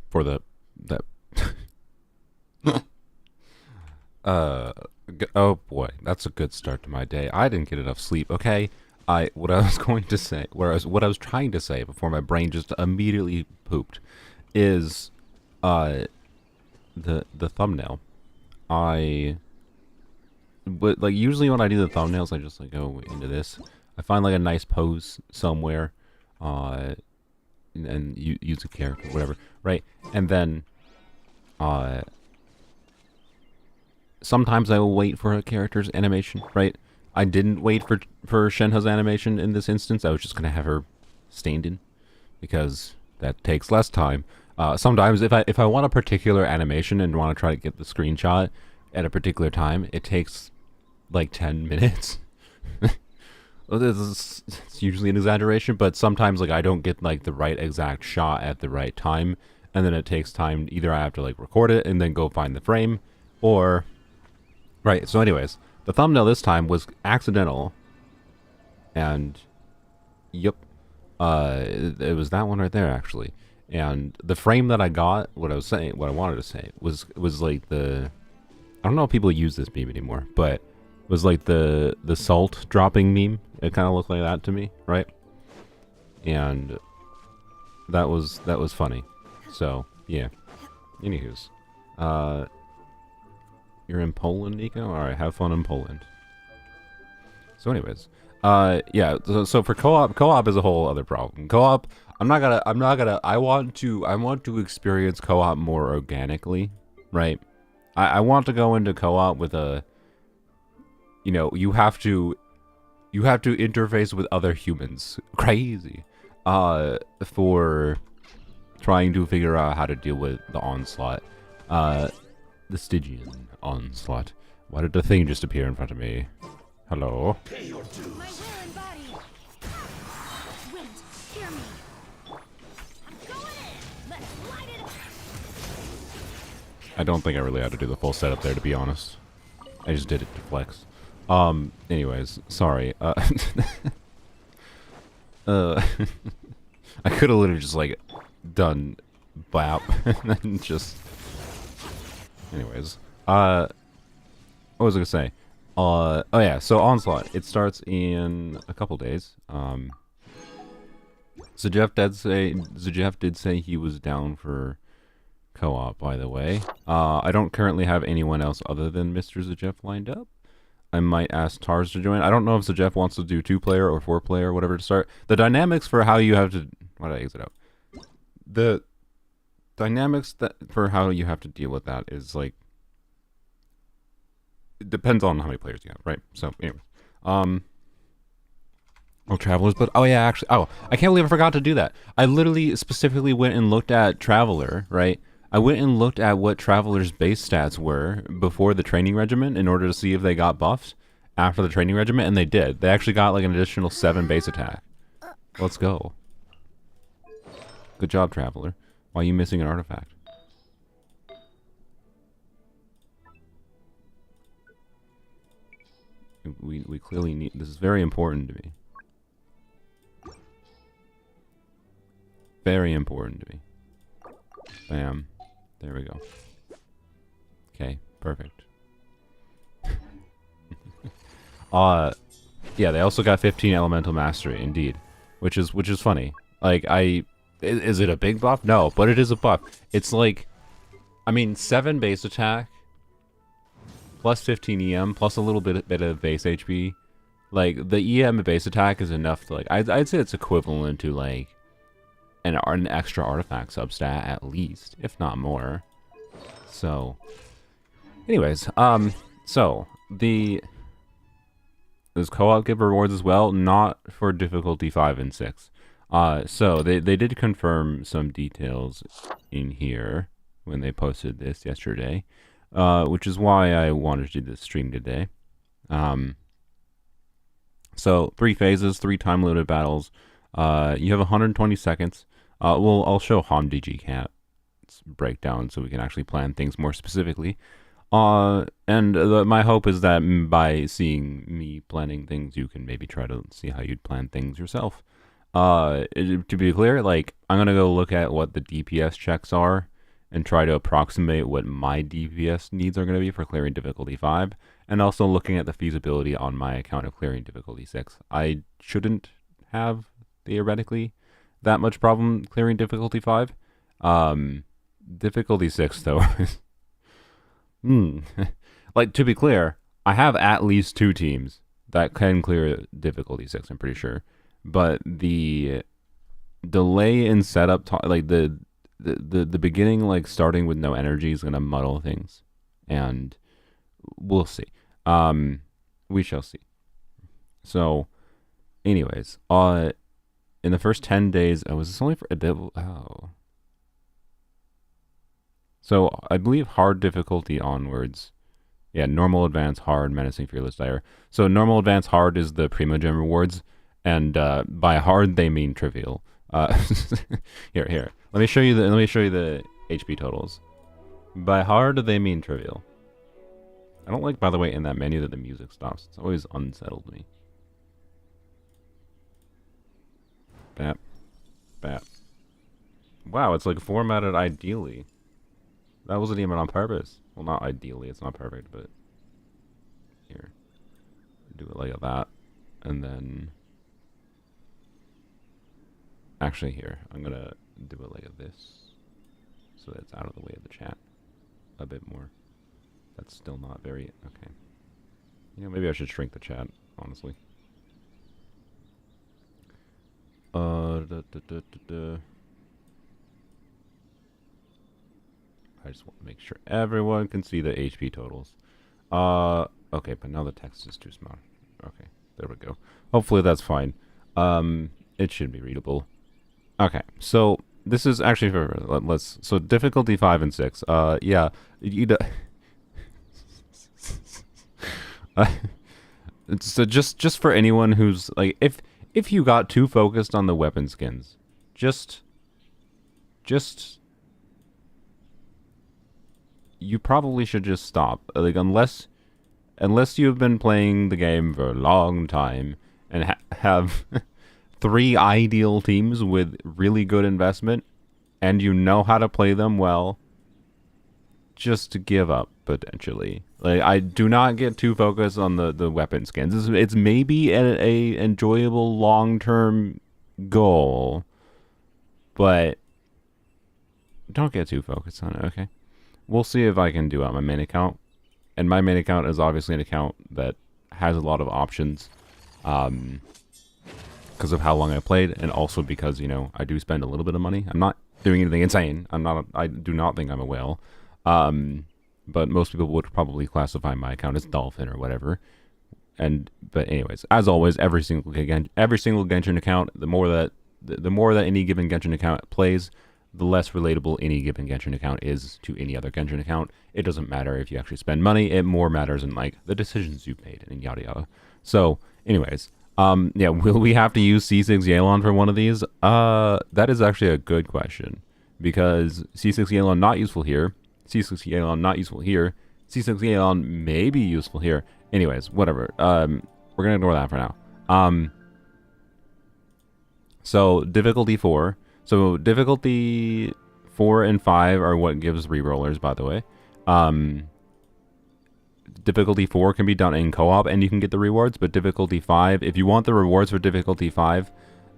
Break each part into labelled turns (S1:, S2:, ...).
S1: for the that oh boy, that's a good start to my day. I didn't get enough sleep. Okay, what I was going to say, what I was trying to say before my brain just immediately pooped, is uh the thumbnail. I but like usually when I do the thumbnails, I just like go into this. I find like a nice pose somewhere, uh, and use a character, whatever, right? And then uh sometimes I will wait for a character's animation, right? I didn't wait for Shenhe's animation in this instance. I was just gonna have her stand in because that takes less time. Sometimes if I want a particular animation and want to try to get the screenshot at a particular time, it takes like 10 minutes. It's usually an exaggeration, but sometimes like I don't get like the right exact shot at the right time, and then it takes time. Either I have to like record it and then go find the frame, or right. So, anyways, the thumbnail this time was accidental, and yep, it was that one right there actually. And the frame that I got, what I wanted to say was like I don't know if people use this meme anymore, but was like the salt dropping meme. It kind of looked like that to me, right? And that was funny. So yeah. Anywho's, you're in Poland, Nico? All right, have fun in Poland. So anyways, yeah. So for co-op is a whole other problem. Co-op, I'm not gonna. I want to experience co-op more organically, right? I want to go into co-op with a, you know, you have to interface with other humans. Crazy. For trying to figure out how to deal with the onslaught. The Stygian onslaught. Why did the thing just appear in front of me? Hello?
S2: Pay your dues. My will and body. Wind, hear me. I'm going in. Let's light it up.
S1: I don't think I really had to do the full setup there, to be honest. I just did it to flex. Anyways, sorry. I could have literally just, like, done bap and then just... Anyways, what was I gonna say? Oh yeah, so Onslaught. It starts in a couple days. So Jeff did say he was down for co-op, by the way. I don't currently have anyone else other than Mr. Zajef lined up. I might ask Tars to join. I don't know if Zajef wants to do 2-player or 4-player or whatever to start. The dynamics for how you have to... Why did I exit out? The dynamics for how you have to deal with that is, like... It depends on how many players you have, right? So, anyway. Travelers, but... Oh, yeah, actually... Oh, I can't believe I forgot to do that. I literally specifically went and looked at Traveler, right? I went and looked at what Traveler's base stats were before the training regimen in order to see if they got buffed after the training regimen, and they did. They actually got like an additional 7 base attack. Let's go. Good job, Traveler. Why are you missing an artifact? We clearly need... This is very important to me. Very important to me. Bam. There we go. Okay, perfect. Yeah, they also got 15 elemental mastery, indeed, which is funny. Like, is it a big buff? No, but it is a buff. It's like, I mean, 7 base attack plus 15 EM plus a little bit of base HP. Like, the EM base attack is enough to, like, I'd say it's equivalent to, like, an extra artifact substat at least, if not more. So, anyways, so there's co-op give rewards as well, not for difficulty 5 and 6. So they did confirm some details in here when they posted this yesterday, which is why I wanted to do this stream today. So 3 phases, 3 time-limited battles. You have 120 seconds. Well, I'll show HomDG Cat's breakdown so we can actually plan things more specifically. And my hope is that by seeing me planning things, you can maybe try to see how you'd plan things yourself. To be clear, like, I'm gonna go look at what the DPS checks are and try to approximate what my DPS needs are gonna be for clearing difficulty 5, and also looking at the feasibility on my account of clearing difficulty 6. I shouldn't have, theoretically, that much problem clearing difficulty 5. Difficulty 6, though, like, to be clear, I have at least 2 teams that can clear difficulty 6, I'm pretty sure. But the delay in setup, like the beginning, like starting with no energy is gonna muddle things, and we'll see. We shall see. So, anyways, in the first 10 days, was this only for a devil? Oh, so I believe hard difficulty onwards. Yeah, normal, advanced, hard, menacing, fearless, dire. So normal, advanced, hard is the Primogem rewards. And by hard they mean trivial. Here. Let me show you the HP totals. By hard they mean trivial. I don't like, by the way, in that menu that the music stops. It's always unsettled me. Bap, bap. Wow, it's like formatted ideally. That wasn't even on purpose. Well, not ideally. It's not perfect, but here, do it like that, and then. Actually, here, I'm gonna do it like this, so that it's out of the way of the chat a bit more. That's still not very, okay. You know, maybe I should shrink the chat, honestly. I just want to make sure everyone can see the HP totals. Okay, but now the text is too small. Okay, there we go. Hopefully that's fine. It should be readable. Okay, so this is actually for so difficulty 5 and 6. Yeah, so just for anyone who's like, if you got too focused on the weapon skins, just you probably should just stop. Like, unless you've been playing the game for a long time and have 3 ideal teams with really good investment, and you know how to play them well, just give up, potentially. Like, I do not get too focused on the weapon skins. It's maybe a enjoyable long-term goal, but don't get too focused on it, okay? We'll see if I can do it on my main account. And my main account is obviously an account that has a lot of options. Because of how long I played, and also because, you know, I do spend a little bit of money. I'm not doing anything insane. I do not think I'm a whale. But most people would probably classify my account as dolphin or whatever. But anyways, as always, every single Genshin account, the more that any given Genshin account plays, the less relatable any given Genshin account is to any other Genshin account. It doesn't matter if you actually spend money. It more matters in, like, the decisions you've made and yada yada. So, anyways. Yeah, will we have to use C6 Yelan for one of these? That is actually a good question. Because C6 Yelan not useful here. C6 Yelan not useful here. C6 Yelan may be useful here. Anyways, whatever. We're gonna ignore that for now. So, difficulty 4. So, difficulty 4 and 5 are what gives rerollers, by the way. Difficulty 4 can be done in co-op and you can get the rewards, but difficulty 5, if you want the rewards for difficulty 5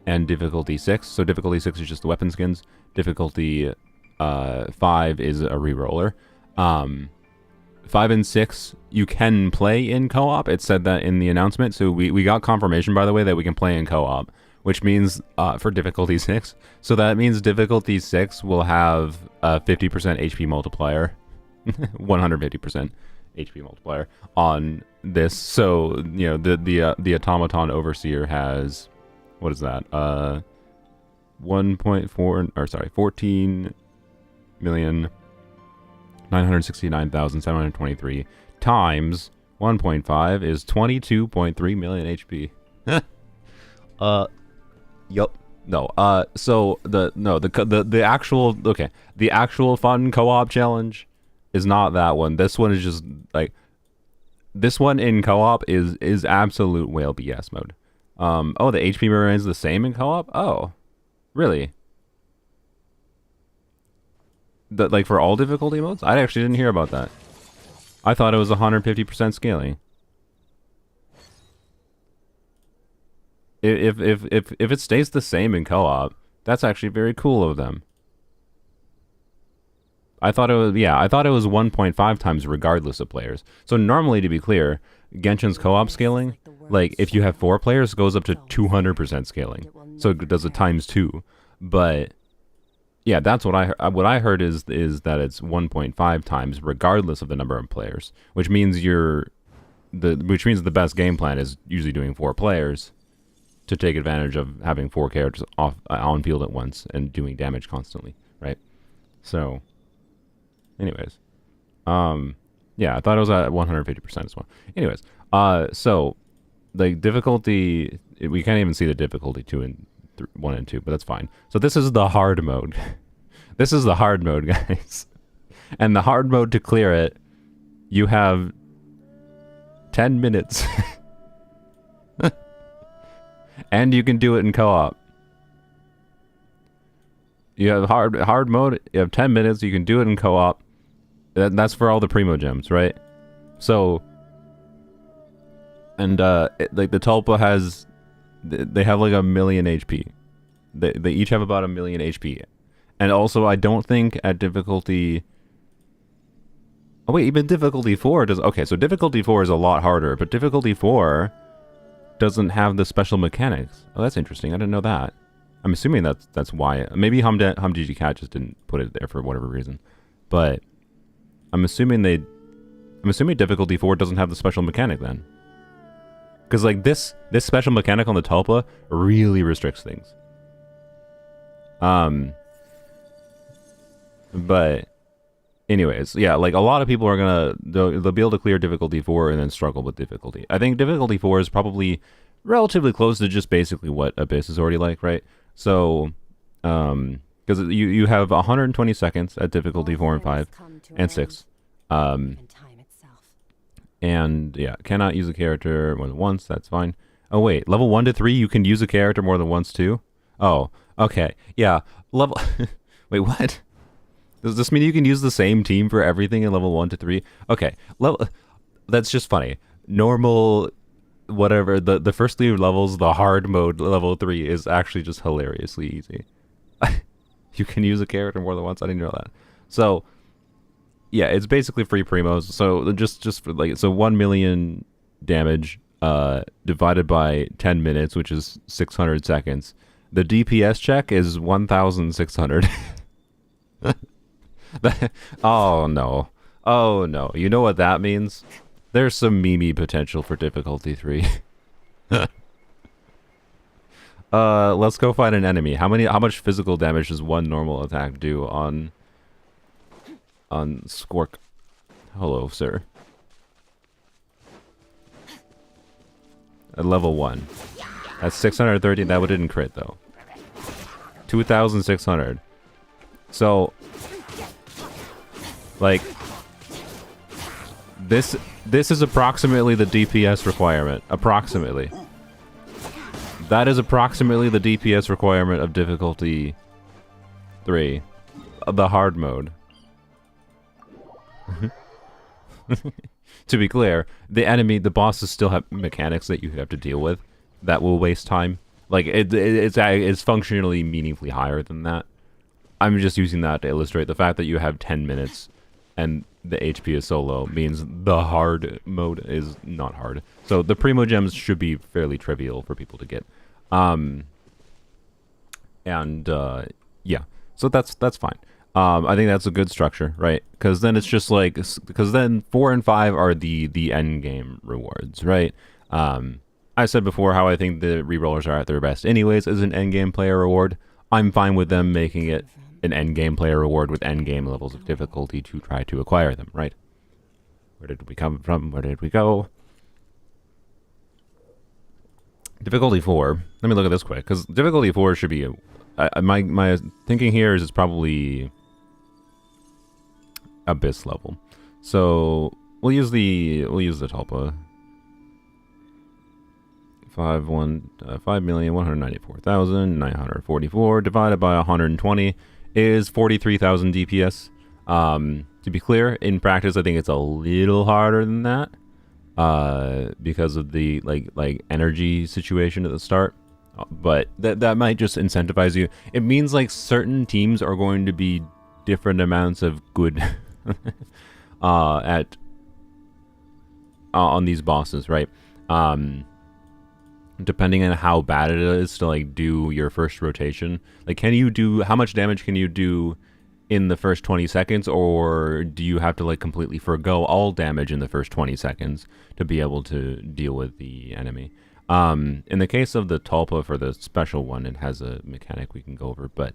S1: and difficulty 6, so difficulty 6 is just the weapon skins, difficulty 5 is a reroller. 5 and 6 you can play in co-op. It said that in the announcement, so we got confirmation, by the way, that we can play in co-op, which means for difficulty 6. So that means difficulty 6 will have a 50% HP multiplier, 150%. HP multiplier on this. So, you know, the automaton overseer has, what is that, 14,969,723 times 1.5 is 22.3 million HP. Yup. No. So the actual fun co-op challenge is not that one. This one is just like, this one in co-op is absolute whale BS mode. Oh, the HP remains the same in co-op? Oh, really? Like for all difficulty modes? I actually didn't hear about that. I thought it was 150% scaling. If it stays the same in co-op, that's actually very cool of them. I thought it was 1.5 times regardless of players. So normally, to be clear, Genshin's co-op scaling, like if you have 4 players, it goes up to 200% scaling. So it does it times 2. But yeah, that's what I heard is that it's 1.5 times regardless of the number of players, which means the best game plan is usually doing 4 players to take advantage of having 4 characters on field at once and doing damage constantly, right? So, anyways, yeah, I thought it was at 150% as well. Anyways, so the difficulty, we can't even see the difficulty 1 and 2, but that's fine. So this is the hard mode. This is the hard mode, guys. And the hard mode, to clear it, you have 10 minutes. And you can do it in co-op. You have hard mode, you have 10 minutes, you can do it in co-op. That's for all the primo gems, right? So, and like the Tulpa has, they have like 1,000,000 HP. They each have about 1,000,000 HP. And also, I don't think at difficulty... Oh wait, even difficulty 4 does... Okay, so difficulty 4 is a lot harder, but difficulty 4 doesn't have the special mechanics. Oh, that's interesting. I didn't know that. I'm assuming that's why. Maybe HumGG Cat just didn't put it there for whatever reason. But I'm assuming difficulty 4 doesn't have the special mechanic then. Because like this special mechanic on the Tulpa really restricts things. But anyways, yeah, like a lot of people are they'll be able to clear difficulty 4 and then struggle with difficulty. I think difficulty 4 is probably relatively close to just basically what Abyss is already like, right? So, because you have 120 seconds at difficulty 4 and 5 and 6. And yeah, cannot use a character more than once, that's fine. Oh wait, level 1 to 3 you can use a character more than once too? Oh, okay. Yeah, level... Wait, what? Does this mean you can use the same team for everything in level 1 to 3? Okay, that's just funny. Normal, whatever, the first 3 levels, the hard mode, level 3, is actually just hilariously easy. You can use a character more than once, I didn't know that. So, yeah, it's basically free primos. So, just for like, so 1,000,000 damage, divided by 10 minutes, which is 600 seconds. The DPS check is 1,600. Oh no. Oh no. You know what that means? There's some meme potential for difficulty 3. Let's go find an enemy. How much physical damage does one normal attack do on Squark? Hello, sir. At level 1. That's 630. That didn't crit though. 2,600. So, like, this is approximately the DPS requirement. Approximately. That is approximately the DPS requirement of difficulty 3. The hard mode. To be clear, the bosses still have mechanics that you have to deal with that will waste time. Like, it's functionally meaningfully higher than that. I'm just using that to illustrate the fact that you have 10 minutes and the HP is so low means the hard mode is not hard. So the primo gems should be fairly trivial for people to get. Yeah, so that's fine. I think that's a good structure, right? Because then it's just like, because then 4 and 5 are the end game rewards, right? I said before how I think the rerollers are at their best anyways as an end game player reward. I'm fine with them making it an end game player reward with end game levels of difficulty to try to acquire them, right? Where did we come from? Where did we go? Difficulty 4. Let me look at this quick, because difficulty 4 should be my thinking here is it's probably Abyss level. So we'll use the Tulpa. 5,194,944 divided by 120 is 43,000 DPS. To be clear, in practice, I think it's a little harder than that because of the like energy situation at the start. But that might just incentivize you. It means like certain teams are going to be different amounts of good at on these bosses, right? Depending on how bad it is to like do your first rotation. Like, can you do, how much damage can you do in the first 20 seconds, or do you have to like completely forgo all damage in the first 20 seconds to be able to deal with the enemy? In the case of the Tulpa for the special one, it has a mechanic we can go over, but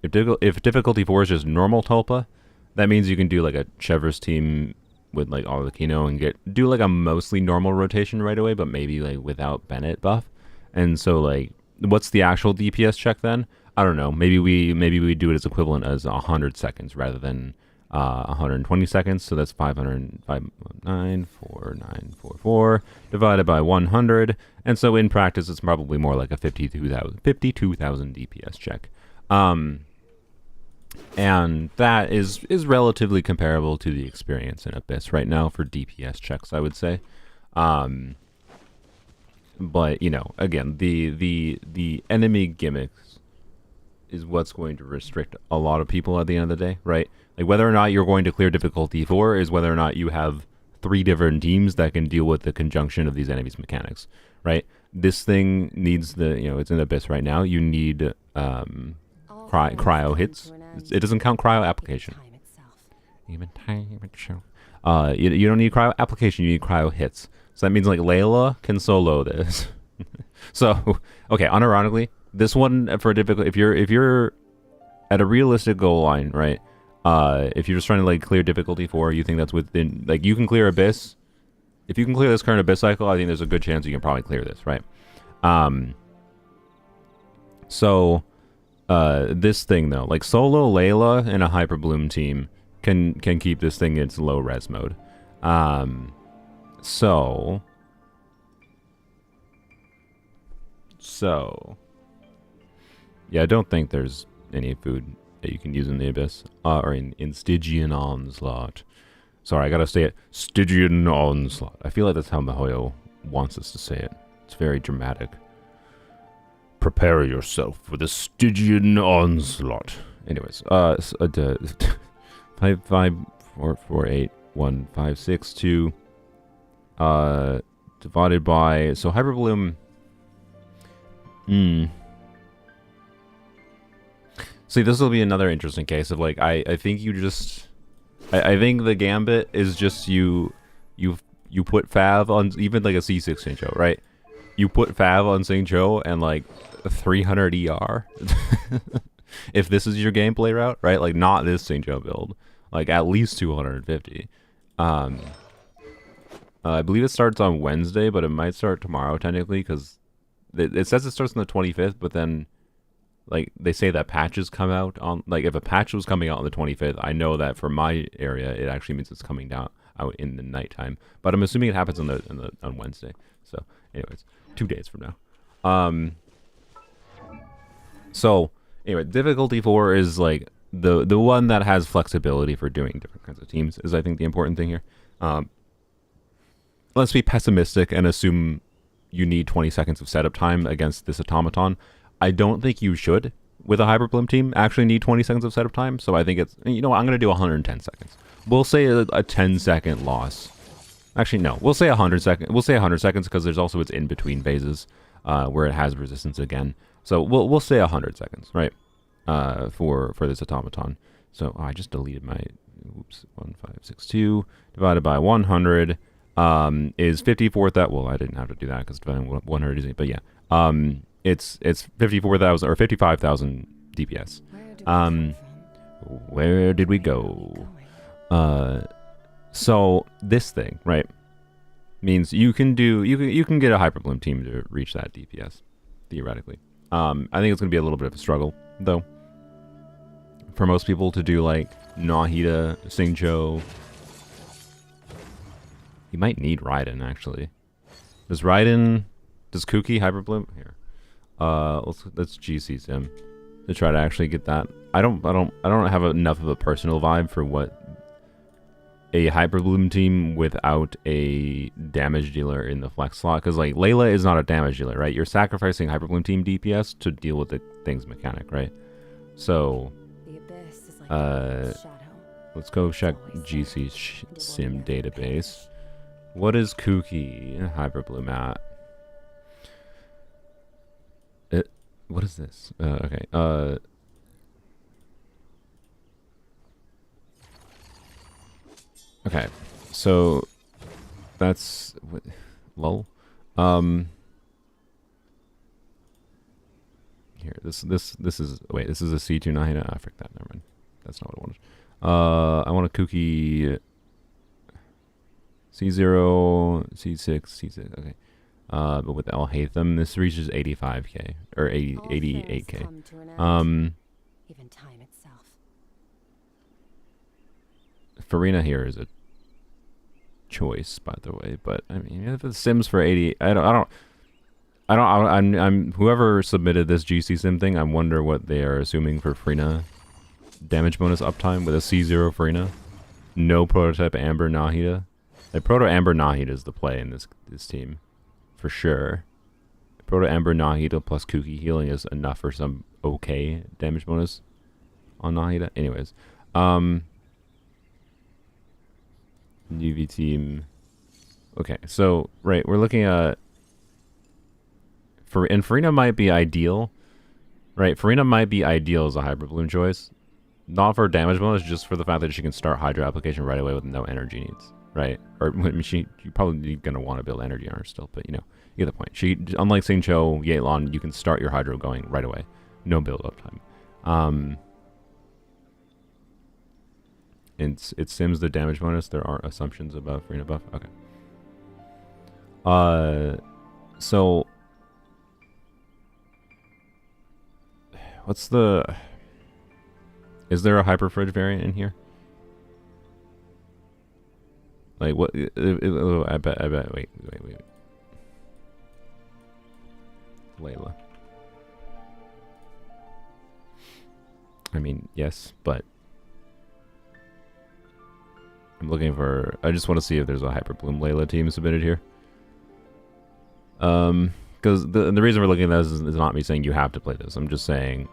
S1: if difficulty 4 is just normal Tulpa, that means you can do like a Chever's team with like all the Kino and do like a mostly normal rotation right away, but maybe like without Bennett buff. And so like, what's the actual DPS check then? I don't know. Maybe we do it as equivalent as 100 seconds rather than 120 seconds. So that's 509,4944 divided by 100. And so in practice, it's probably more like a 52,000 DPS check. And that is relatively comparable to the experience in Abyss right now for DPS checks, I would say. But you know, again, the enemy gimmicks is what's going to restrict a lot of people at the end of the day, right? Like whether or not you're going to clear difficulty 4 is whether or not you have 3 different teams that can deal with the conjunction of these enemies' mechanics, right? This thing needs it's in Abyss right now. You need cryo hits. It doesn't count cryo application. Even time itself. You don't need cryo application. You need cryo hits. So that means like Layla can solo this. So okay, unironically, this one for difficult. If you're at a realistic goal line, right? If you're just trying to like clear difficulty 4, you think that's within, like, you can clear Abyss. If you can clear this current Abyss cycle, I think there's a good chance you can probably clear this, right? So this thing though, like solo Layla and a Hyperbloom team can keep this thing in its low res mode. So yeah, I don't think there's any food that you can use in the Abyss, or in Stygian Onslaught. Sorry, I gotta say it. Stygian Onslaught. I feel like that's how Mihoyo wants us to say it. It's very dramatic. Prepare yourself for the Stygian Onslaught. Anyways, 554481562 divided by, so Hyperbloom. See, this will be another interesting case of like, I think you just, I think the gambit is just you put Fav on even like a C6 Xingqiu, right? You put Fav on Xingqiu and like 300 ER. If this is your gameplay route, right? Like not this Xingqiu build, like at least 250. I believe it starts on Wednesday, but it might start tomorrow technically, because it says it starts on the 25th, but then like they say that patches come out on, like if a patch was coming out on the 25th, I know that for my area it actually means it's coming out in the nighttime. But I'm assuming it happens on Wednesday. So, anyways, 2 days from now. So anyway, difficulty 4 is like the one that has flexibility for doing different kinds of teams is, I think, the important thing here. Let's be pessimistic and assume you need 20 seconds of setup time against this automaton. I don't think you should, with a Hyperbloom team, actually need 20 seconds of setup time. So I think it's, you know what, I'm going to do 110 seconds. We'll say a 10-second loss. Actually, no, we'll say 100 seconds. We'll say 100 seconds because there's also its in-between phases where it has resistance again. So we'll say 100 seconds, right, for this automaton. So I just deleted my, oops, 1562 divided by 100 is 54,000. Well, I didn't have to do that because 100 is, but yeah. It's 54,000 or 55,000 DPS. Where did we go? So this thing, right, means you can get a Hyperbloom team to reach that DPS theoretically. I think it's gonna be a little bit of a struggle though for most people to do like Nahida, Xingqiu. You might need Raiden actually. Does Raiden? Does Kooky Hyperbloom here? Let's GCsim to try to actually get that. I don't have enough of a personal vibe for what a Hyperbloom team without a damage dealer in the flex slot, because like Layla is not a damage dealer, right? You're sacrificing Hyperbloom team DPS to deal with the thing's mechanic, right? So let's go check GCsim database. What is Kooky Hyperbloom at? What is this? Okay. Okay. So that's lol. Here. This is wait. This is a C2 Nahida. I forgot that. Never mind. That's not what I wanted. I want a Kooky C0, C6, C6. Okay. But with El Hatham, this reaches 85k or 88k.
S2: Even time itself.
S1: Farina here is a choice, by the way. But I mean, if it's Sims for 80, I'm whoever submitted this GCsim thing. I wonder what they are assuming for Farina damage bonus uptime with a C0 Farina. No prototype Amber Nahida. Like proto Amber Nahida is the play in this team. For sure. Proto Amber Nahida plus Kooky healing is enough for some okay damage bonus on Nahida. Anyways. UV team. Okay, so right, we're looking at and Farina might be ideal. Right, Farina might be ideal as a Hyperbloom choice. Not for damage bonus, just for the fact that she can start Hydra application right away with no energy needs. Right, or I mean, you're probably gonna want to build energy on her still, but you know, you get the point. She, unlike Xingqiu, Yetlon, you can start your Hydro going right away, no build up time. It sims the damage bonus. There aren't assumptions about Farina buff. Okay. So what's the? Is there a Hyper Fridge variant in here? Like what? I bet. Wait. Layla. I mean, yes, but I'm looking for. I just want to see if there's a Hyperbloom Layla team submitted here. Because the reason we're looking at this is not me saying you have to play this. I'm just saying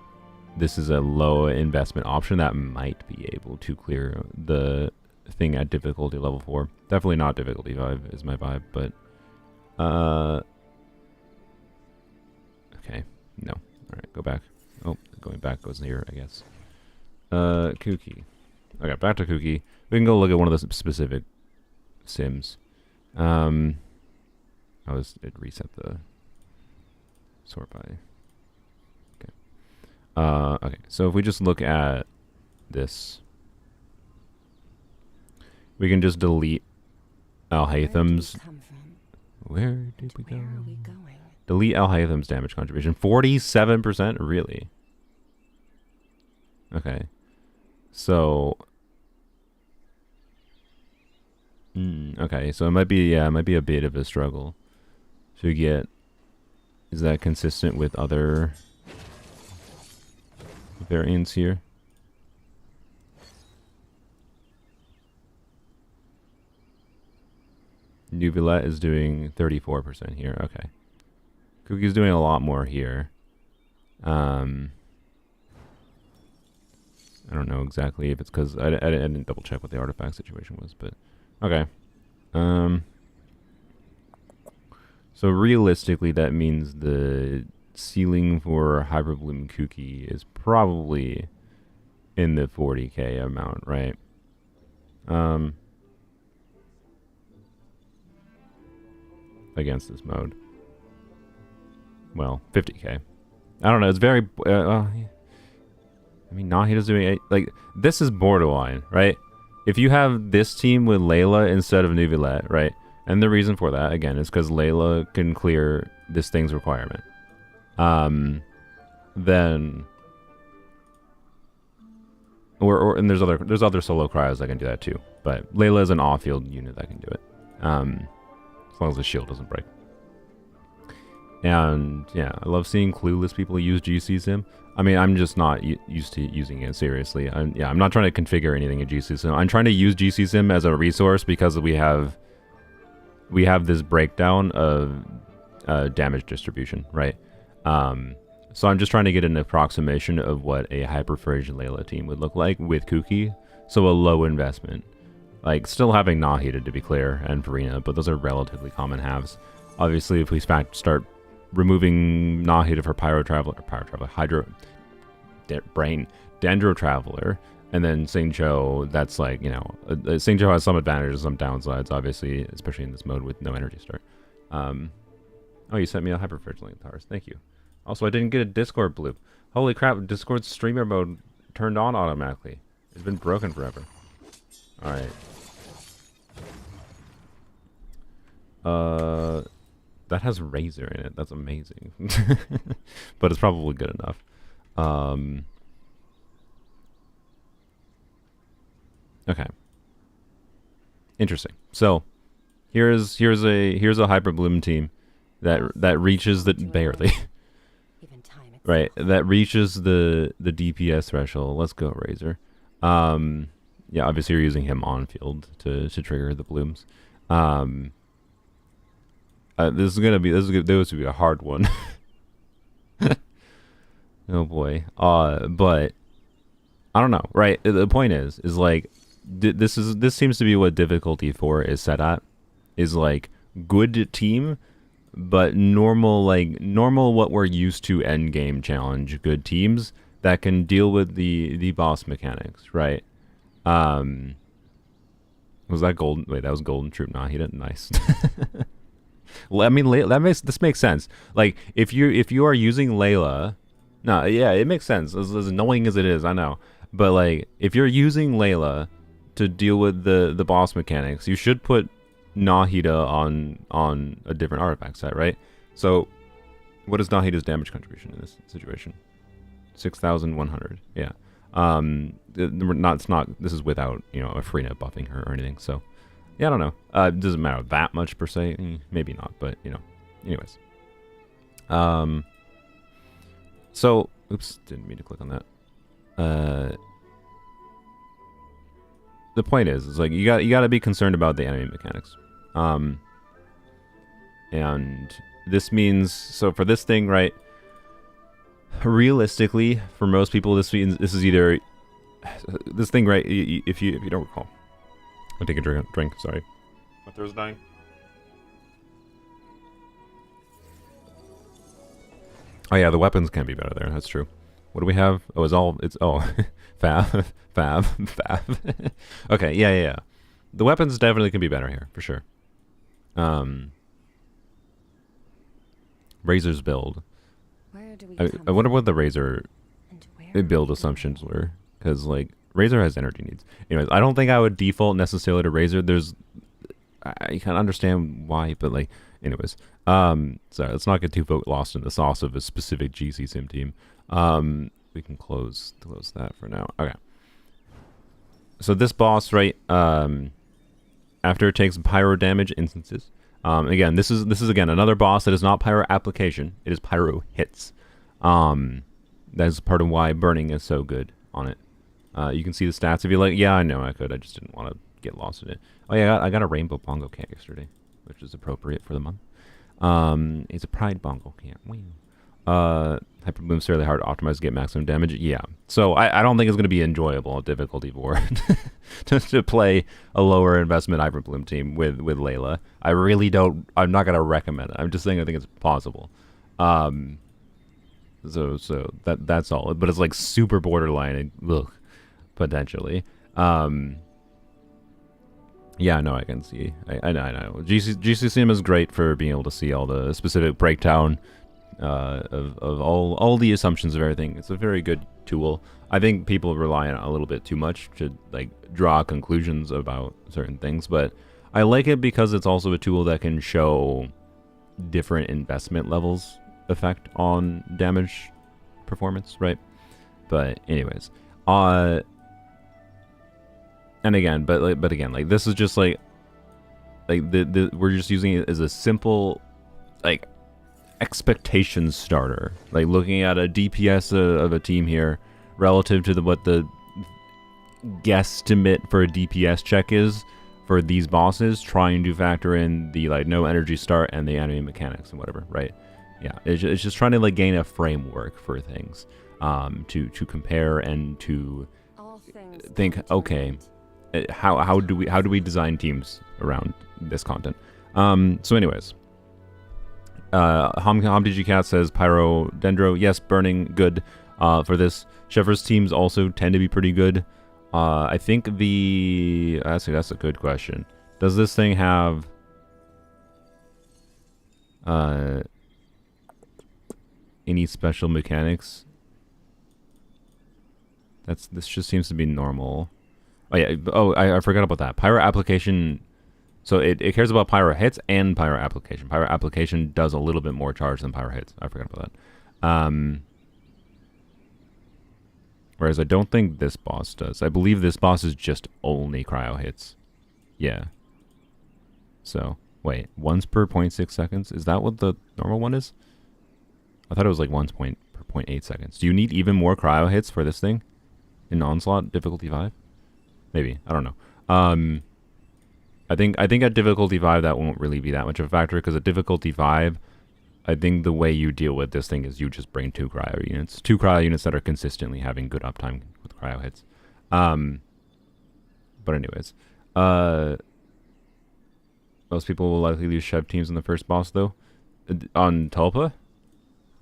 S1: this is a low investment option that might be able to clear the thing at difficulty level 4. Definitely not difficulty 5 is my vibe, but okay, no. All right, go back. Oh, going back goes here, I guess. Kooky. Okay, back to Kooky. We can go look at one of the specific sims. It reset the sort by. Okay. Okay, so if we just look at this, we can just delete Al Haytham's. Where did we go? Delete Al Haytham's damage contribution. 47%? Really? Okay. So. Okay, so it might be a bit of a struggle to get. Is that consistent with other variants here? Nubilette is doing 34% here. Okay. Kooky's doing a lot more here. I don't know exactly if it's because I didn't double check what the artifact situation was, but okay. So realistically, that means the ceiling for Hyperbloom Kooky is probably in the 40k amount, right? Against this mode. Well, 50k. I don't know. It's very. I mean, Nahida's doing like this is borderline, right? If you have this team with Layla instead of Nubilette, right? And the reason for that again is because Layla can clear this thing's requirement. Then. And there's other solo cryos that can do that too, but Layla is an off-field unit that can do it. As long as the shield doesn't break. And yeah, I love seeing clueless people use GCsim. I mean, I'm just not used to using it seriously. I'm not trying to configure anything in GCsim. I'm trying to use GCsim as a resource because we have this breakdown of damage distribution, right? So I'm just trying to get an approximation of what a Hyperphrase Layla team would look like with Kuki. So a low investment. Like, still having Nahida, to be clear, and Farina, but those are relatively common halves. Obviously, if we start removing Nahida for Dendro Traveler, and then Xingqiu, that's like, you know, Xingqiu has some advantages, some downsides, obviously, especially in this mode with no energy start. Oh, you sent me a Hyperphrase link, Tars. Thank you. Also, I didn't get a Discord bloop. Holy crap, Discord streamer mode turned on automatically. It's been broken forever. Alright. That has Razor in it. That's amazing. But it's probably good enough. Okay. Interesting. So, here's a Hyperbloom team that reaches the barely. Right, that reaches the DPS threshold. Let's go, Razor. Yeah, obviously you're using him on field to trigger the blooms. This is gonna be a hard one. Oh boy. But I don't know. Right. The point is like this seems to be what difficulty 4 is set at. Is like good team, but normal what we're used to endgame challenge good teams that can deal with the boss mechanics, right? Was that golden? Wait, that was golden troop Nahida. Nice. Well, I mean, this makes sense. Like if you are using Layla, no, yeah, it makes sense. As annoying as it is, I know, but like if you're using Layla to deal with the boss mechanics, you should put Nahida on a different artifact set, right? So, what is Nahida's damage contribution in this situation? 6,100. Yeah. This is without, you know, a Freenet buffing her or anything. So, yeah, I don't know. It doesn't matter that much per se. Maybe not, but you know. Anyways. So, oops, didn't mean to click on that. The point is like you got to be concerned about the enemy mechanics. And this means, so for this thing, right? Realistically, for most people, this is either this thing, right? If you don't recall, I'll take a drink. Sorry, my throat's dying. Oh yeah, the weapons can be better there. That's true. What do we have? Oh, fab. Okay, yeah. The weapons definitely can be better here for sure. Razor's build. I wonder what the Razor build assumptions were, because like Razor has energy needs. Anyways, I don't think I would default necessarily to Razor. I can understand why, but like, anyways, sorry, let's not get too lost in the sauce of a specific GCsim team. We can close that for now. Okay. So this boss, right? After it takes pyro damage instances. Again, this is again another boss that is not pyro application. It is pyro hits. That is part of why burning is so good on it. You can see the stats if you like. Yeah, I know I could. I just didn't want to get lost in it. Oh yeah, I got a rainbow bongo can yesterday, which is appropriate for the month. It's a pride bongo can. Hyperbloom's fairly hard to optimize to get maximum damage. Yeah. So I don't think it's going to be enjoyable at difficulty 4 to play a lower investment Hyperbloom team with Layla. I really don't. I'm not going to recommend it. I'm just saying I think it's possible. So that's all. But it's like super borderline. Potentially. Yeah, no, I can see. I know. GCsim is great for being able to see all the specific breakdown of all the assumptions of everything. It's a very good tool. I think people rely on it a little bit too much to like draw conclusions about certain things, but I like it because it's also a tool that can show different investment levels effect on damage performance, right? But anyways, and again, but again, like this is just like we're just using it as a simple like expectation starter. Like looking at a DPS of a team here relative to what the guesstimate for a DPS check is for these bosses, trying to factor in the like no energy start and the enemy mechanics and whatever, right? Yeah, it's just trying to like gain a framework for things, to compare and to think, okay, how do we design teams around this content? So anyways, Hamdigi Cat says Pyro Dendro, yes, burning good for this. Chevro's teams also tend to be pretty good. I think that's a good question. Does this thing have any special mechanics? This just seems to be normal. Oh yeah. Oh, I forgot about that. Pyro application. So it cares about pyro hits and pyro application. Pyro application does a little bit more charge than pyro hits. I forgot about that. Whereas I don't think this boss does. I believe this boss is just only cryo hits. Yeah. So, wait. Once per 0.6 seconds? Is that what the normal one is? I thought it was like once per 0.8 seconds. Do you need even more cryo hits for this thing? In Onslaught, difficulty 5? Maybe. I don't know. I think at difficulty 5 that won't really be that much of a factor, because at difficulty 5, I think the way you deal with this thing is you just bring 2 cryo units. 2 cryo units that are consistently having good uptime with cryo hits. But anyways. Most people will likely use Chev teams in the first boss, though. On Tulpa?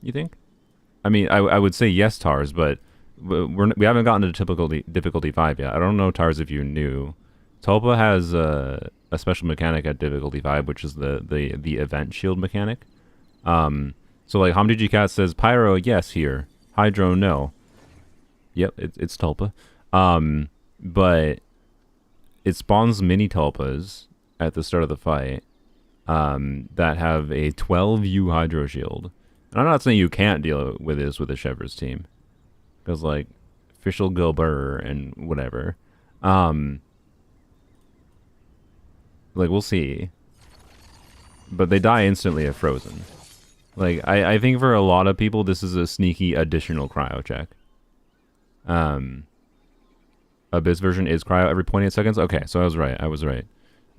S1: You think? I mean, I would say yes, Tars, but we haven't gotten to difficulty 5 yet. I don't know, Tars, if you knew. Tulpa has a special mechanic at difficulty 5, which is the event shield mechanic. So like Hamdiji Cat says, Pyro, yes, here. Hydro, no. Yep, it's Tulpa. But it spawns mini Tulpas at the start of the fight, that have a 12U Hydro shield. And I'm not saying you can't deal with this with a Chevro's team, because like, Official Gilbert and whatever. Like, we'll see. But they die instantly if frozen. Like, I think for a lot of people, this is a sneaky additional cryo check. Abyss version is cryo every 0.8 seconds? Okay, so I was right.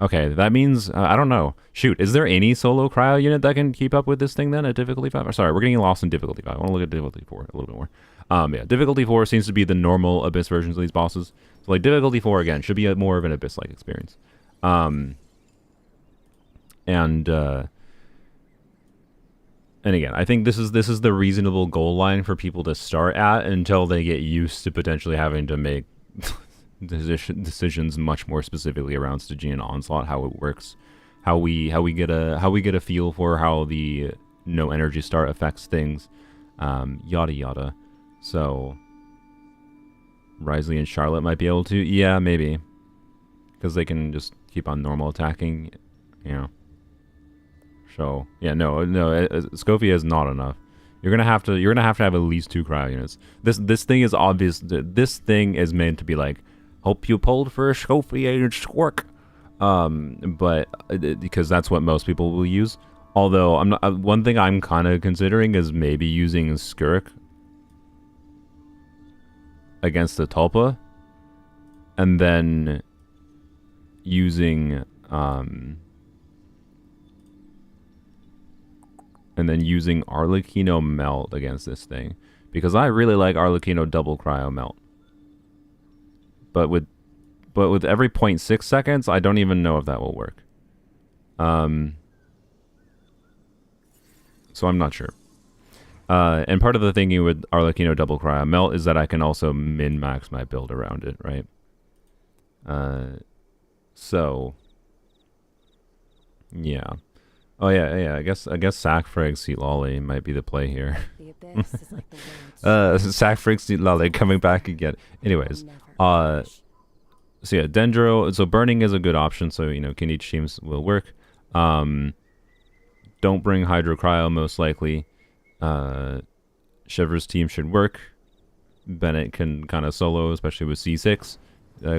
S1: Okay, that means, I don't know. Shoot, is there any solo cryo unit that can keep up with this thing then at difficulty 5? Or, sorry, we're getting lost in difficulty 5. I want to look at difficulty 4 a little bit more. Yeah, difficulty 4 seems to be the normal Abyss versions of these bosses. So, like, difficulty 4, again, should be more of an Abyss-like experience. And again, I think this is the reasonable goal line for people to start at until they get used to potentially having to make decisions much more specifically around Stygian Onslaught, how it works, how we get a feel for how the no energy start affects things, yada yada. So Risley and Charlotte might be able to, yeah, maybe, because they can just keep on normal attacking, you know. So yeah, no, Scofia is not enough. You're gonna have to have at least 2 cryo units. This thing is obvious. This thing is meant to be like, hope you pulled for a Scofia and Squirk, but because that's what most people will use. Although I'm not. One thing I'm kind of considering is maybe using Skirk against the Tulpa, and then using Arlecchino Melt against this thing, because I really like Arlecchino double cryo melt. But with every 0.6 seconds, I don't even know if that will work. So I'm not sure. And part of the thinking with Arlecchino double cryo melt is that I can also min-max my build around it, right? So yeah. Oh yeah. I guess Sackfrag Seat Lolly might be the play here.
S2: The abyss is like the world's
S1: Sackfrag Seat Lolly coming back again. Anyways, so yeah, Dendro. So burning is a good option. So you know, Kinich teams will work. Don't bring Hydro Cryo most likely. Chevro's team should work. Bennett can kind of solo, especially with C6,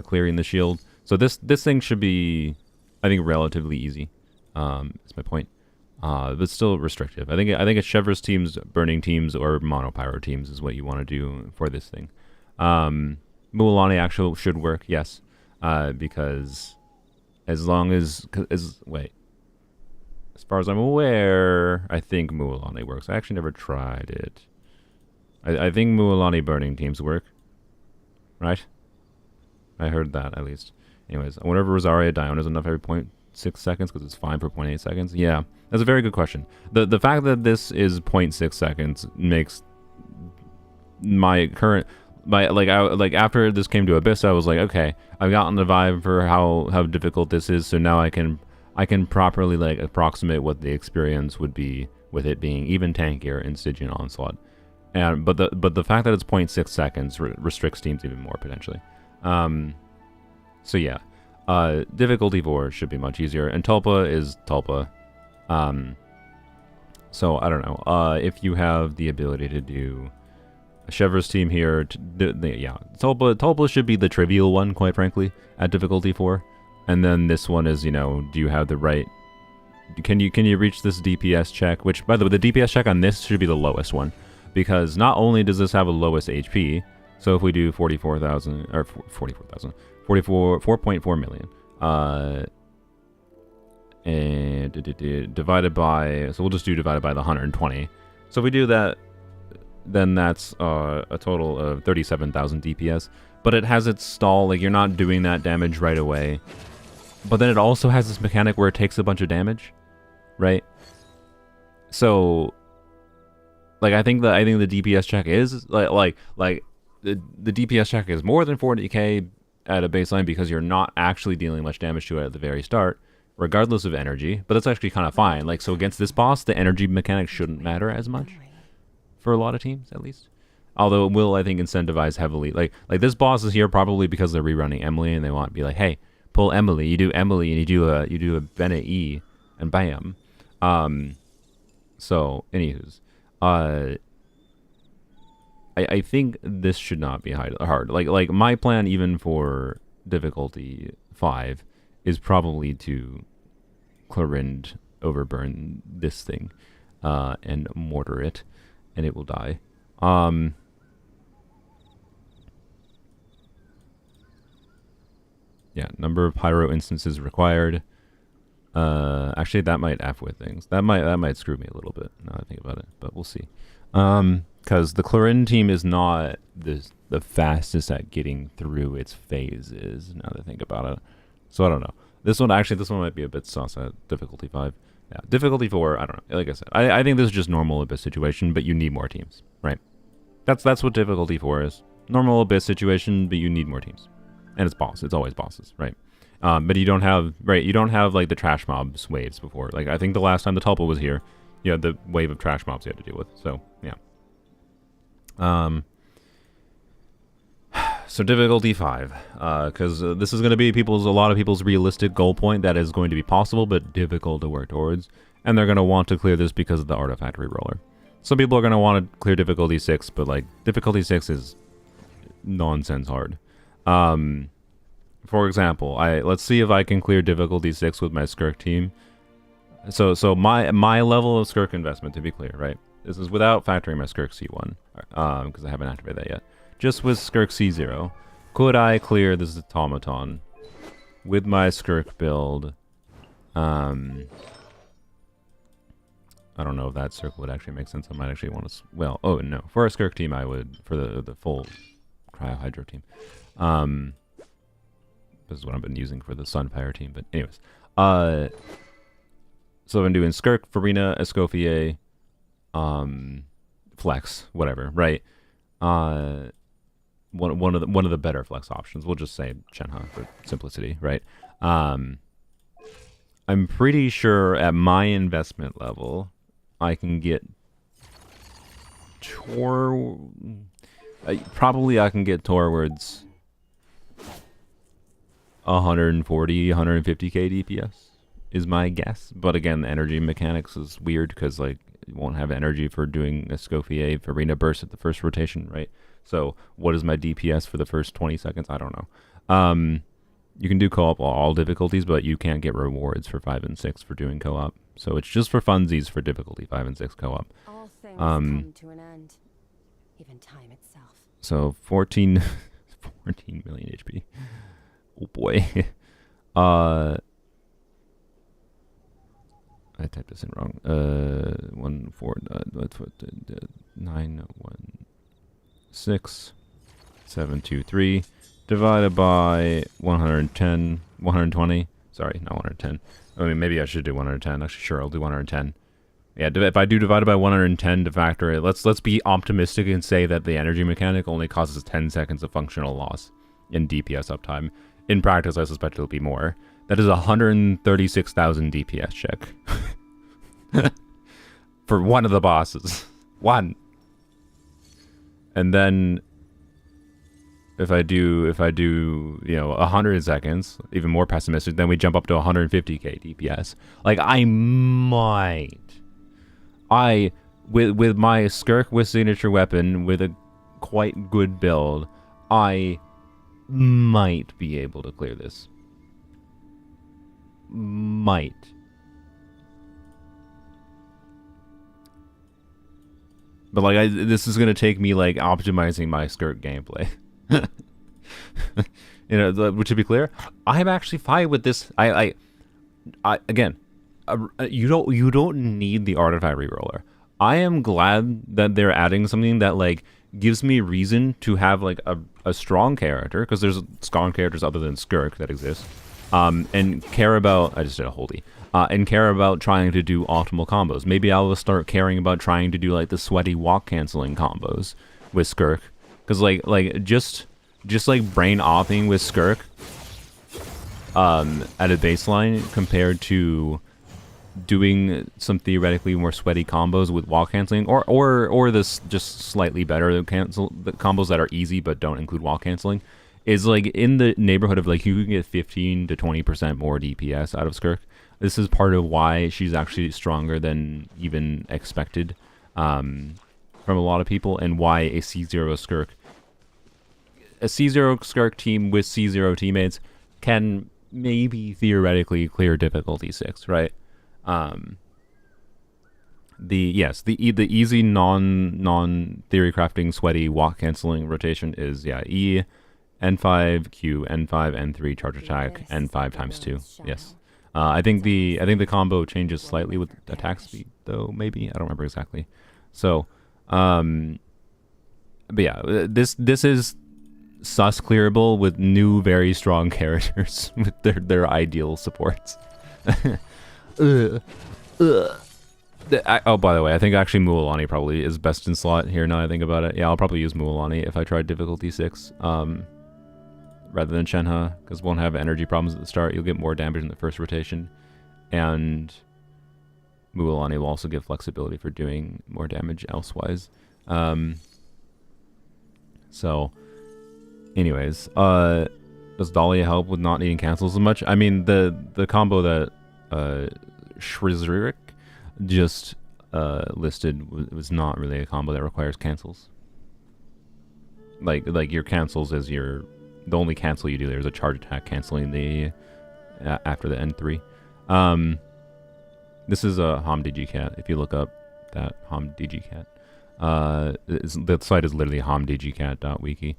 S1: clearing the shield. So this thing should be, I think, relatively easy. Is my point. but still restrictive. I think it's Chevro's teams, burning teams, or monopyro teams is what you want to do for this thing. Mualani actually should work, yes, because as long as wait, as far as I'm aware, I think Mualani works. I actually never tried it. I think Mualani burning teams work, right? I heard that at least. Anyways, I wonder if Rosaria Dion is enough every 0.6 seconds because it's fine for 0.8 seconds. Yeah, that's a very good question. The fact that this is 0.6 seconds makes my current after this came to Abyss, I was like, okay, I've gotten the vibe for how difficult this is, so now I can properly like approximate what the experience would be with it being even tankier in Stygian Onslaught. And but the fact that it's 0.6 seconds restricts teams even more potentially. So yeah, difficulty 4 should be much easier, and Tulpa is Tulpa. So I don't know if you have the ability to do Chevro's team here. Yeah, Tulpa should be the trivial one, quite frankly, at difficulty 4. And then this one is, you know, do you have the right? Can you reach this DPS check? Which, by the way, the DPS check on this should be the lowest one, because not only does this have the lowest HP, so if we do 44,000 or 4.4 million, and divided by, so we'll just do divided by the 120. So if we do that, then that's a total of 37,000 DPS. But it has its stall, like you're not doing that damage right away. But then it also has this mechanic where it takes a bunch of damage, right? So, like I think the DPS check is like the DPS check is more than 40k at a baseline because you're not actually dealing much damage to it at the very start, regardless of energy. But that's actually kind of fine. Like, so against this boss, the energy mechanic shouldn't matter as much for a lot of teams, at least. Although it will, I think, incentivize heavily. Like this boss is here probably because they're rerunning Emily and they want to be like, hey, pull Emily. You do Emily and you do a Bennett E, and bam. So, anywho's, I think this should not be hard. Like my plan, even for difficulty 5, is probably to Clorind overburn this thing, and mortar it, and it will die. Yeah, number of pyro instances required. Actually, that might F with things. That might screw me a little bit now that I think about it, but we'll see. Because the Clorind team is not the fastest at getting through its phases, now that I think about it. So I don't know. This one might be a bit sus at difficulty 5. Yeah, difficulty 4, I don't know. Like I said, I think this is just normal Abyss situation, but you need more teams, right? That's what difficulty 4 is. Normal Abyss situation, but you need more teams. And it's always bosses, right? But you don't have like the trash mobs waves before. Like I think the last time the Tulpa was here, you had the wave of trash mobs you had to deal with. So yeah. So difficulty 5, because this is going to be a lot of people's realistic goal point that is going to be possible but difficult to work towards, and they're going to want to clear this because of the artifact reroller. Some people are going to want to clear difficulty 6, but like difficulty 6 is nonsense hard. For example, let's see if I can clear difficulty 6 with my Skirk team. So my level of Skirk investment, to be clear, right? This is without factoring my Skirk C1, because I haven't activated that yet. Just with Skirk C0, could I clear this automaton with my Skirk build? I don't know if that circle would actually make sense. I might actually want to... Well, oh no. For a Skirk team, I would... For the full Cryo Hydro team. This is what I've been using for the Sunfire team. But anyways. So I'm doing Skirk, Farina, Escoffier, Flex, whatever, right? One of the better flex options. We'll just say Shenhe for simplicity, right? I'm pretty sure at my investment level, I can get probably I can get towards 140, 150k DPS is my guess. But again, the energy mechanics is weird because like you won't have energy for doing Escoffier Farina burst at the first rotation, right? So what is my DPS for the first 20 seconds? I don't know. You can do co-op all difficulties, but you can't get rewards for 5 and 6 for doing co-op. So it's just for funsies for difficulty 5 and 6 co-op.
S2: All things come to an end, even time itself.
S1: So 14, 14 million HP. Oh boy. I typed this in wrong. 9 1 6 7 2 3 divided by 110 120. Sorry, not 110. I mean, maybe I should do 110. Actually, sure, I'll do 110. Yeah, if I do divide it by 110 to factor it, let's be optimistic and say that the energy mechanic only causes 10 seconds of functional loss in DPS uptime. In practice, I suspect it'll be more. That is 136,000 DPS check. For one of the bosses. One. And then if I do, you know, 100 seconds, even more pessimistic, then we jump up to 150k DPS. Like, with my Skirk with signature weapon, with a quite good build, I might be able to clear this. Might. But like, this is gonna take me like optimizing my Skirk gameplay. You know, to be clear, I'm actually fine with this. Again, you don't need the artifact reroller. I am glad that they're adding something that like gives me reason to have like a strong character, because there's strong characters other than Skirk that exist, and care about. I just did a holdie. And care about trying to do optimal combos. Maybe I will start caring about trying to do like the sweaty walk canceling combos with Skirk, because like just like brain offing with Skirk at a baseline compared to doing some theoretically more sweaty combos with walk canceling, or this just slightly better the combos that are easy but don't include walk canceling, is like in the neighborhood of like you can get 15 to 20% more DPS out of Skirk. This is part of why she's actually stronger than even expected from a lot of people, and why a C0 Skirk team with C0 teammates can maybe theoretically clear difficulty 6, right? The easy non theory crafting sweaty walk canceling rotation is E, N5, Q, N5, N3 charge attack, N5 times 2. Yes. I think the combo changes slightly with attack speed, though, maybe. I don't remember exactly. So, but yeah, this is sus clearable with new very strong characters with their ideal supports. Oh, by the way, I think actually Mualani probably is best in slot here now I think about it. Yeah, I'll probably use Mualani if I tried difficulty 6. Rather than Shenhe, because won't have energy problems at the start. You'll get more damage in the first rotation, and Mualani will also give flexibility for doing more damage elsewise. So, anyways, does Dahlia help with not needing cancels as much? I mean, the combo that Shrizririk just listed was not really a combo that requires cancels. Like your cancels is the only cancel you do there is a charge attack canceling the after the N3. This is a HomDGCat. If you look up that HomDGCat, the site is literally homdgcat.wiki.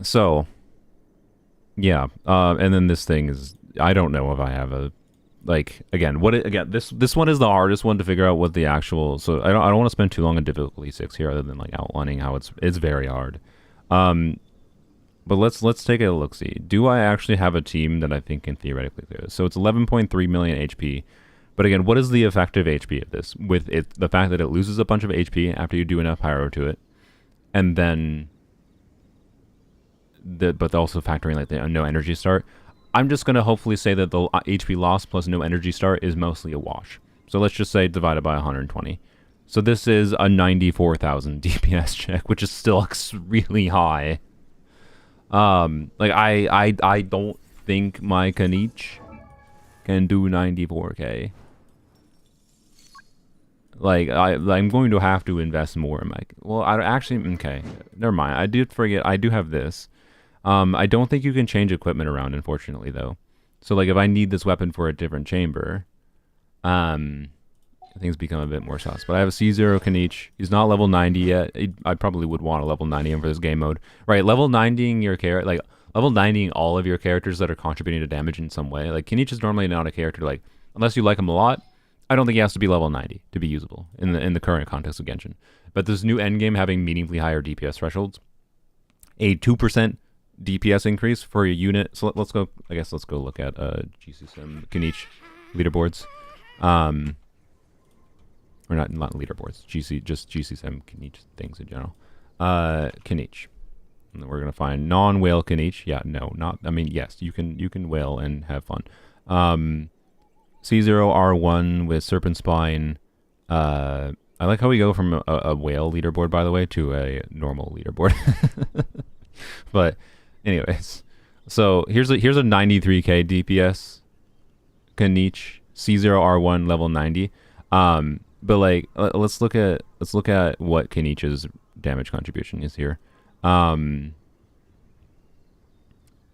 S1: So yeah, and then this thing is, I don't know if I have a this one is the hardest one to figure out what the actual. So I don't want to spend too long on difficulty 6 here, other than like outlining how it's very hard. But let's take a look-see. Do I actually have a team that I think can theoretically clear this? So it's 11.3 million HP. But again, what is the effective HP of this? With the fact that it loses a bunch of HP after you do enough pyro to it, and then but also factoring like the no energy start. I'm just gonna hopefully say that the HP loss plus no energy start is mostly a wash. So let's just say divided by 120. So this is a 94,000 DPS check, which is still really high. Like I don't think my Kanich can do 94k. Like I'm going to have to invest more in my. Well, okay. Never mind. I did forget. I do have this. I don't think you can change equipment around, unfortunately, though. So like if I need this weapon for a different chamber, Things become a bit more sus. But I have a C0 Kanich. He's not level 90 yet. I probably would want a level 90 him for this game mode. Right, level 90ing your character, like, level 90ing all of your characters that are contributing to damage in some way. Like, Kanich is normally not a character, like, unless you like him a lot, I don't think he has to be level 90 to be usable in the current context of Genshin. But this new endgame having meaningfully higher DPS thresholds, a 2% DPS increase for a unit. So let's go, I guess let's go look at GCsim Kanich leaderboards. Or not leaderboards. Just GCsim Kanich things in general. Kanich. And we're gonna find non-whale Kanich. Yeah, no, not. I mean, yes, you can whale and have fun. C0R1 with Serpent Spine. I like how we go from a whale leaderboard, by the way, to a normal leaderboard. But, anyways, so here's a 93k DPS Kanich C0R1 level 90. But like, let's look at what Kanich's damage contribution is here.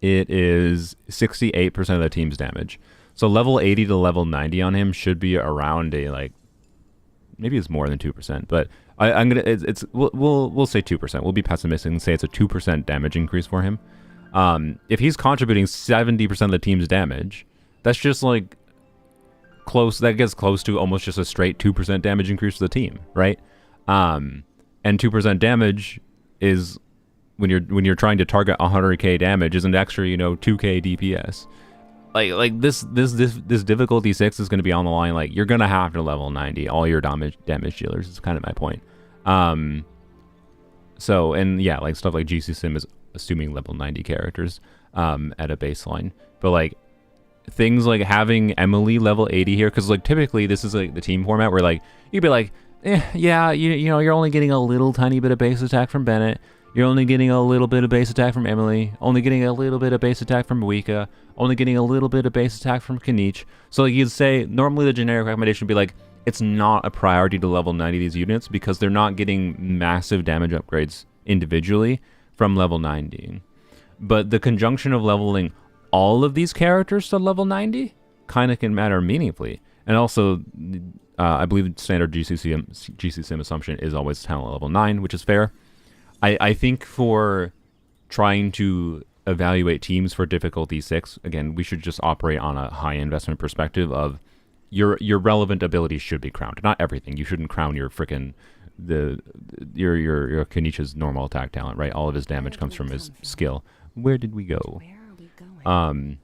S1: It is 68% of the team's damage. So level 80 to level 90 on him should be around a, like, maybe it's more than 2%, but we'll say 2%. We'll be pessimistic and say it's a 2% damage increase for him. If he's contributing 70% of the team's damage, that's just like close. That gets close to almost just a straight 2% damage increase for the team, right? And 2% damage is when you're trying to target 100k damage is an extra, 2k DPS. Like this difficulty 6 is going to be on the line. Like, you're going to have to level 90 all your damage dealers. Is kind of my point. So, and yeah, like stuff like GCsim is assuming level 90 characters at a baseline, but like things like having Emily level 80 here, because like typically this is like the team format where like you'd be like, yeah, you're only getting a little tiny bit of base attack from Bennett. You're only getting a little bit of base attack from Emily, only getting a little bit of base attack from Wika, only getting a little bit of base attack from Kanich. So like you'd say, normally the generic recommendation would be like, it's not a priority to level 90 these units because they're not getting massive damage upgrades individually from level 90. But the conjunction of leveling all of these characters to level 90 kind of can matter meaningfully. And also, I believe standard GCsim assumption is always talent level 9, which is fair. I think for trying to evaluate teams for difficulty 6, again, we should just operate on a high investment perspective of your relevant abilities should be crowned. Not everything. You shouldn't crown your frickin' your Kanich's normal attack talent, right? All of his damage comes from his skill. Where did we go?
S2: Where are we going?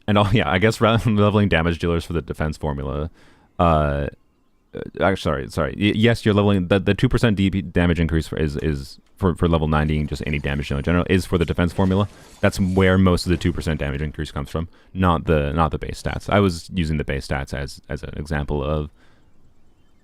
S1: And I guess rather than leveling damage dealers for the defense formula, sorry. Yes, you're leveling the 2% DP damage increase is for level 90, just any damage dealer in general, is for the defense formula. That's where most of the 2% damage increase comes from, not the base stats. I was using the base stats as an example of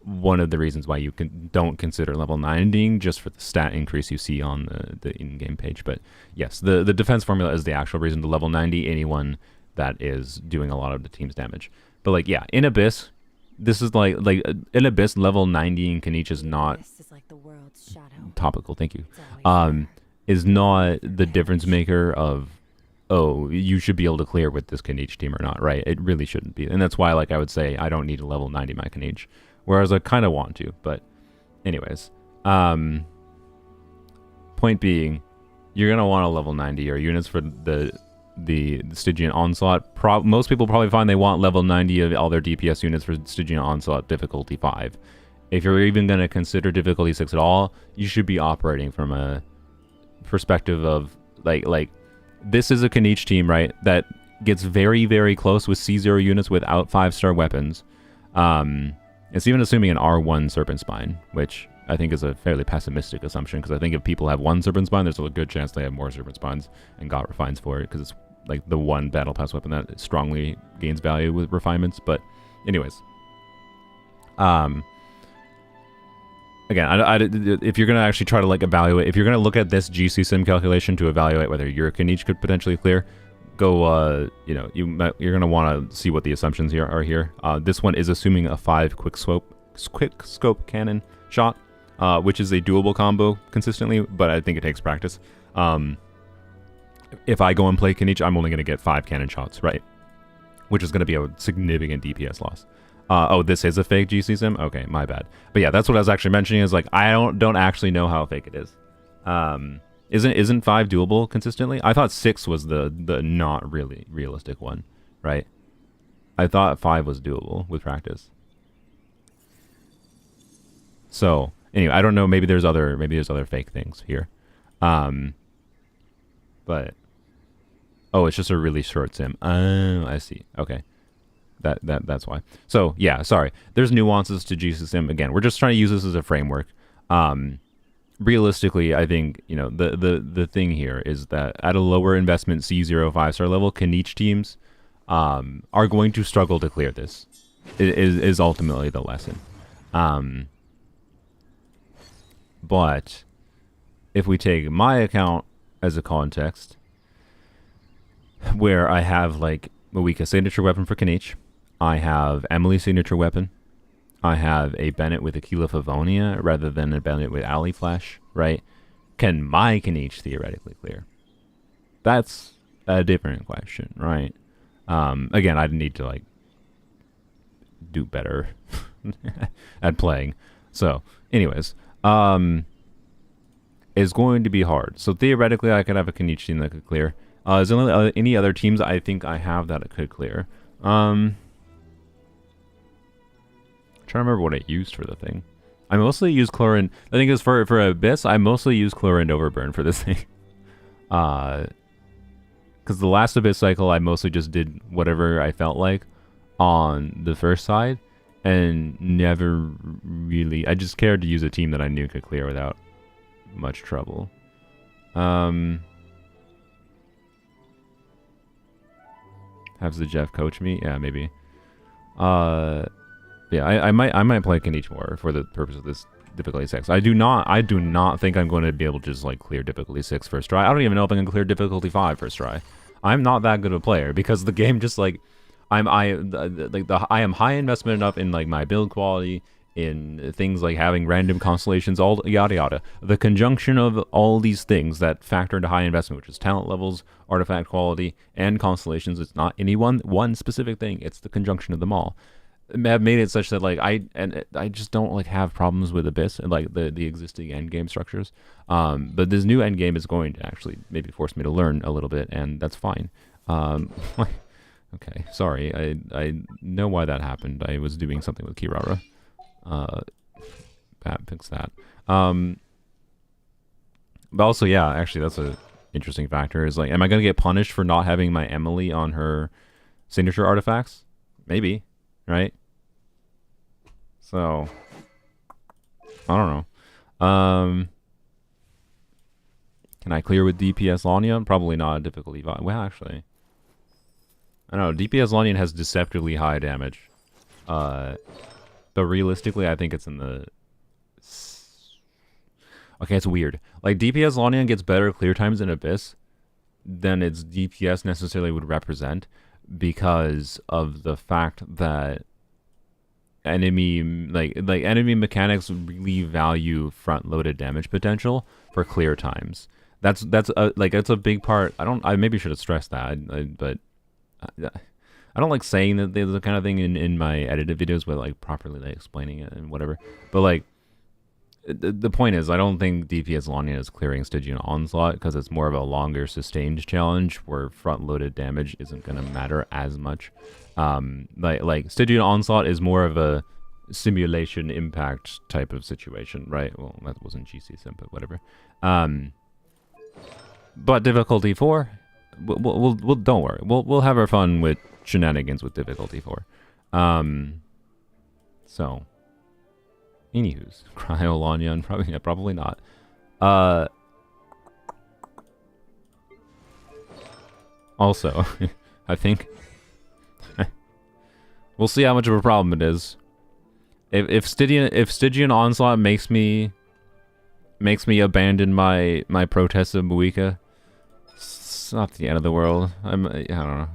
S1: one of the reasons why you don't consider level 90 just for the stat increase you see on the in-game page. But yes, the defense formula is the actual reason to level 90 anyone that is doing a lot of the team's damage. But like, yeah, in Abyss, this is like in Abyss level 90 in Kanich is not
S2: Like the world's shadow.
S1: topical. Thank you. Is not the difference maker of, oh, you should be able to clear with this Kanich team or not, right? It really shouldn't be. And that's why, like, I would say I don't need to level 90 my Kanich, whereas I kind of want to. But anyways, point being, you're gonna want to level 90 your units for the Stygian Onslaught. Most people probably find they want level 90 of all their DPS units for Stygian Onslaught difficulty 5. If you're even going to consider difficulty 6 at all, you should be operating from a perspective of like this is a Kanich team, right, that gets very, very close with C0 units without 5-star weapons. It's even assuming an R1 Serpent Spine, which I think is a fairly pessimistic assumption, because I think if people have one Serpent Spine, there's a good chance they have more Serpent Spines and got refines for it, because it's like the one battle pass weapon that strongly gains value with refinements. But anyways, again, if you're going to actually try to like evaluate, if you're going to look at this GCsim calculation to evaluate whether your Kanich could potentially clear, go, you're going to want to see what the assumptions here are here. This one is assuming a 5 quick scope cannon shot, which is a doable combo consistently, but I think it takes practice. If I go and play Kanich, I'm only going to get 5 cannon shots, right? which is going to be a significant DPS loss. Oh, this is a fake GCsim? Okay, my bad. But yeah, that's what I was actually mentioning is like, I don't actually know how fake it is. Isn't 5 doable consistently? I thought 6 was the not really realistic one, right? I thought 5 was doable with practice. So anyway, I don't know. Maybe there's other fake things here. But oh, it's just a really short sim. Oh, I see. Okay. That's why. So yeah, sorry. There's nuances to GCsim. Again, we're just trying to use this as a framework. Realistically, I think, you know, the thing here is that at a lower investment C0 5-star level, Kaniche teams are going to struggle to clear this. Is ultimately the lesson. But if we take my account as a context, where I have like Moika signature weapon for Kaniche, I have Emily's signature weapon, I have a Bennett with Aquila Favonia rather than a Bennett with Alley Flash, right? Can my Kaniche theoretically clear? That's a different question, right? Again, I'd need to like do better at playing. So, anyways, it's going to be hard. So theoretically, I could have a Kaniche team that could clear. Is there any other teams I think I have that it could clear? Trying to remember what I used for the thing. I mostly use Chlorine. I think it's for Abyss. I mostly use Chlorine Overburn for this thing. Because the last Abyss cycle, I mostly just did whatever I felt like on the first side, and never really. I just cared to use a team that I knew could clear without much trouble. Have the Jeff coach me? Yeah, maybe. Yeah, I might play Kaniche more for the purpose of this difficulty 6. I do not think I'm going to be able to just like clear difficulty 6 first try. I don't even know if I can clear difficulty 5 first try. I'm not that good a player because the game just like I am high investment enough in like my build quality, in things like having random constellations, all yada yada. The conjunction of all these things that factor into high investment, which is talent levels, artifact quality, and constellations. It's not any one specific thing. It's the conjunction of them all. Have made it such that like I just don't like have problems with Abyss and like the existing endgame structures. But this new endgame is going to actually maybe force me to learn a little bit, and that's fine. Okay, sorry. I know why that happened. I was doing something with Kirara. Pat fix that. But also, yeah, actually, that's a interesting factor. Is like, am I gonna get punished for not having my Emily on her signature artifacts? Maybe, right? So, I don't know. Can I clear with DPS Lania? Probably not. Difficulty. Well, actually, I don't know. DPS Lania has deceptively high damage. But realistically, I think it's in the... Okay, it's weird. Like, DPS Lania gets better clear times in Abyss than its DPS necessarily would represent because of the fact that enemy enemy mechanics really value front-loaded damage potential for clear times. That's a big part. I maybe should have stressed that, but I don't like saying that there's the kind of thing in my edited videos with like properly like explaining it and whatever. But like the point is, I don't think DPS Lania is clearing Stygian Onslaught because it's more of a longer sustained challenge where front-loaded damage isn't going to matter as much. Like Stygian Onslaught is more of a simulation impact type of situation, right? Well, that wasn't GCsim, but whatever. But difficulty 4, we'll don't worry. We'll have our fun with shenanigans with difficulty 4. So, anywho's Cryo Lanyan, probably not. Also, I think we'll see how much of a problem it is. If Stygian Onslaught makes me abandon my protest of Moika, it's not the end of the world. I don't know.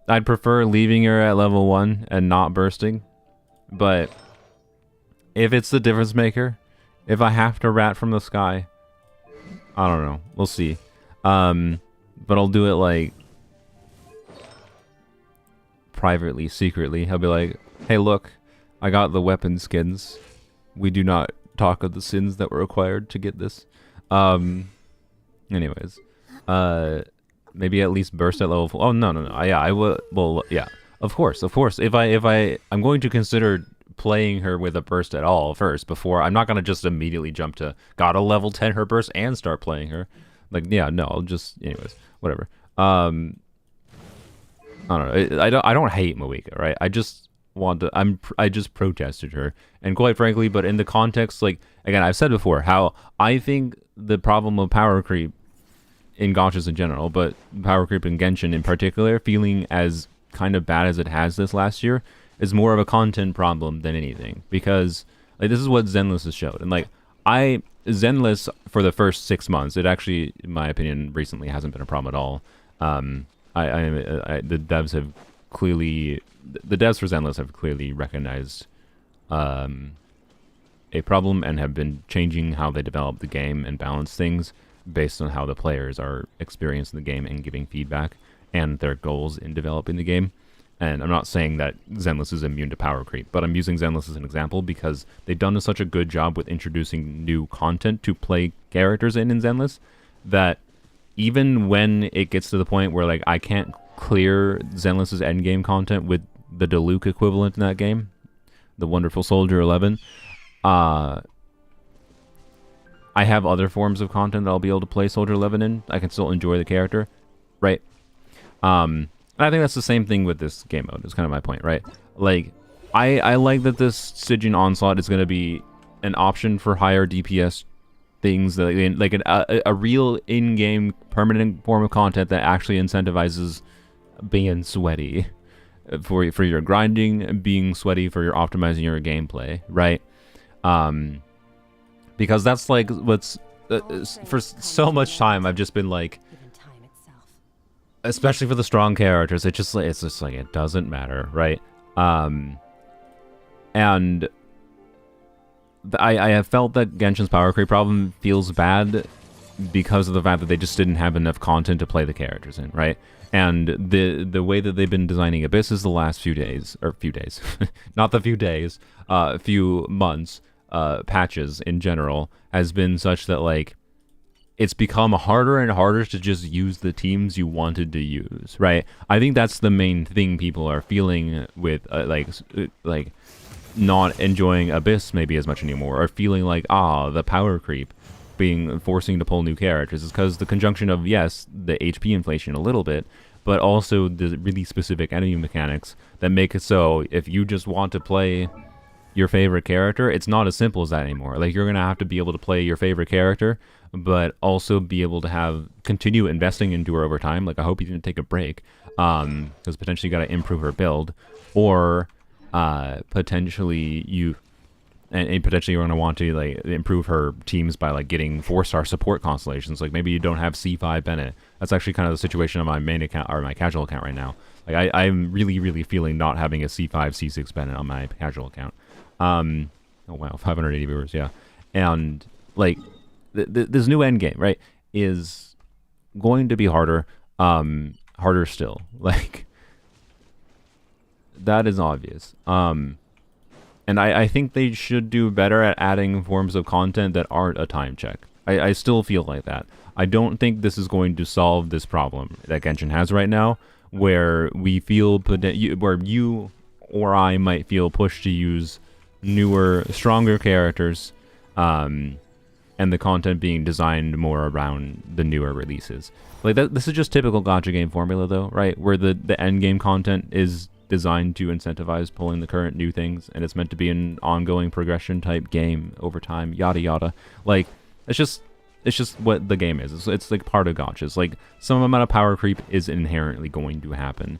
S1: I'd prefer leaving her at level 1 and not bursting, but if it's the difference maker, if I have to rat from the sky, I don't know. We'll see. But I'll do it like privately, secretly. He'll be like, hey, look, I got the weapon skins. We do not talk of the sins that were required to get this. Anyways. Maybe at least burst at level 4. Oh, no. Yeah, I will. Well, yeah. Of course. If I'm going to consider playing her with a burst at all first before. I'm not going to just immediately jump to gotta level 10 her burst and start playing her. Like, yeah, no, I'll just, anyways, whatever. I don't know. I don't hate Moeka, right? I just want to, I just protested her. And quite frankly, but in the context, like, again, I've said before how I think the problem of power creep in gachas in general, but power creep in Genshin in particular, feeling as kind of bad as it has this last year, is more of a content problem than anything. Because like this is what Zenless has showed, and like Zenless for the first 6 months, it actually, in my opinion, recently hasn't been a problem at all. The devs have clearly, the devs for Zenless have clearly recognized a problem and have been changing how they develop the game and balance things based on how the players are experiencing the game and giving feedback and their goals in developing the game. And I'm not saying that Zenless is immune to power creep, but I'm using Zenless as an example because they've done such a good job with introducing new content to play characters in Zenless that even when it gets to the point where like I can't clear Zenless's endgame content with the Diluc equivalent in that game, the Wonderful Soldier 11, I have other forms of content that I'll be able to play Soldier 11 in. I can still enjoy the character, right? And I think that's the same thing with this game mode. It's kind of my point, right? Like, I like that this STYGIAN Onslaught is going to be an option for higher DPS things, that, like a real in-game permanent form of content that actually incentivizes being sweaty for your grinding, being sweaty for your optimizing your gameplay, right? Because that's like what's for so much time I've just been like, especially for the strong characters, it's just like it doesn't matter, right? And I have felt that Genshin's power creep problem feels bad because of the fact that they just didn't have enough content to play the characters in, right? And the way that they've been designing Abysses the last few days, not the few days, few months, patches in general, has been such that like it's become harder and harder to just use the teams you wanted to use, right? I think that's the main thing people are feeling with like not enjoying Abyss maybe as much anymore, or feeling like the power creep being forcing to pull new characters is because the conjunction of, yes, the HP inflation a little bit, but also the really specific enemy mechanics that make it so if you just want to play your favorite character, it's not as simple as that anymore. Like, you're gonna have to be able to play your favorite character, but also be able to continue investing into her over time. Like, I hope you didn't take a break, because potentially you gotta improve her build, or potentially you potentially you're gonna want to like improve her teams by like getting 4-star support constellations. Like, maybe you don't have C5 Bennett. That's actually kind of the situation on my main account or my casual account right now. Like, I'm really feeling not having a C5 C6 Bennett on my casual account. Oh wow, 580 viewers, yeah. And like this new endgame, right, is going to be harder, harder still. Like, that is obvious. And I think they should do better at adding forms of content that aren't a time check. I still feel like that. I don't think this is going to solve this problem that Genshin has right now, where we feel where you or I might feel pushed to use newer, stronger characters, and the content being designed more around the newer releases. Like, this is just typical gacha game formula, though, right? Where the end game content is designed to incentivize pulling the current new things, and it's meant to be an ongoing progression type game over time, yada yada. Like, it's just what the game is. It's like part of gachas. Like, some amount of power creep is inherently going to happen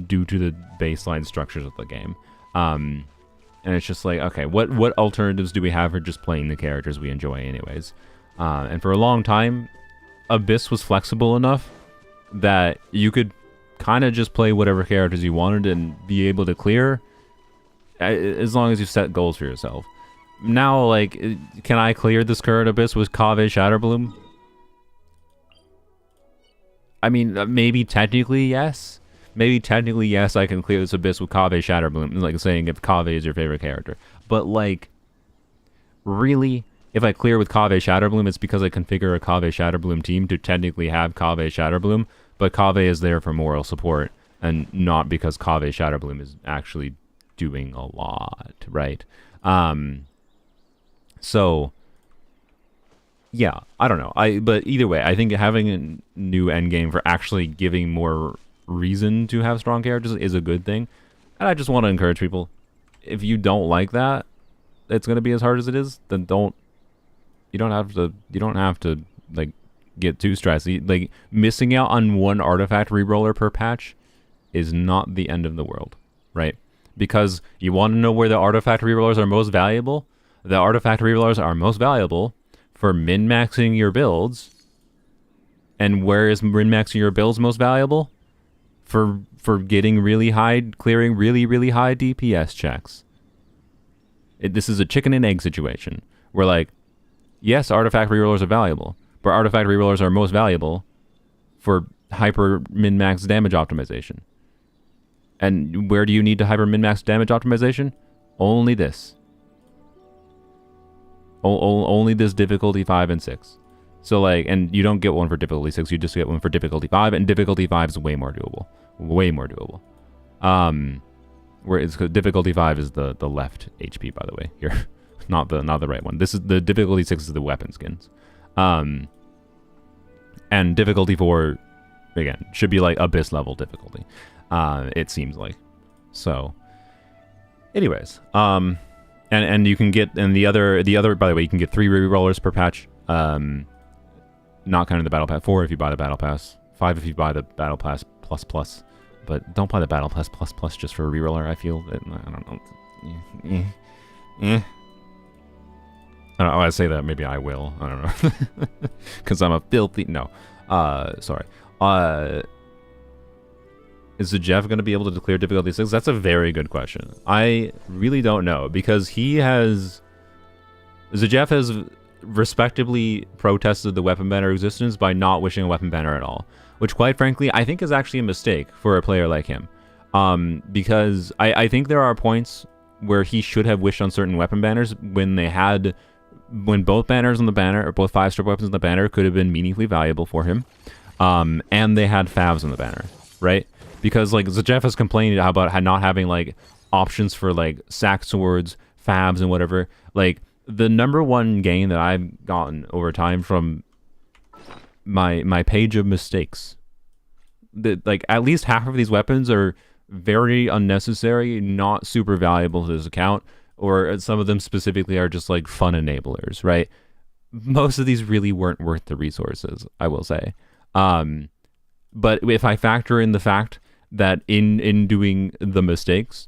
S1: due to the baseline structures of the game. And it's just like, okay, what alternatives do we have for just playing the characters we enjoy anyways? And for a long time, Abyss was flexible enough that you could kind of just play whatever characters you wanted and be able to clear, as long as you set goals for yourself. Now, like, can I clear this current Abyss with Kaveh Shatterbloom? I mean, maybe technically yes. maybe technically, yes, I can clear this abyss with Kaveh Shatterbloom, like saying if Kaveh is your favorite character. But, like, really, if I clear with Kaveh Shatterbloom, it's because I configure a Kaveh Shatterbloom team to technically have Kaveh Shatterbloom, but Kaveh is there for moral support, and not because Kaveh Shatterbloom is actually doing a lot, right? So, yeah, I don't know. But either way, I think having a new endgame for actually giving more reason to have strong characters is a good thing. And I just want to encourage people, if you don't like that, it's going to be as hard as it is, then you don't have to like get too stressed. Like, missing out on one artifact reroller per patch is not the end of the world, right? Because you want to know where the artifact rerollers are most valuable? The artifact rerollers are most valuable for min-maxing your builds. And where is min-maxing your builds most valuable? For getting really high, clearing really, really high DPS checks. This is a chicken and egg situation. Where, like, yes, artifact rerollers are valuable, but artifact rerollers are most valuable for hyper min-max damage optimization. And where do you need to hyper min-max damage optimization? Only this. Only this difficulty 5 and 6. So, like, and you don't get one for difficulty 6, you just get one for difficulty 5, and difficulty 5 is way more doable. Way more doable. Where it's difficulty 5 is the left HP, by the way, here. not the right one. This is the difficulty 6 is the weapon skins. And difficulty 4, again, should be like abyss level difficulty. It seems like. So, anyways, and you can get, and the other by the way, you can get 3 rerollers per patch. Not counting the battle pass. 4 if you buy the battle pass. 5 if you buy the battle pass plus. But don't buy the battle pass plus just for a reroller. I feel I don't know. I don't know. I say that, maybe I will. I don't know. Because I'm a filthy... No. Sorry. Is the Jeff going to be able to clear difficulty 6? That's a very good question. I really don't know, because he has... Zajef has respectably protested the weapon banner existence by not wishing a weapon banner at all, which, quite frankly, I think is actually a mistake for a player like him. Because I think there are points where he should have wished on certain weapon banners when both banners on the banner, or both 5-star weapons on the banner, could have been meaningfully valuable for him. And they had favs on the banner, right? Because, like, Zajef has complained about not having, like, options for, like, sack swords, favs, and whatever. Like, the number one gain that I've gotten over time from my page of mistakes, that, like, at least half of these weapons are very unnecessary, not super valuable to this account, or some of them specifically are just, like, fun enablers, right? Most of these really weren't worth the resources, I will say. But if I factor in the fact that in doing the mistakes,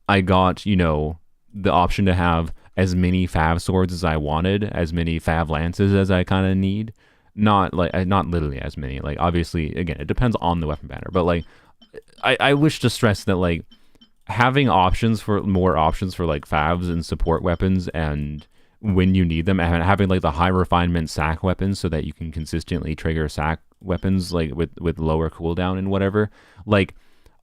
S1: I got, you know, the option to have as many fav swords as I wanted, as many fav lances as I kind of need. Not literally as many. Like, obviously, again, it depends on the weapon banner. But, like, I wish to stress that, like, having more options for, like, favs and support weapons, and when you need them, and having, like, the high refinement sack weapons so that you can consistently trigger sack weapons, like, with lower cooldown and whatever, like,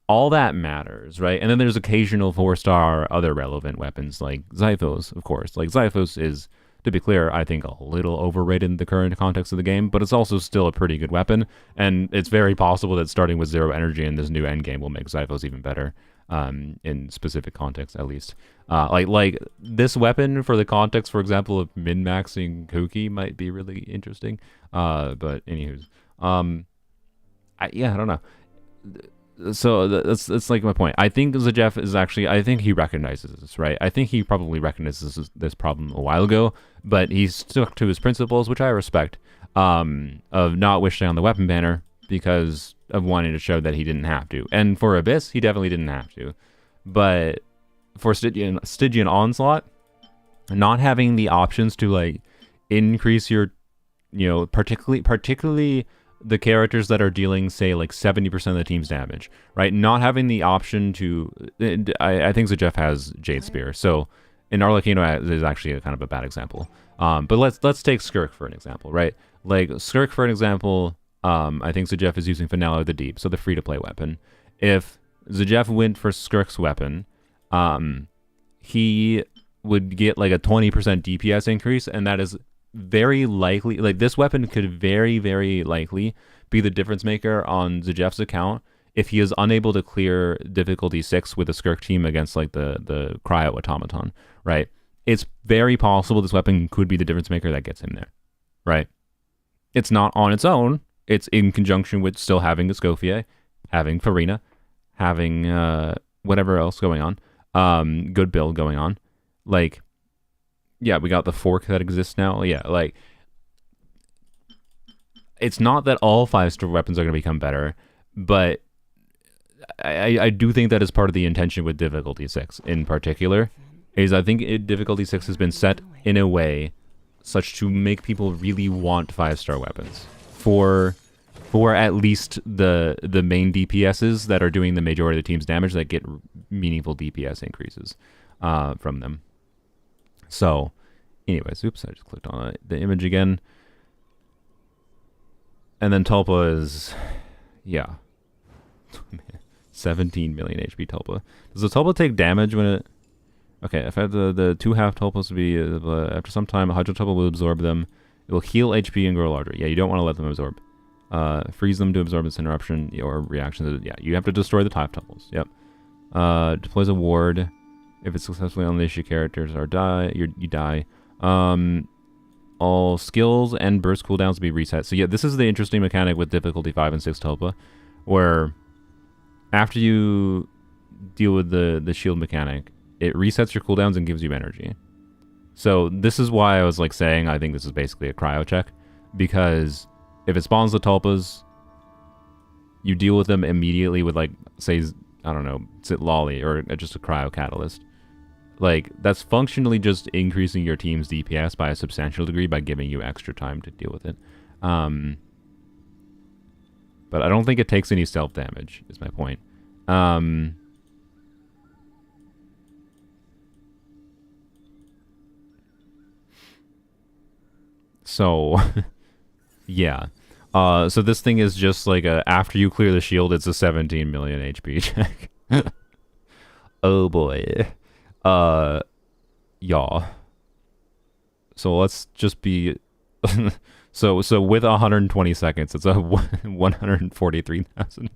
S1: all that matters, right? And then there's occasional 4-star other relevant weapons, like Zyphos, of course. Like, Zyphos is, to be clear, I think a little overrated in the current context of the game, but it's also still a pretty good weapon, and it's very possible that starting with 0 energy in this new endgame will make Zyphos even better, in specific context, at least. Like this weapon, for the context, for example, of min-maxing Kuki might be really interesting. But anywho's, I don't know. So that's like my point. I think Zajef is actually, I think he recognizes this, right? I think he probably recognizes this problem a while ago, but he stuck to his principles, which I respect, of not wishing on the weapon banner because of wanting to show that he didn't have to. And for Abyss, he definitely didn't have to. But for Stygian Onslaught, not having the options to, like, increase your, you know, particularly the characters that are dealing, say, like 70% of the team's damage, right? Not having the option to, I think Zajef has Jade Spear, so in Arlecchino is actually a kind of a bad example. But let's take Skirk for an example, right? Like, Skirk, for an example, I think Zajef is using Finale of the Deep, so the free-to-play weapon, if Zajeff went for Skirk's weapon, he would get like a 20% DPS increase, and that is very likely, like this weapon could very, very likely be the difference maker on Zajeff's account if he is unable to clear difficulty 6 with a Skirk team against like the cryo automaton, right? It's very possible this weapon could be the difference maker that gets him there, right? It's not on its own. It's in conjunction with still having Escoffier, having Farina, having whatever else going on, good build going on. Like, yeah, we got the fork that exists now. Yeah, like, it's not that all 5-star weapons are going to become better, but I do think that is part of the intention with difficulty 6 in particular, is I think difficulty 6 has been set in a way such to make people really want 5-star weapons for at least the main DPSs that are doing the majority of the team's damage, that get meaningful DPS increases from them. So, anyways, oops, I just clicked on the image again. And then Tulpa is, yeah, 17 million HP Tulpa. Does the Tulpa take damage when it... Okay, if I have the 2-half Tulpas to be, after some time, a Hydro Tulpa will absorb them. It will heal HP and grow larger. Yeah, you don't want to let them absorb. Freeze them to absorb this interruption or reaction. Yeah, you have to destroy the type Tulpas. Yep. Deploys a ward. If it's successfully unleashed, your characters are you die. All skills and burst cooldowns will be reset. So yeah, this is the interesting mechanic with difficulty 5 and 6 Tulpa, where after you deal with the shield mechanic, it resets your cooldowns and gives you energy. So this is why I was like saying I think this is basically a cryo check, because if it spawns the Tulpas, you deal with them immediately with, like, say, I don't know, Sit Lolly or just a cryo catalyst. Like, that's functionally just increasing your team's DPS by a substantial degree by giving you extra time to deal with it. But I don't think it takes any stealth damage, is my point. So, yeah. So this thing is just like after you clear the shield, it's a 17 million HP check. Oh boy. Yeah. So let's just be... so with 120 seconds, it's a 143,000.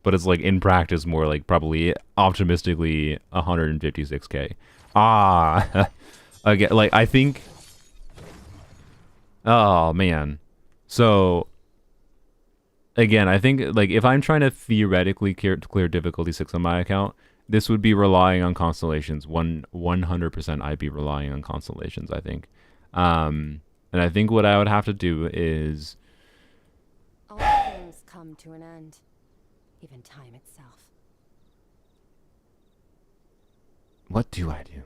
S1: But it's like in practice more like probably optimistically 156k. Again, like I think... Oh man. So again, I think like if I'm trying to theoretically clear difficulty 6 on my account, this would be relying on constellations. 100% I'd be relying on constellations, I think. And I think what I would have to do is...
S2: All things come to an end. Even time itself.
S1: What do I do?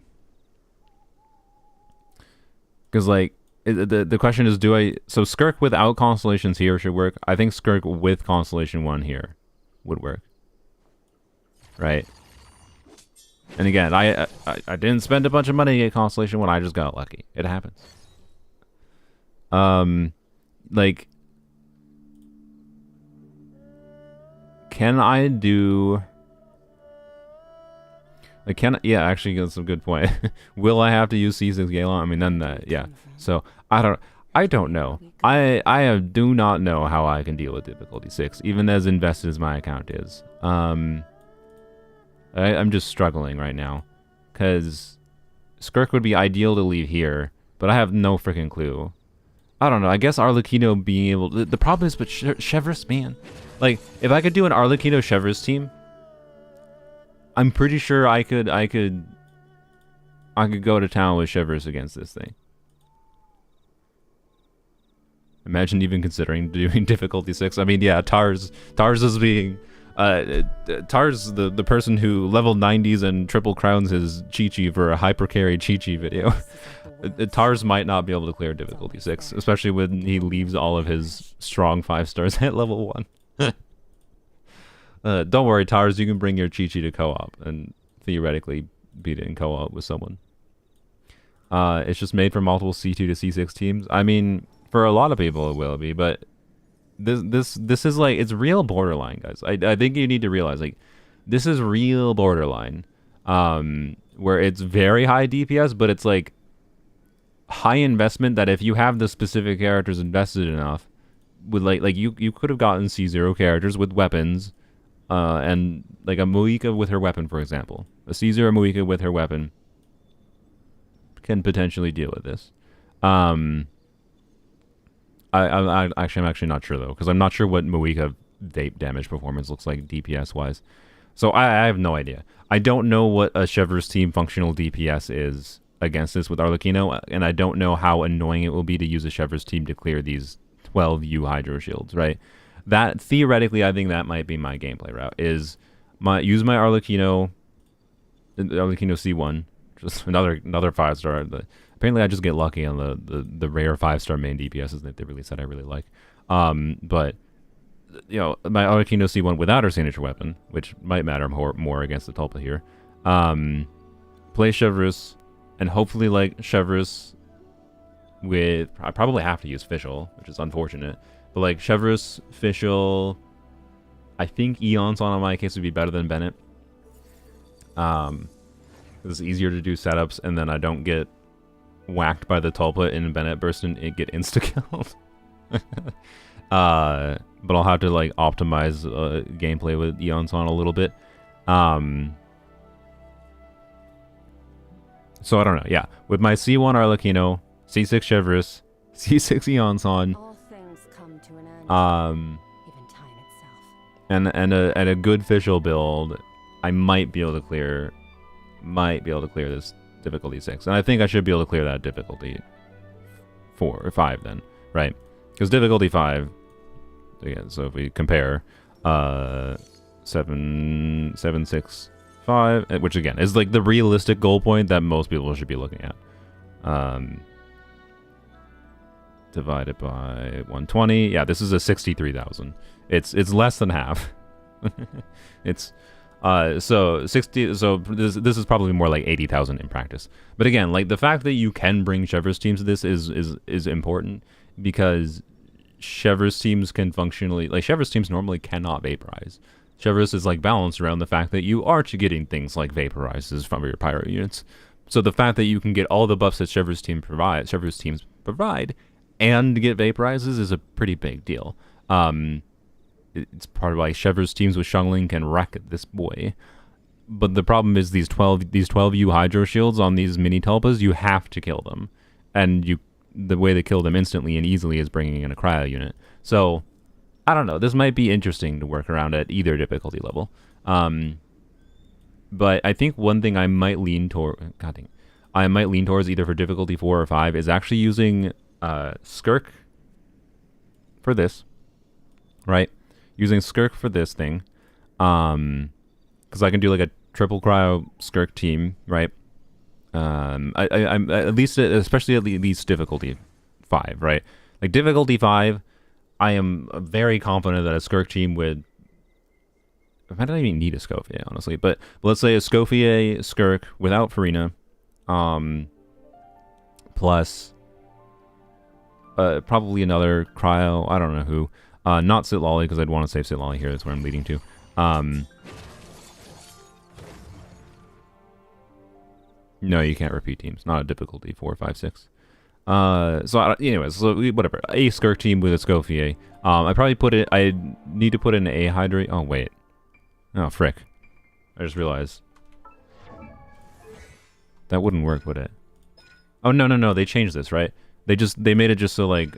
S1: Because, like, the question is, do I... So Skirk without constellations here should work. I think Skirk with constellation 1 here would work. Right? And again, I didn't spend a bunch of money to get constellation 1. I just got lucky. It happens. Like... Can I do... Like, yeah, actually, that's a good point. Will I have to use C6 Galon? I mean, then that, yeah. So, I don't know. I do not know how I can deal with difficulty 6, even as invested as my account is. I'm just struggling right now. Because Skirk would be ideal to leave here, but I have no freaking clue. I don't know. I guess Arlecchino being able... The problem is, but Chevreuse, man. Like, if I could do an Arlecchino Chevreuse team, I'm pretty sure I could go to town with Chevreuse against this thing. Imagine even considering doing difficulty 6. I mean, yeah, Tars is being Tars the person who level 90s and triple crowns his Chi-Chi for a hyper carry Chi-Chi video. Tars might not be able to clear difficulty 6, especially when he leaves all of his strong 5 stars at level 1. Don't worry, Tars, you can bring your Chi-Chi to co-op and theoretically beat it in co-op with someone. It's just made for multiple C2 to C6 teams. I mean, for a lot of people it will be, but this is like, it's real borderline, guys. I think you need to realize, like, this is real borderline, where it's very high DPS, but it's like high investment that if you have the specific characters invested enough, with like you could have gotten C0 characters with weapons, and like a Moika with her weapon, for example. A C0 Moika with her weapon can potentially deal with this. I'm actually not sure though, because I'm not sure what Moika vape damage performance looks like DPS wise. So I have no idea. I don't know what a Chevreuse team functional DPS is against this with Arlecchino, and I don't know how annoying it will be to use a Chevreuse team to clear these 12U Hydro Shields, right? That, theoretically, I think that might be my gameplay route, is use my Arlecchino C1, just another 5-star. Apparently I just get lucky on the rare 5-star main DPSs that they really said I really like. But you know, my Arlecchino C1 without her signature weapon, which might matter more against the Tulpa here. Play Chevreuse, and hopefully like Chevreuse with... I probably have to use Fischl, which is unfortunate. But like Chevreuse, Fischl, I think Eonson in my case would be better than Bennett. It's easier to do setups, and then I don't get whacked by the Tulpa in Bennett burst and it get insta-killed. But I'll have to like optimize gameplay with Eonson a little bit. So I don't know. Yeah, with my C1 Arlecchino, C6 Chevreuse, C6 Eonson,
S2: All things come to an end. Even time itself.
S1: and a good Fischl build, I might be able to clear this difficulty 6, and I think I should be able to clear that difficulty 4 or 5 then, right? Because difficulty 5, again, so if we compare 7, 6, 5, which again is like the realistic goal point that most people should be looking at, divided by 120. Yeah, this is a 63,000. It's less than half. It's so 60. So this is probably more like 80,000 in practice. But again, like the fact that you can bring Chevreuse teams to this is important, because Chevreuse teams can functionally, like Chevreuse teams normally cannot vaporize. Chevreuse is like balanced around the fact that you are getting things like vaporizes from your pyro units. So the fact that you can get all the buffs that Chevreuse teams provide, and get vaporizes is a pretty big deal. It's part of why Chevreuse teams with Xiangling can wreck this boy. But the problem is these 12U Hydro Shields on these mini Tulpas, you have to kill them. And the way to kill them instantly and easily is bringing in a cryo unit. So, I don't know. This might be interesting to work around at either difficulty level. But I think one thing I might lean towards either for difficulty 4 or 5 is actually using Skirk for this, right? Using Skirk for this thing, because I can do like a triple cryo Skirk team, right? I'm at least, especially at least difficulty 5, right? Like difficulty 5, I am very confident that a Skirk team would... I don't even need a Scofier, honestly, but let's say a Scofier Skirk without Farina, plus probably another cryo. I don't know who. Not Sitlolly, because I'd want to save Sitlolly here. That's where I'm leading to. No, you can't repeat teams. Not a difficulty 4, 5, 6. Anyways, whatever. A Skirk team with a Scofier. I need to put in a Hydrate. Oh, wait. Oh, frick. I just realized. That wouldn't work, would it? Oh, no. They changed this, right? They made it just so, like...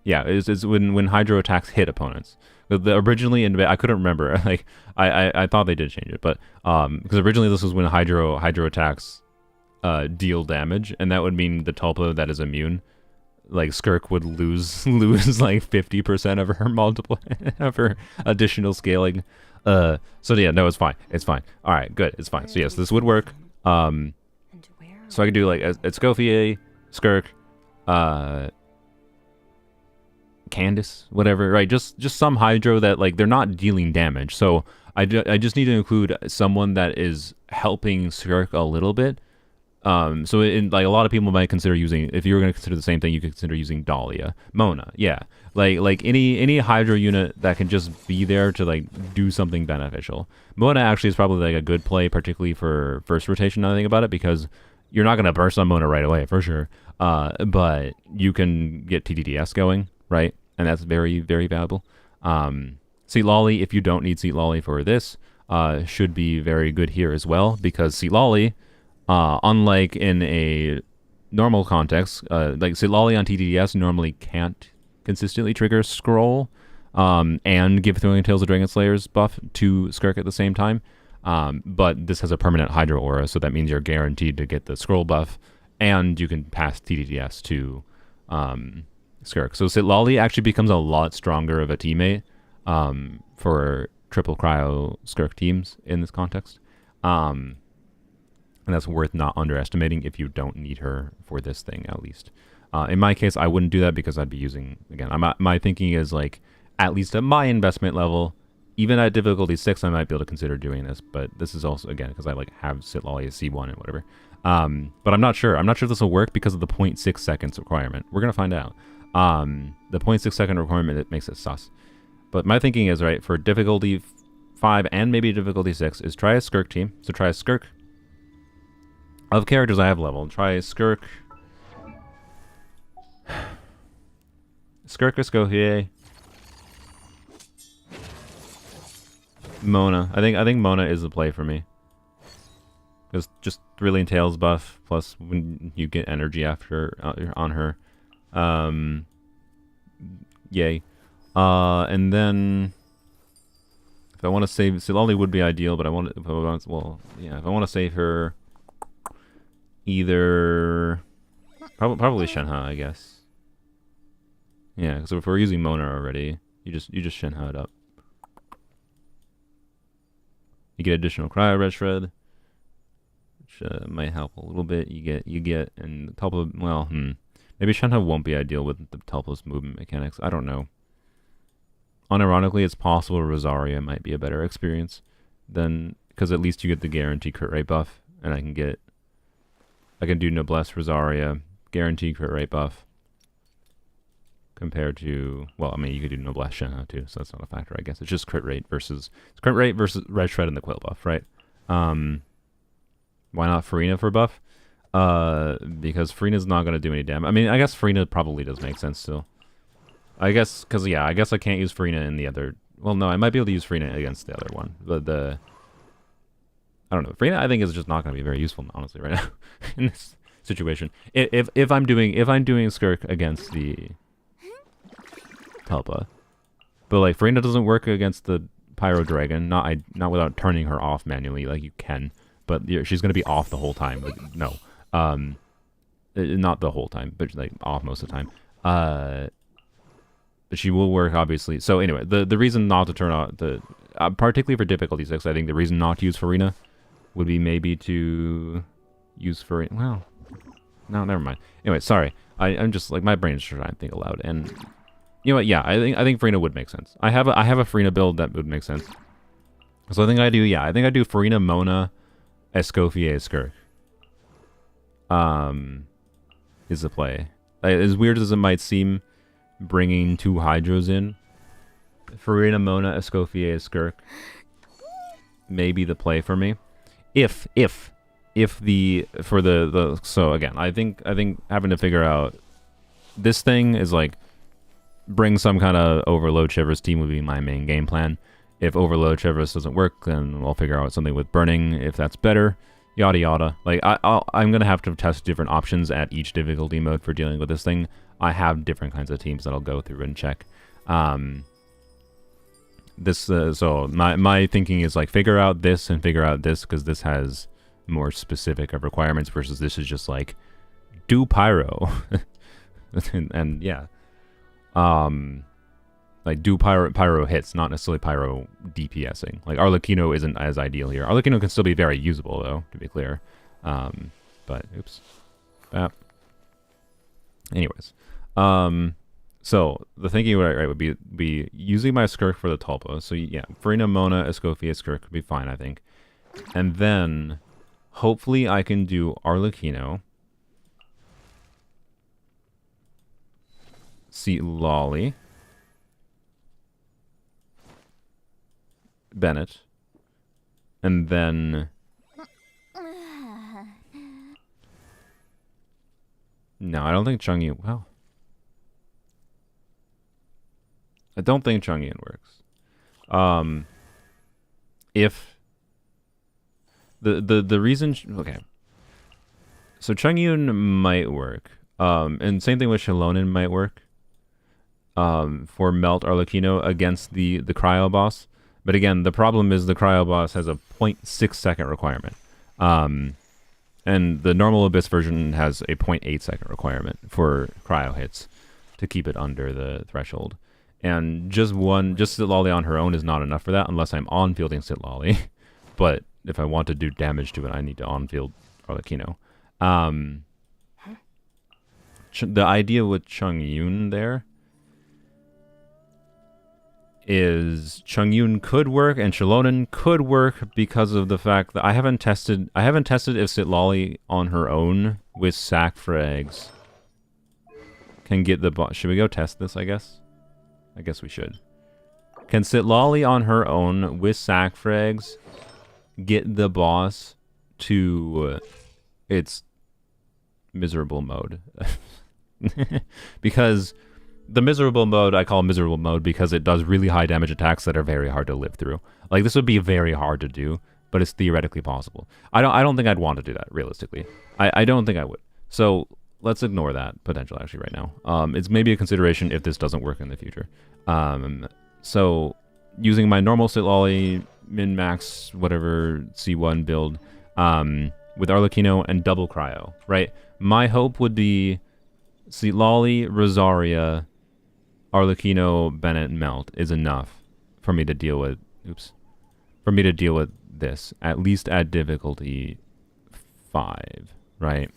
S1: Yeah, it's when Hydro attacks hit opponents. Originally, I couldn't remember. Like, I thought they did change it, but because originally this was when Hydro attacks deal damage, and that would mean the Tulpa that is immune, like Skirk would lose like 50% of her multiple of her additional scaling. So yeah, no, it's fine. It's fine. All right, good. It's fine. So yes, this would work. So I could do like a Scofier, Skirk, Candace, whatever, right? Just some Hydro that like they're not dealing damage. So I just need to include someone that is helping Skirk a little bit, So in like a lot of people might consider using, if you were going to consider the same thing, you could consider using Dahlia, Mona, yeah, like any Hydro unit that can just be there to like do something beneficial. Mona actually is probably like a good play, particularly for first rotation. Now I think about it, because you're not going to burst on Mona right away for sure, but you can get TDDS going, right, and that's very valuable. Seat Lolly, if you don't need Seat Lolly for this, should be very good here as well, because Seat Lolly, unlike in a normal context, like Silali on TDDS normally can't consistently trigger Scroll and give Thrilling Tales of Dragon Slayers buff to Skirk at the same time. But this has a permanent Hydro Aura, so that means you're guaranteed to get the Scroll buff, and you can pass TDDS to Skirk. So Silali actually becomes a lot stronger of a teammate for triple cryo Skirk teams in this context. And that's worth not underestimating if you don't need her for this thing, at least. In my case, I wouldn't do that because I'd be using, again, my thinking is like, at least at my investment level, even at difficulty 6, I might be able to consider doing this. But this is also, again, because I like have Sitlolly as C1 and whatever. But I'm not sure. I'm not sure if this will work because of the 0.6 seconds requirement. We're going to find out. The 0.6 second requirement, it makes it sus. But my thinking is, right, for difficulty 5 and maybe difficulty 6, is try a Skirk team. So try a Skirk. Of characters I have leveled, try Skirk. Skirk Escoffier. Mona. I think Mona is the play for me. Because just Thrilling Tales buff, plus when you get energy after on her. Yay. And then if I want to save Silali would be ideal, but if I want to save her, either probably Shenhe, I guess. Yeah, so if we're using Mona already, you just Shenhe it up. You get additional cryo red shred, which might help a little bit. You get and Tulpa. Well, maybe Shenhe won't be ideal with the Tulpa's movement mechanics. I don't know. Unironically, it's possible Rosaria might be a better experience than, because at least you get the guaranteed crit rate buff, and I can do Noblesse Rosaria, guaranteed crit rate buff, compared to, well, I mean, you could do Noblesse Shenhe too, so that's not a factor, I guess. It's just crit rate versus Red Shred and the Quill buff, right? Why not Farina for buff? Because Farina's not going to do any damage. I mean, I guess Farina probably does make sense still. I guess, because, yeah, I guess I can't use Farina in the other, well, no, I might be able to use Farina against the other one. I don't know. Farina, I think, is just not going to be very useful, honestly, right now in this situation. If I'm doing Skirk against the Tulpa, but like Farina doesn't work against the Pyro Dragon, not without turning her off manually, like you can, but she's going to be off the whole time. Like, no, not the whole time, but like off most of the time. But she will work, obviously. So anyway, the reason not to turn on particularly for difficulty 6, I think the reason not to use Farina would be maybe to use Farina. Well, no, never mind. Anyway, sorry. I'm just like, my brain's trying to think aloud. And you know what? Yeah, I think Farina would make sense. I have a Farina build that would make sense. So I think I do Farina, Mona, Escoffier, Skirk. Is the play. As weird as it might seem, bringing 2 Hydros in, Farina, Mona, Escoffier, Skirk may be the play for me. So again, I think having to figure out this thing is like, bring some kind of Overload Shivers team would be my main game plan. If Overload Shivers doesn't work, then I'll figure out something with Burning if that's better. Yada yada. Like I'm gonna have to test different options at each difficulty mode for dealing with this thing. I have different kinds of teams that I'll go through and check. So my thinking is like, figure out this and figure out this, because this has more specific of requirements versus this is just like, do Pyro. and yeah. Like do pyro hits, not necessarily pyro DPSing. Like Arlecchino isn't as ideal here. Arlecchino can still be very usable though, to be clear. But oops. Anyways. So the thinking right would be using my Skirk for the Tulpa. So yeah, Farina, Mona, Escoffier, Skirk would be fine, I think. And then Hopefully I can do Arlecchino. See Lolly. Bennett. And then... No, I don't think Chungyun... Well... I don't think Chungyun works. If... The reason... Okay. So Chungyun might work. And same thing with Shilonen might work. For Melt Arlecchino against the Cryo boss. But again, the problem is the Cryo boss has a 0.6 second requirement. And the normal Abyss version has a 0.8 second requirement for Cryo hits to keep it under the threshold. And just Sitlolly on her own is not enough for that unless I'm on-fielding Sitlolly. But if I want to do damage to it, I need to on-field Arlecchino. The idea with Chungyun there is Chungyun could work and Shilonen could work because of the fact that I haven't tested if Sitlolly on her own with sack frags can get the boss. Should we go test this, I guess? I guess we should. Can Sitlolly on her own with sack frags get the boss to its miserable mode? Because the miserable mode, I call miserable mode because it does really high damage attacks that are very hard to live through. Like, this would be very hard to do, but it's theoretically possible. I don't think I'd want to do that, realistically. I don't think I would. So, let's ignore that potential, actually, right now. It's maybe a consideration if this doesn't work in the future. So, using my normal Sitlolly, min-max, whatever, C1 build, with Arlecchino and double Cryo, right? My hope would be Sitlolly, Rosaria, Arlecchino, Bennett, Melt is enough for me to deal with. For me to deal with this, at least at difficulty 5, right?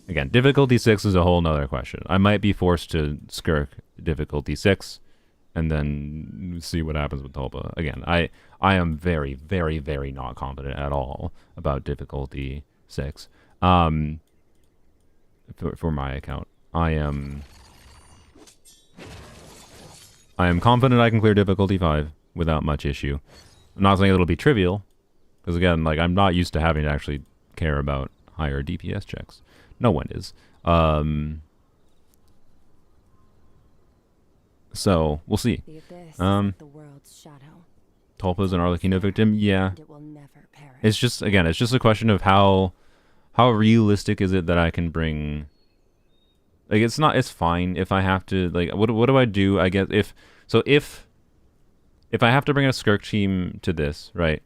S1: Again, difficulty 6 is a whole nother question. I might be forced to skirk difficulty 6 and then see what happens with Tulpa. Again, I am very, very, very not confident at all about difficulty 6. For my account, I am confident I can clear difficulty 5 without much issue. I'm not saying it'll be trivial, because again, like, I'm not used to having to actually care about higher DPS checks. No one is. So we'll see. Tulpa's an Arlecchino victim, yeah. It's just a question of how realistic is it that I can bring. Like, it's fine if I have to, like, what do I do? I guess if I have to bring a Skirk team to this, right?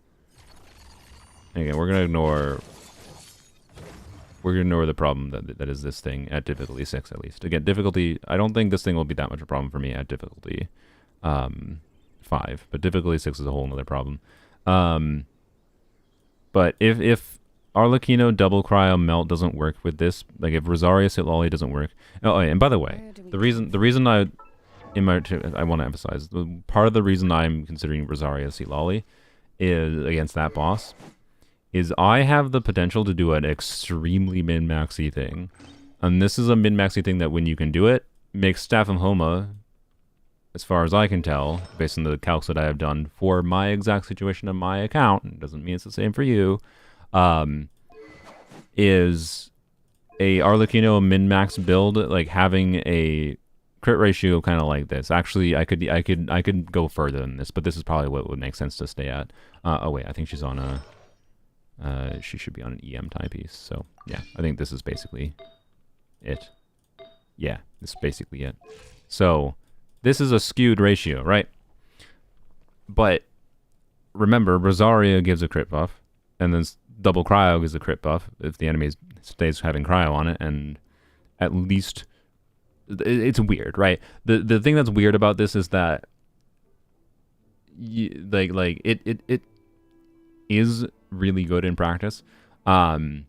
S1: Again, we're gonna ignore the problem that is this thing at difficulty 6 at least. Again, difficulty, I don't think this thing will be that much a problem for me at difficulty 5, but difficulty 6 is a whole nother problem. But if Arlecchino double Cryo Melt doesn't work with this, like if Rosaria Sitlolly doesn't work. Oh, and by the way, the reason I want to emphasize, part of the reason I'm considering Rosaria Sitlolly is against that boss is I have the potential to do an extremely min-maxy thing. And this is a min-maxy thing that when you can do it, makes Staff of Homa, as far as I can tell, based on the calcs that I have done for my exact situation on my account, it doesn't mean it's the same for you, is a Arlecchino min-max build, like having a crit ratio kind of like this. Actually, I could go further than this, but this is probably what would make sense to stay at. Oh wait, I think she's on a she should be on an EM timepiece. So yeah, I think this is basically it. Yeah, this is basically it. So this is a skewed ratio, right? But remember, Rosaria gives a crit buff, and then double Cryo gives a crit buff if the enemy stays having Cryo on it, and at least it's weird, right? The thing that's weird about this is that it is really good in practice to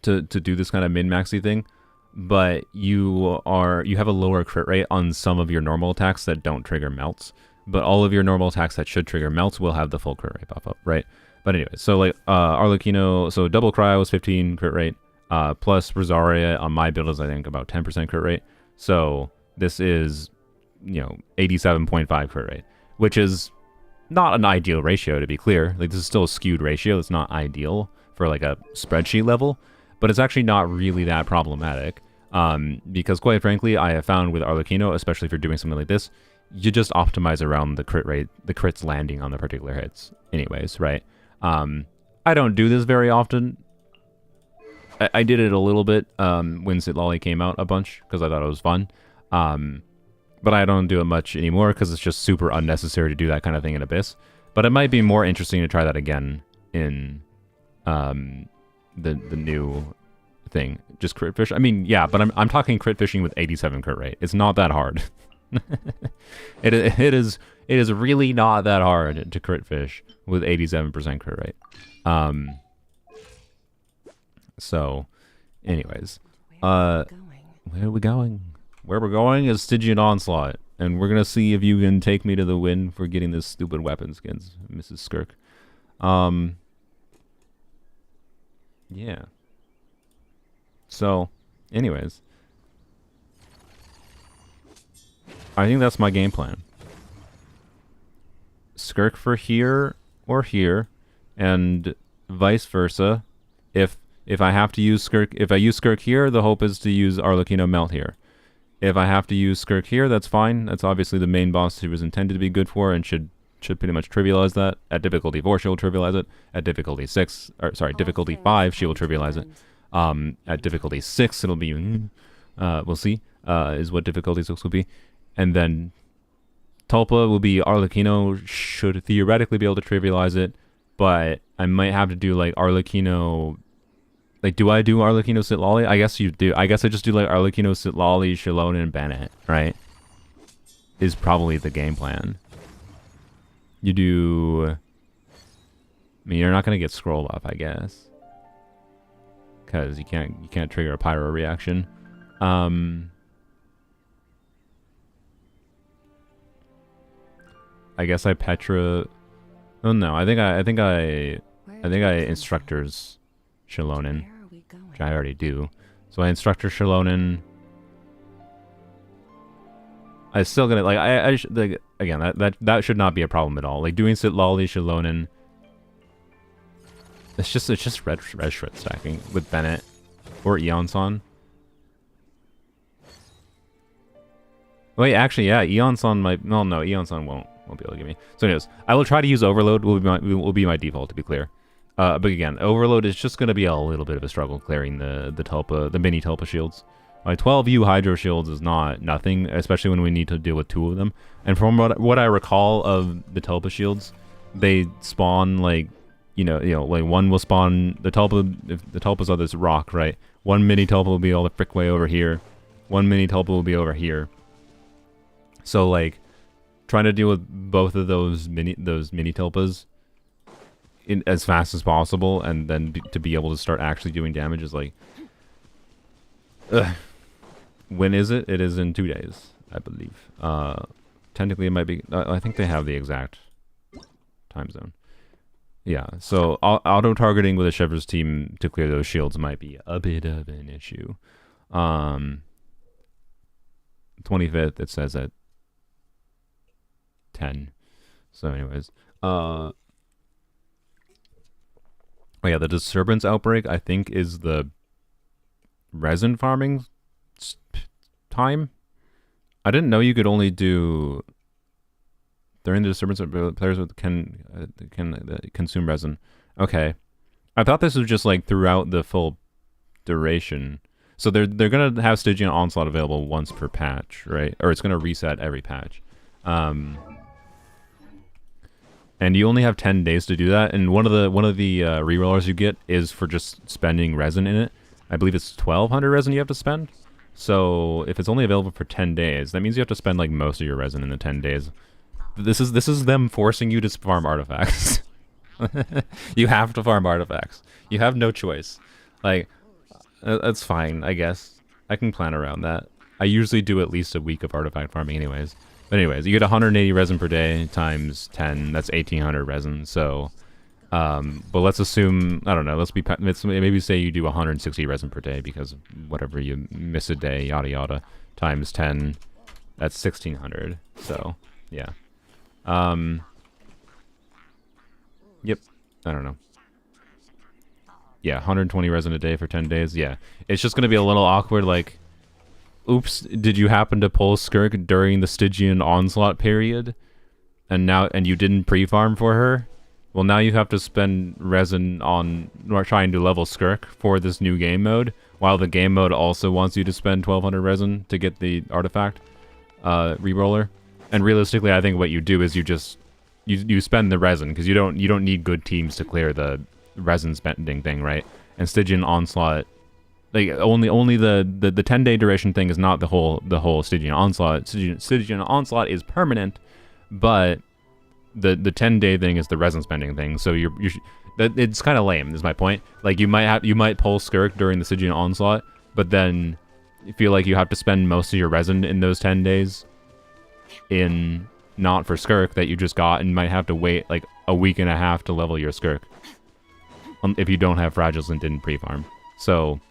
S1: do this kind of min-maxy thing, but you have a lower crit rate on some of your normal attacks that don't trigger melts, but all of your normal attacks that should trigger melts will have the full crit rate buff up, right? But anyway, so like Arlecchino, so double cryo was 15 crit rate, plus Rosaria on my build is I think about 10% crit rate. So this is, 87.5 crit rate, which is not an ideal ratio to be clear. Like this is still a skewed ratio. It's not ideal for like a spreadsheet level, but it's actually not really that problematic. Because quite frankly, I have found with Arlecchino, especially if you're doing something like this, you just optimize around the crit rate, the crits landing on the particular hits anyways, right? I don't do this very often. I did it a little bit when Sitlolly came out a bunch because I thought it was fun. But I don't do it much anymore because it's just super unnecessary to do that kind of thing in Abyss. But it might be more interesting to try that again in the new thing. Just crit fish. I mean, yeah, but I'm talking crit fishing with 87 crit rate. It's not that hard. it is really not that hard to crit fish with 87% crit rate. So anyways, where are we going? Where we're going is Stygian Onslaught, and we're gonna see if you can take me to the win for getting this stupid weapon skins, Mrs. Skirk. Yeah. So, anyways, I think that's my game plan. Skirk for here or here, and vice versa. If I have to use Skirk, if I use Skirk here, the hope is to use Arlecchino Melt here. If I have to use Skirk here, that's fine. That's obviously the main boss she was intended to be good for, and should pretty much trivialize that. At difficulty 4, she will trivialize it. At difficulty 6, or sorry, difficulty 5, she will trivialize it. At difficulty 6, it'll be, we'll see, is what difficulty 6 will be. And then Tulpa will be Arlecchino, should theoretically be able to trivialize it, but I might have to do like Arlecchino. Like, do I do Arlecchino, Sitlolly? I guess you do. I guess I just do like Arlecchino, Sitlolly, Shalone, and Bennett, right? Is probably the game plan. You do... I mean, you're not going to get scroll up, I guess. Because you can't trigger a pyro reaction. I guess I Petra... Oh no, I think I instructors Shalonen, which I already do. So I instructor Shalonen. I still gonna like like, again, that should not be a problem at all. Like doing Sitlolly, Shalonen. It's just red shred stacking with Bennett or Eonson. Wait, actually, yeah, Eonson might. No, Eonson won't be able to give me. So anyways, I will try to use Overload. Will be my default, to be clear. But again, Overload is just going to be a little bit of a struggle clearing the Tulpa, the mini Tulpa shields. My 12U Hydro shields is nothing, especially when we need to deal with 2 of them. And from what I recall of the Tulpa shields, they spawn like, like one will spawn the Tulpa. If the Tulpas are this rock, right? One mini Tulpa will be all the frick way over here. One mini Tulpa will be over here. So like, trying to deal with both of those mini Tulpas in as fast as possible, and then to be able to start actually doing damage is like, when is it? It is in 2 days, I believe. Technically it might be, I think they have the exact time zone. Yeah, so auto-targeting with a Shivers team to clear those shields might be a bit of an issue. 25th, it says at 10. So anyways, oh yeah, the Disturbance Outbreak, I think, is the resin farming time. I didn't know you could only do during the Disturbance players can consume resin. Okay, I thought this was just like throughout the full duration. So they're gonna have Stygian Onslaught available once per patch, right? Or it's gonna reset every patch. And you only have 10 days to do that. And one of the rerollers you get is for just spending resin in it. I believe it's 1,200 resin you have to spend. So if it's only available for 10 days, that means you have to spend like most of your resin in the 10 days. This is them forcing you to farm artifacts. You have to farm artifacts. You have no choice. Like, that's fine, I guess. I can plan around that. I usually do at least a week of artifact farming anyways. But anyways, you get 180 resin per day times 10. That's 1,800 resin. So But let's assume, I don't know, let's maybe say you do 160 resin per day because whatever you miss a day, yada yada, times 10, that's 1600. So, yeah. Yep, I don't know. Yeah, 120 resin a day for 10 days, yeah. It's just gonna be a little awkward, like, oops, did you happen to pull Skirk during the Stygian Onslaught period? And you didn't pre-farm for her? Well, now you have to spend resin on trying to level Skirk for this new game mode, while the game mode also wants you to spend 1200 resin to get the artifact reroller. And realistically, I think what you do is you spend the resin because you don't need good teams to clear the resin spending thing, right? And Stygian Onslaught, like only the 10-day duration thing is not the whole Stygian Onslaught. Stygian Onslaught is permanent, but the 10-day thing is the resin spending thing. So it's kind of lame, is my point. Like you might pull Skirk during the Stygian Onslaught, but then you feel like you have to spend most of your resin in those 10 days in not for Skirk that you just got, and might have to wait like a week and a half to level your Skirk if you don't have Fragiles and didn't pre-farm. So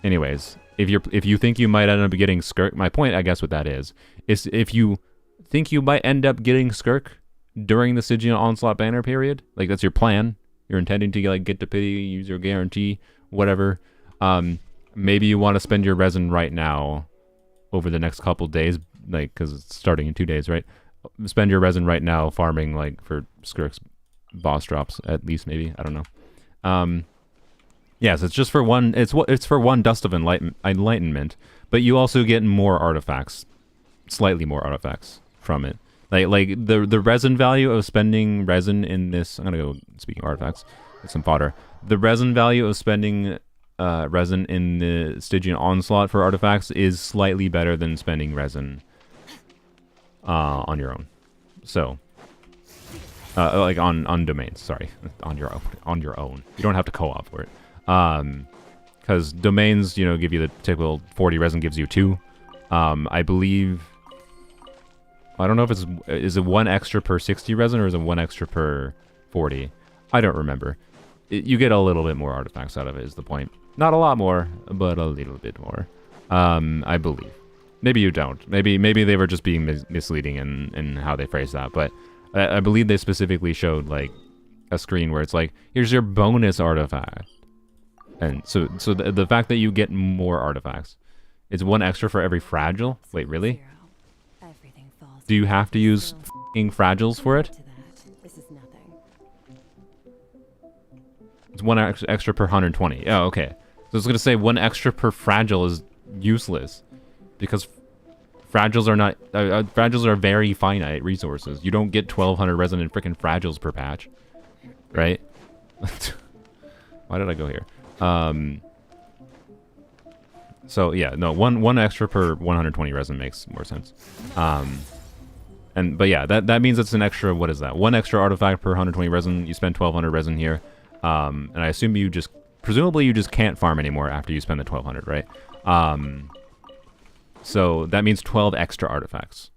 S1: anyways, if you think you might end up getting Skirk, my point I guess what that is if you think you might end up getting Skirk during the Stygian Onslaught banner period, like that's your plan, you're intending to like get to pity, use your guarantee, whatever, maybe you want to spend your resin right now over the next couple days, like because it's starting in 2 days, right? Spend your resin right now farming like for Skirk's boss drops at least, maybe, I don't know. Yes, it's just for one, it's for one Dust of Enlightenment, but you also get more artifacts, slightly more artifacts from it. Like the resin value of spending resin in this, I'm gonna go, speaking of artifacts, get some fodder. The resin value of spending resin in the Stygian Onslaught for artifacts is slightly better than spending resin on your own. So, like on domains, sorry, on your own. You don't have to co-op for it. Because domains, you know, give you the typical 40 resin gives you 2. I believe, I don't know if is it 1 extra per 60 resin or is it 1 extra per 40? I don't remember. You get a little bit more artifacts out of it is the point. Not a lot more, but a little bit more. I believe. Maybe you don't. Maybe they were just being misleading in how they phrased that. But I believe they specifically showed like a screen where it's like, here's your bonus artifact. And so the fact that you get more artifacts, it's 1 extra for every fragile. Wait, really? Do you have to use f***ing fragiles for it? It's 1 extra per 120. Oh, okay. So I was gonna say 1 extra per fragile is useless because fragiles are not fragiles are very finite resources. You don't get 1200 resin and freaking fragiles per patch, right? Why did I go here? So yeah, no, one extra per 120 resin makes more sense. But yeah, that means it's an extra, what is that? 1 extra artifact per 120 resin. You spend 1200 resin here. And I assume presumably you just can't farm anymore after you spend the 1200, right? So that means 12 extra artifacts.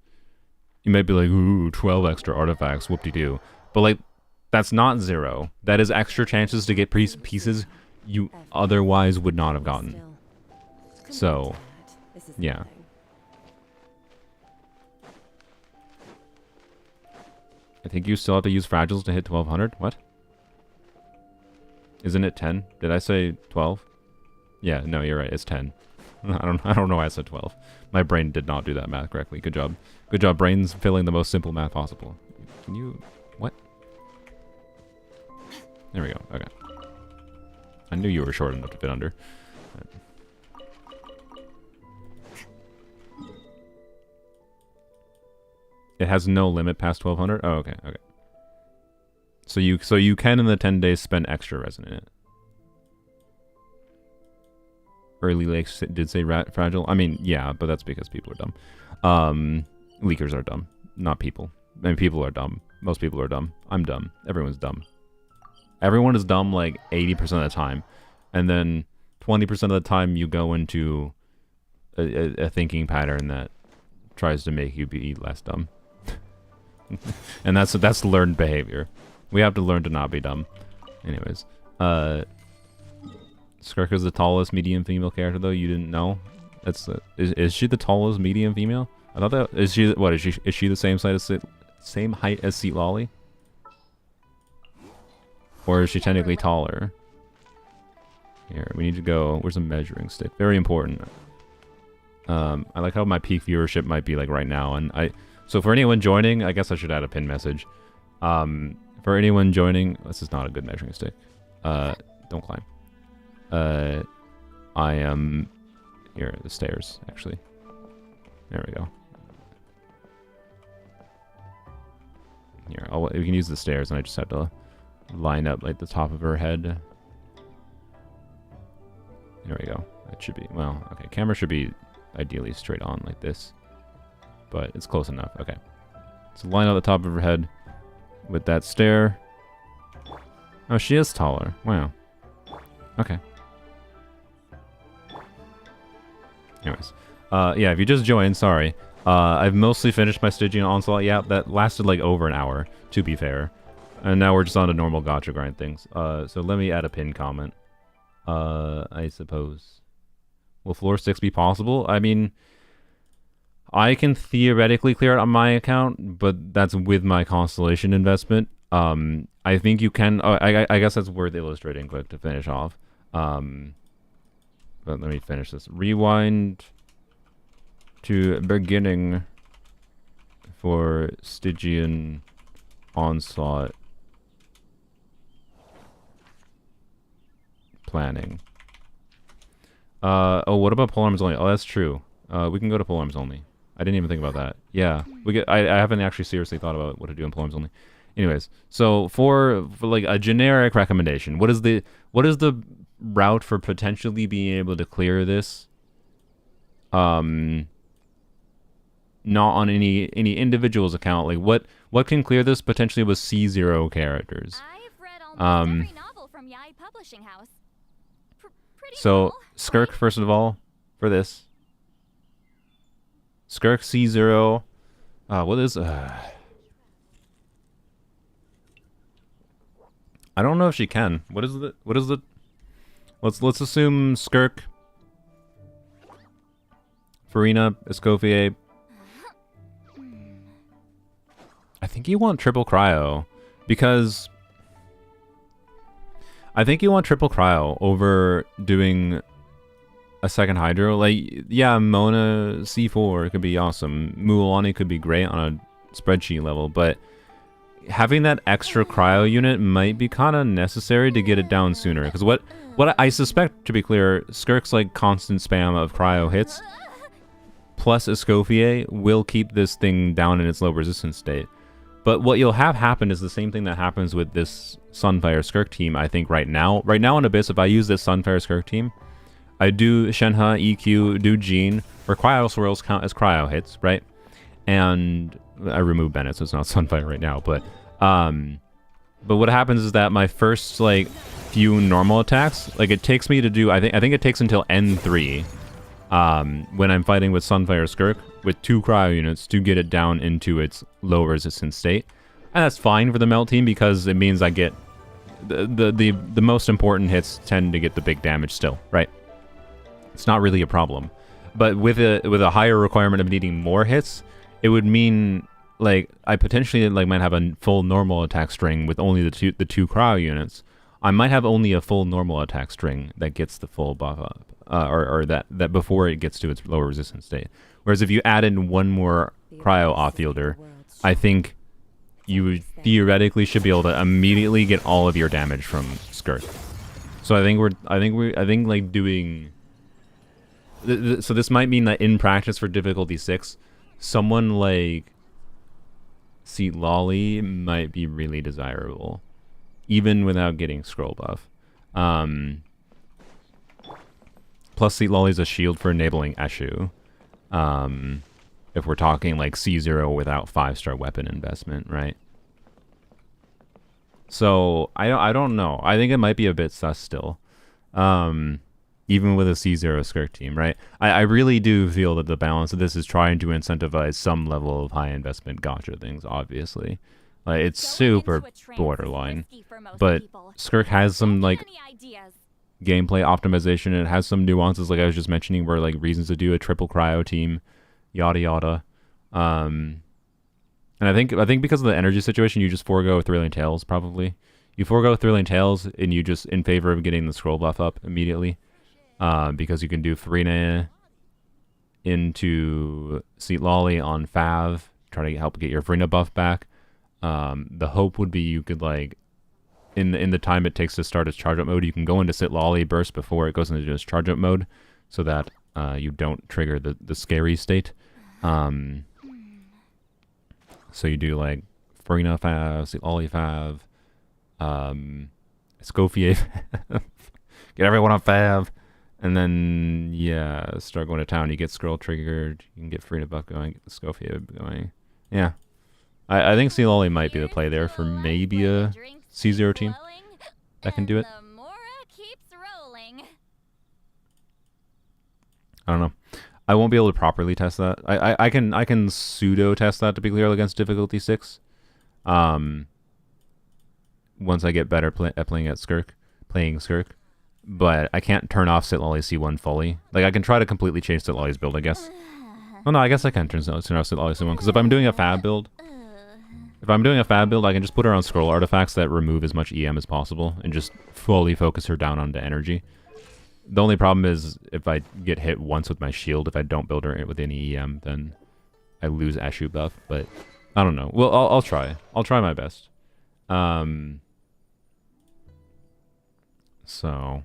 S1: You might be like, ooh, 12 extra artifacts, whoop-de-doo. But like, that's not 0. That is extra chances to get pieces you otherwise would not have gotten. So, yeah. I think you still have to use fragiles to hit 1200. What? Isn't it 10? Did I say 12? Yeah, no, you're right. It's 10. I don't know why I said 12. My brain did not do that math correctly. Good job. Good job, brains filling the most simple math possible. Can you... What? There we go. Okay. I knew you were short enough to fit under. It has no limit past 1200? Oh, okay, okay. So you can in the 10 days spend extra resin in it. Early Lakes did say fragile. I mean, yeah, but that's because people are dumb. Leakers are dumb, not people. I mean, people are dumb. Most people are dumb. I'm dumb. Everyone's dumb. Everyone is dumb like 80% of the time. And then 20% of the time you go into a thinking pattern that tries to make you be less dumb. And that's learned behavior. We have to learn to not be dumb. Anyways, Skirk is the tallest medium female character though. You didn't know? That's is she the tallest medium female? I thought that is she. What is she the same height as Seat Lolly? Or is she technically taller? Here, we need to go. Where's a measuring stick? Very important. I like how my peak viewership might be like right now, and so for anyone joining, I guess I should add a pin message. For anyone joining, this is not a good measuring stick. Don't climb. I am here. The stairs, actually. There we go. Here, we can use the stairs, and I just have to line up like the top of her head. There we go. That should be, well, okay. Camera should be ideally straight on like this, but it's close enough. Okay. So line up the top of her head with that stair. Oh, she is taller. Wow. Okay. Anyways. Yeah, if you just joined, sorry. I've mostly finished my Stygian Onslaught. Yeah, that lasted like over an hour, to be fair. And now we're just on to normal gacha grind things. So let me add a pin comment. I suppose. Will floor 6 be possible? I mean, I can theoretically clear it on my account, but that's with my Constellation investment. I think you can... Oh, I guess that's worth illustrating quick to finish off. But let me finish this. Rewind to beginning for Stygian Onslaught planning. Oh, what about polearms only? Oh, that's true. We can go to polearms only. I didn't even think about that. Yeah, I haven't actually seriously thought about what to do in polearms only. Anyways, so for like a generic recommendation, what is the route for potentially being able to clear this? Not on any individual's account. Like what can clear this potentially with C0 characters?
S2: I've read almost every novel from Yai Publishing House.
S1: So Skirk, first of all, for this. Skirk C0. What is I don't know if she can. What is the let's assume Skirk, Farina, Escoffier. I think you want triple cryo because I think you want triple cryo over doing a second hydro. Like, yeah, Mona C4 could be awesome. Mualani could be great on a spreadsheet level, but having that extra cryo unit might be kind of necessary to get it down sooner. Because what I suspect, to be clear, Skirk's like constant spam of cryo hits plus Escoffier will keep this thing down in its low resistance state. But what you'll have happen is the same thing that happens with this Sunfire Skirk team, I think, right now. Right now in Abyss, if I use this Sunfire Skirk team, I do Shenhe, EQ, do Jean, where Cryo Swirls count as cryo hits, right? And I remove Bennett, so it's not Sunfire right now. But what happens is that my first, like, few normal attacks, like, it takes me to do, I think it takes until N3, when I'm fighting with Sunfire Skirk, with 2 cryo units to get it down into its low resistance state. And that's fine for the melt team because it means I get the most important hits tend to get the big damage still, right? It's not really a problem. But with a higher requirement of needing more hits, it would mean like I potentially like might have a full normal attack string with only the two cryo units. I might have only a full normal attack string that gets the full buff up, or that before it gets to its lower resistance state. Whereas if you add in one more cryo offfielder, I think you theoretically should be able to immediately get all of your damage from Skirk. So I think like doing. So this might mean that in practice for difficulty 6, someone like Seat Lolly might be really desirable, even without getting scroll buff. Plus, Seat Lolly is a shield for enabling Eshu. If we're talking like C0 without 5-star weapon investment, right? So I don't know. I think it might be a bit sus still. Even with a C0 Skirk team, right? I really do feel that the balance of this is trying to incentivize some level of high investment gacha things, obviously. Like, it's
S2: Going into
S1: super
S2: a trance is
S1: borderline.
S2: risky for most
S1: But
S2: people.
S1: Skirk has some, like,
S2: Any ideas?
S1: gameplay optimization, and it has some nuances, like I was just mentioning, where, like, reasons to do a triple cryo team, yada yada. And I think because of the energy situation, you just forego Thrilling Tales, probably. You forego Thrilling Tales, and you just in favor of getting the scroll buff up immediately. Because you can do Farina into Seat Lolly on Fav, try to help get your Farina buff back. The hope would be you could, like, in the time it takes to start its charge up mode, you can go into Sit Lolly burst before it goes into its charge up mode, so that you don't trigger the scary state. So you do, like, Farina Fav, Sit Lolly Fav, Escoffier Fav, get everyone on Fav, and then, yeah, start going to town. You get Scroll triggered, you can get Farina buff going, get the Escoffier going. Yeah. I think Sea Lolly might be the play there for maybe a C0 team that can do it. I don't know. I won't be able to properly test that. I can pseudo test that, to be clear, against difficulty 6. Once I get better at playing Skirk. But I can't turn off Sit Lolly C1 fully. Like, I can try to completely change Sit Lolly's build, I guess. Oh no, I guess I can turn off Sit Lolly C1, because if I'm doing a fab build, I can just put her on scroll artifacts that remove as much EM as possible and just fully focus her down onto energy. The only problem is if I get hit once with my shield, if I don't build her with any EM, then I lose Ashu buff. But I don't know. Well, I'll try. I'll try my best. So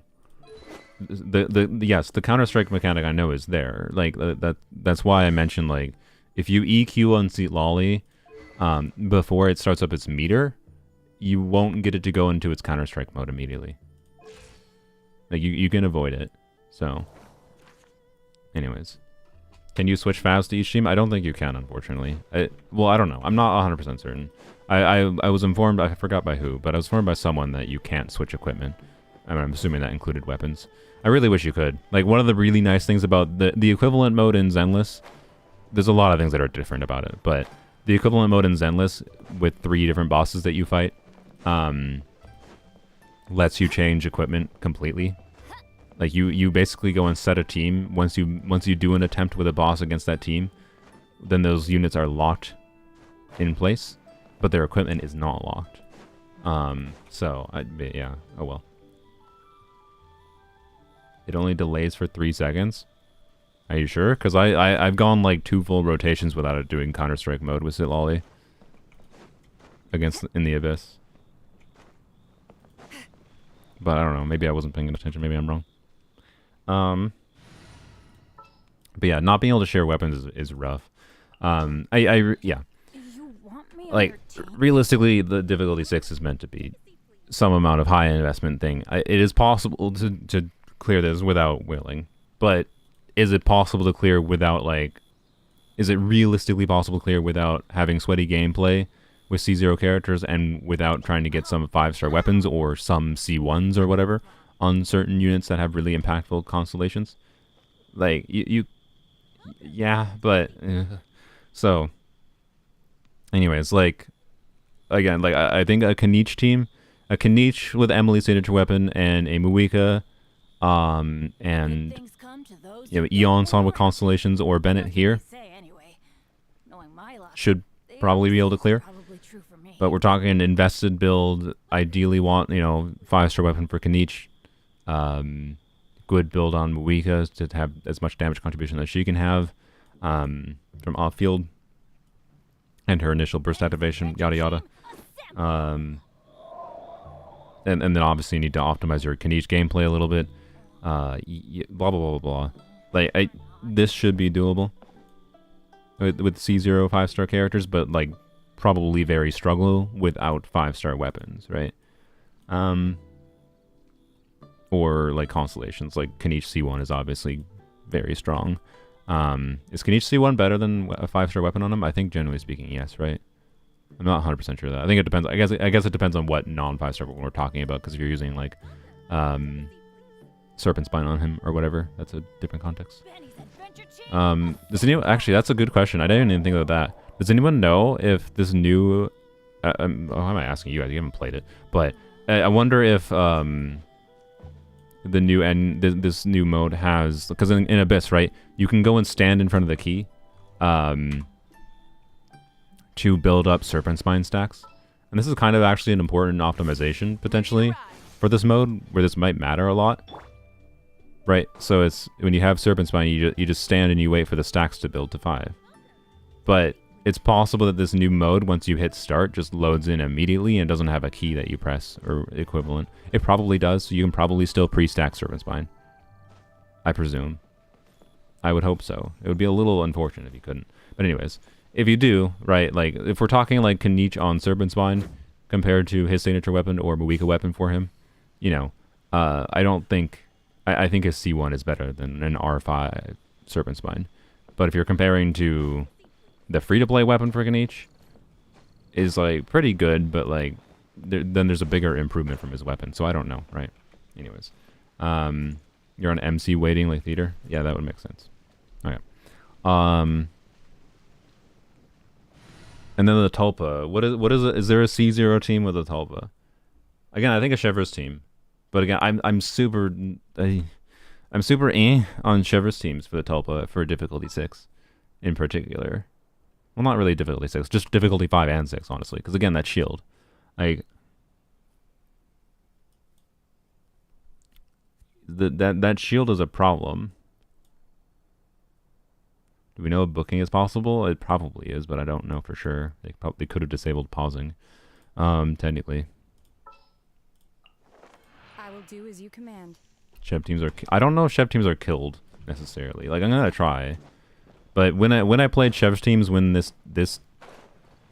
S1: yes, the Counter-Strike mechanic I know is there. Like that's why I mentioned, like, if you EQ on Seat Lolly before it starts up its meter, you won't get it to go into its Counter-Strike mode immediately. Like, you can avoid it. So, anyways. Can you switch Favs to each team? I don't think you can, unfortunately. Well, I don't know. I'm not 100% certain. I was informed, I forgot by who, but I was informed by someone that you can't switch equipment. I mean, I'm assuming that included weapons. I really wish you could. Like, one of the really nice things about the equivalent mode in Zenless, there's a lot of things that are different about it, but the equivalent mode in Zenless with 3 different bosses that you fight, lets you change equipment completely. Like, you basically go and set a team. Once you do an attempt with a boss against that team, then those units are locked in place, but their equipment is not locked. Yeah, oh well. It only delays for 3 seconds. Are you sure? Because I've gone like 2 full rotations without it doing Counter-Strike mode with Sit Lolly in the Abyss. But I don't know. Maybe I wasn't paying attention. Maybe I'm wrong. But yeah, not being able to share weapons is rough. Yeah.
S2: You want me
S1: Like, realistically, the difficulty 6 is meant to be some amount of high investment thing. It is possible to clear this without willing, but is it possible to clear without, like, is it realistically possible to clear without having sweaty gameplay with C0 characters and without trying to get some 5-star weapons or some C1s or whatever on certain units that have really impactful constellations? Like, yeah, but so anyways, like, again, like, I think a Kaniche with Emily's signature weapon and a Muika, and, you know, Eon-san with constellations or Bennett here should probably be able to clear. But we're talking an invested build. Ideally want, 5-star weapon for Kaniche. Good build on Muika to have as much damage contribution as she can have from off-field. And her initial burst activation, yada yada. And then obviously you need to optimize your Kaniche gameplay a little bit. Blah, blah, blah, blah, blah. Like, this should be doable with C0 5-star characters, but, like, probably very struggle without 5-star weapons, right? Or, like, constellations. Like, Kaniche C1 is obviously very strong. Is Kaniche C1 better than a 5-star weapon on him? I think, generally speaking, yes, right? I'm not 100% sure of that. I think it depends. I guess it depends on what non-5-star weapon we're talking about, because if you're using, like, Serpent Spine on him or whatever, that's a different context. Does anyone... Actually, that's a good question. I didn't even think of that. Does anyone know if this new How am I asking you guys? You haven't played it, but I wonder if the new this new mode has, because in Abyss, right, you can go and stand in front of the key, to build up Serpent Spine stacks, and this is kind of actually an important optimization potentially for this mode, where this might matter a lot. Right, so it's when you have Serpent Spine, you just stand and you wait for the stacks to build to 5. But it's possible that this new mode, once you hit start, just loads in immediately and doesn't have a key that you press or equivalent. It probably does, so you can probably still pre-stack Serpent Spine. I presume. I would hope so. It would be a little unfortunate if you couldn't. But anyways, if you do, right, like, if we're talking like Kaniche on Serpent Spine compared to his signature weapon or Mawika weapon for him, you know, I don't think... I think his C1 is better than an R5 Serpent Spine. But if you're comparing to the free-to-play weapon for Kaniche, is like pretty good, but like then there's a bigger improvement from his weapon. So I don't know, right? Anyways, you're on MC waiting like theater. Yeah, that would make sense. Okay. And then the Tulpa. What is it? Is there a C0 team with a Tulpa? Again, I think a Chevre's team. But again, I'm super on Chevre's teams for the Tulpa for difficulty 6 in particular. Well, not really difficulty 6, just difficulty 5 and 6, honestly. Because again, that shield, like that shield is a problem. Do we know if booking is possible? It probably is, but I don't know for sure. They probably could have disabled pausing, technically.
S2: Do as you command.
S1: Chev teams are... I don't know if Chev teams are killed necessarily. Like, I'm gonna try, but when I played Chev teams, when this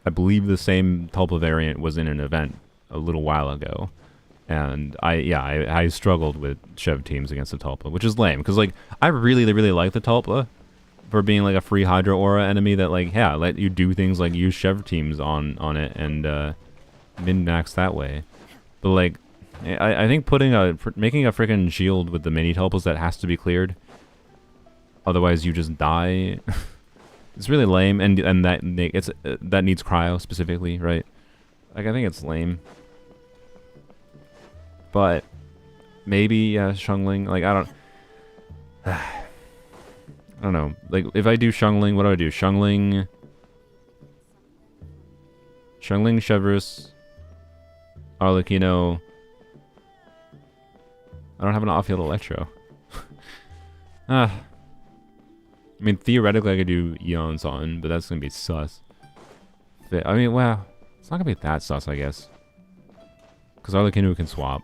S1: I believe the same Tulpa variant was in an event a little while ago, and I struggled with Chev teams against the Tulpa, which is lame because like I really like the Tulpa for being like a free Hydra Aura enemy that like let you do things like use Chev teams on it and min max that way, but like. I think making a freaking shield with the mini Tulpas that has to be cleared, otherwise you just die. It's really lame, and that needs cryo specifically, right? Like I think it's lame, but maybe Shungling. Like I don't know. Like if I do Shungling, what do I do? Shungling, Chevreuse, Arlecchino. I don't have an off-field Electro. I mean, theoretically, I could do Eons on, but that's going to be sus. I mean, well, it's not going to be that sus, I guess. Because Arlecchino can swap.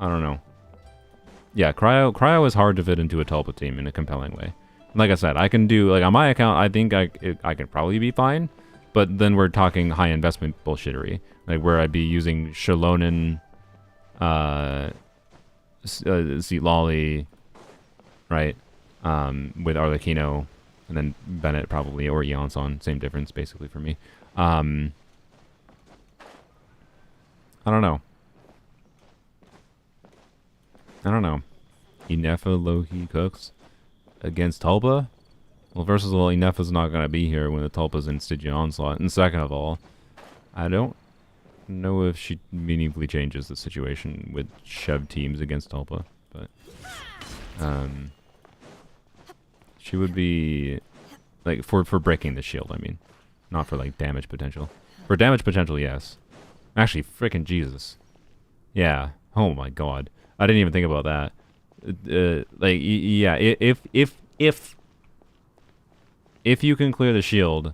S1: I don't know. Yeah, Cryo is hard to fit into a Tulpa team in a compelling way. Like I said, I can do, like, on my account, I think I can probably be fine. But then we're talking high investment bullshittery. Like where I'd be using Shalonen, Seatlolly, right? With Arlecchino, and then Bennett probably, or Eonson, same difference basically for me. I don't know. Inefa low-key cooks against Tulpa? Well, first of all, Inefa's not going to be here when the Tulpa's in Stygian Onslaught. And second of all, I don't know if she meaningfully changes the situation with Chev teams against Tulpa. But she would be, like, for breaking the shield, I mean. Not for, like, damage potential. For damage potential, yes. Actually, frickin' Jesus. Yeah. Oh my god. I didn't even think about that. Like, yeah, if you can clear the shield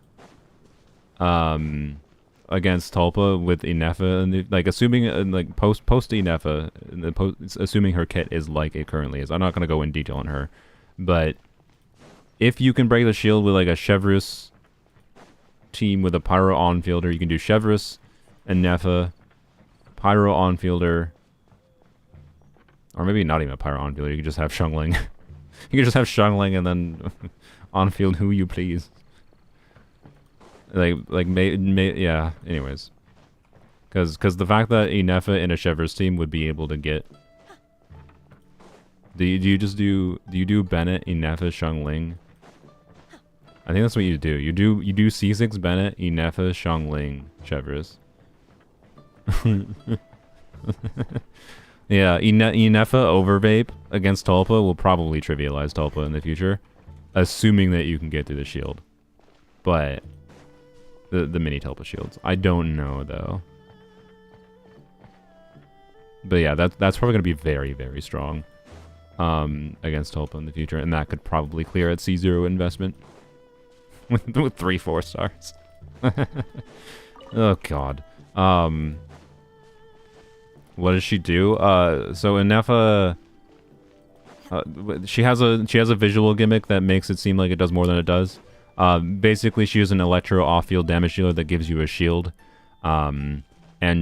S1: against Tulpa with Inefa, and like assuming like post Inefa, assuming her kit is like it currently is. I'm not gonna go in detail on her, but if you can break the shield with like a Chevreuse team with a Pyro on-fielder, you can do Chevreuse, Inefa, Pyro on-fielder, or maybe not even a Pyro on-fielder. You could just have Shungling. You could just have Shungling and then on-field who you please. Yeah, anyways. Because the fact that Inefa in a Chevreuse team would be able to get... Do you do Bennett, Inefa, Shungling, I think that's what you do. You do C6 Bennett, Inefa, Xiangling, Chevres. Yeah, Inefa over vape against Tulpa will probably trivialize Tulpa in the future, assuming that you can get through the shield. But the mini Tulpa shields, I don't know though. But yeah, that's probably gonna be very, very strong against Tulpa in the future, and that could probably clear at C0 investment with 3 4-stars. Oh god. What does she do? So Inefa, she has a visual gimmick that makes it seem like it does more than it does. Basically, she is an electro off-field damage dealer that gives you a shield, and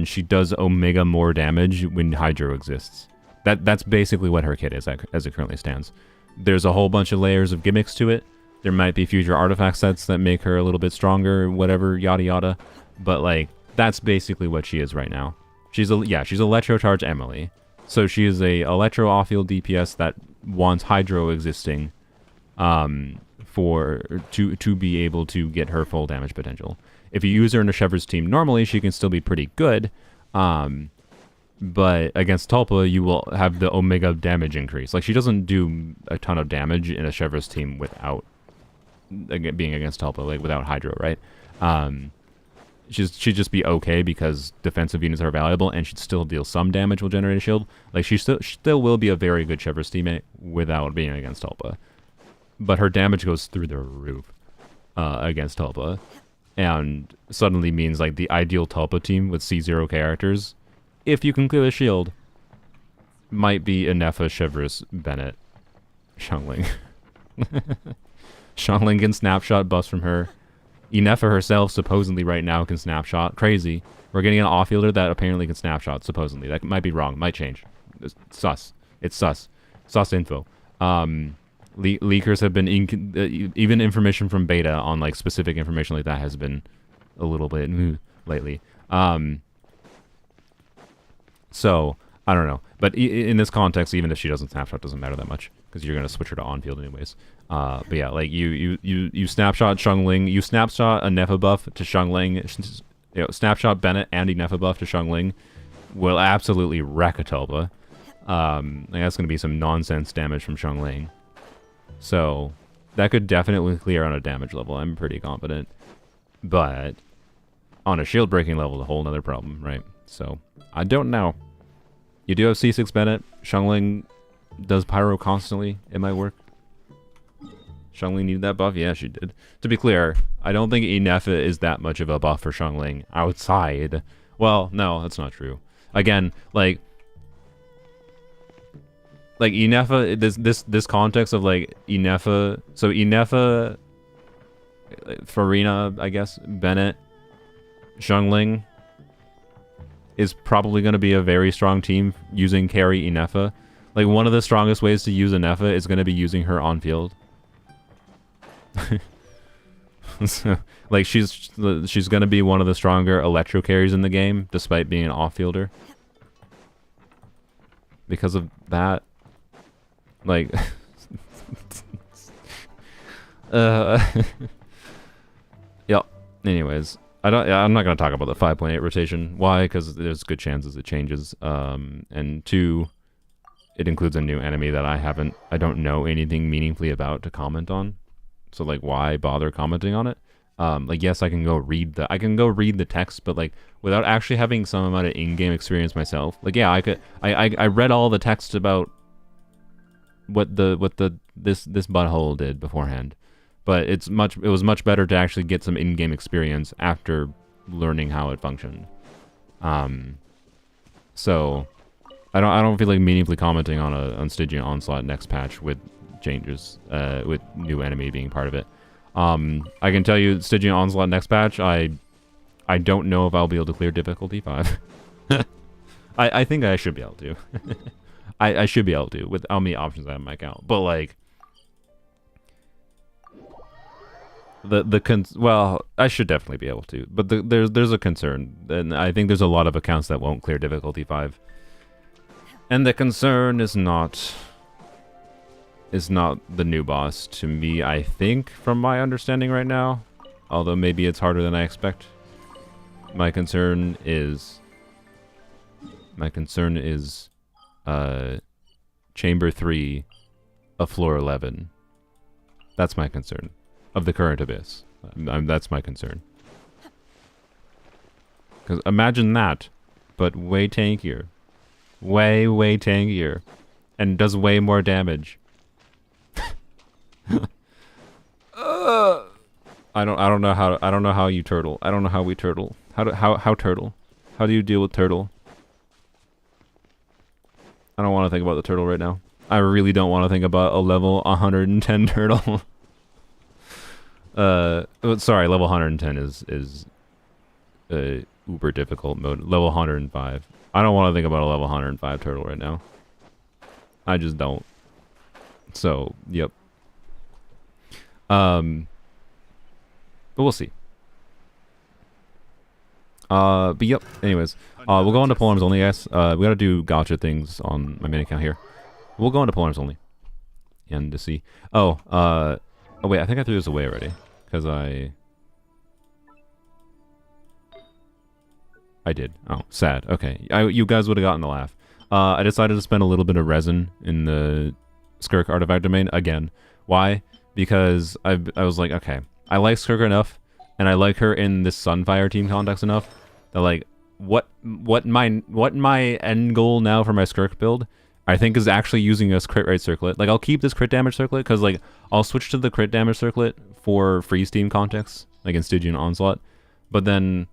S1: she does Omega more damage when Hydro exists. That's basically what her kit is as it currently stands. There's a whole bunch of layers of gimmicks to it. There might be future artifact sets that make her a little bit stronger, whatever, yada yada. But like, that's basically what she is right now. She's Electro Charge Emily. So she is a Electro off-field DPS that wants Hydro existing to be able to get her full damage potential. If you use her in a Chevre's team normally, she can still be pretty good. But against Tulpa, you will have the Omega damage increase. Like, she doesn't do a ton of damage in a Chevre's team without being against Tulpa, like without Hydro, right? She'd just be okay because defensive units are valuable, and she'd still deal some damage will generate a shield. Like, she still will be a very good Chevre's teammate without being against Tulpa. But her damage goes through the roof against Tulpa. And suddenly means, like, the ideal Tulpa team with C0 characters, if you can clear the shield, might be Inefa, Chevres, Bennett, Xiangling. Xiangling can snapshot buffs from her. Inefa herself supposedly right now can snapshot. Crazy. We're getting an off-fielder that apparently can snapshot, supposedly. That might be wrong. Might change. It's sus. It's sus. Sus info. Leakers have been... even information from beta on like specific information like that has been a little bit lately. So, I don't know. But in this context, even if she doesn't snapshot, it doesn't matter that much. Because you're going to switch her to on-field anyways. But yeah, like, you snapshot Xiangling, you snapshot a Nefa buff to Xiangling, snapshot Bennett and a Nefa buff to Xiangling will absolutely wreck a Tulpa. Like, that's going to be some nonsense damage from Xiangling. So, that could definitely clear on a damage level, I'm pretty confident. But, on a shield breaking level is a whole nother problem, right? So, I don't know. You do have C6 Bennett. Xiangling does Pyro constantly. It might work. Xiangling needed that buff? Yeah, she did. To be clear, I don't think Inefa is that much of a buff for Xiangling outside. Well, no, that's not true. Again, like Inefa, this context of like Inefa, so Inefa, Farina, I guess, Bennett, Xiangling is probably going to be a very strong team using carry Inefa. Like, one of the strongest ways to use Inefa is going to be using her on field. So, like, she's going to be one of the stronger electro carries in the game, despite being an off-fielder. Because of that, like, yep. Anyways, I'm not going to talk about the 5.8 rotation. Why? Because there's good chances it changes. And 2, it includes a new enemy that I don't know anything meaningfully about to comment on. So, like, why bother commenting on it? Like, yes, I can go read the text, but like, without actually having some amount of in-game experience myself. Like, yeah, I read all the text about what this butthole did beforehand. But it was much better to actually get some in-game experience after learning how it functioned. So I don't feel like meaningfully commenting on Stygian Onslaught next patch with changes, with new enemy being part of it. I can tell you, Stygian Onslaught next patch, I don't know if I'll be able to clear difficulty 5. I think I should be able to. I should be able to with how many options I have in my account. But like, well, I should definitely be able to. But there's a concern, and I think there's a lot of accounts that won't clear difficulty 5. And the concern is not is not the new boss to me, I think, from my understanding right now. Although maybe it's harder than I expect. My concern is Chamber 3 of Floor 11. That's my concern. Of the current Abyss. That's my concern. Because imagine that, but way tankier. Way tankier. And does way more damage. I don't know how you turtle. I don't know how we turtle. How turtle? How do you deal with turtle? I don't want to think about the turtle right now. I really don't want to think about a level 110 turtle. Sorry, level 110 is uber difficult mode. Level 105. I don't want to think about a level 105 turtle right now. I just don't. So, yep. But we'll see. But yep. Anyways, we'll go into polearms only, guys. We gotta do gacha things on my main account here. We'll go into polearms only. And to see. Oh wait, I think I threw this away already. Because I did. Oh, sad. Okay. You guys would have gotten the laugh. I decided to spend a little bit of resin in the Skirk artifact domain again. Why? Because I was like, okay, I like Skirk enough, and I like her in this Sunfire team context enough that like what my end goal now for my Skirk build, I think, is actually using a crit rate circlet. Like, I'll keep this crit damage circlet because like I'll switch to the crit damage circlet for freeze team context, like in Stygian Onslaught. But then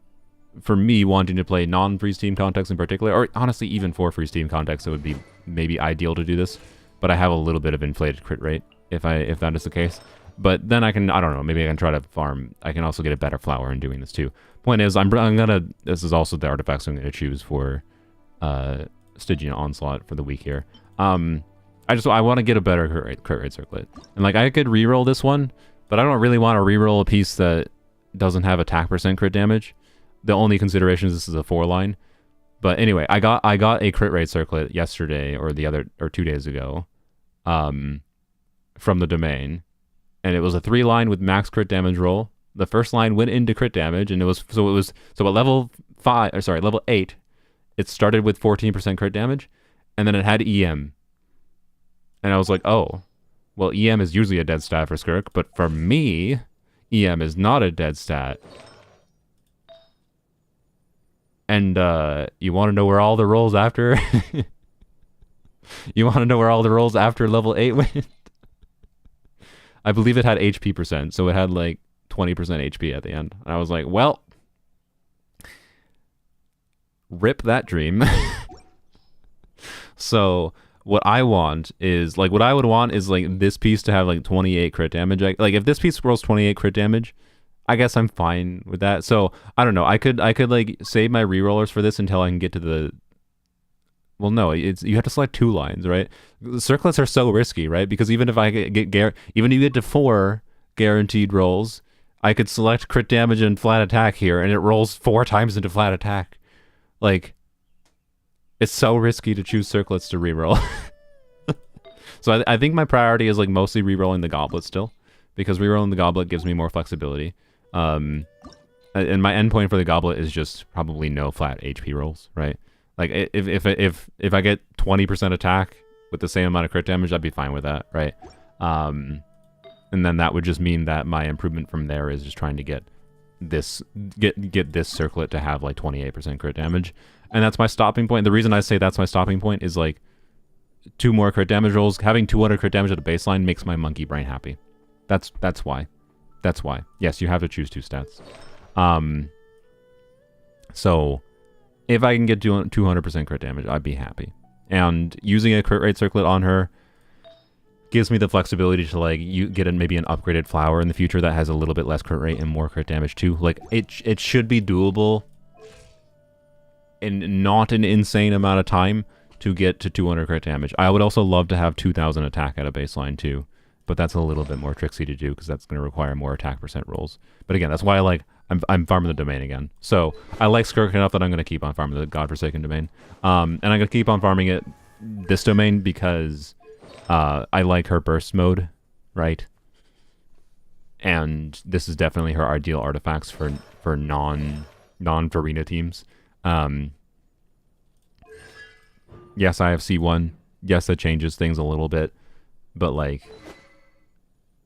S1: for me wanting to play non-freeze team context in particular, or honestly even for freeze team context, it would be maybe ideal to do this. But I have a little bit of inflated crit rate if that is the case. But then I don't know, maybe I can try to farm. I can also get a better flower in doing this too. Point is, this is also the artifacts I'm gonna choose for Stygian Onslaught for the week here. I want to get a better crit rate circlet. And like, I could reroll this one, but I don't really want to reroll a piece that doesn't have attack percent crit damage. The only consideration is this is a 4-line. But anyway, I got a crit rate circlet yesterday or 2 days ago, from the domain, and it was a 3-line with max crit damage roll. The first line went into crit damage, and at level 8, it started with 14% crit damage, and then it had EM. And I was like, oh, well, EM is usually a dead stat for Skirk, but for me, EM is not a dead stat. And you want to know where all the rolls after? You want to know where all the rolls after level 8 went? I believe it had HP percent, so it had like 20% HP at the end. And I was like, well, rip that dream. So what I want is, like, what I would want is like this piece to have like 28 crit damage. Like, if this piece rolls 28 crit damage, I guess I'm fine with that. So I don't know. I could like save my rerollers for this until I can get to the. Well, no, you have to select 2 lines, right? The circlets are so risky, right? Because even if I even if you get to 4 guaranteed rolls, I could select crit damage and flat attack here, and it rolls 4 times into flat attack. Like, it's so risky to choose circlets to reroll. So I think my priority is like mostly rerolling the goblet still, because rerolling the goblet gives me more flexibility. And my endpoint for the goblet is just probably no flat HP rolls, right? Like, if I get 20% attack with the same amount of crit damage, I'd be fine with that, right? And then that would just mean that my improvement from there is just trying to get this circlet to have like 28% crit damage, and that's my stopping point. The reason I say that's my stopping point is like 2 more crit damage rolls. Having 200 crit damage at a baseline makes my monkey brain happy. That's why. That's why. Yes, you have to choose 2 stats. So if I can get 200% crit damage, I'd be happy. And using a crit rate circlet on her gives me the flexibility to like get maybe an upgraded flower in the future that has a little bit less crit rate and more crit damage too. Like, it should be doable in not an insane amount of time to get to 200 crit damage. I would also love to have 2000 attack at a baseline too, but that's a little bit more tricksy to do because that's going to require more attack percent rolls. But again, that's why I'm farming the domain again. So I like Skirk enough that I'm going to keep on farming the Godforsaken domain. And I'm going to keep on farming it this domain because I like her burst mode, right? And this is definitely her ideal artifacts for non-Farina teams. Yes, I have C1. Yes, that changes things a little bit, but like,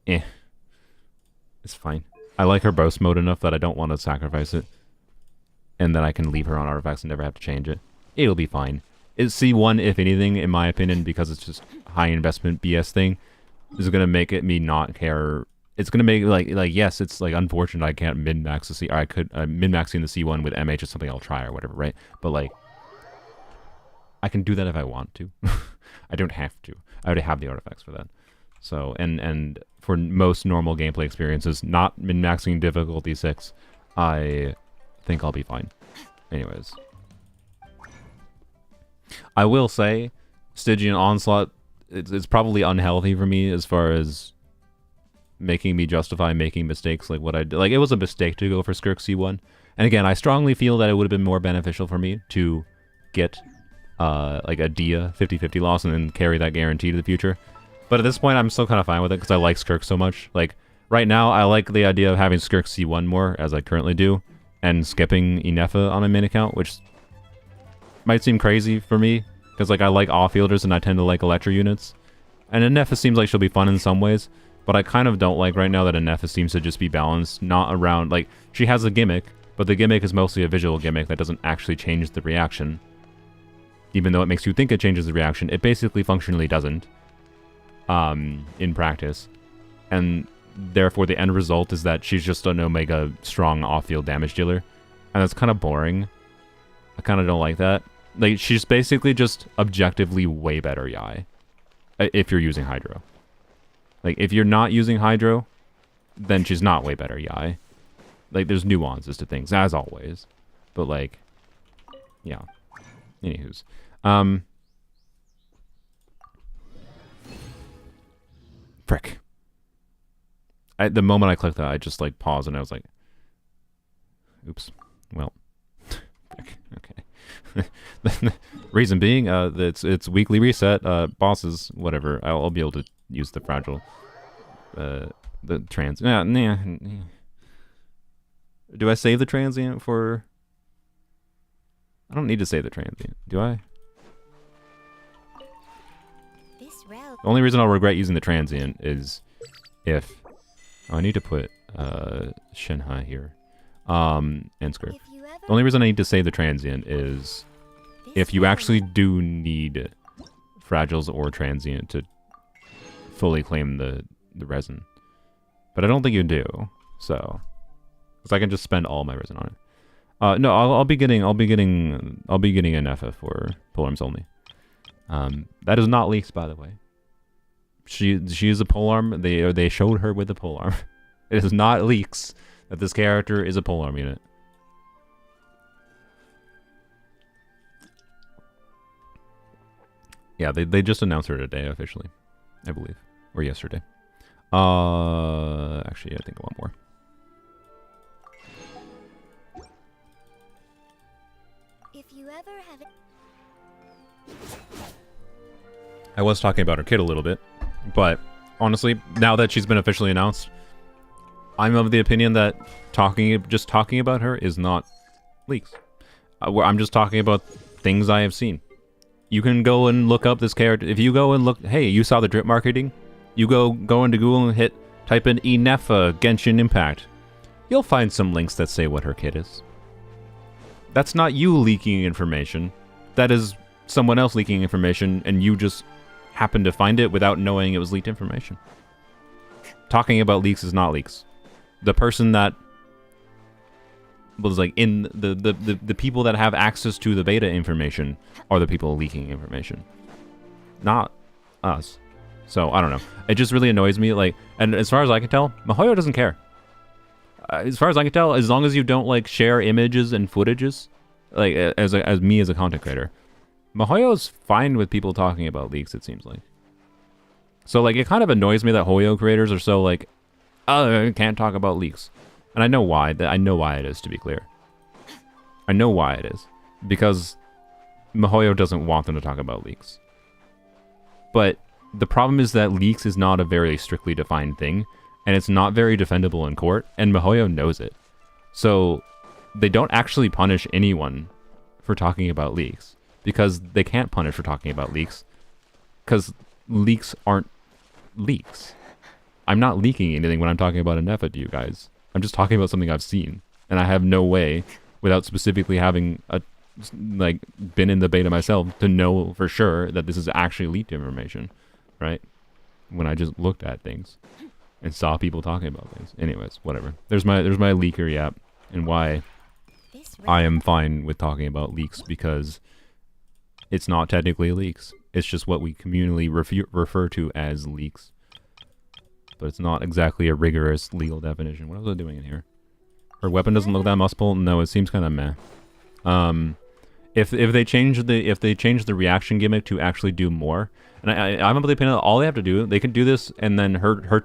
S1: it's fine. I like her burst mode enough that I don't want to sacrifice it, and then I can leave her on artifacts and never have to change it. It'll be fine. It's C1, if anything, in my opinion, because it's just high investment BS thing, is gonna make me not care. It's gonna make like yes, it's like unfortunate I can't min max the C. Or I could min maxing the C1 with MH is something I'll try or whatever, right? But like, I can do that if I want to. I don't have to. I already have the artifacts for that. So and for most normal gameplay experiences, not min maxing difficulty 6, I think I'll be fine. Anyways. I will say, Stygian Onslaught, it's probably unhealthy for me as far as making me justify making mistakes like what I did. Like, it was a mistake to go for Skirk C1. And again, I strongly feel that it would have been more beneficial for me to get like a Dia 50-50 loss and then carry that guarantee to the future. But at this point, I'm still kind of fine with it because I like Skirk so much. Like, right now, I like the idea of having Skirk C1 more, as I currently do, and skipping Inefa on my main account, which might seem crazy for me, because like I like off-fielders and I tend to like Electro units. And Inefa seems like she'll be fun in some ways, but I kind of don't like right now that Inefa seems to just be balanced, not around, like, she has a gimmick, but the gimmick is mostly a visual gimmick that doesn't actually change the reaction. Even though it makes you think it changes the reaction, it basically functionally doesn't, in practice. And therefore the end result is that she's just an Omega strong off-field damage dealer. And that's kind of boring. I kind of don't like that. Like, she's basically just objectively way better Yai. If you're using Hydro. Like, if you're not using Hydro, then she's not way better Yai. Like, there's nuances to things, as always. But, like, yeah. Anywho's. Frick. The moment I clicked that, I just, like, paused and I was like, oops. Well. Frick. Okay. Reason being, it's weekly reset, bosses, whatever. I'll be able to use the fragile, the trans. Nah. Do I save the transient for? I don't need to save the transient, do I? The only reason I'll regret using the transient is if I need to put Shenhai here, and Script. The only reason I need to save the transient is if you actually do need fragiles or transient to fully claim the resin, but I don't think you do. So, because I can just spend all my resin on it. No, I'll be getting an FF for polearms only. That is not leaks, by the way. She is a polearm. They showed her with a polearm. It is not leaks that this character is a polearm unit. Yeah, they just announced her today officially, I believe, or yesterday. Actually, I think I want more.
S2: If you ever have it.
S1: I was talking about her kid a little bit, but honestly, now that she's been officially announced, I'm of the opinion that just talking about her is not leaks. I'm just talking about things I have seen. You can go and look up this character. If you go and look, hey, you saw the drip marketing? You go into Google and type in Inefa Genshin Impact. You'll find some links that say what her kit is. That's not you leaking information. That is someone else leaking information, and you just happen to find it without knowing it was leaked information. Talking about leaks is not leaks. The person that was like in the people that have access to the beta information are the people leaking information, not us. So I don't know. It just really annoys me. Like, and as far as I can tell, Mihoyo doesn't care. As far as I can tell, as long as you don't like share images and footages, like as me as a content creator, Mihoyo's fine with people talking about leaks. It seems like. So like it kind of annoys me that Hoyo creators are so like, oh, I can't talk about leaks. And I know why. I know why it is, to be clear. I know why it is. Because Mihoyo doesn't want them to talk about leaks. But the problem is that leaks is not a very strictly defined thing, and it's not very defendable in court, and MiHoYo knows it. So they don't actually punish anyone for talking about leaks, because they can't punish for talking about leaks, because leaks aren't leaks. I'm not leaking anything when I'm talking about Anefa to you guys. I'm just talking about something I've seen, and I have no way, without specifically having been in the beta myself, to know for sure that this is actually leaked information, right? When I just looked at things and saw people talking about things. Anyways, whatever. There's my leaker yap, and why I am fine with talking about leaks, because it's not technically leaks. It's just what we communally refer to as leaks. But it's not exactly a rigorous legal definition. What was I doing in here? Her weapon doesn't look that muscle. No, it seems kind of meh. If they change the reaction gimmick to actually do more, and I'm of the opinion that all they have to do, they can do this, and then her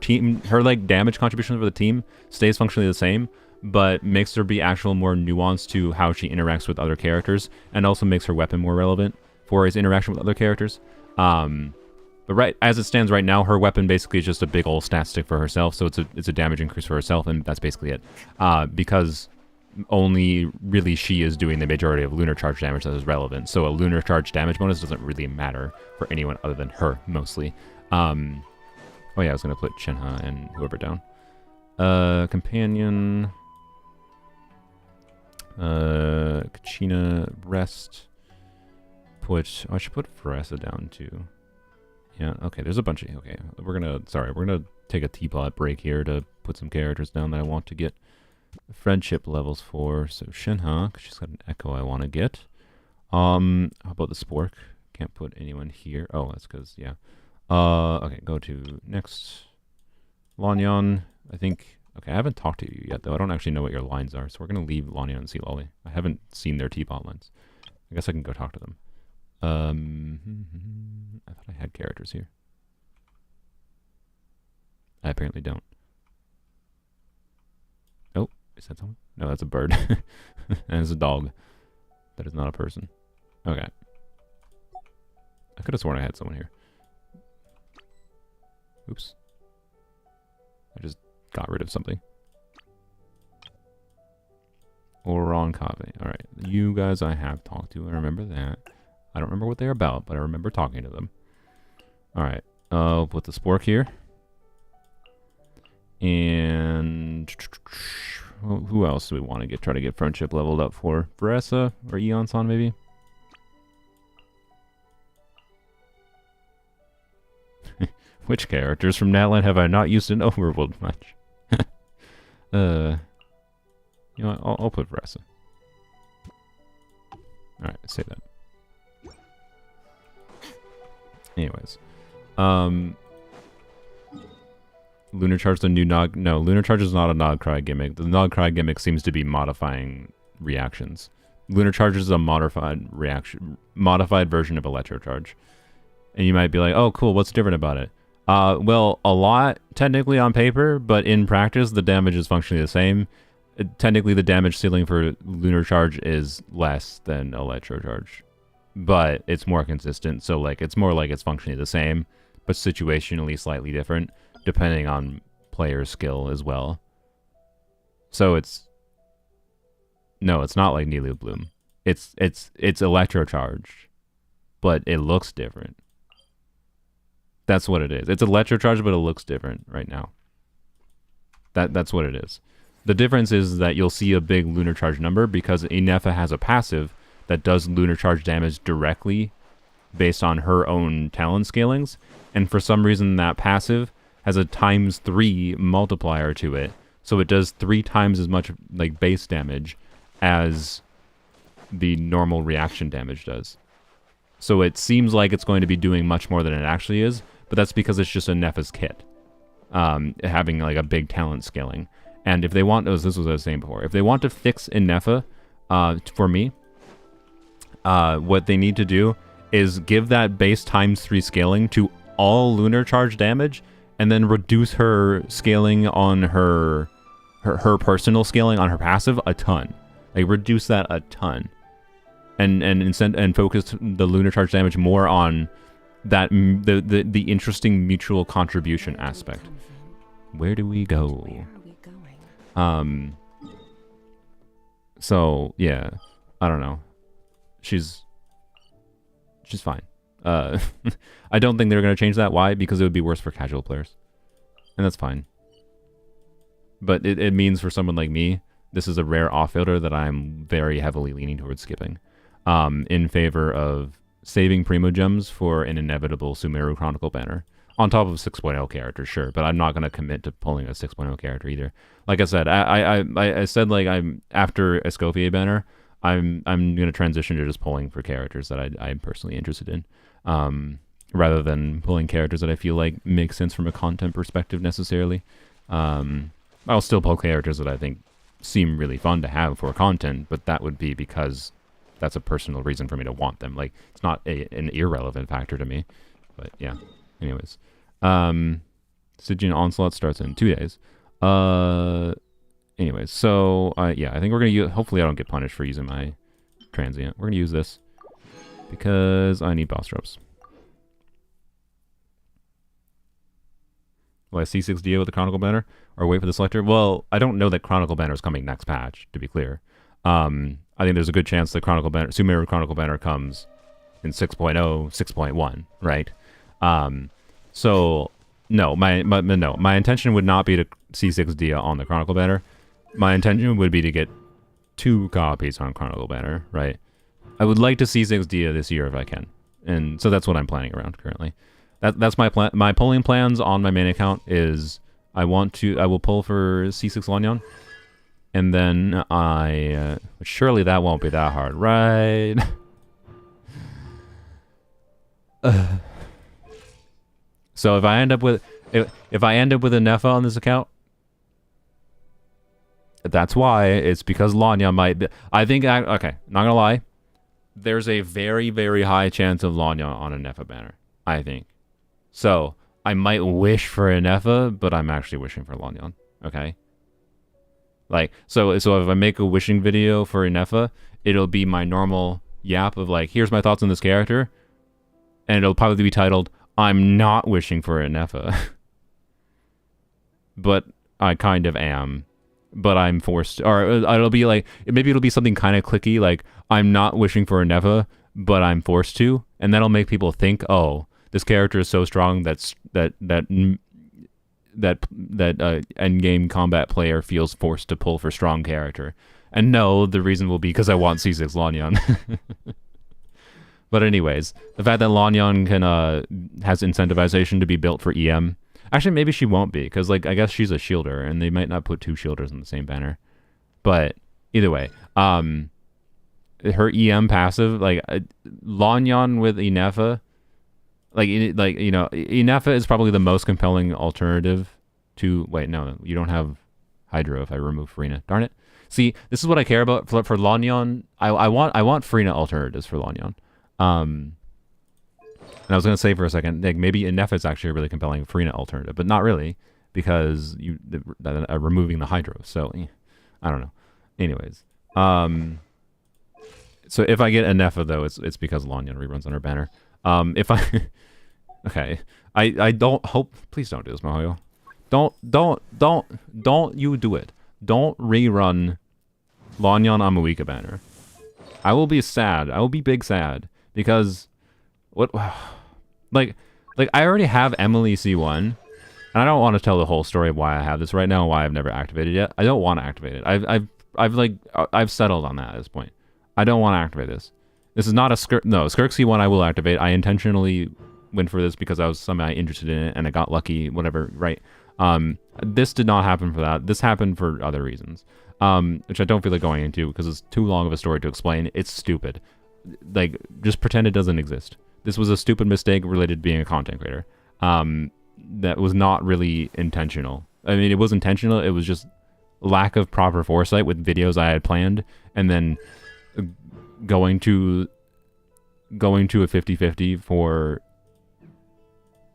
S1: damage contribution for the team stays functionally the same, but makes her be actual more nuanced to how she interacts with other characters, and also makes her weapon more relevant for his interaction with other characters. But right as it stands right now, her weapon basically is just a big old stat stick for herself, so it's a damage increase for herself, and that's basically it. Because only really she is doing the majority of lunar charge damage that is relevant, so a lunar charge damage bonus doesn't really matter for anyone other than her, mostly. Oh yeah, I was gonna put Shenhe and whoever down. Companion, Kachina, Rest. I should put Faresa down too. Yeah, okay, there's a bunch of... Okay, we're gonna take a teapot break here to put some characters down that I want to get friendship levels for. So Shenhe, because she's got an Echo I want to get. How about the Spork? Can't put anyone here. Oh, that's because, yeah. Okay, go to next. Lanyan, I think... Okay, I haven't talked to you yet, though. I don't actually know what your lines are, so we're going to leave Lanyan and see Lolly. I haven't seen their teapot lines. I guess I can go talk to them. I thought I had characters here. I apparently don't. Oh, is that someone? No, that's a bird. And it's a dog. That is not a person. Okay. I could have sworn I had someone here. Oops. I just got rid of something. Oron Kave. Alright. You guys I have talked to. I remember that. I don't remember what they're about, but I remember talking to them. Alright. I'll put the Spork here. And who else do we want to try to get friendship leveled up for? Faresa or Eon-san, maybe? Which characters from Natlan have I not used in Overworld much? You know what? I'll put Faresa. Alright, let's say that. Anyways. Lunar Charge the new Nog... No, Lunar Charge is not a Nog Cry gimmick. The Nog Cry gimmick seems to be modifying reactions. Lunar Charge is a modified version of Electro Charge. And you might be like, oh, cool, what's different about it? Well, a lot, technically on paper, but in practice, the damage is functionally the same. Technically, the damage ceiling for Lunar Charge is less than Electro Charge. But it's more consistent, so like it's more like it's functionally the same, but situationally slightly different, depending on player skill as well. So it's... No, it's not like Nilou Bloom. It's Electro Charge, but it looks different. That's what it is. It's Electro Charge, but it looks different right now. That's what it is. The difference is that you'll see a big Lunar Charge number because Inefa has a passive that does Lunar Charge damage directly based on her own talent scalings, and for some reason that passive has a ×3 multiplier to it, so it does 3 times as much like base damage as the normal reaction damage does. So it seems like it's going to be doing much more than it actually is, but that's because it's just a Nefa's kit, having like a big talent scaling. And if they want, this was what I was saying before, if they want to fix Inefa, for me, what they need to do is give that base ×3 scaling to all Lunar Charge damage, and then reduce her scaling on her personal scaling on her passive a ton. Like reduce that a ton, and focus the Lunar Charge damage more on the interesting mutual contribution aspect. Where do we go?
S2: Where are we going?
S1: So yeah, I don't know. She's fine. I don't think they're gonna change that. Why? Because it would be worse for casual players, and that's fine. But it means for someone like me, this is a rare off filter that I'm very heavily leaning towards skipping, in favor of saving Primo Gems for an inevitable Sumeru Chronicle banner. On top of 6.0 characters, sure, but I'm not going to commit to pulling a 6.0 character either. Like I said, I said like I'm after Escoffier banner, I'm going to transition to just pulling for characters that I'm personally interested in, rather than pulling characters that I feel like make sense from a content perspective necessarily. I'll still pull characters that I think seem really fun to have for content, but that would be because that's a personal reason for me to want them. Like, it's not an irrelevant factor to me. But yeah, anyways. Stygian Onslaught starts in 2 days. Anyways, so yeah, I think we're gonna use, hopefully I don't get punished for using my transient. We're gonna use this because I need boss tropes. Will I C6 Dia with the Chronicle banner or wait for the selector? Well, I don't know that Chronicle banner is coming next patch, to be clear. I think there's a good chance the Chronicle banner, Sumeru Chronicle banner comes in 6.0, 6.1, right? So no, my intention would not be to C6 Dia on the Chronicle banner. My intention would be to get 2 copies on Chronicle banner, right? I would like to C6 Dia this year if I can, and so that's what I'm planning around currently. That's my plan. My polling plans on my main account is I will pull for C6 Lanyon, and then surely that won't be that hard, right? So if I end up with a Nefa on this account, that's why. It's because Lanyon might be, I think, okay, not gonna lie, there's a very, very high chance of Lanyon on a Nefa banner, I think. So I might wish for a Nefa, but I'm actually wishing for Lanyon, okay? Like, so if I make a wishing video for a Nefa, it'll be my normal yap of like, here's my thoughts on this character, and it'll probably be titled, I'm not wishing for a Nefa. But I kind of am. But I'm forced, or it'll be like, maybe it'll be something kind of clicky, like, I'm not wishing for a Nefa, but I'm forced to, and that'll make people think, oh, this character is so strong that endgame combat player feels forced to pull for strong character. And no, the reason will be because I want C6 Lanyon. But anyways, the fact that Lanyon has incentivization to be built for EM. Actually, maybe she won't be, because like I guess she's a shielder, and they might not put 2 shielders in the same banner. But either way, her EM passive, like Lanyon with Inefa, like you know, Inefa is probably the most compelling alternative to. Wait, no, you don't have Hydro if I remove Farina. Darn it. See, this is what I care about for Lanyon. I want Farina alternatives for Lanyon. And I was gonna say for a second, like maybe Inefa is actually a really compelling Farina alternative, but not really, because you are removing the Hydro. So I don't know. Anyways, so if I get Inefa though, it's because Lanyon reruns on her banner. If I okay, I don't hope. Please don't do this, Mahoyo. Don't you do it. Don't rerun Lanyon Amuika banner. I will be sad. I will be big sad because what like I already have Emily C1, and I don't want to tell the whole story of why I have this right now and why I've never activated it yet. I don't want to activate it. I've settled on that at this point. I don't want to activate this. This is not a Skirk. No, Skirk C1 I will activate. I intentionally went for this because I was somehow interested in it and I got lucky, whatever, right? This did not happen for that. This happened for other reasons, which I don't feel like going into because it's too long of a story to explain. It's stupid. Like, just pretend it doesn't exist. This was a stupid mistake related to being a content creator. That was not really intentional. I mean, it was intentional. It was just lack of proper foresight with videos I had planned, and then going to a 50-50 for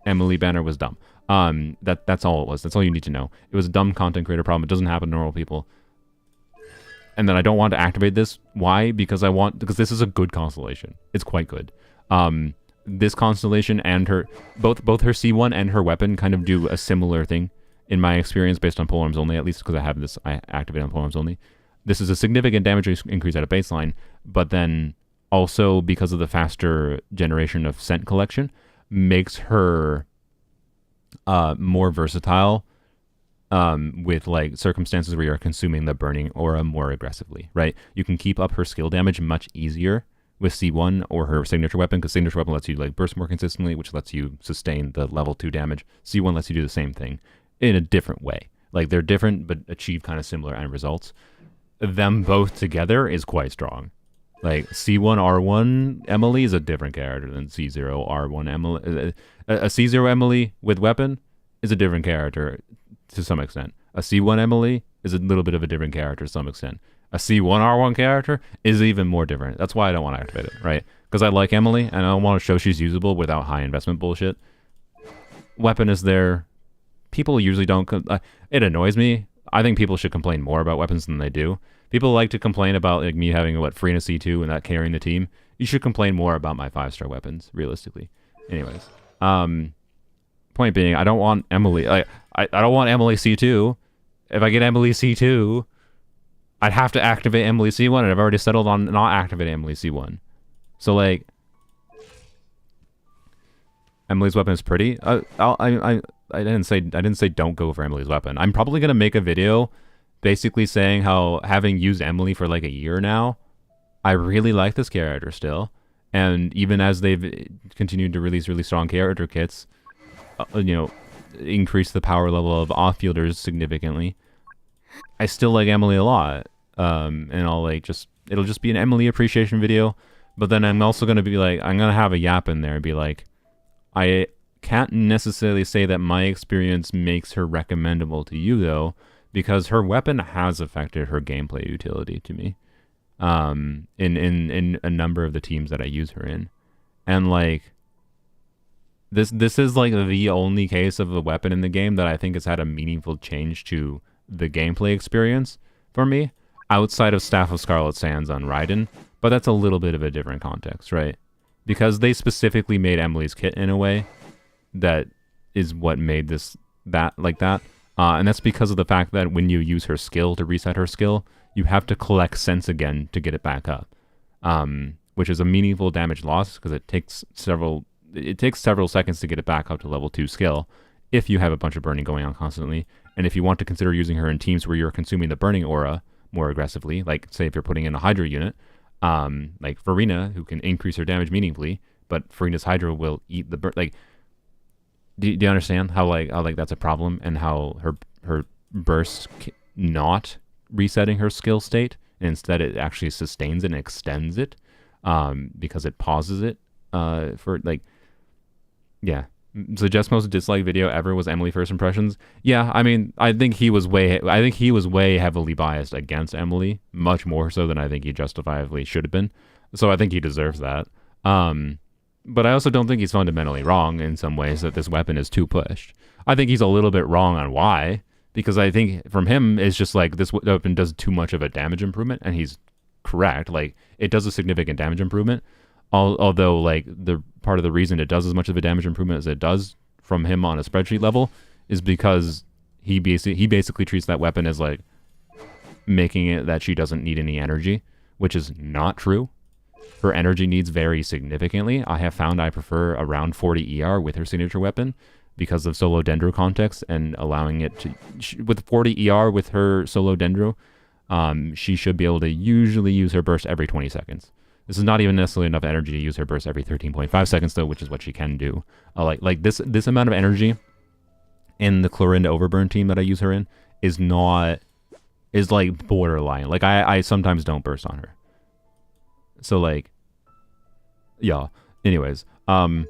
S1: Emily banner was dumb. That's all it was. That's all you need to know. It was a dumb content creator problem. It doesn't happen to normal people. And then I don't want to activate this. Why? Because this is a good constellation. It's quite good. this constellation and her both her C1 and her weapon kind of do a similar thing in my experience based on polearms only, at least because I activate on polearms only. This is a significant damage increase at a baseline, but then also because of the faster generation of scent collection, makes her more versatile with like circumstances where you're consuming the burning aura more aggressively, right? You can keep up her skill damage much easier with C1 or her signature weapon, because signature weapon lets you like burst more consistently, which lets you sustain the level 2 damage. C1 lets you do the same thing in a different way. Like they're different but achieve kind of similar end results. Them both together is quite strong. Like C1 R1 Emily is a different character than C0 R1 Emily. A C0 Emily with weapon is a different character to some extent. A C1 Emily is a little bit of a different character to some extent. A C1 R1 character is even more different. That's why I don't want to activate it, right? Because I like Emily and I don't want to show she's usable without high investment bullshit. Weapon is there. People usually don't. It annoys me. I think people should complain more about weapons than they do. People like to complain about like me having Frina C2 and that carrying the team. You should complain more about my 5-star weapons, realistically. Anyways, point being, I don't want Emily. I don't want Emily C2. If I get Emily C2, I'd have to activate Emily C1, and I've already settled on not activating Emily C1. So like, Emily's weapon is pretty. I didn't say don't go for Emily's weapon. I'm probably gonna make a video basically saying how, having used Emily for like a year now, I really like this character still. And even as they've continued to release really strong character kits, increase the power level of off-fielders significantly, I still like Emily a lot. And it'll just be an Emily appreciation video. But then I'm also going to be like, I'm going to have a yap in there and be like, I can't necessarily say that my experience makes her recommendable to you though, because her weapon has affected her gameplay utility to me, in a number of the teams that I use her in, and like this is like the only case of a weapon in the game that I think has had a meaningful change to the gameplay experience for me, outside of Staff of Scarlet Sands on Raiden, but that's a little bit of a different context, right? Because they specifically made Emily's kit in a way that is what made that. And that's because of the fact that when you use her skill to reset her skill, you have to collect sense again to get it back up, which is a meaningful damage loss because it takes several seconds to get it back up to level 2 skill if you have a bunch of burning going on constantly. And if you want to consider using her in teams where you're consuming the burning aura more aggressively, like say if you're putting in a Hydra unit, like Farina, who can increase her damage meaningfully, but Farina's Hydra will eat the burn. Like, do you understand how that's a problem, and how her burst not resetting her skill state, and instead it actually sustains and extends it, because it pauses it for like, yeah. So Jeff's most disliked video ever was Emily First Impressions. Yeah, I mean, I think he was way heavily biased against Emily, much more so than I think he justifiably should have been. So I think he deserves that. But I also don't think he's fundamentally wrong in some ways that this weapon is too pushed. I think he's a little bit wrong on why, because I think from him it's just like this weapon does too much of a damage improvement, and he's correct. Like, it does a significant damage improvement, although like the part of the reason it does as much of a damage improvement as it does from him on a spreadsheet level is because he basically treats that weapon as like making it that she doesn't need any energy, which is not true. Her energy needs vary significantly. I have found I prefer around 40 ER with her signature weapon because of solo dendro context, and allowing it to, with 40 ER with her solo dendro, she should be able to usually use her burst every 20 seconds. This is not even necessarily enough energy to use her burst every 13.5 seconds though, which is what she can do. Like this amount of energy in the Clorinda Overburn team that I use her in is like borderline. Like I sometimes don't burst on her. So like, yeah. Anyways, so I'm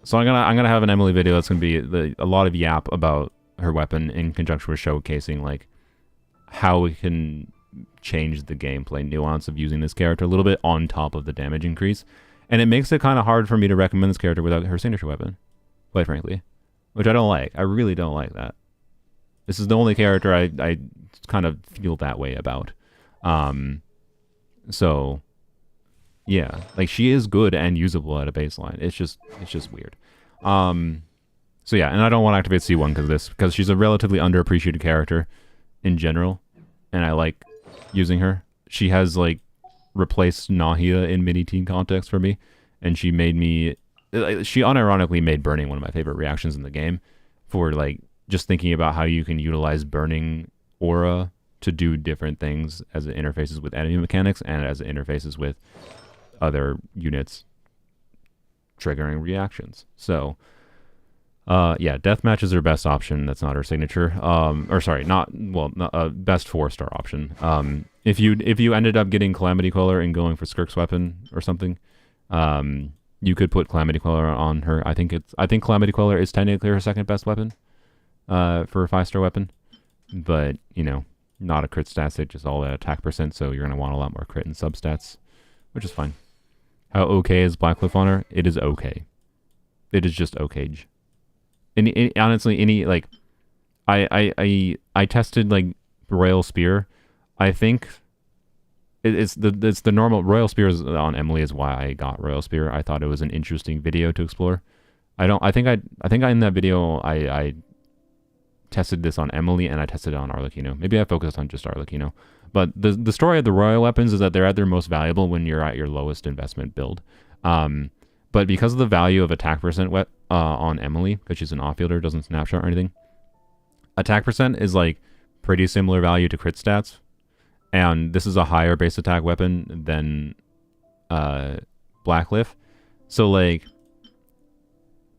S1: gonna have an Emily video that's gonna be a lot of yap about her weapon in conjunction with showcasing like how we can change the gameplay nuance of using this character a little bit on top of the damage increase. And it makes it kind of hard for me to recommend this character without her signature weapon, quite frankly, which I don't like. I really don't like that. This is the only character I kind of feel that way about. So Yeah, like she is good and usable at a baseline. It's just weird. So yeah, and I don't want to activate C1 because she's a relatively underappreciated character in general, and I like using her. She has like replaced Nahia in mini team context for me, and she made me. She unironically made burning one of my favorite reactions in the game, for like just thinking about how you can utilize burning aura to do different things as it interfaces with enemy mechanics and as it interfaces with other units triggering reactions. So yeah, deathmatch is her best option. That's not her signature. Or sorry, not best 4-star option. If you ended up getting Calamity Queller and going for Skirk's weapon or something, you could put Calamity Queller on her. I think Calamity Queller is technically her second best weapon, for a 5-star weapon, but you know, not a crit stat, just all that attack percent. So you're gonna want a lot more crit and substats, which is fine. How okay is Blackcliff on her? It is okay. It is just okay. Honestly, like, I tested like Royal Spear. I think it's the normal Royal Spear on Emily is why I got Royal Spear. I thought it was an interesting video to explore. I think in that video I tested this on Emily and I tested it on Arlecchino. Maybe I focused on just Arlecchino. But the story of the Royal weapons is that they're at their most valuable when you're at your lowest investment build. But because of the value of attack percent on Emily, because she's an off-fielder, doesn't snapshot or anything, attack percent is like pretty similar value to crit stats. And this is a higher base attack weapon than Blackcliff. So like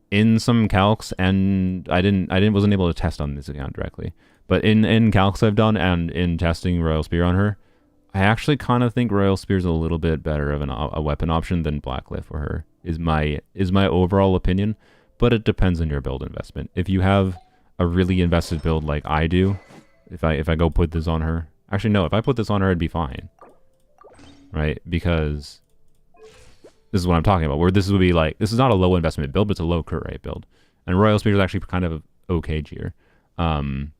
S1: in some calcs, and I wasn't able to test on this account directly, but in calcs I've done and in testing Royal Spear on her, I actually kind of think Royal Spear is a little bit better of a weapon option than Blackcliff for her. Is my overall opinion, but it depends on your build investment. If you have a really invested build like I do, if I go put this on her, actually no, if I put this on her, it'd be fine, right? Because this is what I'm talking about. Where this would be like, this is not a low investment build, but it's a low crit rate build, and Royal Spear is actually kind of okay here. And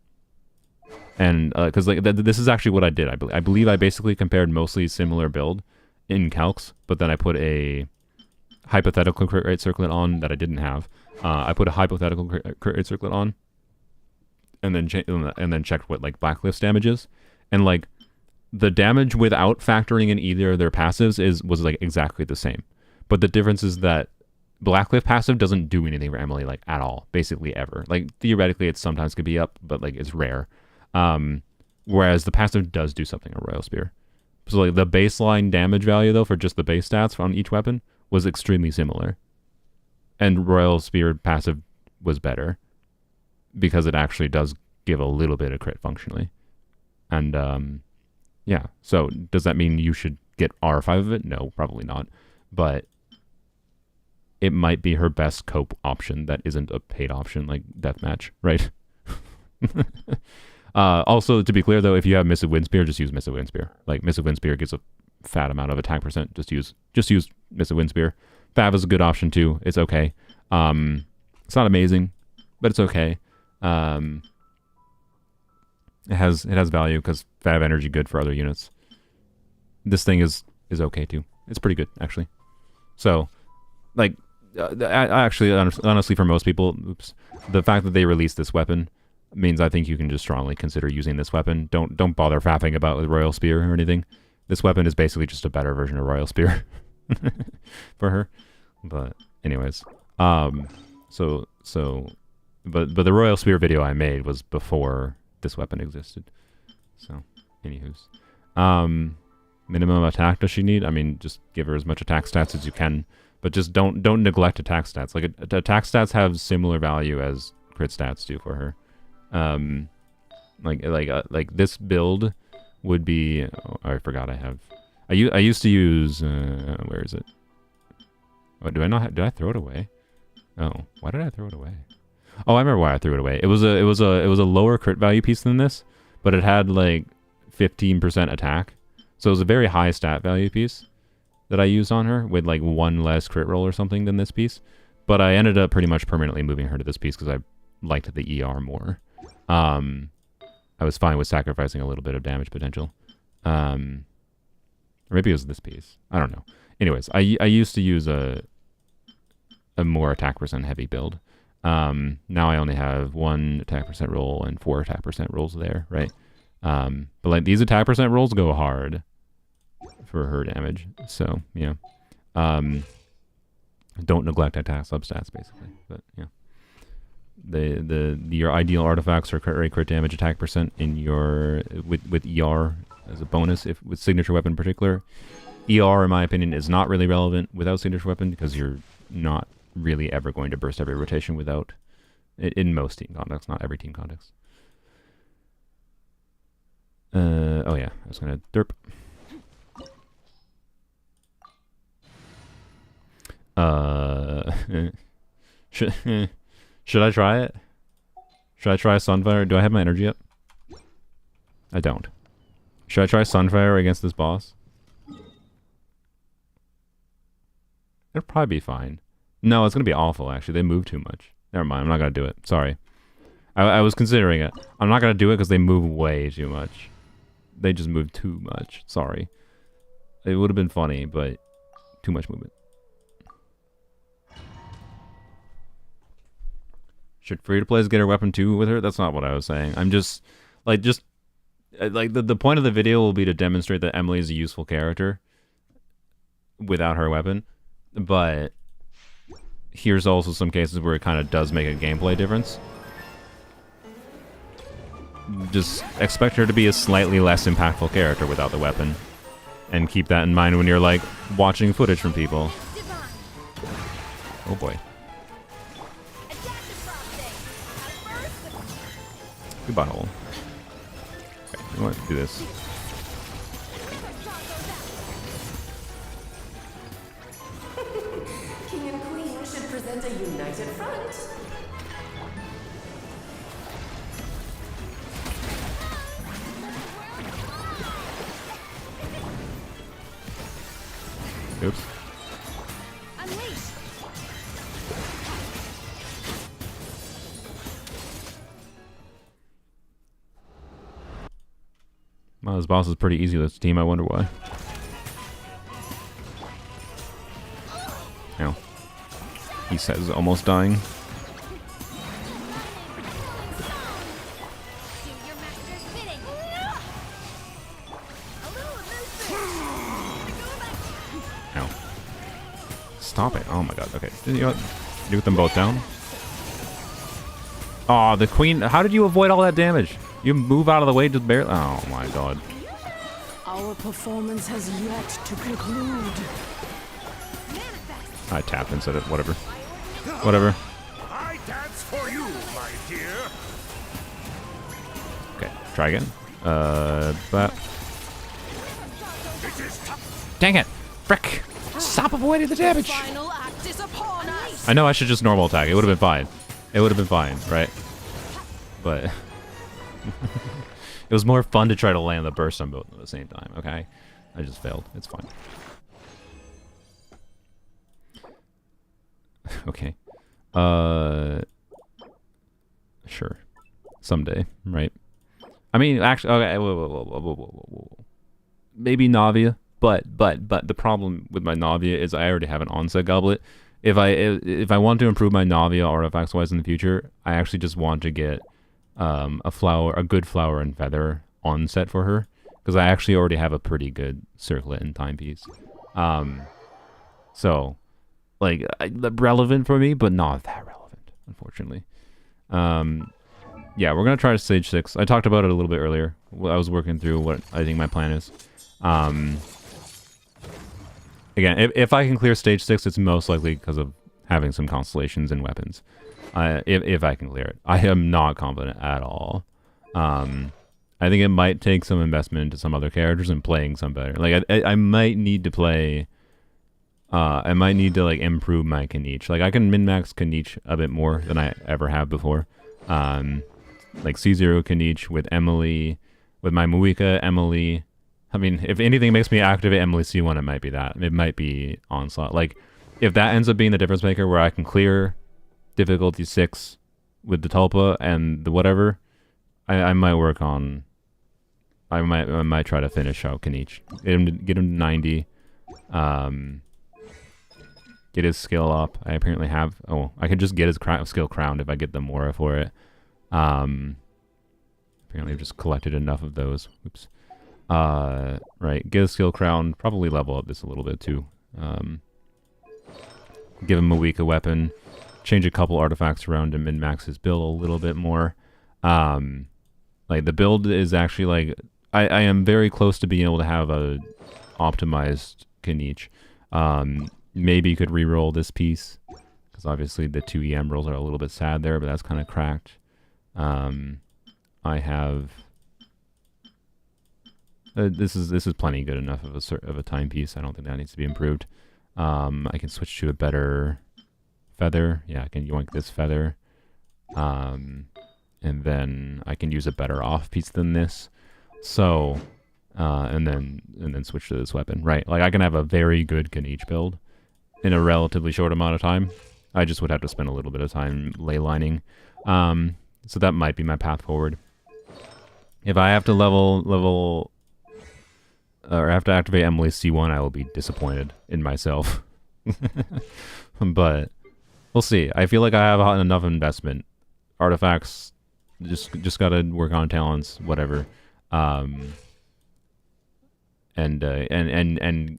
S1: because like this is actually what I did. I believe I basically compared mostly similar build in calcs, but then I put a hypothetical crit rate circlet on that I didn't have. I put a hypothetical crit rate circlet on, and then checked what like Blackcliff's damage is, and like the damage without factoring in either of their passives was like exactly the same. But the difference is that Blackcliff passive doesn't do anything for Emily like at all, basically ever. Like theoretically, it sometimes could be up, but like it's rare. Whereas the passive does do something on Royal Spear. So like the baseline damage value though for just the base stats on each weapon was extremely similar, and Royal Spear passive was better because it actually does give a little bit of crit functionally. And yeah, so does that mean you should get R5 of it? No, probably not, but it might be her best cope option that isn't a paid option like deathmatch, right? Also, to be clear though, if you have Missive Wind Spear, just use Missive Wind Spear. Like Missive Wind Spear gives a fat amount of attack percent. Just use Missive Wind Spear. Fav is a good option too. It's okay. It's not amazing, but it's okay. It has value because Fav energy good for other units. This thing is okay too. It's pretty good actually. So, like, I actually honestly for most people, the fact that they released this weapon means I think you can just strongly consider using this weapon. Don't bother faffing about with Royal Spear or anything. This weapon is basically just a better version of Royal Spear for her. But anyways, but the Royal Spear video I made was before this weapon existed. So, anywho's, minimum attack does she need? I mean, just give her as much attack stats as you can, but just don't neglect attack stats. Like attack stats have similar value as crit stats do for her. Like this build would be. Oh, I forgot I have. I used to use. Where is it? What do I not? Did I throw it away? Oh, why did I throw it away? Oh, I remember why I threw it away. It was a lower crit value piece than this, but it had like 15% attack, so it was a very high stat value piece that I used on her with like one less crit roll or something than this piece. But I ended up pretty much permanently moving her to this piece because I liked the ER more. I was fine with sacrificing a little bit of damage potential. Or maybe it was this piece. I don't know. anyways, I used to use a more attack percent heavy build. Now I only have 1 attack percent roll and 4 attack percent rolls there, right? But like these attack percent rolls go hard for her damage. So yeah, don't neglect attack substats basically. But yeah, your ideal artifacts are crit rate, crit damage, attack percent in your with ER as a bonus. If with signature weapon in particular, ER in my opinion is not really relevant without signature weapon because you're not really ever going to burst every rotation without in most team contexts, not every team context. Oh yeah, I was gonna derp. Should I try it? Should I try Sunfire? Do I have my energy up? I don't. Should I try Sunfire against this boss? It'll probably be fine. No, it's gonna be awful actually. They move too much. Never mind, I'm not gonna do it. Sorry. I was considering it. I'm not gonna do it because they move way too much. They just move too much. Sorry. It would have been funny, but too much movement. Should free-to-plays get her weapon too with her? That's not what I was saying. I'm just like the point of the video will be to demonstrate that Emily is a useful character without her weapon. But here's also some cases where it kind of does make a gameplay difference. Just expect her to be a slightly less impactful character without the weapon. And keep that in mind when you're, like, watching footage from people. Oh boy. Goodbye, hole. Okay, we want to do this.
S3: King and Queen should present a united front.
S1: Oops.
S2: Unleash.
S1: Well, this boss is pretty easy with this team. I wonder why. Ow. He says almost dying.
S2: Do your master's bidding. A little elusive.
S1: Ow. Stop it. Oh my god. Okay. You know what? Do them both down. Aw, the queen. How did you avoid all that damage? You move out of the way just barely. Oh my god.
S3: Our performance has yet to conclude.
S1: I tapped and said it. Whatever. Whatever.
S4: I dance for you, my dear.
S1: Okay. Try again. But.
S4: It is tough.
S1: Dang it! Frick! Stop avoiding the damage!
S3: Final act is upon us.
S1: I know I should just normal attack. It would have been fine. It would have been fine, right? But it was more fun to try to land the burst on both at the same time, okay? I just failed. It's fine. Okay. Sure. Someday, right? I mean, actually, okay, whoa. Maybe Navia, but the problem with my Navia is I already have an onset goblet. If I want to improve my Navia artifacts wise in the future, I actually just want to get a good flower and feather onset for her, because I actually already have a pretty good circlet and timepiece. So, like, relevant for me, but not that relevant, unfortunately. Yeah, we're gonna try stage 6. I talked about it a little bit earlier. I was working through what I think my plan is. Again, if I can clear stage 6, it's most likely because of having some constellations and weapons. If I can clear it. I am not confident at all. I think it might take some investment into some other characters and playing some better. Like, I might need to play... I might need to, like, improve my Kaniche. Like, I can min-max Kaniche a bit more than I ever have before. Like, C0 Kaniche with Emily, with my Muika, Emily... I mean, if anything makes me activate Emily C1, it might be that. It might be Onslaught. Like, if that ends up being the difference maker where I can clear difficulty 6 with the Tulpa and the whatever, I might work on... I might try to finish out Kaniche. Get him to 90. get his skill up. I apparently have... Oh, I could just get his skill crowned if I get the Mora for it. Apparently I've just collected enough of those. Oops. Right, get a skill crown. Probably level up this a little bit too. Give him a weaker weapon. Change a couple artifacts around him and max his build a little bit more. Like the build is actually like... I am very close to being able to have a optimized Kniech. Maybe you could reroll this piece, because obviously the 2 EM rolls are a little bit sad there, but that's kind of cracked. I have this is plenty good enough of a timepiece. I don't think that needs to be improved. I can switch to a better feather. Yeah, I can yoink this feather, and then I can use a better off piece than this. So, and then switch to this weapon. Right, like I can have a very good Kniech build in a relatively short amount of time. I just would have to spend a little bit of time ley lining. So that might be my path forward. If I have to or have to activate Emily's C1, I will be disappointed in myself. But we'll see. I feel like I have enough investment. Artifacts, just gotta work on talents, whatever. And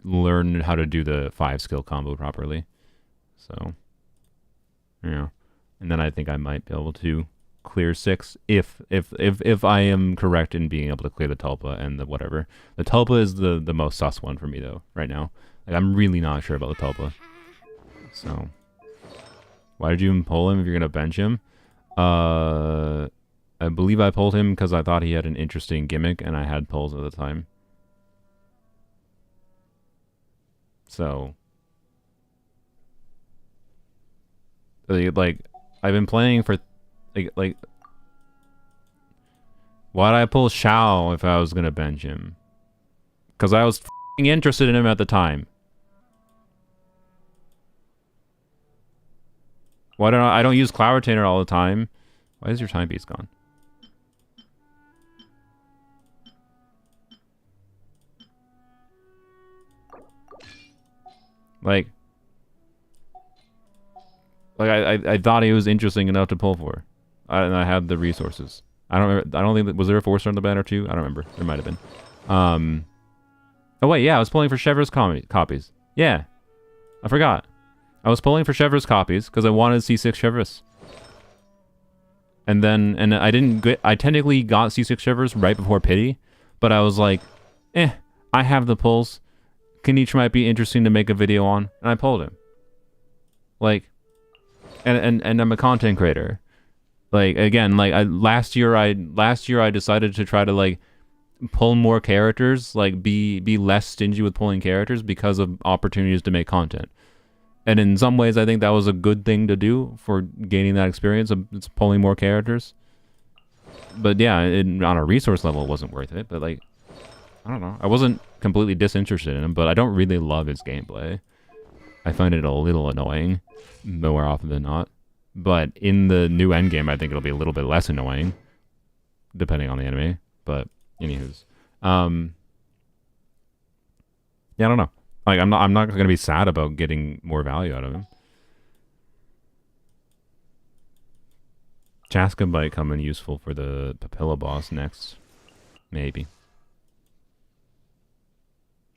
S1: learn how to do the 5 skill combo properly. So, yeah. And then I think I might be able to clear 6 if I am correct in being able to clear the Tulpa and the whatever. The Tulpa is the most sus one for me though right now. Like I'm really not sure about the Tulpa. So why did you even pull him if you're gonna bench him? I believe I pulled him because I thought he had an interesting gimmick and I had pulls at the time. So like I've been playing for like why'd I pull Shao if I was gonna bench him? Because I was f***ing interested in him at the time. Why don't I don't use Cloud Retainer all the time? Why is your timepiece gone? Like I thought he was interesting enough to pull for, and I had the resources. I don't think was there a 4-star on the banner too? I don't remember. There might have been. Oh wait, yeah, I was pulling for Chevre's copies. Yeah, I forgot. I was pulling for Chevre's copies because I wanted C6 Chevre's. And I didn't get. I technically got C6 Chevre's right before Pity, but I was like, I have the pulls. Kniech might be interesting to make a video on, and I pulled him. Like, and I'm a content creator. Like again, like last year I decided to try to like pull more characters, like be less stingy with pulling characters because of opportunities to make content. And in some ways, I think that was a good thing to do for gaining that experience of pulling more characters. But yeah, on a resource level, it wasn't worth it. But like, I don't know. I wasn't completely disinterested in him, but I don't really love his gameplay. I find it a little annoying, more often than not. But in the new Endgame, I think it'll be a little bit less annoying, depending on the enemy. But anywho's, yeah, I don't know. Like I'm not gonna be sad about getting more value out of him. Chaska might come in useful for the Papilla boss next, maybe.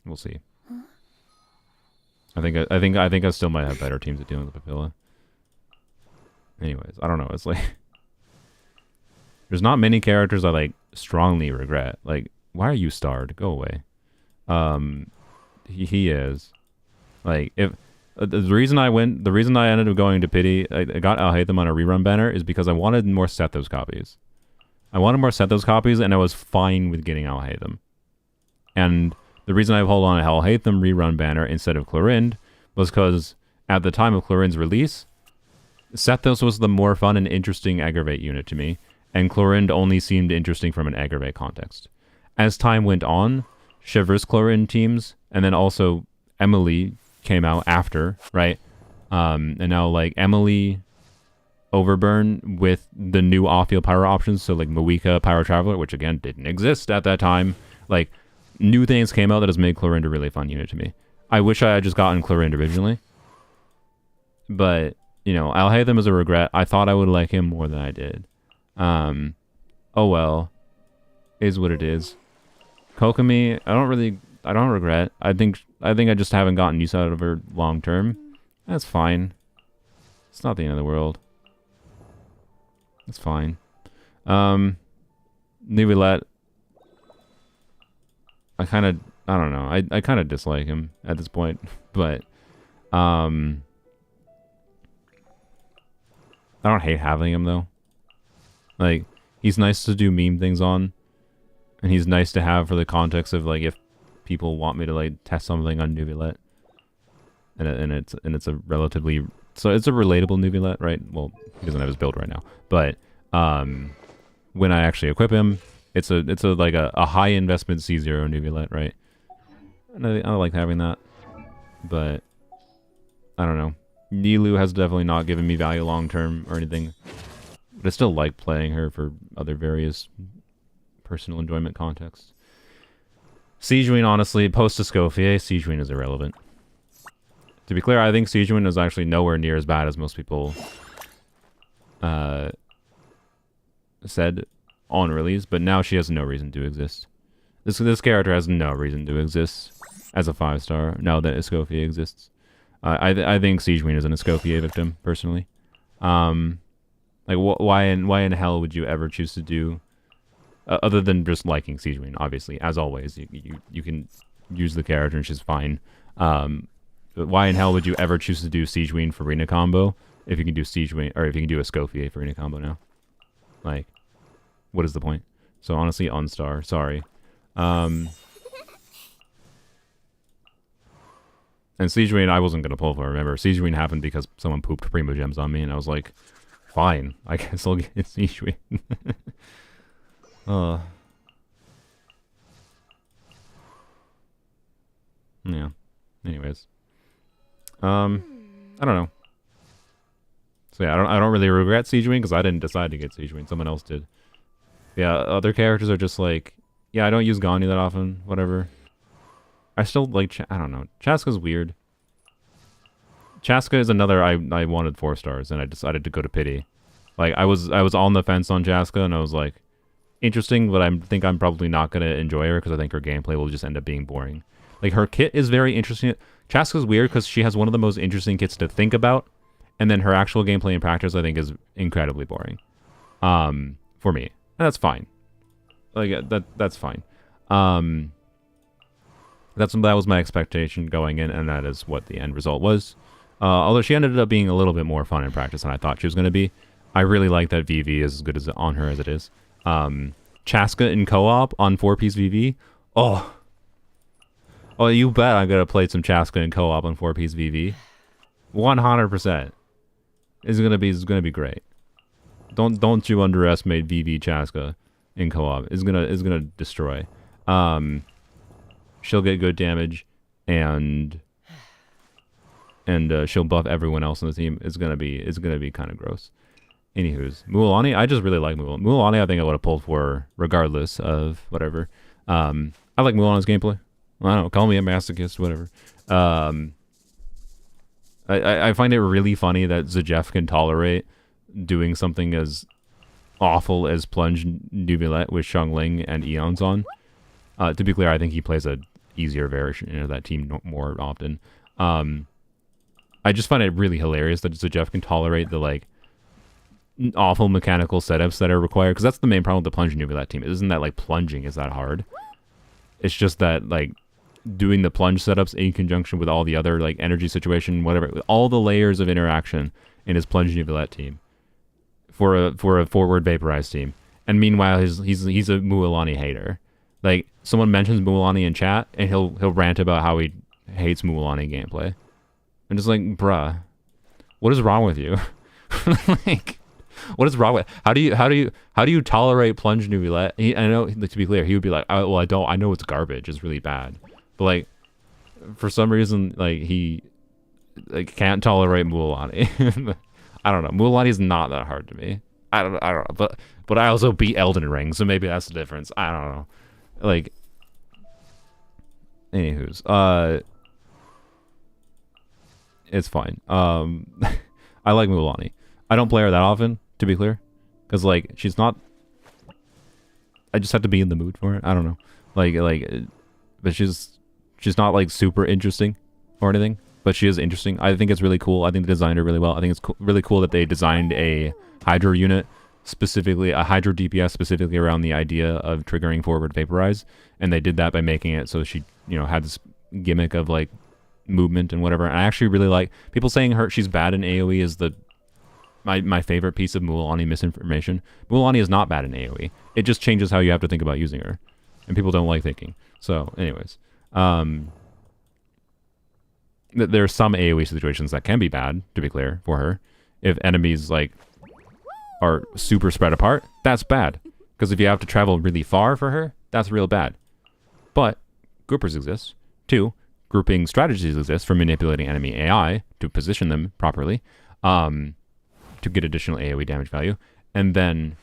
S1: We'll see. I think I still might have better teams at dealing with Papilla. Anyways, I don't know. It's like there's not many characters I like strongly regret. Like, why are you starred? Go away. He is like if the reason I ended up going to Pity, I got Al Haytham on a rerun banner is because I wanted more Sethos copies. I wanted more Sethos copies, and I was fine with getting Al Haytham. And the reason I hold on to Al Haytham rerun banner instead of Clorind was because at the time of Clorind's release, Sethos was the more fun and interesting aggravate unit to me, and Clorind only seemed interesting from an aggravate context. As time went on, Chevre's Clorind teams, and then also Emily came out after, right? And now like Emily Overburn with the new off-field pyro options, so like Moika Pyro Traveler, which again didn't exist at that time. Like new things came out that has made Clorind a really fun unit to me. I wish I had just gotten Clorind originally.
S5: but you know, I'll hate them as a regret. I thought I would like him more than I did. Oh well, is what it is. Kokomi, I don't regret. I think I just haven't gotten use out of her long term. That's fine. It's not the end of the world. It's fine. Nubilet, I don't know. I kind of dislike him at this point, but I don't hate having him though. Like, he's nice to do meme things on, and he's nice to have for the context of like if people want me to like test something on Nubilet, and it's a relatively, so it's a relatable Nubilet, right? Well, he doesn't have his build right now, but when I actually equip him, it's a like a high investment C0 Nubilet, right? And I like having that, but I don't know. Nilu has definitely not given me value long term or anything, but I still like playing her for other various personal enjoyment contexts. Siegewind, honestly, post Escoffier, Siegewind is irrelevant. To be clear, I think Siegewind is actually nowhere near as bad as most people said on release, but now she has no reason to exist. This character has no reason to exist as a 5-star now that Escoffier exists. I think Siegewind is an Escoffier victim, personally. Like, why in hell would you ever choose to do, other than just liking Siegewind, obviously, as always, you can use the character and she's fine. But why in hell would you ever choose to do Siegewind for Rina combo if you can do Siegewind, or if you can do Escoffier for Rina combo now? Like, what is the point? So honestly, unstar, sorry. And Siegewind, I wasn't gonna pull for. Remember, Siegewind happened because someone pooped Primo Gems on me, and I was like, fine, I guess I'll get Siegewind. Yeah. Anyways, I don't know. So yeah, I don't really regret Siegewind because I didn't decide to get Siegewind. Someone else did. Yeah, other characters are just like, yeah, I don't use Gani that often. Whatever. I still like, I don't know. Chaska's weird. Chaska is another I wanted 4 stars, and I decided to go to pity. Like, I was on the fence on Chaska, and I was like, interesting, but I think I'm probably not gonna enjoy her because I think her gameplay will just end up being boring. Like, her kit is very interesting. Chaska's weird because she has one of the most interesting kits to think about, and then her actual gameplay in practice I think is incredibly boring. For me. And that's fine. Like, that's fine. That was my expectation going in, and that is what the end result was. Although she ended up being a little bit more fun in practice than I thought she was going to be. I really like that VV is as good as on her as it is. Chaska in co-op on 4-piece VV. Oh, you bet I'm gonna play some Chaska in co-op on 4-piece VV. 100%. It's gonna be great. Don't you underestimate VV Chaska in co-op. It's gonna destroy. She'll get good damage, and she'll buff everyone else on the team. It's gonna be kind of gross. Anywho's, Mualani, I just really like Mualani. Mualani, I think I would have pulled for regardless of whatever. I like Mualani's gameplay. I don't know, call me a masochist, whatever. I find it really funny that Zajef can tolerate doing something as awful as Plunge Nubilet with Xiangling and Eons on. To be clear, I think he plays a easier version of that team more often. I just find it really hilarious that Zajef can tolerate the, like, awful mechanical setups that are required, because that's the main problem with the Plunge Nubilet team. It isn't that, like, plunging is that hard. It's just that, like, doing the plunge setups in conjunction with all the other, like, energy situation, whatever, with all the layers of interaction in his Plunge Nubilet team for a forward vaporized team. And meanwhile, he's a Mualani hater. Like, someone mentions Mualani in chat, and he'll rant about how he hates Mualani gameplay. I'm just like, bruh, what is wrong with you? Like, what is wrong with? How do you tolerate Plunge Nubilet? I know, to be clear, he would be like, oh, well, I know it's garbage. It's really bad. But, like, for some reason, like, he, like, can't tolerate Mualani. I don't know. Mualani is not that hard to me. I don't know. But I also beat Elden Ring, so maybe that's the difference. I don't know. Like, anywho's, It's fine. I like Mulan. I don't play her that often, to be clear, because like she's not. I just have to be in the mood for it. I don't know, but she's not like super interesting or anything. But she is interesting. I think it's really cool. I think they designed her really well. I think it's really cool that they designed a Hydro unit, specifically a Hydro DPS specifically around the idea of triggering forward vaporize, and they did that by making it so she, you know, had this gimmick of like movement and whatever. And I actually really like people saying she's bad in AoE is my favorite piece of Mulan misinformation. Mulan is not bad in AoE. It just changes how you have to think about using her, and people don't like thinking. So, anyways, there are some AoE situations that can be bad, to be clear, for her. If enemies like are super spread apart, that's bad. Because if you have to travel really far for her, that's real bad. But groupers exist. 2, grouping strategies exist for manipulating enemy AI to position them properly, to get additional AoE damage value. And then,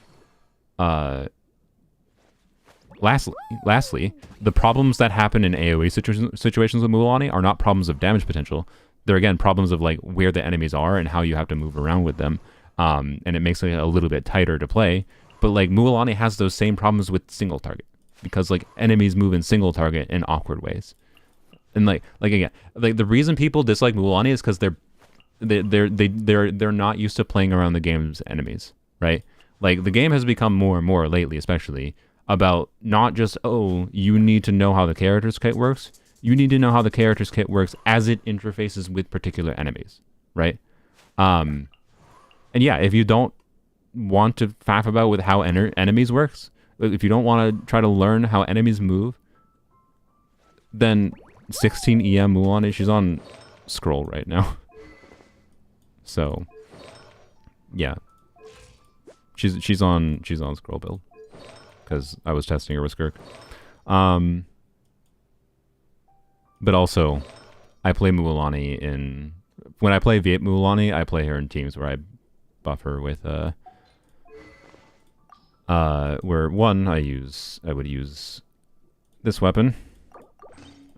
S5: lastly, the problems that happen in AoE situations with Mulan are not problems of damage potential. They're, again, problems of like where the enemies are and how you have to move around with them. And it makes it a little bit tighter to play. But like Mulan has those same problems with single target, because like enemies move in single target in awkward ways. And like again, like the reason people dislike Mulan is because they're not used to playing around the game's enemies, right? Like the game has become more and more lately, especially about not just, oh, you need to know how the character's kit works. You need to know how the character's kit works as it interfaces with particular enemies, right? And yeah, if you don't want to faff about with how enemies works, if you don't want to try to learn how enemies move, then 16 EM Mulan, she's on scroll right now. So yeah, she's on scroll build because I was testing her with Skirk. But also I play Mulan when I play Viet Mulan, I play her in teams where I buff her with where one I would use this weapon.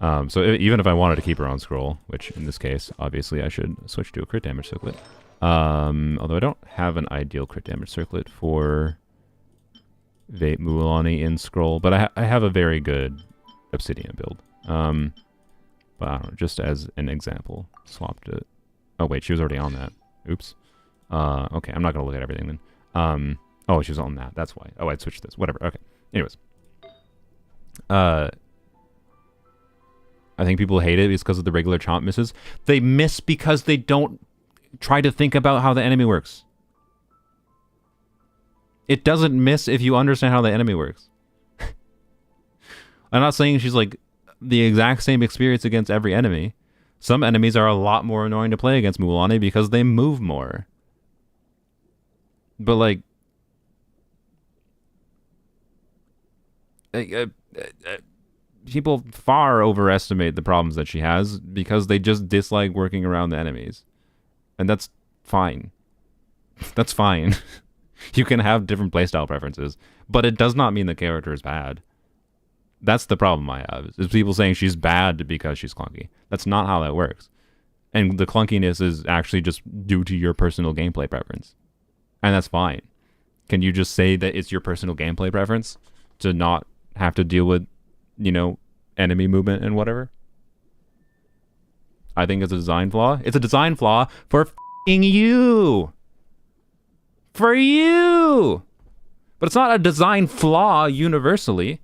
S5: So even if I wanted to keep her on scroll, which in this case, obviously I should switch to a crit damage circlet. Although I don't have an ideal crit damage circlet for Vape Mulan in scroll, but I have a very good Obsidian build. But I don't know, just as an example, swapped it. Oh wait, she was already on that. Oops. Okay, I'm not gonna look at everything then. Oh, she was on that. That's why. Oh, I'd switch this. Whatever. Okay. Anyways. I think people hate it because of the regular chomp misses. They miss because they don't try to think about how the enemy works. It doesn't miss if you understand how the enemy works. I'm not saying she's like the exact same experience against every enemy. Some enemies are a lot more annoying to play against Mulan because they move more. But like, people far overestimate the problems that she has because they just dislike working around the enemies. And that's fine. That's fine. You can have different playstyle preferences, but it does not mean the character is bad. That's the problem I have, is people saying she's bad because she's clunky. That's not how that works. And the clunkiness is actually just due to your personal gameplay preference. And that's fine. Can you just say that it's your personal gameplay preference to not have to deal with, you know, enemy movement and whatever? I think it's a design flaw. It's a design flaw for f***ing you. For you. But it's not a design flaw universally.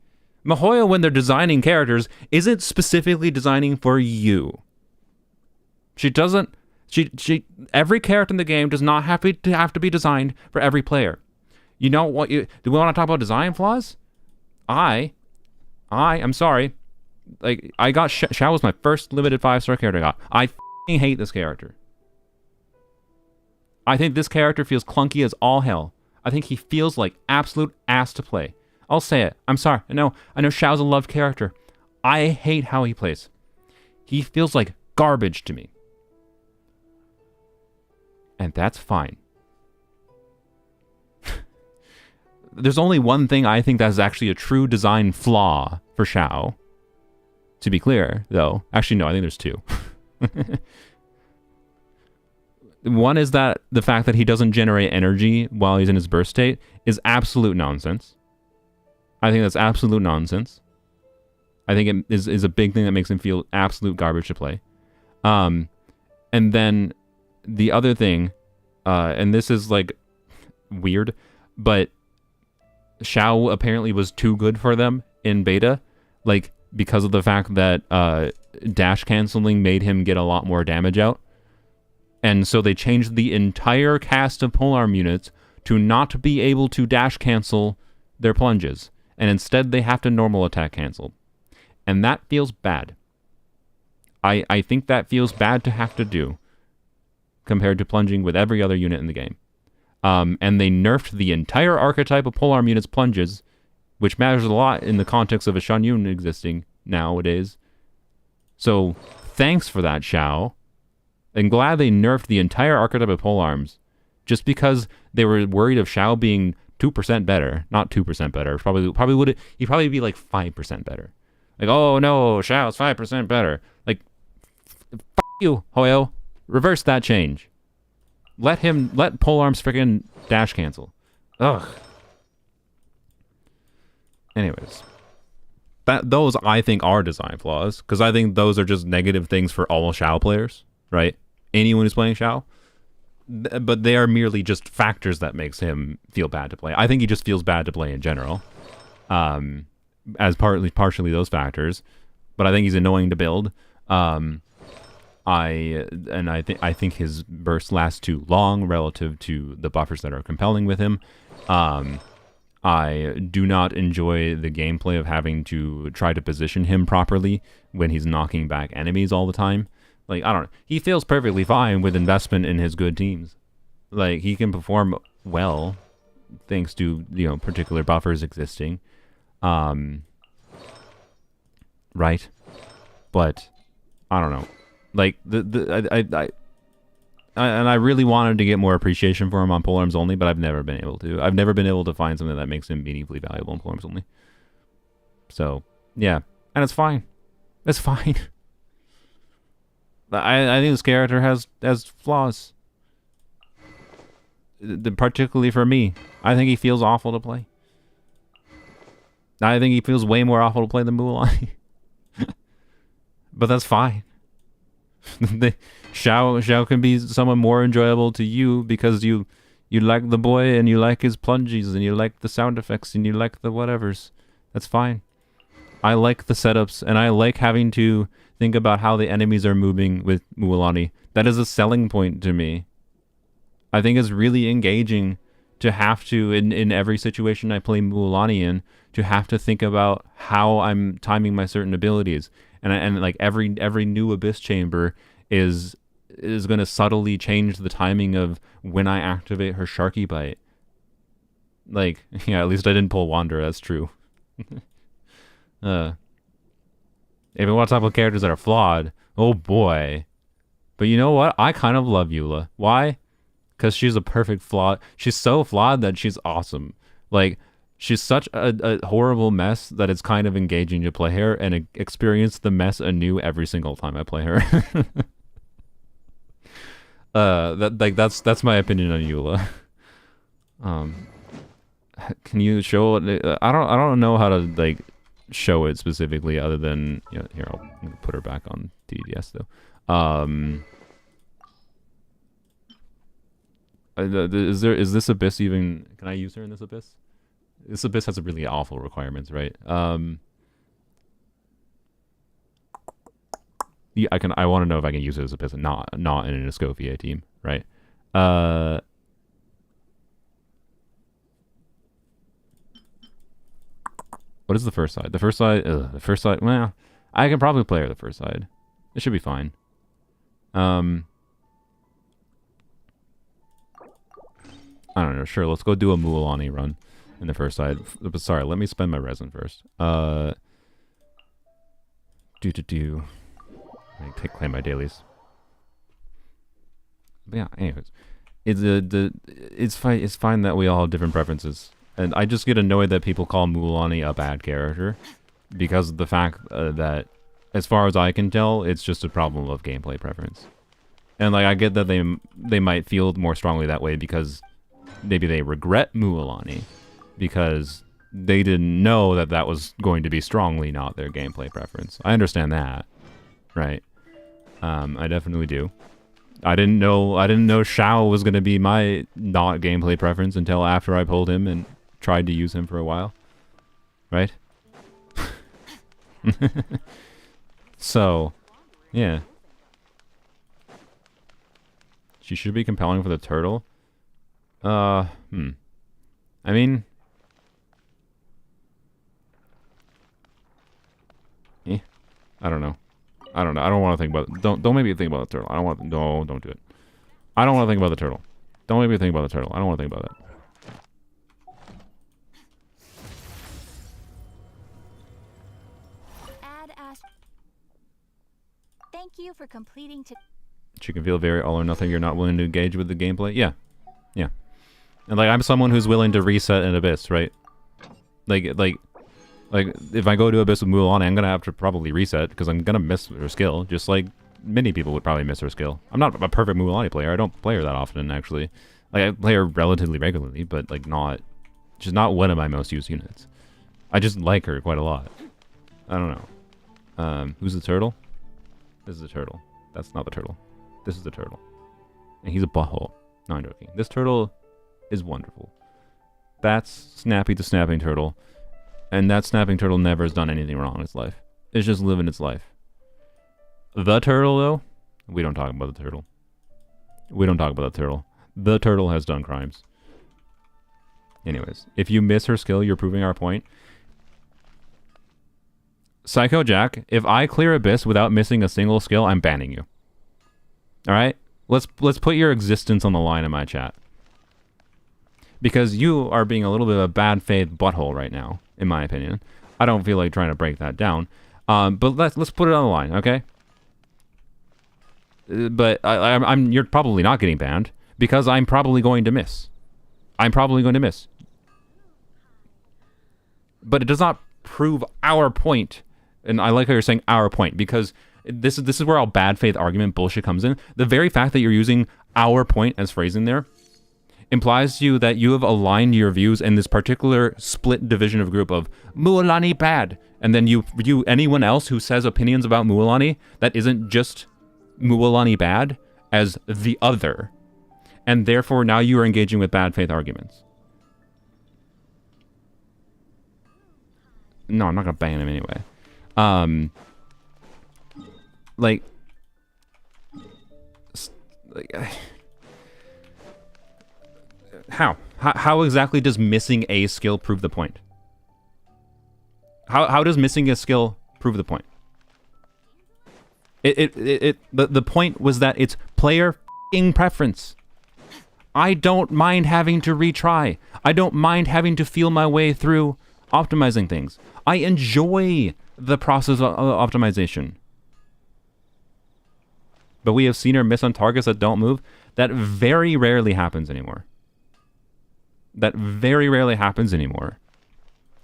S5: Mihoyo, when they're designing characters, isn't specifically designing for you. She every character in the game does not have to be designed for every player. You know what? Do we want to talk about design flaws? I'm sorry. Like, I got Xiao was my first limited 5-star character I got. I f***ing hate this character. I think this character feels clunky as all hell. I think he feels like absolute ass to play. I'll say it. I'm sorry. I know Xiao's a loved character. I hate how he plays. He feels like garbage to me. And that's fine. There's only one thing I think that's actually a true design flaw for Xiao. To be clear, though. Actually, no, I think there's two. One is that the fact that he doesn't generate energy while he's in his burst state is absolute nonsense. I think that's absolute nonsense. I think it is a big thing that makes him feel absolute garbage to play. And then the other thing, and this is like weird, but Shao apparently was too good for them in beta, like because of the fact that dash canceling made him get a lot more damage out. And so they changed the entire cast of polearm units to not be able to dash cancel their plunges. And instead they have to normal attack cancel. And that feels bad. I think that feels bad to have to do compared to plunging with every other unit in the game. And they nerfed the entire archetype of polearm units plunges, which matters a lot in the context of a Shan Yun existing nowadays. So thanks for that, Shao. I'm glad they nerfed the entire archetype of polearms just because they were worried of Shao being 2% better. Not 2% better. He'd probably be like 5% better. Like, oh no, Shao's 5% better. Like, f you, Hoyo. Reverse that change. Let polearms freaking dash cancel. Ugh. Anyways. Those, I think, are design flaws. Because I think those are just negative things for all Shao players. Right? Anyone who's playing Shao. But they are merely just factors that makes him feel bad to play. I think he just feels bad to play in general. As partially those factors. But I think he's annoying to build. I think his burst lasts too long relative to the buffers that are compelling with him. I do not enjoy the gameplay of having to try to position him properly when he's knocking back enemies all the time. Like, I don't know. He feels perfectly fine with investment in his good teams. Like, he can perform well thanks to, particular buffers existing. Right? But I don't know. Like, I really wanted to get more appreciation for him on polearms only, but I've never been able to. I've never been able to find something that makes him meaningfully valuable on polearms only. So, yeah. And it's fine. It's fine. I think this character has flaws. Particularly for me. I think he feels awful to play. I think he feels way more awful to play than Mulan. But that's fine. Shao can be someone more enjoyable to you because you like the boy and you like his plunges and you like the sound effects and you like the whatevers. That's fine. I like the setups and I like having to think about how the enemies are moving with Mualani. That is a selling point to me. I think it's really engaging to have to, in every situation I play Mualani in, to have to think about how I'm timing my certain abilities. And like every new Abyss Chamber is going to subtly change the timing of when I activate her Sharky Bite. Like, yeah, at least I didn't pull Wander, that's true. If you want to talk about characters that are flawed, oh boy. But you know what? I kind of love Eula. Why? Because she's a perfect flawed. She's so flawed that she's awesome. Like, she's such a horrible mess that it's kind of engaging to play her and experience the mess anew every single time I play her. That's my opinion on Eula. Can you show it? I don't know how to like show it specifically other than here I'll put her back on DDS though. Is this Abyss even? Can I use her in this Abyss? This Abyss has really awful requirements, right? Yeah, I want to know if I can use it as Abyss and not in an Escoffier team, right? What is the first side? The first side. Well, I can probably play her the first side. It should be fine. I don't know. Sure, let's go do a Mualani run in the first side. But sorry, let me spend my resin first. Let me claim my dailies. But yeah, anyways. It's fine that we all have different preferences. And I just get annoyed that people call Mualani a bad character because of the fact that, as far as I can tell, it's just a problem of gameplay preference. And like I get that they might feel more strongly that way because maybe they regret Mualani because they didn't know that that was going to be strongly not their gameplay preference. I understand that, right? I definitely do. I didn't know Shao was going to be my not gameplay preference until after I pulled him and tried to use him for a while, right? So, yeah. She should be compelling for the turtle. I mean, I don't know. I don't know. I don't want to think about it. Don't make me think about the turtle. I don't want. No, don't do it. I don't want to think about the turtle. Don't make me think about the turtle. I don't want to think about that.
S2: Add ask. Thank you for completing to.
S5: She can feel very all or nothing. You're not willing to engage with the gameplay. Yeah, yeah. And like I'm someone who's willing to reset an Abyss, right? Like if I go to Abyss with Mulan, I'm gonna have to probably reset because I'm gonna miss her skill, just like many people would probably miss her skill. I'm not a perfect Mulan player. I don't play her that often, actually. Like I play her relatively regularly, but like she's not one of my most used units. I just like her quite a lot. I don't know. Who's the turtle? This is the turtle. That's not the turtle. This is the turtle. And he's a butthole. No, I'm joking. This turtle is wonderful. That's Snappy the Snapping Turtle. And that snapping turtle never has done anything wrong in its life. It's just living its life. The turtle, though, we don't talk about the turtle. We don't talk about the turtle. The turtle has done crimes. Anyways, if you miss her skill, you're proving our point. Psycho Jack, if I clear Abyss without missing a single skill, I'm banning you. Alright? Let's put your existence on the line in my chat. Because you are being a little bit of a bad faith butthole right now, in my opinion. I don't feel like trying to break that down. But let's put it on the line, okay? But you're probably not getting banned because I'm probably going to miss. I'm probably going to miss. But it does not prove our point. And I like how you're saying our point because this is where our bad faith argument bullshit comes in. The very fact that you're using our point as phrasing there implies to you that you have aligned your views in this particular split division of group of Mualani bad, and then you view anyone else who says opinions about Mualani that isn't just Mualani bad as the other, and therefore now you are engaging with bad faith arguments. No, I'm not gonna ban him anyway. How exactly does missing a skill prove the point? How does missing a skill prove the point? The point was that it's player f***ing preference. I don't mind having to retry. I don't mind having to feel my way through optimizing things. I enjoy the process of optimization. But we have seen her miss on targets that don't move. That very rarely happens anymore. That very rarely happens anymore.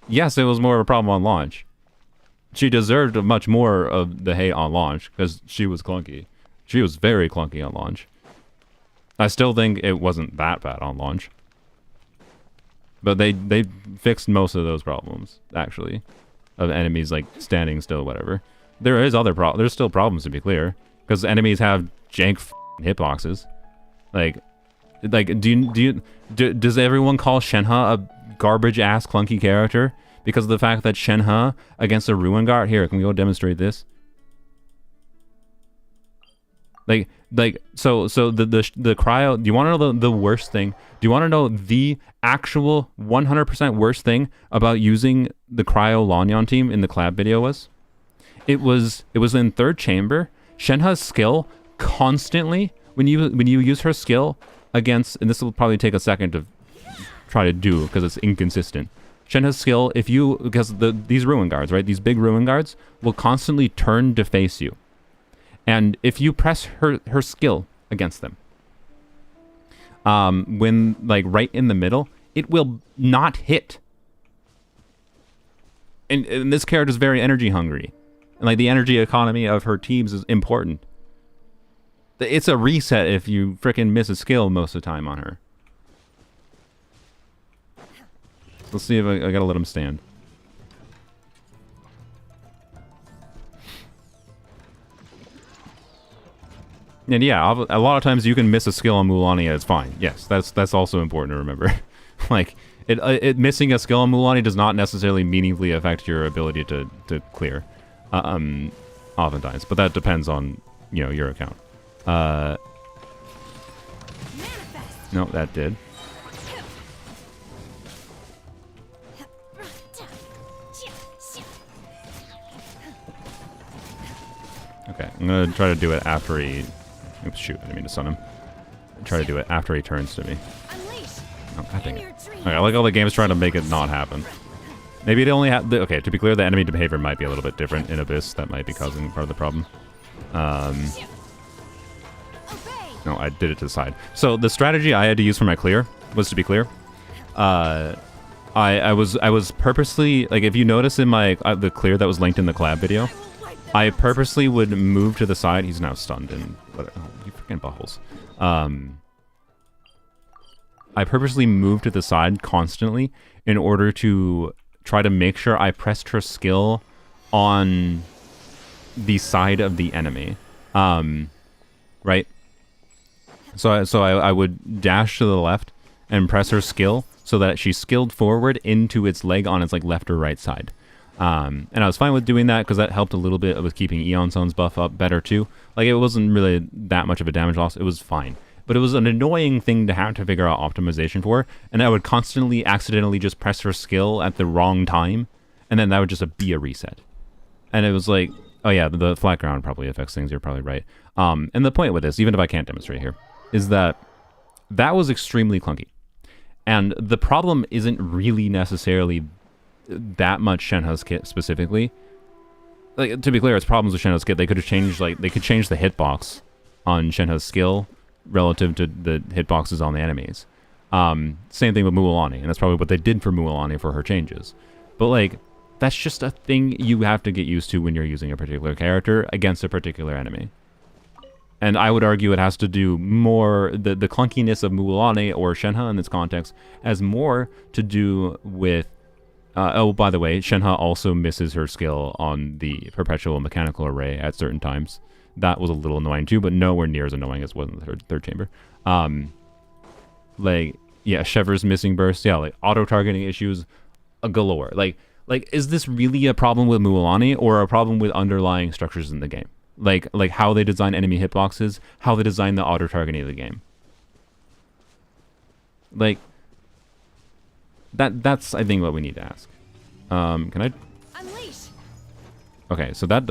S5: Yes, it was more of a problem on launch. She deserved much more of the hate on launch because she was clunky. She was very clunky on launch. I still think it wasn't that bad on launch. But they fixed most of those problems, actually. Of enemies like standing still, whatever. There is there's still problems, to be clear. Because enemies have jank hitboxes. Does everyone call Shenhe a garbage ass clunky character because of the fact that Shenhe against a Ruin Guard? Here, can we go demonstrate this? So the cryo. Do you want to know the worst thing? Do you want to know the actual 100% worst thing about using the cryo Lanyan team in the collab video was? It was in third chamber. Shenhe's skill constantly when you use her skill against, and this will probably take a second to try to do because it's inconsistent. Shenhe's skill, because these Ruin Guards, right? These big Ruin Guards will constantly turn to face you. And if you press her skill against them, when like right in the middle, it will not hit. And this character is very energy hungry. And like the energy economy of her teams is important. It's a reset if you frickin' miss a skill most of the time on her. Let's see if I gotta let him stand. And yeah, a lot of times you can miss a skill on Mulan and it's fine. Yes, that's also important to remember. Like, it missing a skill on Mulan does not necessarily meaningfully affect your ability to clear. Oftentimes, but that depends on, you know, your account. No, that did. Okay, I'm gonna try to do it after he... Oops, shoot, I didn't mean to stun him. Try to do it after he turns to me. Oh, god dang it. Okay, I like all the games trying to make it not happen. Maybe it only had... Okay, to be clear, the enemy behavior might be a little bit different in Abyss. That might be causing part of the problem. No, I did it to the side. So the strategy I had to use for my clear was to be clear. I was purposely... Like, if you notice in my... the clear that was linked in the collab video... I purposely would move to the side. He's now stunned and... Oh, you freaking buttholes. I purposely moved to the side constantly in order to try to make sure I pressed her skill on the side of the enemy. Right? So I would dash to the left and press her skill so that she skilled forward into its leg on its like left or right side. And I was fine with doing that because that helped a little bit with keeping Aeon Sun's buff up better too. Like, it wasn't really that much of a damage loss. It was fine. But it was an annoying thing to have to figure out optimization for. And I would constantly accidentally just press her skill at the wrong time. And then that would just be a reset. And it was like, oh yeah, the flat ground probably affects things. You're probably right. And the point with this, even if I can't demonstrate here, is that that was extremely clunky. And the problem isn't really necessarily that much Shenhe's kit specifically. Like, to be clear, it's problems with Shenhe's kit. They could have changed, like, they could change the hitbox on Shenhe's skill relative to the hitboxes on the enemies. Same thing with Mualani, and that's probably what they did for Mualani for her changes. But, like, that's just a thing you have to get used to when you're using a particular character against a particular enemy. And I would argue it has to do more, the clunkiness of Mualani or Shenhe in this context has more to do with oh, by the way, Shenhe also misses her skill on the perpetual mechanical array at certain times. That was a little annoying too, but nowhere near as annoying as was in the third chamber. Like, yeah, Shever's missing burst. Yeah, like, auto-targeting issues galore. Like, is this really a problem with Mualani or a problem with underlying structures in the game? Like how they design enemy hitboxes, how they design the auto-targeting of the game. Like, that's I think what we need to ask. Can I? Unleash. Okay, so that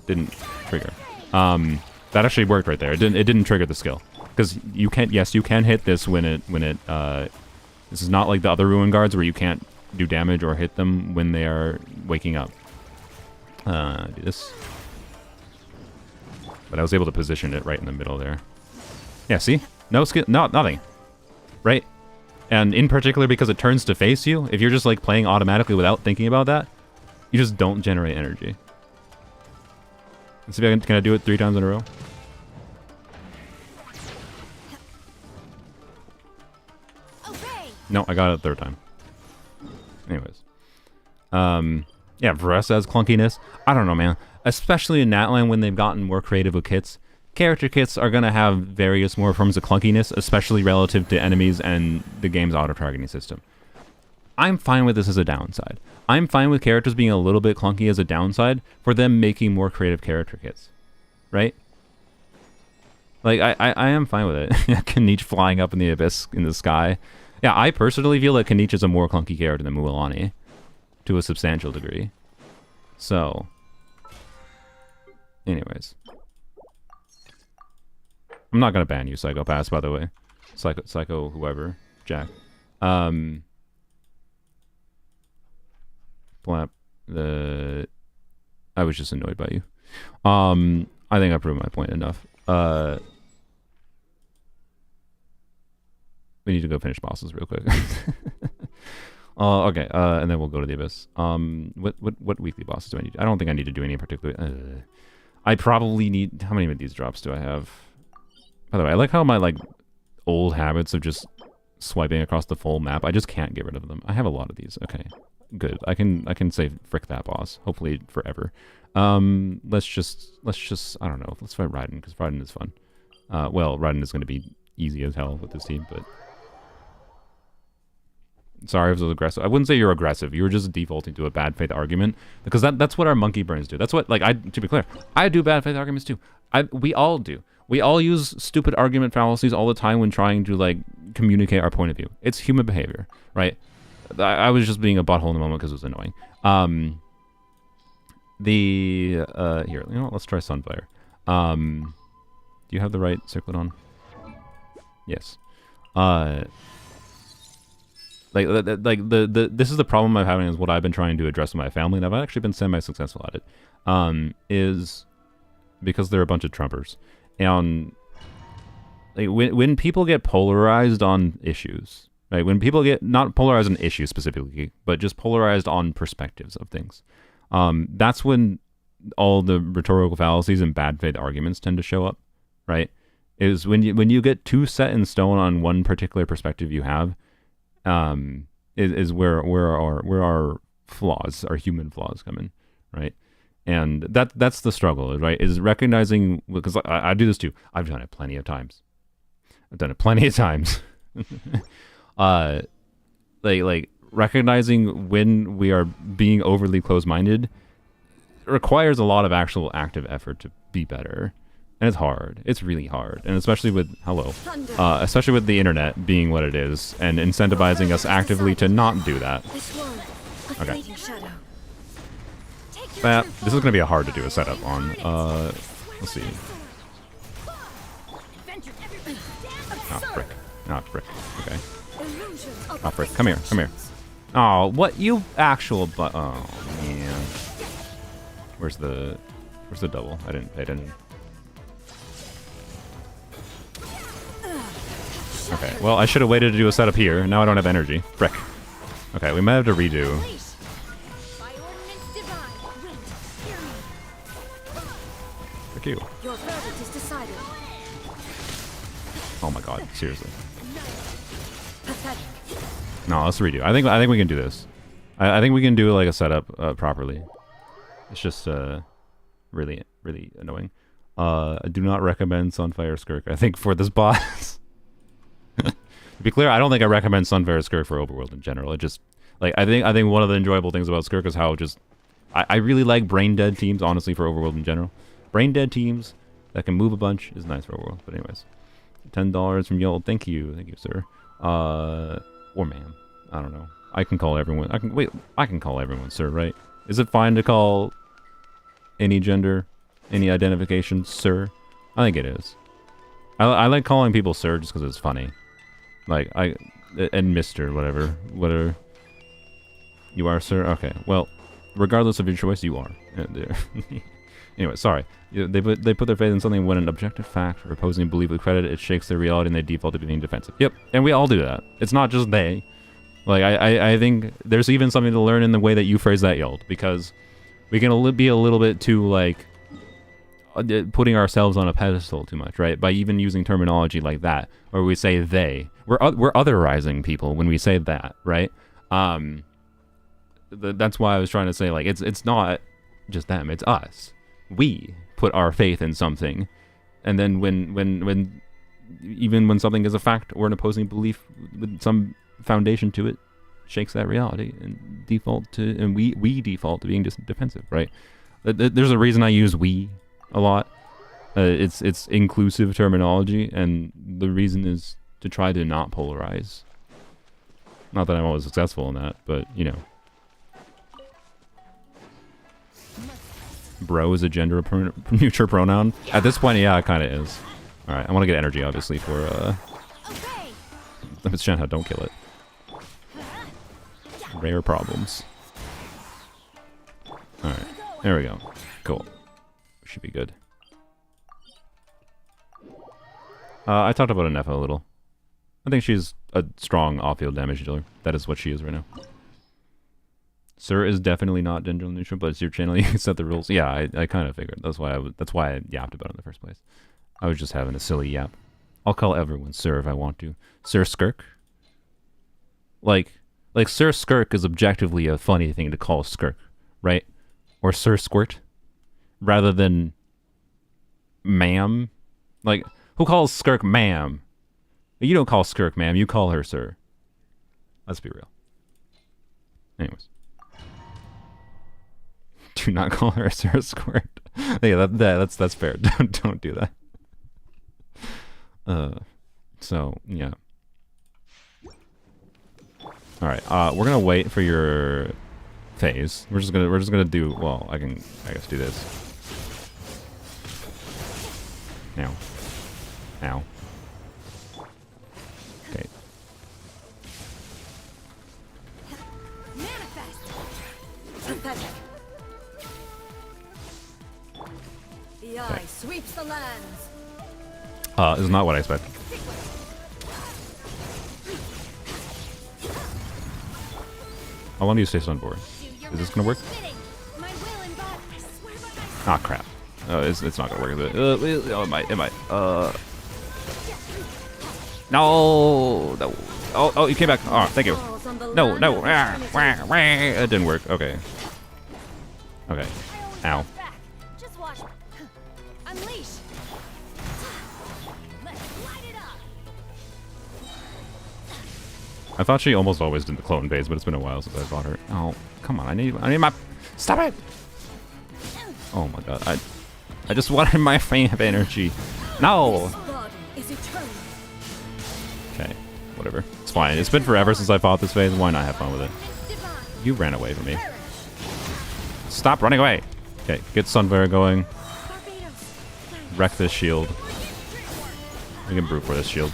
S5: didn't trigger. That actually worked right there. It didn't trigger the skill because you can hit this when it this is not like the other ruin guards where you can't do damage or hit them when they are waking up. Do this. But I was able to position it right in the middle there. Yeah, see? No skill, nothing. Right? And in particular, because it turns to face you, if you're just like playing automatically without thinking about that, you just don't generate energy. Let's see if can I do it 3 times in a row? No, I got it the 3rd time. Anyways. Yeah, Vress has clunkiness. I don't know, man. Especially in Natlan when they've gotten more creative with kits. Character kits are going to have various more forms of clunkiness, especially relative to enemies and the game's auto-targeting system. I'm fine with this as a downside. I'm fine with characters being a little bit clunky as a downside for them making more creative character kits. Right? Like, I am fine with it. Kanich flying up in the abyss in the sky. Yeah, I personally feel that Kanich is a more clunky character than Mualani. To a substantial degree. So. Anyways. I'm not gonna ban you, Psychopaths, by the way. Psycho whoever. Jack. Flap. I was just annoyed by you. I think I proved my point enough. We need to go finish bosses real quick. Okay, and then we'll go to the Abyss. What weekly bosses do I need? I don't think I need to do any in particular. I probably need... How many of these drops do I have? By the way, I like how my like old habits of just swiping across the full map. I just can't get rid of them. I have a lot of these. Okay, good. I can say frick that boss. Hopefully forever. Let's just I don't know. Let's fight Raiden because Raiden is fun. Well, Raiden is going to be easy as hell with this team, but sorry if it was aggressive. I wouldn't say you're aggressive. You were just defaulting to a bad faith argument because that's what our monkey brains do. That's what to be clear, I do bad faith arguments too. We all do. We all use stupid argument fallacies all the time when trying to like communicate our point of view. It's human behavior, right? I was just being a butthole in the moment because it was annoying. Here, you know what? Let's try Sunfire. Do you have the right circlet on? Yes. This is the problem I'm having is what I've been trying to address with my family, and I've actually been semi-successful at it. Is because they're a bunch of Trumpers. And like when people get polarized on issues, right? When people get not polarized on issues specifically, but just polarized on perspectives of things, that's when all the rhetorical fallacies and bad faith arguments tend to show up, right? Is when you get too set in stone on one particular perspective you have, is where our flaws, our human flaws, come in, right? And that's the struggle, right? Is recognizing, because I do this too. I've done it plenty of times. Like recognizing when we are being overly close-minded requires a lot of actual active effort to be better. And it's hard. It's really hard. And especially with, especially with the internet being what it is and incentivizing us actively to not do that. Okay. But this is going to be hard to do a setup on. Let's see. Oh, frick. Oh, frick. Okay. Oh, frick. Come here. Come here. Oh, what? You actual but. Oh, man. Where's the double? I didn't pay attention. Okay, well, I should have waited to do a setup here. Now I don't have energy. Frick. Okay, we might have to redo. Frick you. Oh my god, seriously. No, let's redo. I think we can do this. I think we can do like a setup properly. It's just really annoying. I do not recommend Sunfire Skirk, I think, for this boss. To be clear, I don't think I recommend Sunfire Skirk for Overworld in general. It just like I think one of the enjoyable things about Skirk is how just I really like brain dead teams, honestly, for Overworld in general. Brain dead teams that can move a bunch is nice for Overworld. But anyways, $10 from Yold. Thank you, sir. Or ma'am. I don't know. I can call everyone. I can call everyone sir, right? Is it fine to call any gender, any identification, sir? I think it is. I like calling people sir just because it's funny. Like, and Mr. whatever. You are, sir? Okay, well, regardless of your choice, you are. Anyway, sorry. They put their faith in something when an objective fact or opposing belief with credit, it shakes their reality and they default to being defensive. Yep, and we all do that. It's not just they. Like, I think there's even something to learn in the way that you phrase that, Yeld, because we can be a little bit too, like, putting ourselves on a pedestal too much, right? By even using terminology like that, where we say they. We're otherizing people when we say that, right? That's why I was trying to say, like, it's not just them, it's us. We put our faith in something, and then when even when something is a fact or an opposing belief with some foundation to it, shakes that reality and we default to being just defensive, right? There's a reason I use we a lot. It's inclusive terminology, and the reason is to try to not polarize. Not that I'm always successful in that, but you know. Bro is a gender neutral pronoun. At this point, yeah, it kind of is. All right, I want to get energy, obviously, for if it's Shenhe, don't kill it. Rare problems. All right, there we go. Cool. Should be good. I talked about Anefa a little. I think she's a strong off-field damage dealer. That is what she is right now. Sir is definitely not gender neutral, but it's your channel. You can set the rules. Yeah, I kind of figured. That's why I yapped about it in the first place. I was just having a silly yap. I'll call everyone Sir if I want to. Sir Skirk. Like Sir Skirk is objectively a funny thing to call Skirk, right? Or Sir Squirt, rather than ma'am. Like, who calls Skirk ma'am? You don't call Skirk ma'am, you call her sir. Let's be real. Anyways. Do not call her Sir Squirt. Yeah, that's fair. Don't do that. So yeah. All right. We're gonna wait for your phase. We're just gonna do. Well, I guess do this. Now. Ow. Okay.
S2: Manifest. Pathetic. The eye sweeps the lands.
S5: This is not what I expected. How long do you stay on board? Is this gonna work? Ah, crap. It's not gonna work, is it? Oh, it might. No. Oh, you came back. Oh, thank you. No. It didn't work. Okay. Ow.
S2: Just watch. Unleash. Let's light it up.
S5: I thought she almost always did the clone phase, but it's been a while since I fought her. Oh, come on. I need my... Stop it! Oh my god. I just wanted my flame of energy. No! Okay, whatever. It's fine. It's been forever since I fought this phase. Why not have fun with it? You ran away from me. Stop running away! Okay, get Sunfire going. Wreck this shield. We can brute for this shield.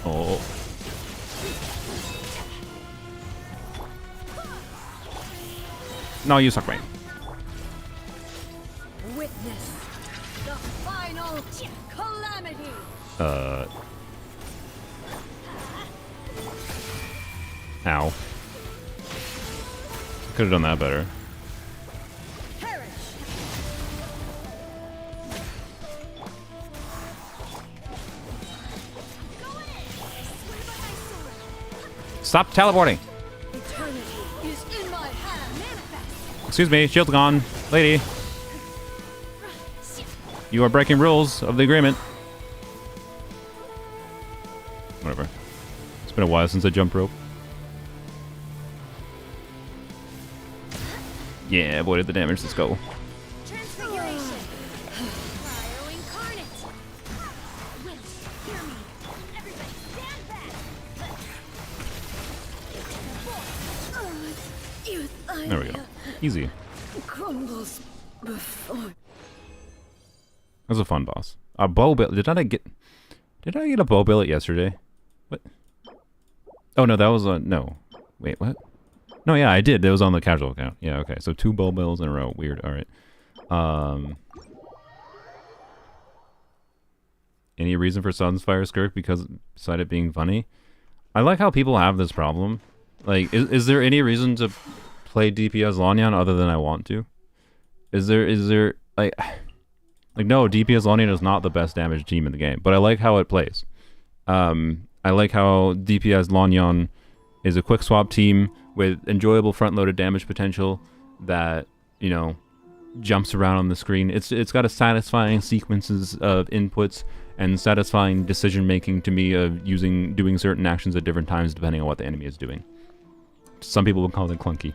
S5: Oh. No, you suck me.
S2: Witness the final calamity.
S5: Ow. Could have done that better.
S2: Perish.
S5: Stop teleporting!
S2: Eternity is in my hand. Manifest.
S5: Excuse me, shield's gone. Lady. You are breaking rules of the agreement. Whatever. It's been a while since I jumped rope. Yeah, avoided the damage. Let's go.
S2: Transfiguration. Cryo incarnate. Wait, hear me. Everybody stand back.
S5: There we go. Easy.
S3: Crumbles before.
S5: That was a fun boss. A bow billet. Did I get a bow billet yesterday? What? Oh no, that was a no. Wait, what? No, yeah, I did. It was on the casual account. Yeah, okay. So 2 bow bills in a row. Weird. All right. Any reason for Sunfire Skirk beside it being funny? I like how people have this problem. Like, is there any reason to play DPS Lanyan other than I want to? Is there like no, DPS Lanyan is not the best damage team in the game, but I like how it plays. I like how DPS Lanyan is a quick swap team with enjoyable front-loaded damage potential that, you know, jumps around on the screen. It's got a satisfying sequences of inputs and satisfying decision-making to me of doing certain actions at different times depending on what the enemy is doing. Some people would call it clunky.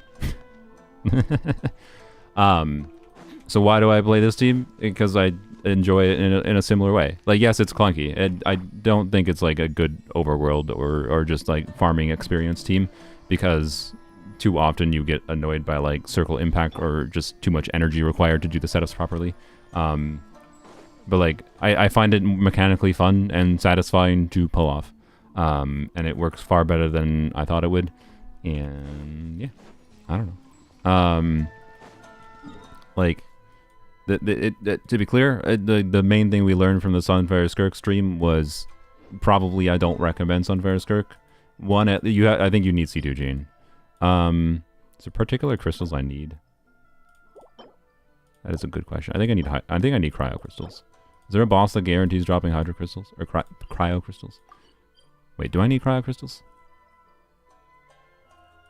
S5: So why do I play this team? Because I enjoy it in a similar way. Like, yes, it's clunky, and I don't think it's like a good overworld or just like farming experience team, because too often you get annoyed by like circle impact or just too much energy required to do the setups properly. But like I find it mechanically fun and satisfying to pull off, and it works far better than I thought it would. And yeah, I don't know. Like, to be clear, the main thing we learned from the Sunfire Skirk stream was probably I don't recommend Sunfire Skirk. One, I think you need C2 Gene. Is there particular crystals I need? That is a good question. I think I need cryo crystals. Is there a boss that guarantees dropping hydro crystals or cryo crystals? Wait, do I need cryo crystals?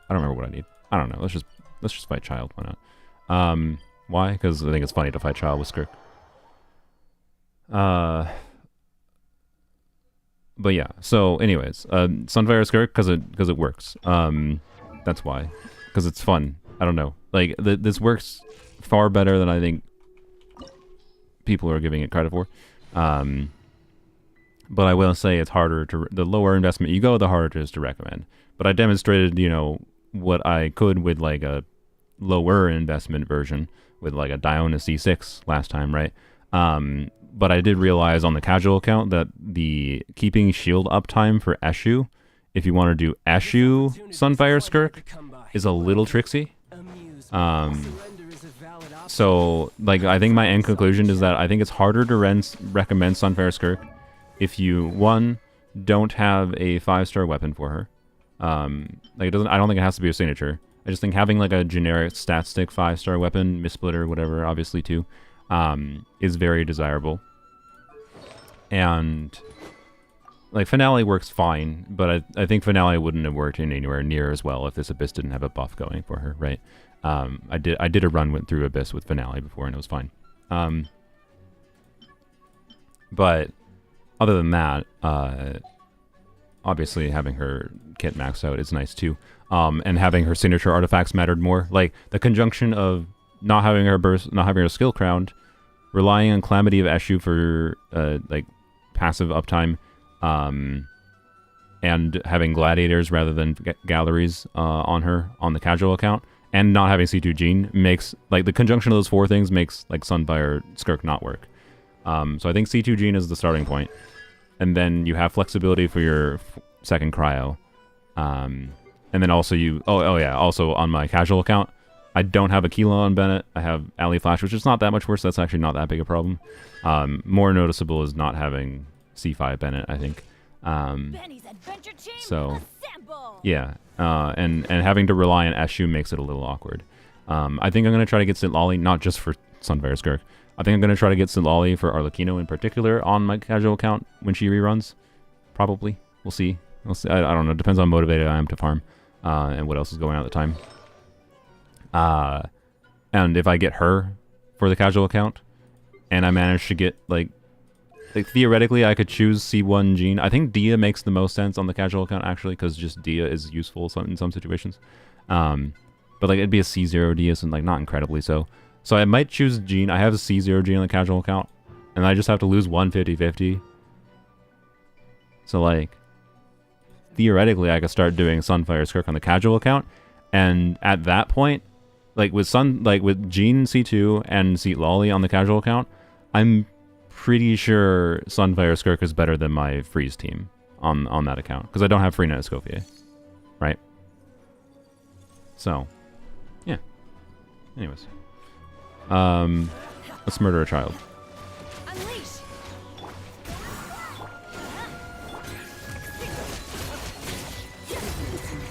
S5: I don't remember what I need. I don't know. Let's just fight Child. Why not? Why? Because I think it's funny to fight Child with Skirk. But yeah. So, anyways, Sunfire Skirk because it works. That's why. Because it's fun. I don't know. Like this works far better than I think people are giving it credit for. But I will say it's harder to the lower investment you go, the harder it is to recommend. But I demonstrated, you know, what I could with like a lower investment version with like a Diona C6 last time, right? But I did realize on the casual account that the keeping shield uptime for Eshu, if you want to do Eshu Sunfire Skirk, is a little tricksy. So, like, I think my end conclusion is that I think it's harder to recommend Sunfire Skirk if you, one, don't have a 5-star weapon for her. Like, it doesn't. I don't think it has to be a signature. I just think having like a generic stat stick 5-star weapon, Missplitter, whatever, obviously too, is very desirable. And like Finale works fine, but I think Finale wouldn't have worked in anywhere near as well if this Abyss didn't have a buff going for her, right? I did a run went through Abyss with Finale before and it was fine. But other than that, obviously having her kit maxed out is nice too. And having her signature artifacts mattered more. Like the conjunction of not having her burst, not having her skill crowned, relying on Calamity of Eshu for like passive uptime, and having gladiators rather than galleries on her on the casual account, and not having C2 Gene makes like the conjunction of those four things makes like Sunfire Skirk not work. So I think C2 Gene is the starting point, and then you have flexibility for your second cryo, and then also you also on my casual account I don't have Aquila on Bennett. I have Alley Flash, which is not that much worse. That's actually not that big a problem. More noticeable is not having C5 Bennett, I think. So yeah, and having to rely on Eshu makes it a little awkward. I think I'm going to try to get Sitlali, not just for Sunfire Skirk. I think I'm going to try to get Sitlali for Arlecchino in particular on my casual account when she reruns. Probably. We'll see. I don't know. Depends on how motivated I am to farm and what else is going on at the time. And if I get her for the casual account and I manage to get like theoretically I could choose C1 Gene. I think Dia makes the most sense on the casual account actually, because just Dia is useful in some situations. But like it'd be a C0 Dia, and like not incredibly so. So I might choose Gene. I have a C0 Gene on the casual account and I just have to lose 150-50. So like theoretically I could start doing Sunfire Skirk on the casual account, and at that point, like with Gene C2 and Sitlali on the casual account, I'm pretty sure Sunfire Skirk is better than my Freeze team on that account, because I don't have Freenet Escoffier, right? So, yeah. Anyways, let's murder a child.
S2: Unleash.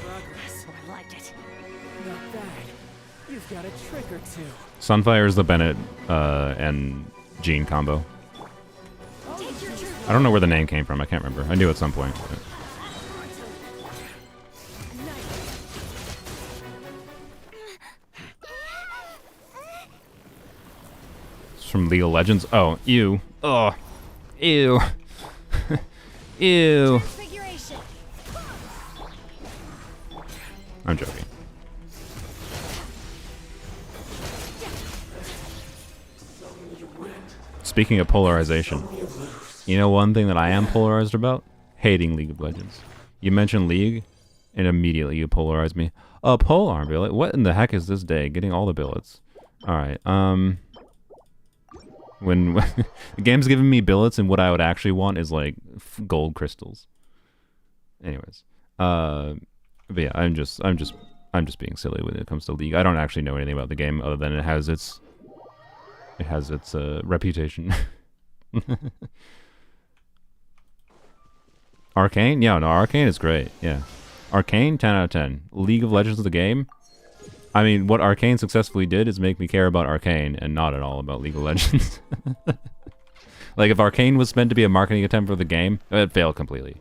S3: Progress.
S2: I liked it.
S3: Not bad. You've got a trick or two.
S5: Sunfire is the Bennett and Gene combo.
S2: Take your truth.
S5: I don't know where the name came from. I can't remember. I knew at some point. But. It's from League of Legends. Oh, ew. Oh, ew. Ew.
S2: Transfiguration.
S5: I'm joking. Speaking of polarization, you know one thing that I am polarized about? Hating League of Legends. You mentioned League, and immediately you polarized me. A polearm billet? What in the heck is this day? Getting all the billets. Alright, when the game's giving me billets, and what I would actually want is like gold crystals. Anyways, but yeah, I'm just being silly when it comes to League. I don't actually know anything about the game other than it has its reputation. Arcane? Yeah, no, Arcane is great. Yeah. Arcane, 10 out of 10. League of Legends, the game, I mean, what Arcane successfully did is make me care about Arcane and not at all about League of Legends. Like, if Arcane was meant to be a marketing attempt for the game, it failed completely.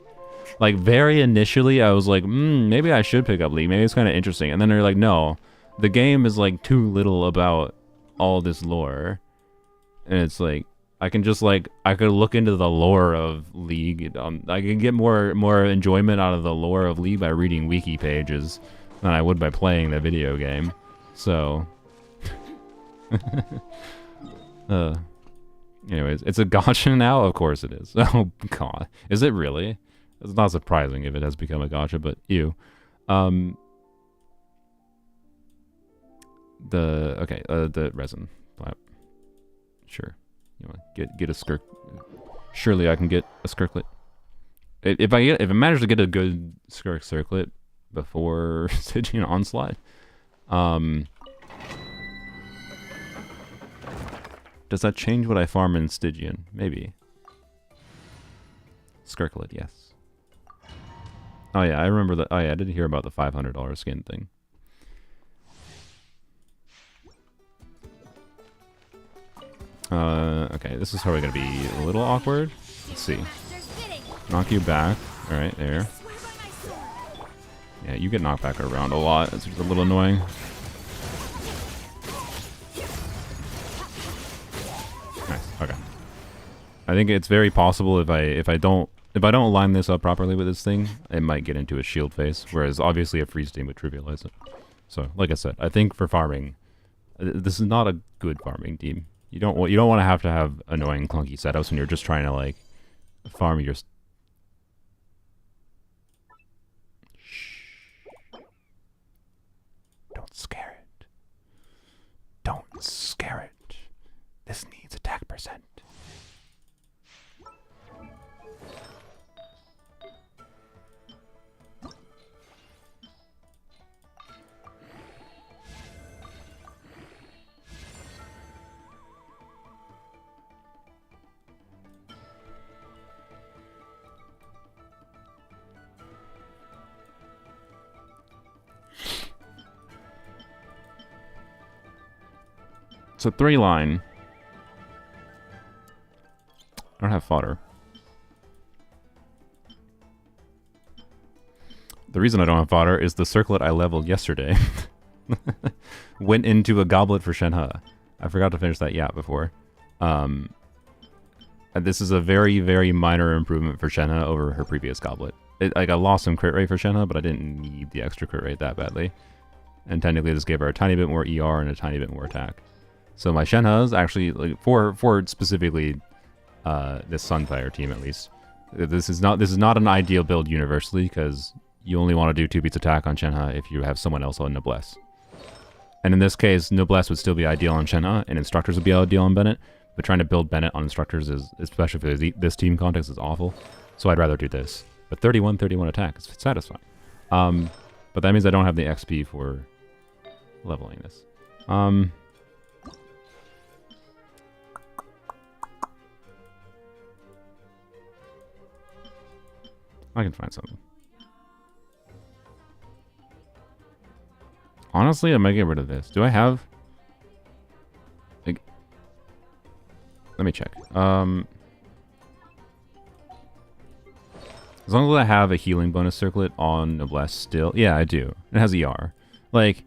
S5: Like, very initially, I was like, maybe I should pick up League. Maybe it's kind of interesting. And then they're like, no, the game is, like, too little about all this lore. And it's like, I can just, like, I could look into the lore of League. I can get more enjoyment out of the lore of League by reading wiki pages than I would by playing the video game. So, anyways, it's a gacha now? Of course it is. Oh, God. Is it really? It's not surprising if it has become a gacha, but ew. The resin flap. Sure. You want to get a skirk? Surely I can get a skirklet. If I manage to get a good skirk circlet before Stygian Onslaught, does that change what I farm in Stygian? Maybe. Skirklet, yes. Oh yeah, I remember that. Oh yeah, I did hear about the $500 skin thing. Okay, this is probably gonna be a little awkward. Let's see. Knock you back. Alright, there. Yeah, you get knocked back around a lot. It's just a little annoying. Nice. Okay. I think it's very possible if I don't line this up properly with this thing, it might get into a shield phase, whereas obviously a freeze team would trivialize it. So, like I said, I think for farming, this is not a good farming team. You don't want to have annoying clunky setups when you're just trying to like farm your. Shh. Don't scare it. Don't scare it. This needs attack percent. It's a 3-line. I don't have fodder. The reason I don't have fodder is the circlet I leveled yesterday went into a goblet for Shenhe. I forgot to finish that yap before. And this is a very, very minor improvement for Shenhe over her previous goblet. I lost some crit rate for Shenhe, but I didn't need the extra crit rate that badly. And technically this gave her a tiny bit more ER and a tiny bit more attack. So my Shenhe's actually, like, for specifically this Sunfire team at least, this is not an ideal build universally, because you only want to do 2 beats attack on Shenhe if you have someone else on Noblesse. And in this case, Noblesse would still be ideal on Shenhe, and Instructors would be ideal on Bennett, but trying to build Bennett on Instructors, is, especially for this team context, is awful. So I'd rather do this. But 31 attack is satisfying. But that means I don't have the XP for leveling this. I can find something. Honestly, I might get rid of this. Do I have... like... let me check. As long as I have a healing bonus circlet on Noblesse still... yeah, I do. It has ER. Like...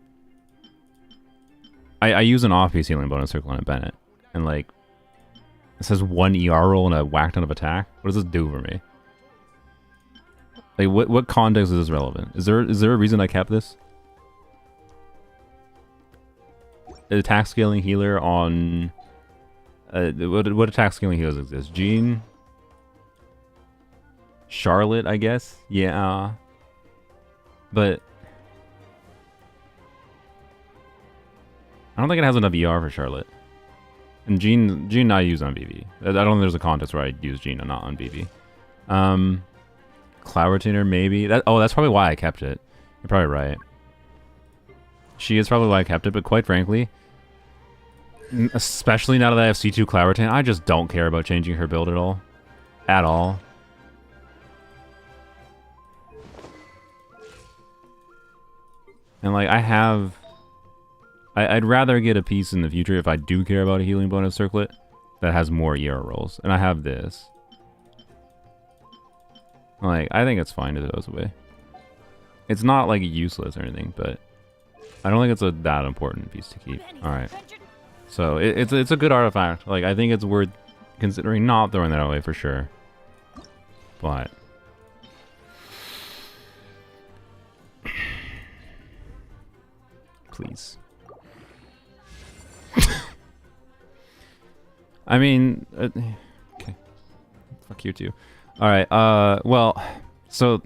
S5: I use an off-piece healing bonus circlet on Bennett. And, like... it says 1 ER roll and a whack ton of attack. What does this do for me? Like, what context is this relevant? Is there a reason I kept this? Attack scaling healer on... what attack scaling healers exist? Jean? Charlotte, I guess? Yeah. But... I don't think it has enough ER for Charlotte. And Jean I use on BB. I don't think there's a context where I use Jean and not on BB. Cloud Retainer, maybe. That's probably why I kept it. You're probably right. She is probably why I kept it, but quite frankly, especially now that I have C2 Cloud Retainer, I just don't care about changing her build at all. At all. And, like, I have I'd rather get a piece in the future if I do care about a healing bonus circlet that has more ER rolls. And I have this. Like, I think it's fine if it goes away. It's not, like, useless or anything, but I don't think it's a that important piece to keep. Alright. So, it's a good artifact. Like, I think it's worth considering not throwing that away for sure. But... please. I mean, okay. Fuck you too. All right. Well, so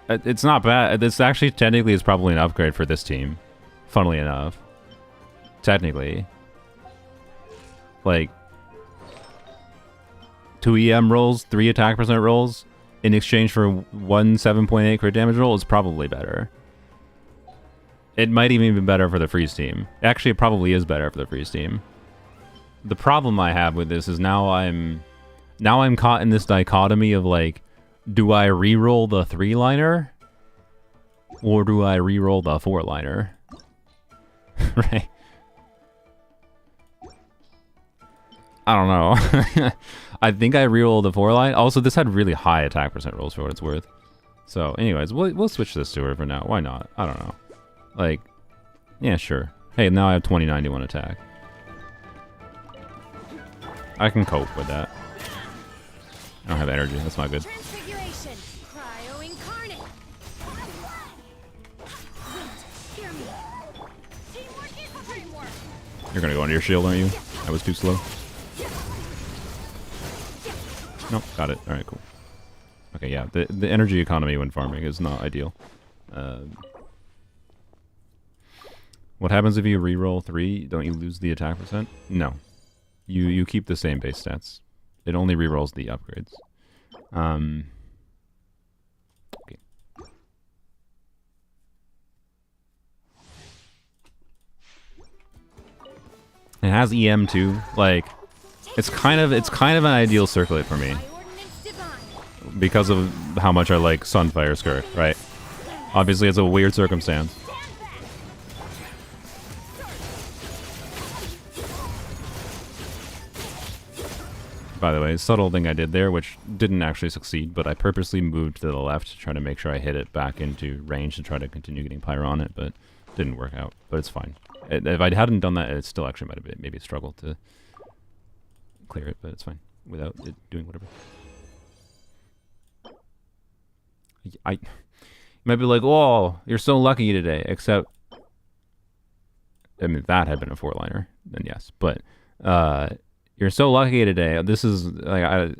S5: it's not bad. This actually technically is probably an upgrade for this team. Funnily enough, technically, like 2 EM rolls, 3 attack percent rolls in exchange for 1 7.8 crit damage roll is probably better. It might even be better for the freeze team. Actually, it probably is better for the freeze team. The problem I have with this is now I'm caught in this dichotomy of like, do I re-roll the 3-liner or do I re-roll the 4-liner? Right? I don't know. I think I re-roll the 4-line. Also, this had really high attack percent rolls for what it's worth. So, anyways, we'll switch this to her for now. Why not? I don't know. Like, yeah, sure. Hey, now I have 2091 attack. I can cope with that. I don't have energy. That's not good.
S2: Transfiguration. Cryo incarnate. Wait, hear me. Teamwork is framework.
S5: You're gonna go under your shield, aren't you? That was too slow. Nope, got it. Alright, cool. Okay, yeah, the energy economy when farming is not ideal. What happens if you reroll 3? Don't you lose the attack percent? No. You keep the same base stats. It only rerolls the upgrades. Okay. It has EM too. Like, it's kind of an ideal circlet for me because of how much I like Sunfire Skirt, right? Obviously, it's a weird circumstance. By the way, subtle thing I did there, which didn't actually succeed, but I purposely moved to the left to try to make sure I hit it back into range to try to continue getting pyro on it, but didn't work out. But it's fine. If I hadn't done that, it still actually might have been maybe struggled to clear it, but it's fine without it doing whatever. You might be like, "Oh, you're so lucky today," except, I mean, if that had been a 4-liner, then yes, but you're so lucky today. This is like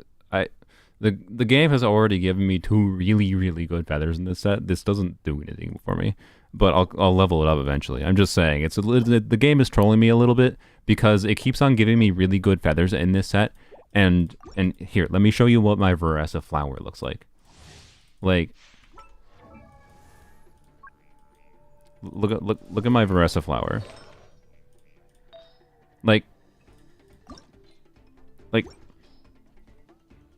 S5: the game has already given me 2 really, really good feathers in this set. This doesn't do anything for me, but I'll level it up eventually. I'm just saying the game is trolling me a little bit because it keeps on giving me really good feathers in this set. And here, let me show you what my Veresa flower looks like. Like, look at my Veresa flower. Like,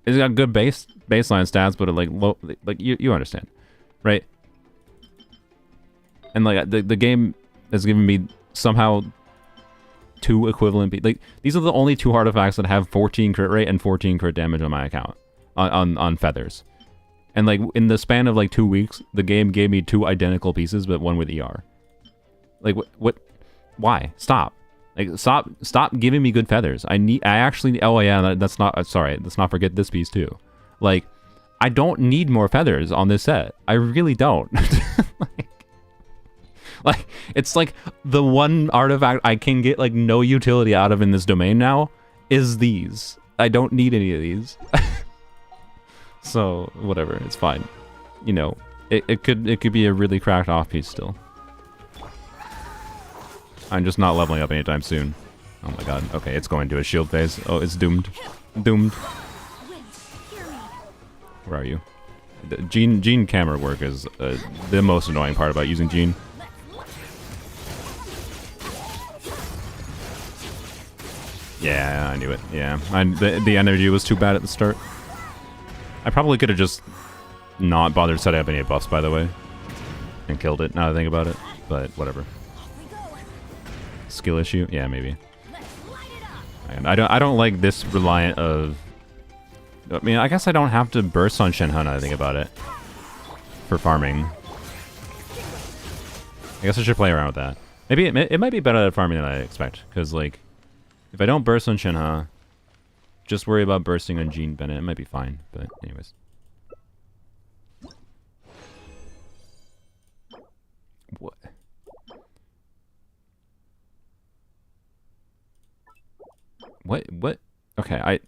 S5: it's got good baseline stats, but like low, like you understand, right? And like the game has given me somehow 2 equivalent, like these are the only 2 artifacts that have 14 crit rate and 14 crit damage on my account on feathers. And like in the span of like 2 weeks, the game gave me 2 identical pieces, but one with ER. Like what? Why? Stop. Like, stop giving me good feathers. I actually, oh yeah, that's not, sorry, let's not forget this piece too. Like, I don't need more feathers on this set. I really don't. like, it's like the one artifact I can get like no utility out of in this domain now is these. I don't need any of these. So, whatever, it's fine. You know, it could be a really cracked off piece still. I'm just not leveling up anytime soon. Oh my god. Okay, it's going to a shield phase. Oh, it's doomed. Doomed. Where are you? The Gene camera work is the most annoying part about using Gene. Yeah, I knew it. Yeah, the energy was too bad at the start. I probably could have just not bothered setting up any buffs, by the way. And killed it, now that I think about it. But whatever.
S2: We go.
S5: Skill issue? Yeah, maybe.
S2: Let's light it up.
S5: And I don't like this reliant of... I mean, I guess I don't have to burst on Shenhe now that I think about it. For farming. I guess I should play around with that. Maybe it might be better at farming than I expect. Because, like, if I don't burst on Shenhe, just worry about bursting on Jean Bennett. It might be fine. But, anyways. What? What? Okay,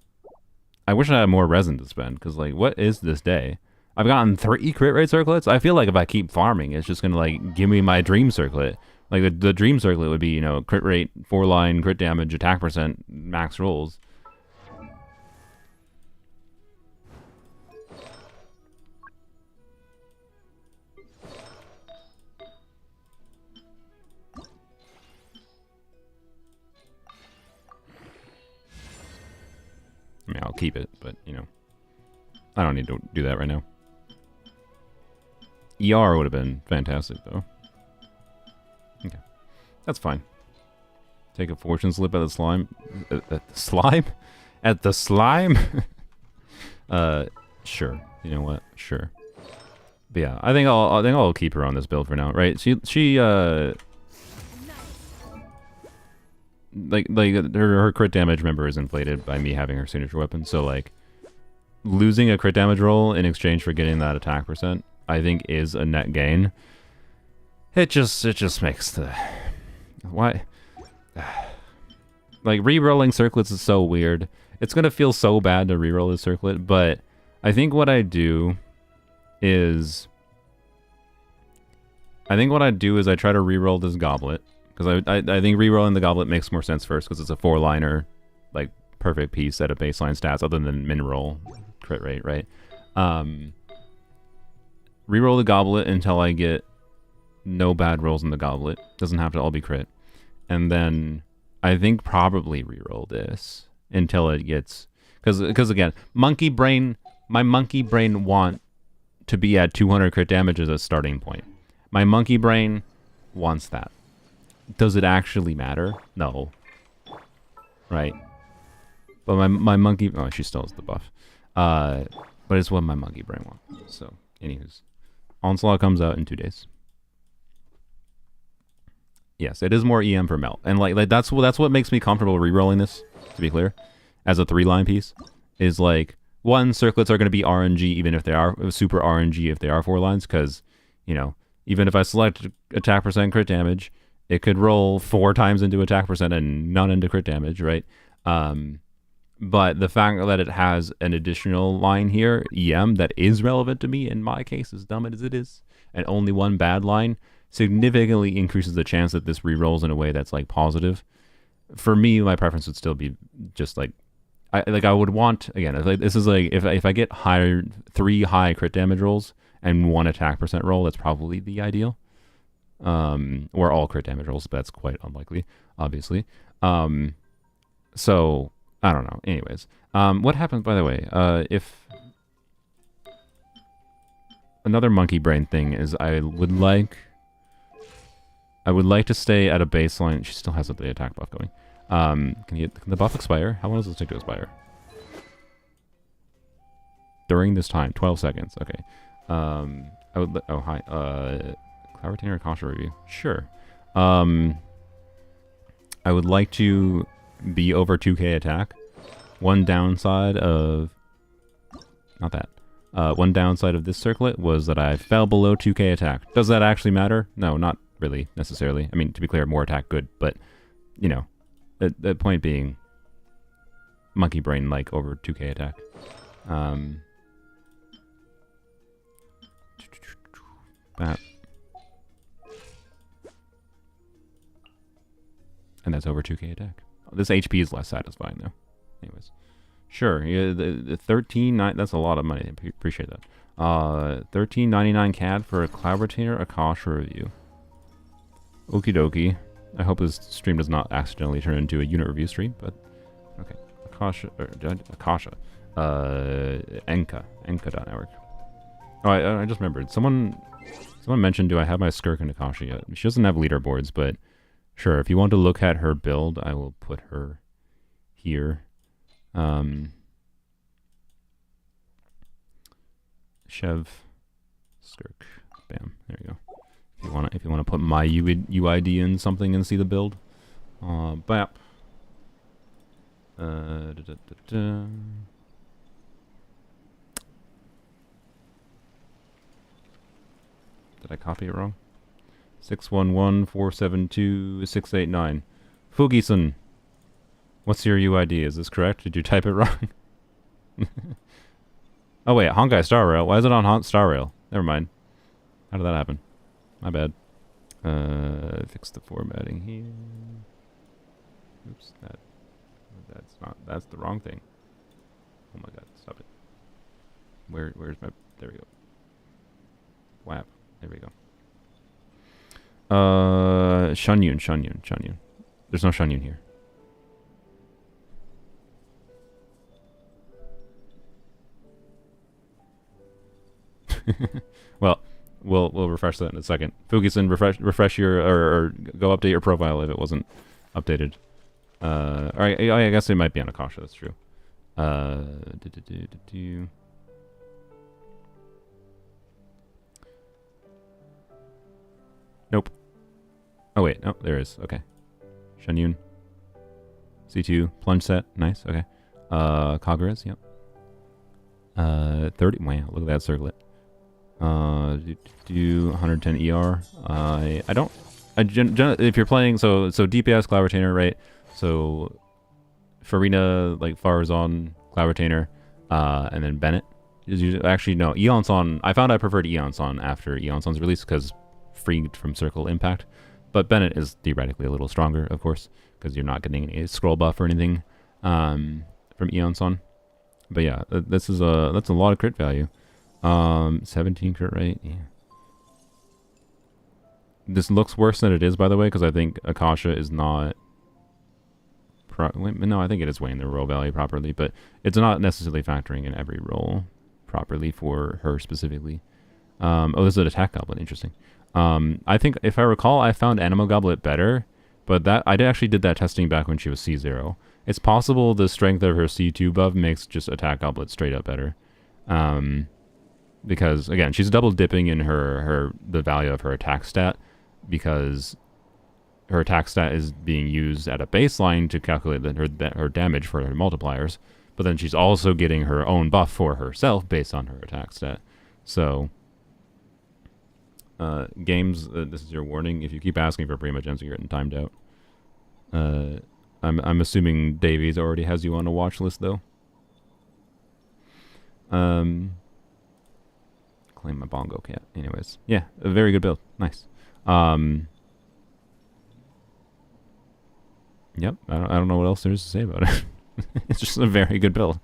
S5: I wish I had more resin to spend, because, like, what is this day? I've gotten 3 crit rate circlets. I feel like if I keep farming, it's just gonna, like, give me my dream circlet. Like, the dream circlet would be, you know, crit rate, 4-line, crit damage, attack percent, max rolls. I mean, I'll keep it, but, you know, I don't need to do that right now. ER would have been fantastic, though. Okay. That's fine. Take a fortune slip at the slime. At the slime? At the slime? Sure. You know what? Sure. But yeah, I think I'll keep her on this build for now, right? She like her crit damage, remember, is inflated by me having her signature weapon, so like losing a crit damage roll in exchange for getting that attack percent, I think, is a net gain. It just makes the why like re-rolling circlets is so weird. It's gonna feel so bad to re-roll this circlet, but I think what I do is I try to re-roll this goblet. Because I think rerolling the goblet makes more sense first, because it's a 4-liner, like, perfect piece at a baseline stats other than mineral crit rate, right? Reroll the goblet until I get no bad rolls in the goblet. Doesn't have to all be crit. And then I think probably reroll this until it gets... Because again, monkey brain, my monkey brain want to be at 200 crit damage as a starting point. My monkey brain wants that. Does it actually matter? No. Right. But my monkey... Oh, she still has the buff. But it's what my monkey brain wants. So, anyways. Onslaught comes out in 2 days. Yes, it is more EM for melt. And like that's what makes me comfortable re-rolling this, to be clear. As a 3-line piece. Is like, 1, circlets are going to be RNG even if they are super RNG if they are 4 lines. Because, you know, even if I select attack percent crit damage... It could roll 4 times into attack percent and none into crit damage, right? But the fact that it has an additional line here, EM, that is relevant to me in my case, as dumb as it is, and only 1 bad line, significantly increases the chance that this re-rolls in a way that's like positive. For me, my preference would still be just like, I would want, again, this is like, if I get 3 high crit damage rolls and 1 attack percent roll, that's probably the ideal. Or all crit damage rolls, but that's quite unlikely, obviously. So I don't know. Anyways, what happens, by the way, if another monkey brain thing is I would like to stay at a baseline. She still has the attack buff going. Can the buff expire? How long does it take to expire? During this time, 12 seconds. Okay. I would, oh, hi, Cloud Retainer Accasha review. Sure. I would like to be over 2k attack. One downside of... Not that. One downside of this circlet was that I fell below 2k attack. Does that actually matter? No, not really, necessarily. I mean, to be clear, more attack, good. But, you know, the point being... Monkey brain, like, over 2k attack. That... And that's over 2k attack. This HP is less satisfying, though. Anyways. Sure, yeah, the 13.9, that's a lot of money. I appreciate that. 13.99 CAD for a Cloud Retainer Accasha review. Okie dokie. I hope this stream does not accidentally turn into a unit review stream, but okay. Accasha. Enka.network. Oh, I just remembered. Someone mentioned, do I have my Skirk in Accasha yet? She doesn't have leaderboards, but sure. If you want to look at her build, I will put her here. Chev, Skirk, bam. There you go. If you want to put my UID in something and see the build, bap. Did I copy it wrong? 611-472-689. Fugison. What's your UID? Is this correct? Did you type it wrong? Oh wait, Honkai Star Rail. Why is it on Star Rail? Never mind. How did that happen? My bad. Fix the formatting here. Oops, that's the wrong thing. Oh my god, stop it. Where's my, there we go. Whap. There we go. Shunyun. There's no Shunyun here. Well, we'll refresh that in a second. Fugison, refresh your or go update your profile if it wasn't updated. Alright, I guess it might be on Accasha, that's true. Nope. Oh wait, no, there is. Okay. Shunyun. C2, plunge set, nice, okay. Kagura's, yep. 30, wow, look at that circlet. 110 ER. If you're playing, so DPS, Cloud Retainer, right? So Farina, like Farazan, Cloud Retainer, and then Bennett is usually, actually no, Eonson. I found I preferred Eonson after Eonson's release because freed from Circle Impact, but Bennett is theoretically a little stronger, of course, because you're not getting any scroll buff or anything from Eonson. But yeah, that's a lot of crit value. 17 crit rate. Yeah. This looks worse than it is, by the way, because I think Accasha is not. No, I think it is weighing the roll value properly, but it's not necessarily factoring in every roll properly for her specifically. Oh, this is an attack goblet. Interesting. I think, if I recall, I found Animo Goblet better, but that I actually did that testing back when she was C0. It's possible the strength of her C2 buff makes just attack goblet straight up better. Because again, she's double dipping in the value of her attack stat, because her attack stat is being used at a baseline to calculate her damage for her multipliers, but then she's also getting her own buff for herself based on her attack stat. So games, this is your warning. If you keep asking for Primogens, you're getting timed out. I'm assuming Davies already has you on a watch list though. Claim my bongo cat. Anyways, yeah, a very good build. Nice. Yep, I don't know what else there is to say about it. It's just a very good build.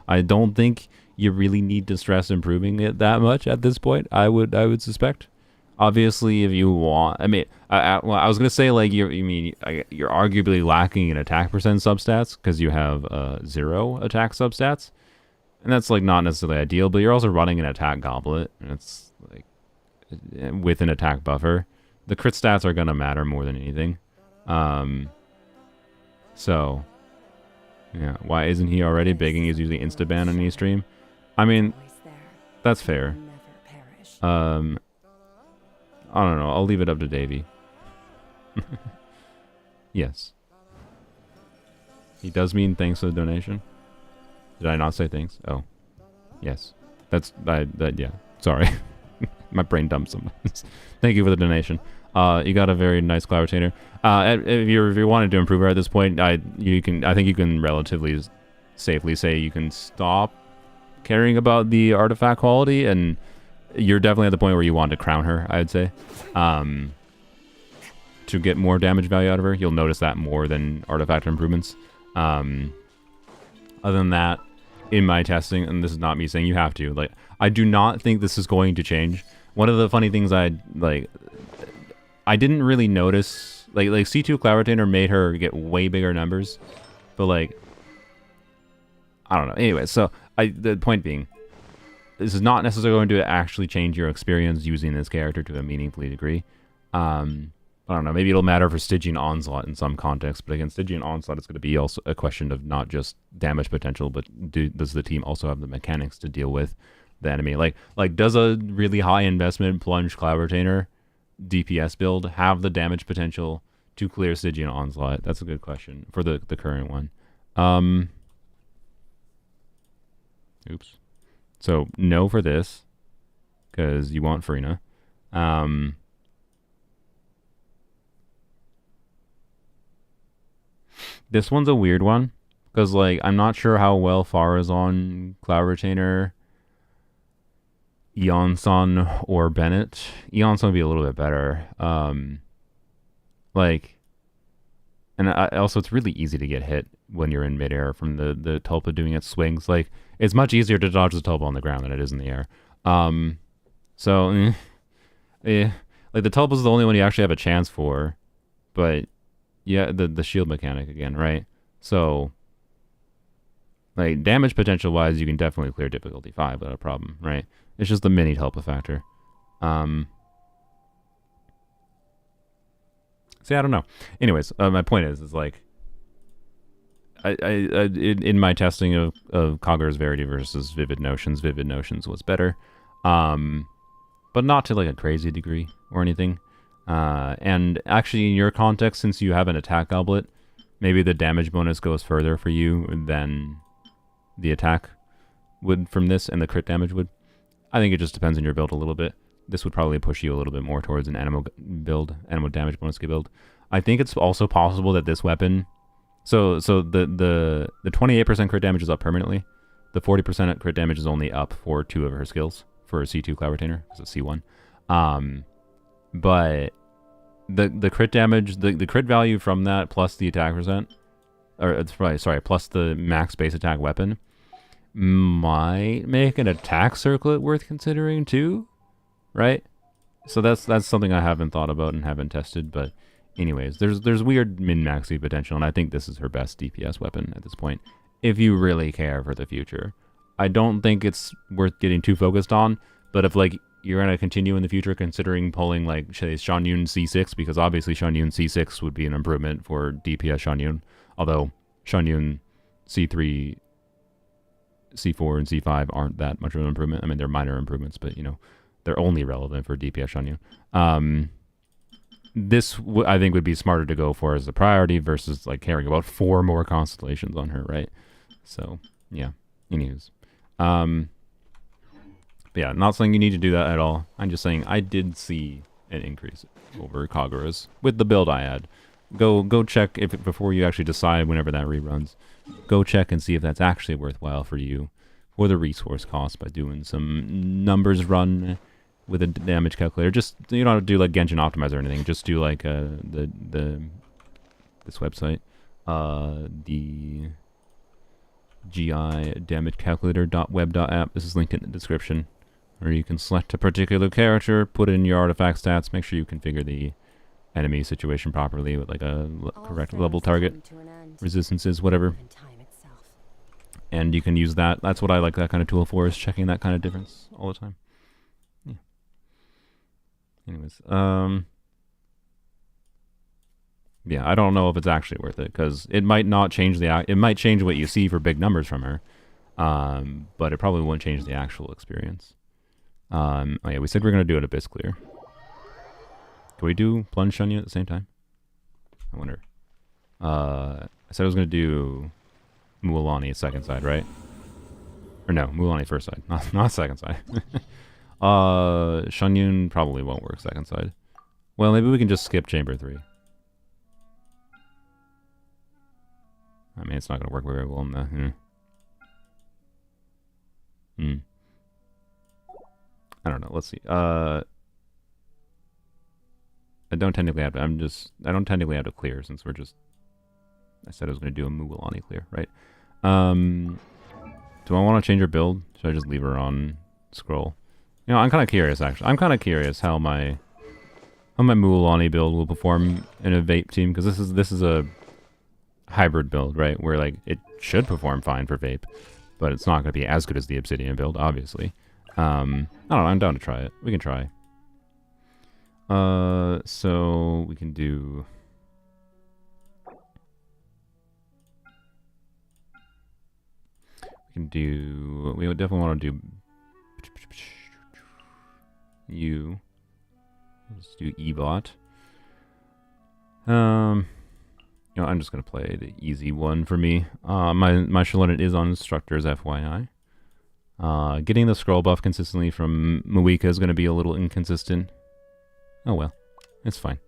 S5: I don't think you really need to stress improving it that much at this point. I would suspect. Obviously, if you want, I mean, I was gonna say like you're arguably lacking in attack percent substats because you have 0 attack substats, and that's like not necessarily ideal. But you're also running an attack goblet, and it's like with an attack buffer, the crit stats are gonna matter more than anything. So, yeah, why isn't he already begging? He's usually insta-ban on any stream. I mean, that's fair. I don't know. I'll leave it up to Davey. Yes. He does mean thanks for the donation. Did I not say thanks? Oh. Yes. Yeah. Sorry. My brain dumps sometimes. Thank you for the donation. You got a very nice Cloud Retainer. If you wanted to improve her at this point, I think you can relatively safely say you can stop caring about the artifact quality, and you're definitely at the point where you want to crown her, I'd say. To get more damage value out of her, you'll notice that more than artifact improvements. Other than that, in my testing, and this is not me saying you have to, like, I do not think this is going to change. One of the funny things I didn't really notice, like C2 Cloud Retainer made her get way bigger numbers, but like, I don't know. Anyway, so the point being, this is not necessarily going to actually change your experience using this character to a meaningful degree. I don't know, maybe it'll matter for Stygian Onslaught in some context, but again, Stygian Onslaught is going to be also a question of not just damage potential, but does the team also have the mechanics to deal with the enemy? Like does a really high investment Plunge Cloud Retainer DPS build have the damage potential to clear Stygian Onslaught? That's a good question for the current one. Oops. So no for this, because you want Farina. This one's a weird one, because like I'm not sure how well Farah is on Cloud Retainer, Eon-san or Bennett. Eon-san would be a little bit better. And also it's really easy to get hit when you're in midair from the tulpa doing its swings. Like, it's much easier to dodge the tulpa on the ground than it is in the air. Like the tulpa is the only one you actually have a chance for, but yeah, the shield mechanic again, right? So, like, damage potential wise, you can definitely clear difficulty 5 without a problem, right? It's just the mini tulpa factor. See, I don't know. Anyways, my point is like, in my testing of Kagura's Verity versus Vivid Notions was better, but not to like a crazy degree or anything. And actually, in your context, since you have an attack goblet, maybe the damage bonus goes further for you than the attack would from this, and the crit damage would. I think it just depends on your build a little bit. This would probably push you a little bit more towards an animal build, animal damage bonus build. I think it's also possible that this weapon, so the 28% crit damage is up permanently. The 40% crit damage is only up for 2 of her skills for a C2 Cloud Retainer, because it's C1. But the crit damage, the crit value from that plus the attack percent, or it's probably, sorry, plus the max base attack weapon, might make an attack circlet worth considering too. Right? So that's something I haven't thought about and haven't tested, but anyways, there's weird min-maxy potential, and I think this is her best DPS weapon at this point, if you really care for the future. I don't think it's worth getting too focused on, but if like you're going to continue in the future considering pulling like say Shan Yun C6, because obviously Shan Yun C6 would be an improvement for DPS Shan Yun, although Shan Yun C3, C4, and C5 aren't that much of an improvement. I mean, they're minor improvements, but you know, they're only relevant for DPS on you. This I think would be smarter to go for as a priority versus like caring about 4 more constellations on her, right? So yeah. Anyways, but yeah, not saying you need to do that at all. I'm just saying I did see an increase over Kagura's with the build I had. Go check if before you actually decide whenever that reruns. Go check and see if that's actually worthwhile for you for the resource cost by doing some numbers run with a damage calculator. Just, you don't have to do like Genshin Optimize or anything. Just do like this website, the GI damage calculator.web.app. This is linked in the description, where you can select a particular character, put in your artifact stats, make sure you configure the enemy situation properly with like a correct level target, resistances, whatever. And you can use that. That's what I like that kind of tool for, is checking that kind of difference all the time. Yeah. Anyways, yeah, I don't know if it's actually worth it, because it might not change it might change what you see for big numbers from her, but it probably won't change the actual experience. Oh yeah, we said we're gonna do an Abyss clear. Can we do Plunge Shunya at the same time? I wonder. I said I was gonna do Mualani second side, right? Or no, Mualani first side, not second side. Shunyun probably won't work second side. Well, maybe we can just skip chamber 3. I mean, it's not gonna work very well in the. I don't know. Let's see. I don't technically have to. I don't technically have to clear, since we're just. I said I was going to do a Mualani clear, right? Do I want to change her build? Should I just leave her on scroll? You know, I'm kind of curious, actually. I'm kind of curious how my Mualani build will perform in a vape team, because this is a hybrid build, right? Where like it should perform fine for vape, but it's not going to be as good as the Obsidian build, obviously. I don't know, I'm down to try it. We can try. So we can do... We would definitely want to do... Let's do E-bot. You know, I'm just gonna play the easy one for me. My Shalonit is on instructors, FYI. Getting the scroll buff consistently from Mawika is gonna be a little inconsistent. Oh well, it's fine.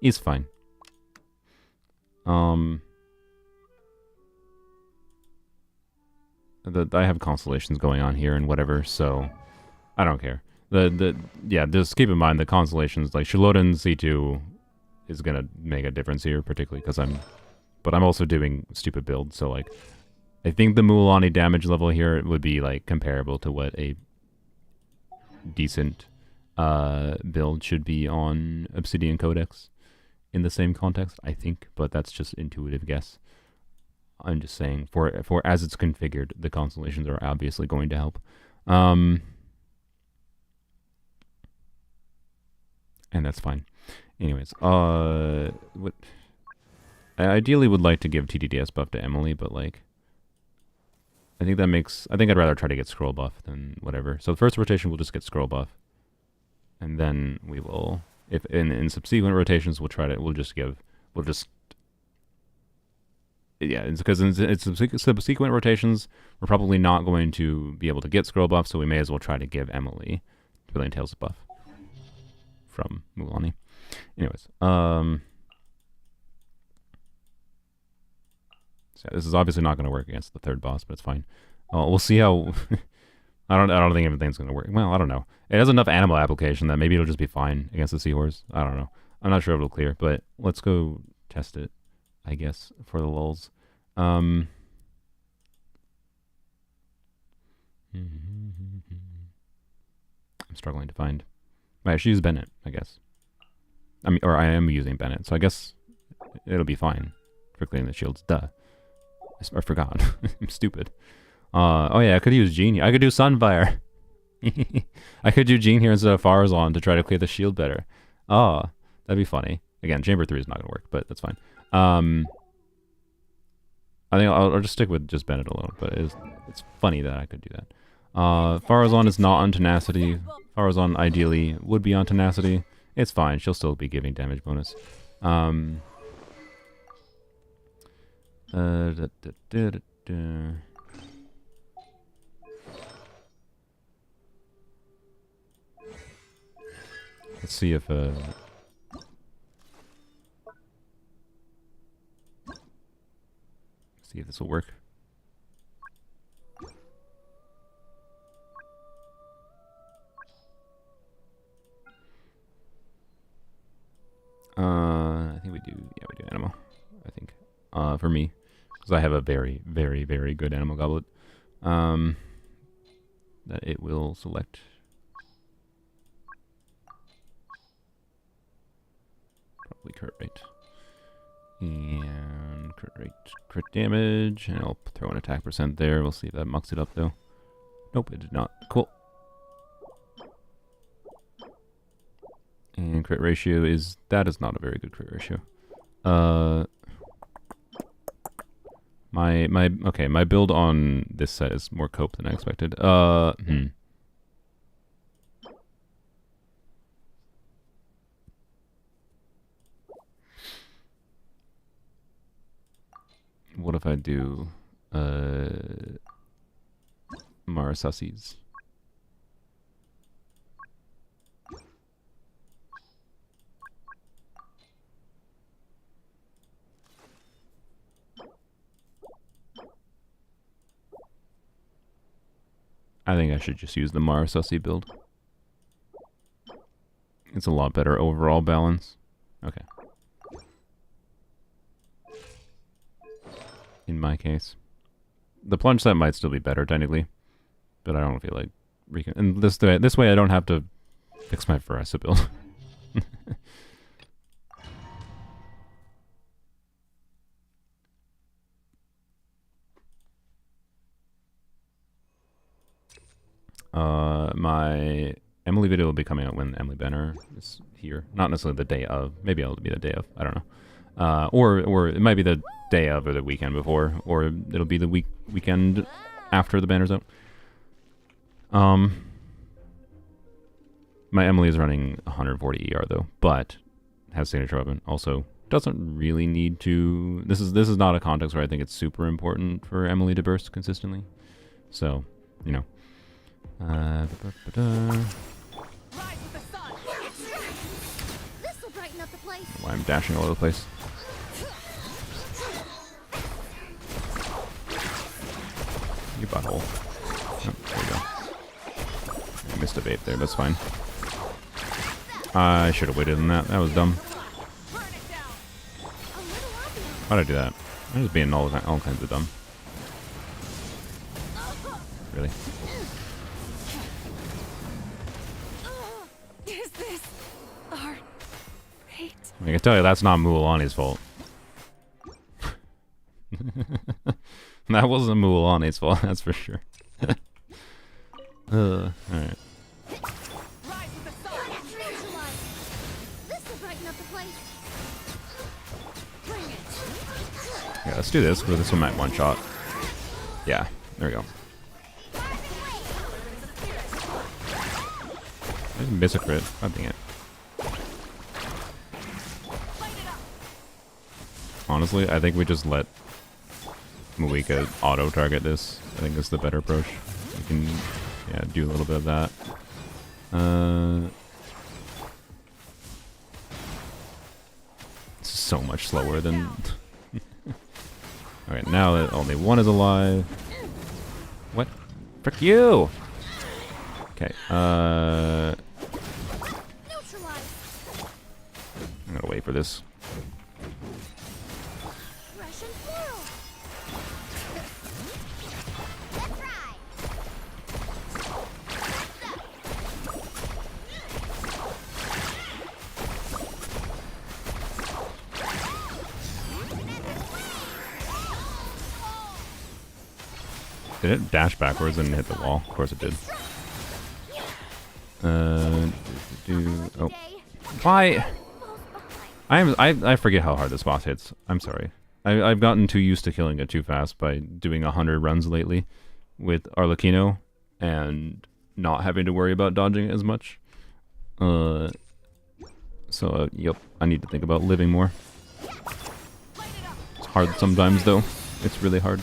S5: It's fine. I have constellations going on here and whatever, so I don't care. Yeah, just keep in mind the constellations, like Shalodan C2 is gonna make a difference here, particularly because I'm also doing stupid builds, so like I think the Mualani damage level here would be like comparable to what a decent build should be on Obsidian Codex in the same context, I think, but that's just intuitive guess. I'm just saying, for as it's configured, the constellations are obviously going to help. And that's fine. Anyways, what I ideally would like to give TDDS buff to Emily, but like I think I'd rather try to get scroll buff than whatever. So the first rotation we'll just get scroll buff. And then we will, if in subsequent rotations it's because in subsequent rotations we're probably not going to be able to get scroll buff, so we may as well try to give Emily Brilliant Tales buff from Mualani. Anyways, so this is obviously not going to work against the third boss, but it's fine. We'll see how. I don't think everything's going to work. Well, I don't know. It has enough animal application that maybe it'll just be fine against the seahorse. I don't know. I'm not sure if it'll clear, but let's go test it, I guess, for the lulz. I'm struggling to find. I should use Bennett, I guess. Or I am using Bennett, so I guess it'll be fine for clearing the shields. Duh. I forgot. I'm stupid. Oh yeah, I could use Jean here. I could do Sunfire. I could do Jean here instead of Farazan to try to clear the shield better. Oh, that'd be funny. Again, Chamber 3 is not going to work, but that's fine. I think I'll just stick with just Bennett alone, but it's funny that I could do that. Farazan is not on Tenacity. Farazan ideally would be on Tenacity. It's fine. She'll still be giving damage bonus. Let's see if this will work. I think we do. Yeah, we do animal. I think for me, because I have a very, very, very good animal goblet that it will select. Probably crit rate. And crit rate, crit damage, and I'll throw an attack percent there. We'll see if that mucks it up though. Nope, it did not. Cool. And crit ratio is not a very good crit ratio. My build on this set is more cope than I expected. What if I do Marasasis? I think I should just use the Marasasi build. It's a lot better overall balance. Okay. In my case. The plunge set might still be better, technically. But I don't feel like... And this way I don't have to fix my Pharesa build. My Emily video will be coming out when Emily Benner is here. Not necessarily the day of. Maybe it'll be the day of. I don't know. Or it might be the day of or the weekend before, or it'll be the weekend after the banner's out. My Emily is running 140 ER though, but has signature weapon. Also doesn't really need to. This is not a context where I think it's super important for Emily to burst consistently. So, you know.
S2: Rise with the sun. This will brighten up the place.
S5: Why I'm dashing all over the place. You butthole. Oh, there we go. I missed a vape there, that's fine. I should have waited on that. That was dumb. Why'd I do that? I'm just being all kinds of dumb. Really?
S2: Is this our fate?
S5: I can tell you that's not Mualani's fault. That wasn't Mualani's fault, that's for sure. Alright.
S2: Rise with the sun. This will brighten up the place. Bring it.
S5: Yeah, let's do this, because this one might one-shot. Yeah, there we go. I didn't miss a crit. God dang it. Honestly, I think we just let Muika auto-target this. I think it's the better approach. We can, yeah, do a little bit of that. It's so much slower than... Alright, now that only one is alive... What? Frick you! Okay, I'm gonna wait for this.
S2: Russian floral. Let's ride.
S5: Did it dash backwards and hit the wall? Of course it did. Oh. Why? I forget how hard this boss hits. I'm sorry. I've gotten too used to killing it too fast by doing 100 runs lately with Arlecchino and not having to worry about dodging as much. Yep, I need to think about living more. It's hard sometimes though. It's really hard.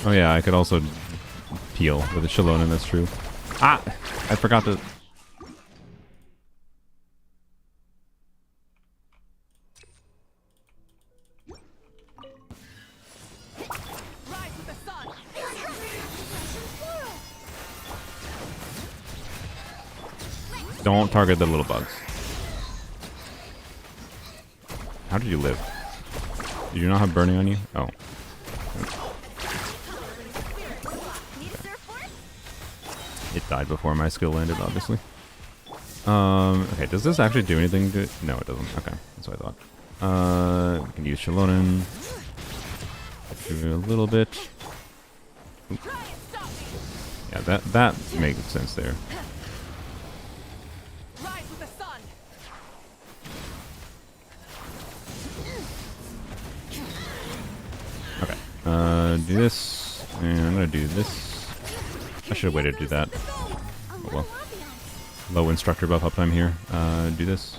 S5: Oh yeah, I could also peel with a Shallonen, that's true. Ah! I forgot to... Don't target the little bugs. How did you live? Did you not have burning on you? Oh. It died before my skill landed, obviously. Okay, does this actually do anything to... No, it doesn't. Okay, that's what I thought. We can use Shallonen. Do a little bit. Oop. Yeah, that makes sense there. Okay, do this, and I'm gonna do this. I should have waited to do that. Oh well. Low instructor buff uptime here. Do this.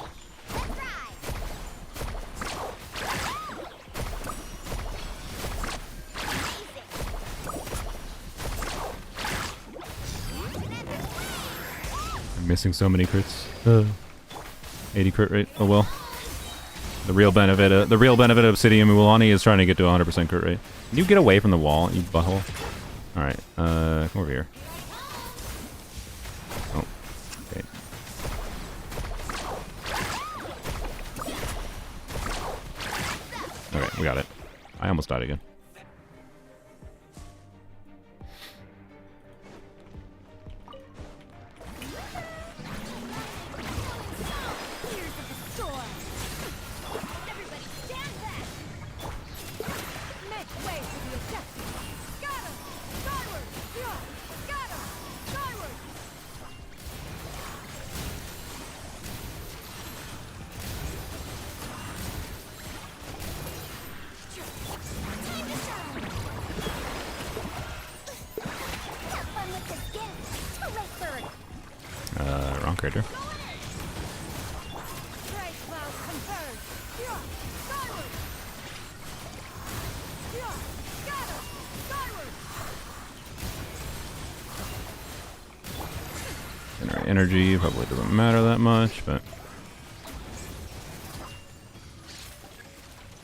S5: I'm missing so many crits. 80 crit rate. Oh well. The real benefit of Obsidian Mualani is trying to get to 100% crit rate. Can you get away from the wall, you butthole? Alright, come over here. Oh, okay. Okay, we got it. I almost died again. crater.
S2: Strike cloud conferred. Yeah, skyward. Yeah, scatter. Skyward.
S5: Generate energy probably doesn't matter that much, but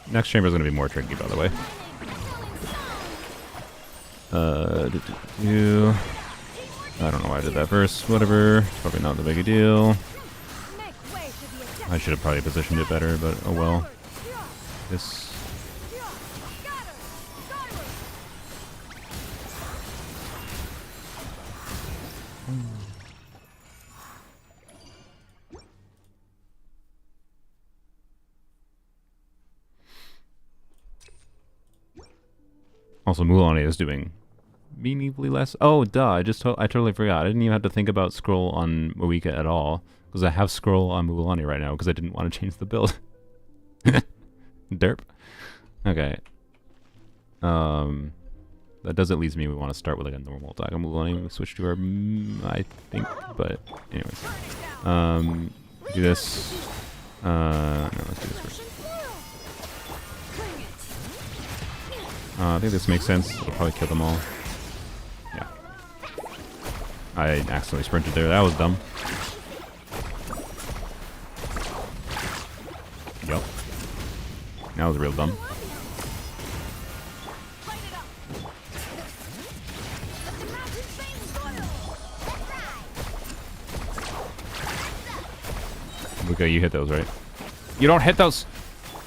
S5: next chamber is going to be more tricky, by the way. I don't know why I did that first. Whatever. Probably not the big a deal.
S2: Make way for the attack.
S5: I should have probably positioned it better, but oh well. This.
S2: Yeah, scatter. Skyward.
S5: Also, Mulan is doing meaningfully less. Oh, duh! I totally forgot. I didn't even have to think about scroll on Moika at all because I have scroll on Mulan right now because I didn't want to change the build. Derp. Okay. That does at least mean we want to start with like a normal attack on Mulan. We switch to our, I think. But anyways, do this. No, let's do this first. I think this makes sense. It'll probably kill them all. Yeah. I accidentally sprinted there. That was dumb. Yup. That was real dumb. Okay, you hit those, right? You don't hit those!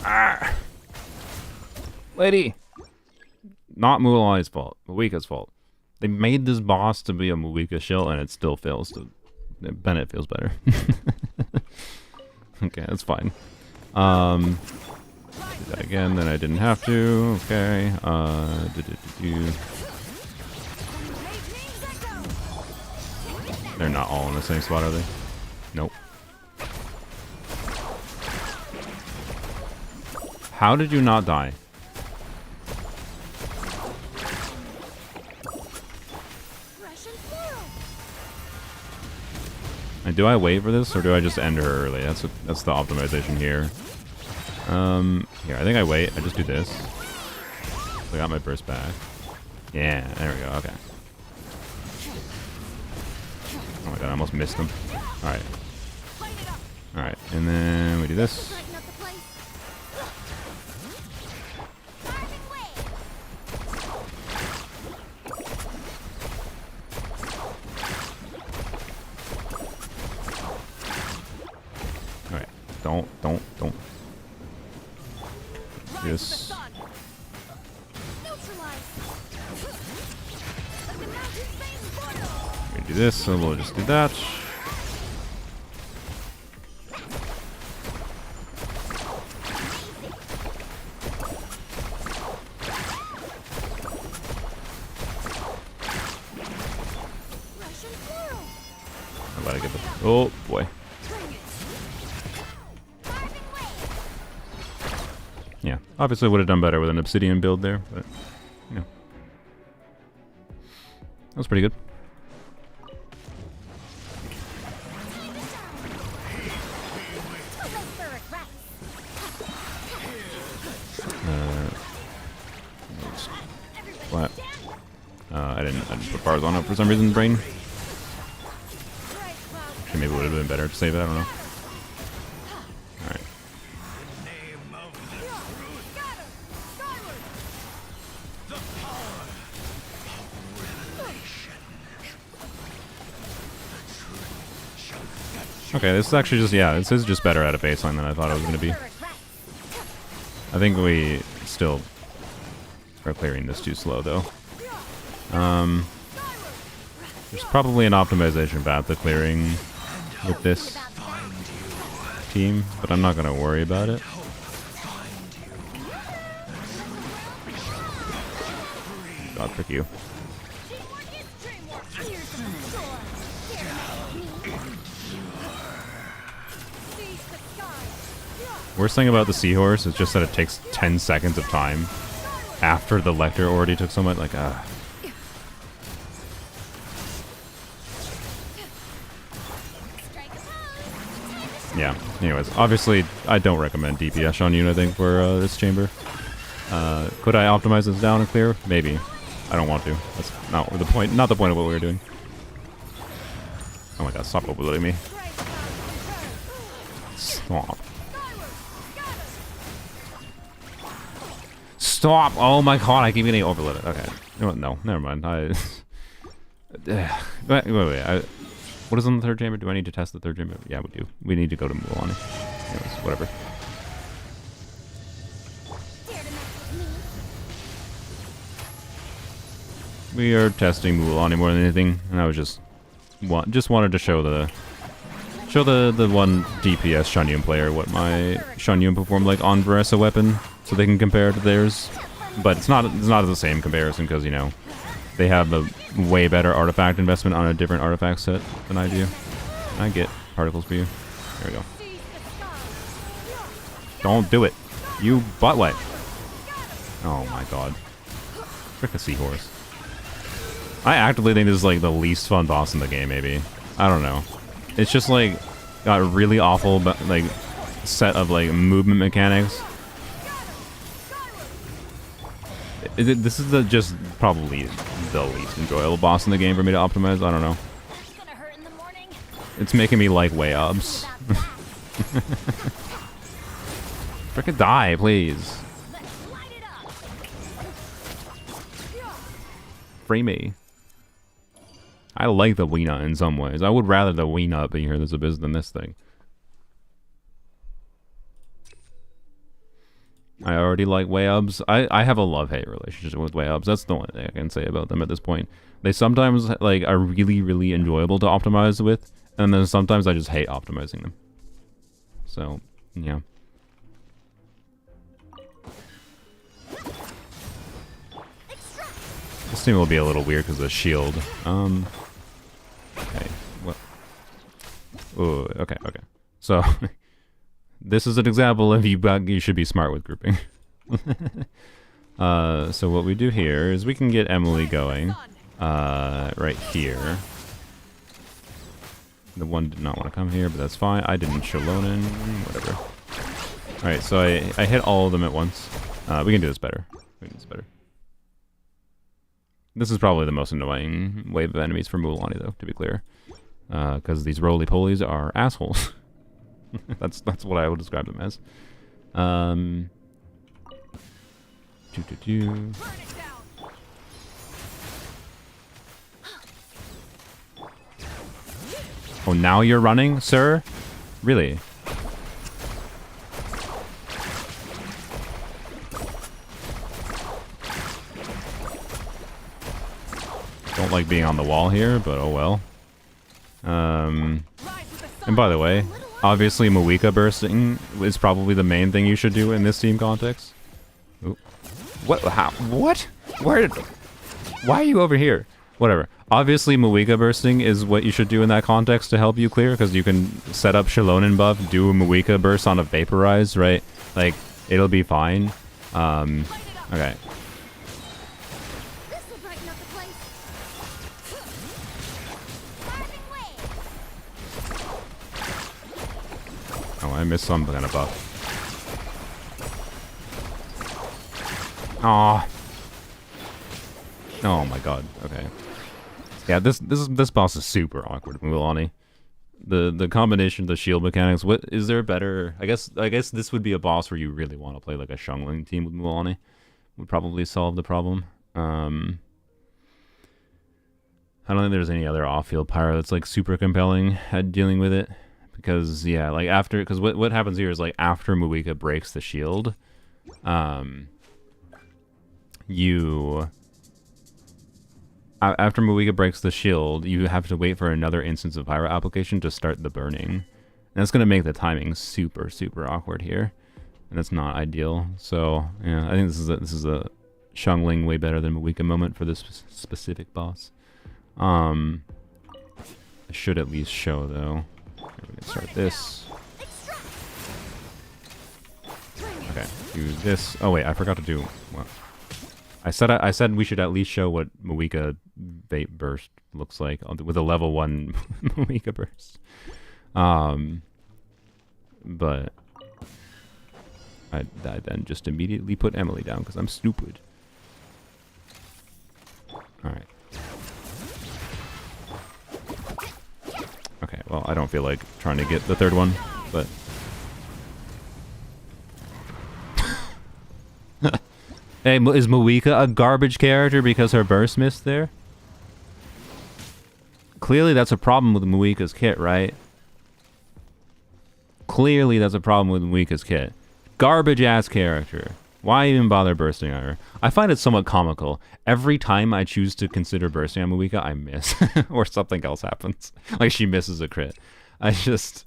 S5: Ah! Lady! Not Mulan's fault. Moika's fault. They made this boss to be a Moika shield and it still fails to... Bennett feels better. Okay, that's fine. Do that again, then I didn't have to. Okay. They're not all in the same spot, are they? Nope. How did you not die? And do I wait for this, or do I just end her early? That's the optimization here. Here, I think I wait. I just do this. I got my burst back. Yeah, there we go. Okay. Oh my god, I almost missed him. Alright. Alright, and then we do this. Alright, don't. This. We do this, so we'll just do that. I gotta get the. Oh boy. Yeah, obviously would have done better with an obsidian build there, but you know, that was pretty good. Flat. I didn't put bars on it for some reason. Brain. Okay, maybe it would have been better to save it. I don't know. All right. Okay, this is actually just, yeah, this is just better at a baseline than I thought it was going to be. I think we still are clearing this too slow, though. There's probably an optimization path to clearing with this team, but I'm not going to worry about it. God, frick you. Worst thing about the seahorse is just that it takes 10 seconds of time after the Lecter already took so much. Like, yeah. Anyways, obviously, I don't recommend DPS on you, I think, for this chamber. Could I optimize this down and clear? Maybe. I don't want to. That's not the point. Not the point of what we were doing. Oh my god! Stop overloading me. Stop. Stop! Oh my god! I keep getting overloaded. Okay. No, never mind. Wait. What is on the third chamber? Do I need to test the third chamber? Yeah, we do. We need to go to Mulan. Anyways, whatever. We are testing Mulan more than anything, and I was just wanted to show the one DPS Shunyun player what my Shunyun performed like on Veresa weapon, so they can compare it to theirs. But it's not the same comparison because, you know, they have a way better artifact investment on a different artifact set than I do. I get particles for you. There we go. Don't do it. You butt wet. Oh my god. Frick a seahorse. I actively think this is like the least fun boss in the game, maybe. I don't know. It's just like got a really awful like set of like movement mechanics. This is just probably the least enjoyable boss in the game for me to optimize. I don't know. It's making me like way ups. Frickin' die, please. Free me. I like the Weena in some ways. I would rather the Weena be here as a biz than this thing. I already like Way-Ubs. I have a love-hate relationship with Way-Ubs. That's the only thing I can say about them at this point. They sometimes like are really, really enjoyable to optimize with, and then sometimes I just hate optimizing them. So, yeah. This team will be a little weird because of the shield. Okay. What? Ooh, okay. So, this is an example of you should be smart with grouping. So what we do here is we can get Emily going. Right here. The one did not want to come here, but that's fine. I didn't Shalonin, whatever. Alright, so I hit all of them at once. We can do this better. This is probably the most annoying wave of enemies for Mulan, though, to be clear. Because these roly-polies are assholes. that's what I would describe them as. Oh, now you're running, sir? Really? Don't like being on the wall here, but oh well. And by the way, obviously Moika bursting is probably the main thing you should do in this team context. Ooh. What? How? What? Where? Why are you over here? Whatever. Obviously Moika bursting is what you should do in that context to help you clear, because you can set up Shalonin buff, do a Moika burst on a Vaporize, right? Like, it'll be fine. Okay. Oh, I missed some kind of buff. Aw. Oh my god. Okay. Yeah, this boss is super awkward, Mulan. The combination of the shield mechanics. What is there better? I guess this would be a boss where you really want to play like a Xiangling team with Mulan. Would probably solve the problem. I don't think there's any other off-field pyro that's like super compelling at dealing with it. Because, yeah, like after, because what happens here is like after Moika breaks the shield, after Moika breaks the shield, you have to wait for another instance of pyro application to start the burning. And that's going to make the timing super, super awkward here. And that's not ideal. So, yeah, I think this is a Xiangling way better than Moika moment for this specific boss. I should at least show, though. We can start this. Okay, do this. Oh wait, I forgot to do. What? I said we should at least show what Moika Vape Burst looks like with a level 1 Moika Burst. but I then just immediately put Emily down because I'm stupid. Alright. Okay, well, I don't feel like trying to get the third one, but... Hey, is Moika a garbage character because her burst missed there? Clearly that's a problem with Moika's kit, right? Clearly that's a problem with Moika's kit. Garbage ass character. Why even bother bursting on her? I find it somewhat comical. Every time I choose to consider bursting on Moika, I miss. Or something else happens. Like she misses a crit. I just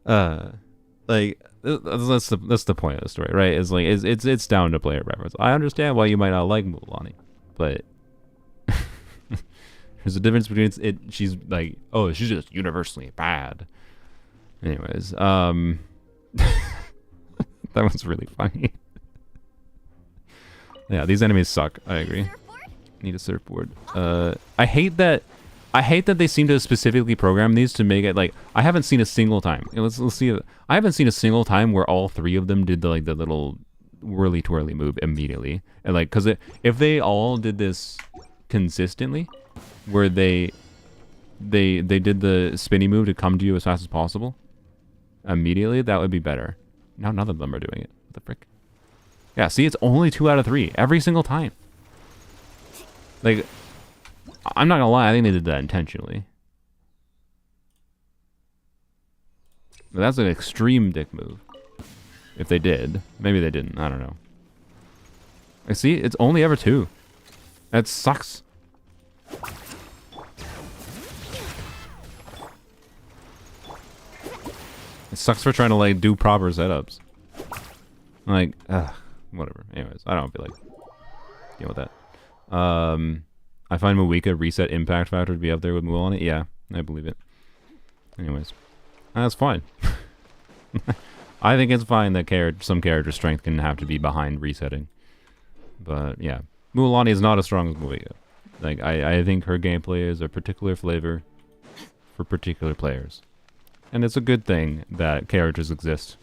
S5: like that's the point of the story, right? It's like it's down to player preference. I understand why you might not like Mulan, but there's a difference between she's like, oh, she's just universally bad. Anyways, that was really funny. Yeah, these enemies suck. I agree. Need a surfboard. I hate that they seem to specifically program these to make it like I haven't seen a single time. Let's see. I haven't seen a single time where all three of them did the little whirly twirly move immediately. And like, cause if they all did this consistently, where they did the spinny move to come to you as fast as possible immediately, that would be better. Now none of them are doing it. What the frick? Yeah, see, it's only 2 out of 3 every single time. Like, I'm not gonna lie, I think they did that intentionally. But that's an extreme dick move. If they did. Maybe they didn't, I don't know. I see, it's only ever 2. That sucks. It sucks for trying to like do proper setups. Like, whatever. Anyways, I don't feel like dealing with that. I find Moika reset impact factor to be up there with Mulan. Yeah, I believe it. Anyways, that's fine. I think it's fine that some character strength can have to be behind resetting. But yeah, Mulan is not as strong as Moika. Like, I think her gameplay is a particular flavor for particular players. And it's a good thing that characters exist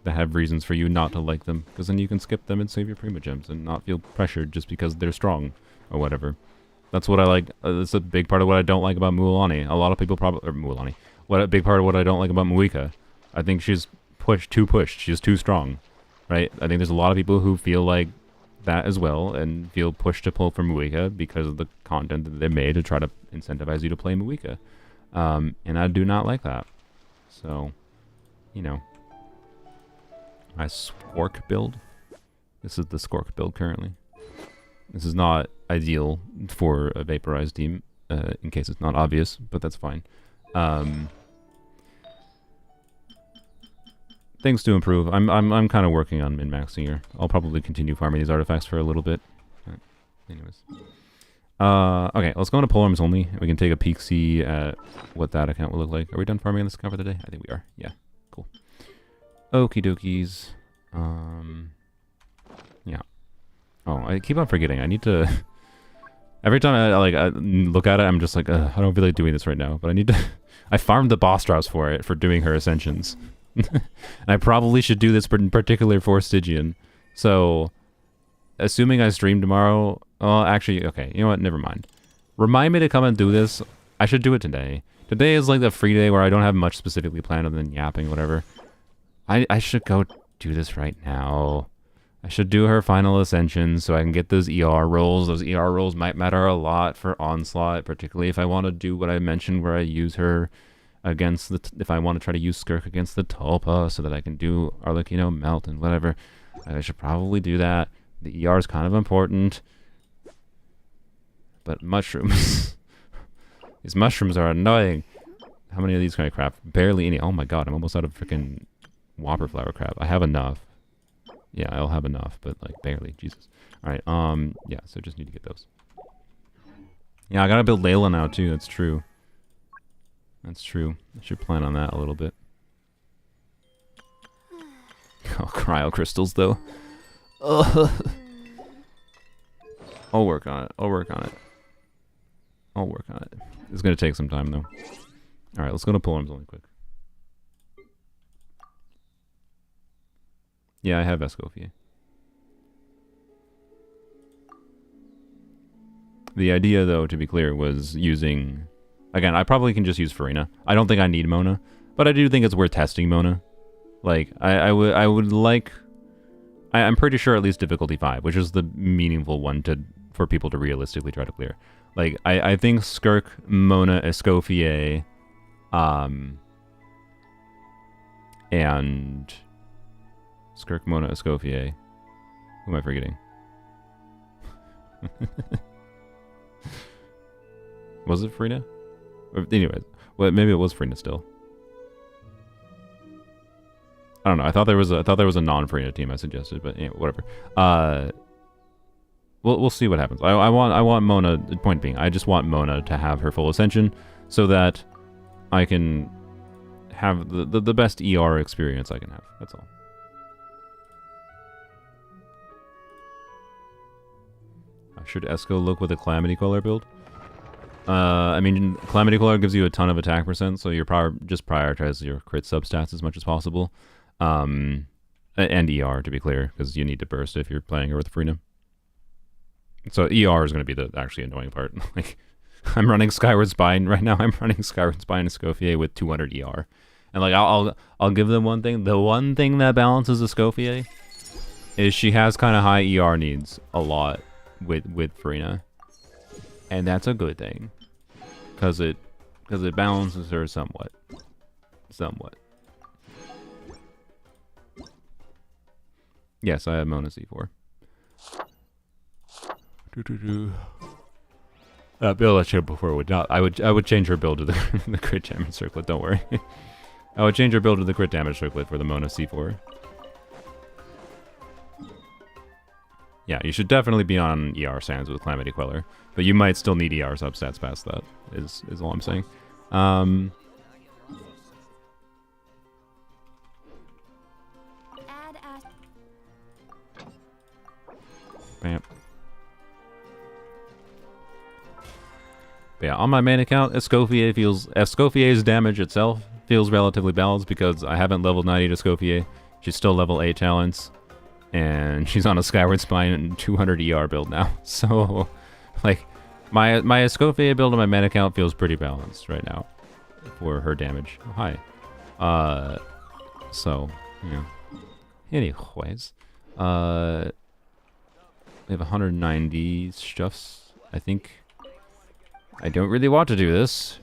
S5: that have reasons for you not to like them, because then you can skip them and save your Prima Gems and not feel pressured just because they're strong or whatever. That's what I like. That's a big part of what I don't like about Mulan. A lot of people probably... Or Mulan. A big part of what I don't like about Moika. I think she's too pushed. She's too strong. Right? I think there's a lot of people who feel like that as well and feel pushed to pull for Moika because of the content that they made to try to incentivize you to play Moika. And I do not like that. So, you know. My Squark build. This is the Squark build currently. This is not ideal for a vaporized team, in case it's not obvious, but that's fine. Things to improve. I'm kind of working on min-maxing here. I'll probably continue farming these artifacts for a little bit. Anyways. Okay, let's go into polearms only. We can take a peek-see at what that account will look like. Are we done farming on this account for the day? I think we are. Yeah, cool. Okie dokies. Yeah. Oh, I keep on forgetting. I need to... Every time I look at it, I'm just like, I don't feel like doing this right now. But I need to... I farmed the boss drops for it, for doing her ascensions. And I probably should do this in particular for Stygian. So, assuming I stream tomorrow... Well, actually, okay. You know what? Never mind. Remind me to come and do this. I should do it today. Today is like the free day where I don't have much specifically planned other than yapping, whatever. I should go do this right now. I should do her final ascension so I can get those ER rolls. Those ER rolls might matter a lot for Onslaught, particularly if I want to do what I mentioned where I use her against the... if I want to try to use Skirk against the Tulpa so that I can do Arlecchino Melt and whatever. I should probably do that. The ER is kind of important. But mushrooms... These mushrooms are annoying. How many of these can I craft? Barely any. Oh my god, I'm almost out of freaking Whopper Flower Crab. I have enough. Yeah, I'll have enough, but like barely. Jesus. Alright, yeah, so just need to get those. Yeah, I gotta build Layla now too, that's true. That's true. I should plan on that a little bit. Oh, cryo crystals though. Ugh. I'll work on it. I'll work on it. I'll work on it. It's gonna take some time though. Alright, let's go to polearms only quick. Yeah, I have Escoffier. The idea, though, to be clear, was using... Again, I probably can just use Farina. I don't think I need Mona, but I do think it's worth testing Mona. Like, I would like... I'm pretty sure at least difficulty 5, which is the meaningful one for people to realistically try to clear. Like, I think Skirk, Mona, Escoffier, and... Skirk, Mona, Escoffier. Who am I forgetting? Was it Frina? Anyways, well, maybe it was Frina still. I don't know. I thought there was a non-Frina team I suggested, but anyway, whatever. We'll see what happens. I want Mona. Point being, I just want Mona to have her full ascension so that I can have the best ER experience I can have. That's all. Should Esco look with a Calamity Color build? I mean, Calamity Color gives you a ton of attack percent, so you're just prioritize your crit substats as much as possible. And ER, to be clear, because you need to burst if you're playing her with Freedom. So ER is going to be the actually annoying part. Like, I'm running Skyward Spine right now. I'm running Skyward Spine and Escoffier with 200 ER. And like, I'll give them one thing. The one thing that balances Escoffier is she has kind of high ER needs a lot with Farina. And that's a good thing. Because it balances her somewhat. Yes, I have Mona C4. Build I showed before would not. I would change her build to the crit damage circlet. Don't worry. I would change her build to the crit damage circlet for the Mona C4. Yeah, you should definitely be on ER Sands with Calamity Queller, but you might still need ER substats past that. Is all I'm saying. Bam. But yeah, on my main account, Escoffier's damage itself feels relatively balanced because I haven't leveled 90 Escoffier. She's still level 8 talents. And she's on a Skyward Spine and 200 ER build now. So, like, my Escoffier build on my main account feels pretty balanced right now for her damage. Oh, hi. So, yeah. Anyways, we have 190 stuffs. I think I don't really want to do this,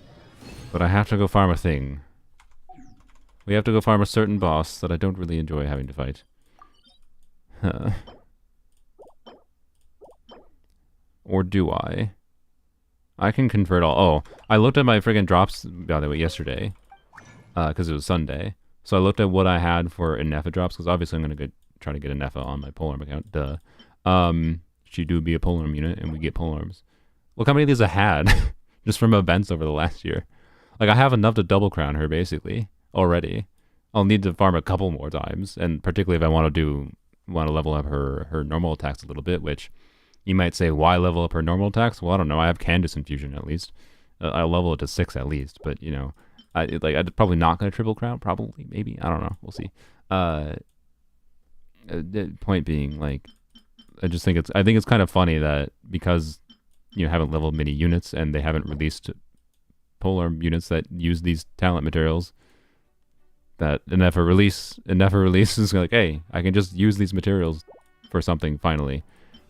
S5: but I have to go farm a thing. We have to go farm a certain boss that I don't really enjoy having to fight. Or do I? I can convert all. Oh, I looked at my friggin' drops, by the way, yesterday. Because it was Sunday. So I looked at what I had for Inefa drops, because obviously I'm going to try to get Inefa on my polearm account. Duh. She do be a polearm unit, and we get polearms. Look how many of these I had, just from events over the last year. Like, I have enough to double crown her, basically, already. I'll need to farm a couple more times, and particularly if I want to level up her normal attacks a little bit, which you might say, why level up her normal attacks? Well, I don't know. I have Candace Infusion at least. I'll level it to 6 at least, but you know, I'm probably not going to triple crown. Probably, maybe. I don't know. We'll see. The point being, like, I think it's kind of funny that because you haven't leveled many units and they haven't released polearm units that use these talent materials, that Inefa release is like, hey, I can just use these materials for something finally.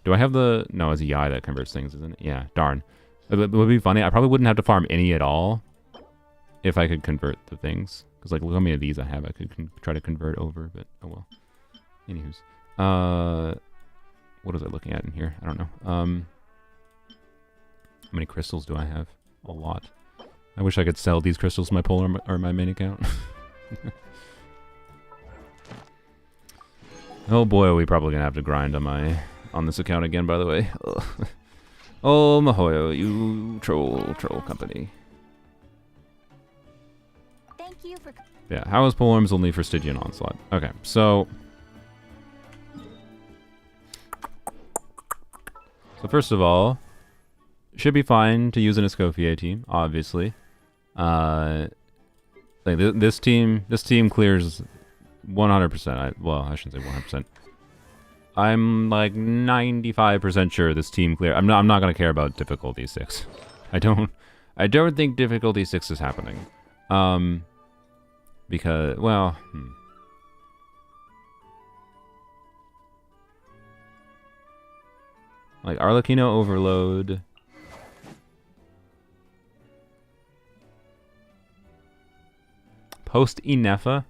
S5: Do I have the... No, it's EI that converts things, isn't it? Yeah, darn. It would be funny. I probably wouldn't have to farm any at all if I could convert the things. Because, like, look how many of these I have I could try to convert over, but oh well. Anywho's. What was I looking at in here? I don't know. How many crystals do I have? A lot. I wish I could sell these crystals to my polearm or my main account. Oh boy, are we probably gonna have to grind on this account again, by the way. Oh Mahoyo, you troll company.
S2: Thank you for.
S5: Yeah, how is polearms only for Stygian Onslaught? Okay, so first of all, should be fine to use an Escoffier team, obviously. Like this team clears 100%. Well, I shouldn't say 100%. I'm like 95% sure this team clear. I'm not gonna care about difficulty 6. I don't think difficulty 6 is happening. Because, well, like Arlecchino Overload. Post Inefa,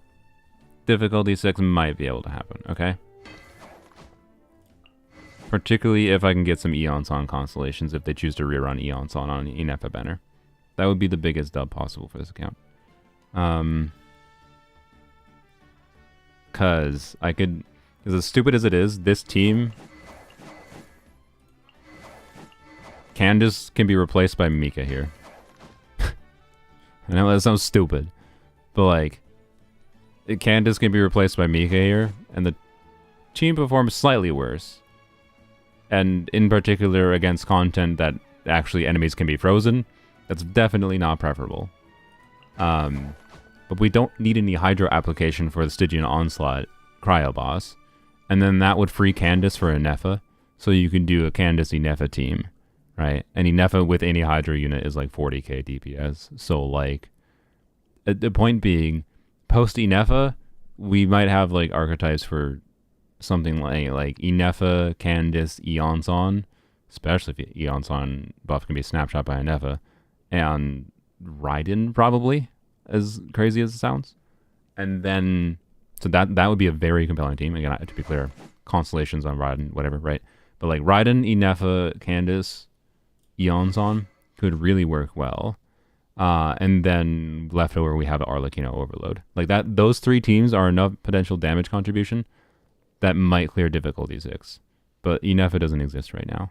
S5: difficulty 6 might be able to happen, okay? Particularly if I can get some Eons on constellations, if they choose to rerun Eons on Inefa banner. That would be the biggest dub possible for this account. Because I could, as stupid as it is, this team, Candace can be replaced by Mika here. I know that sounds stupid, but like, Candace can be replaced by Mika here, and the team performs slightly worse. And in particular against content that actually enemies can be frozen, that's definitely not preferable. But we don't need any Hydro application for the Stygian Onslaught Cryo Boss. And then that would free Candace for Inefa, so you can do a Candace Inefa team, right? And Inefa with any Hydro unit is like 40k DPS, so like, the point being, post Inefa, we might have like archetypes for something like Inefa, Candace, Eonson, especially if Eonson buff can be snapshot by Inefa, and Raiden probably, as crazy as it sounds. And then, so that would be a very compelling team. Again, to be clear, constellations on Raiden, whatever, right? But like Raiden, Inefa, Candace, Eonson could really work well. And then left over we have Arlecchino Overload. Like that, those 3 teams are enough potential damage contribution that might clear difficulty 6. But Inefa doesn't exist right now.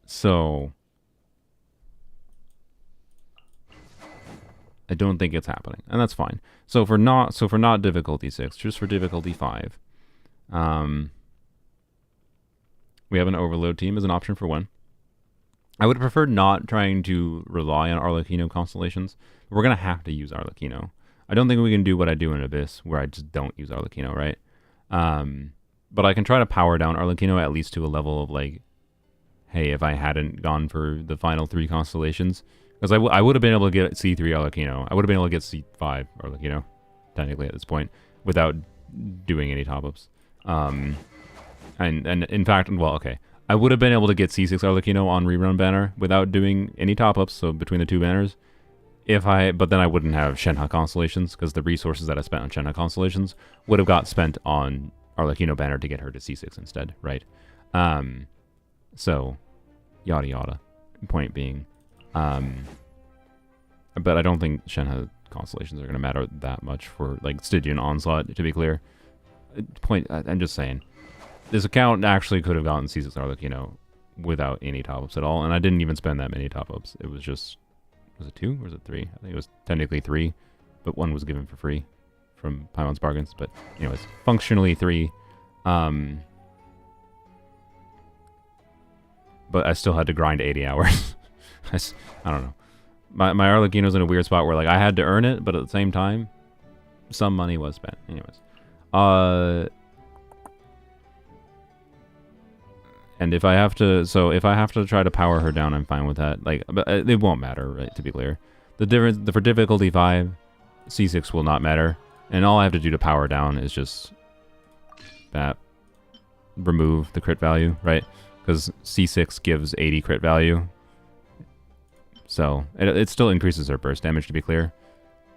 S5: So I don't think it's happening, and that's fine. So for not difficulty 6, just for difficulty 5, we have an Overload team as an option for 1. I would prefer not trying to rely on Arlecchino constellations. We're gonna have to use Arlecchino. I don't think we can do what I do in Abyss, where I just don't use Arlecchino, right? But I can try to power down Arlecchino at least to a level of like, hey, if I hadn't gone for the final 3 constellations, because I would have been able to get C3 Arlecchino. I would have been able to get C5 Arlecchino, technically at this point, without doing any top-ups. And in fact, well, okay. I would have been able to get C6 Arlecchino on Rerun banner without doing any top-ups, so between the 2 banners. But then I wouldn't have Shenhe constellations, because the resources that I spent on Shenhe constellations would have got spent on Arlecchino banner to get her to C6 instead, right? So, yada yada. Point being, but I don't think Shenhe constellations are going to matter that much for like Stygian Onslaught, to be clear. I'm just saying, this account actually could have gotten C6 Arlecchino without any top-ups at all, and I didn't even spend that many top-ups. It was just, was it 2 or was it 3? I think it was technically 3, but 1 was given for free from Paimon's Bargains. But anyways, functionally 3. But I still had to grind 80 hours. I don't know. My Arlecchino's in a weird spot where like I had to earn it, but at the same time, some money was spent. Anyways, and if I have to, try to power her down, I'm fine with that. Like, but it won't matter, right? To be clear, the difference for difficulty 5, C6 will not matter, and all I have to do to power down is just that remove the crit value, right? Because C6 gives 80 crit value, so it still increases her burst damage, to be clear.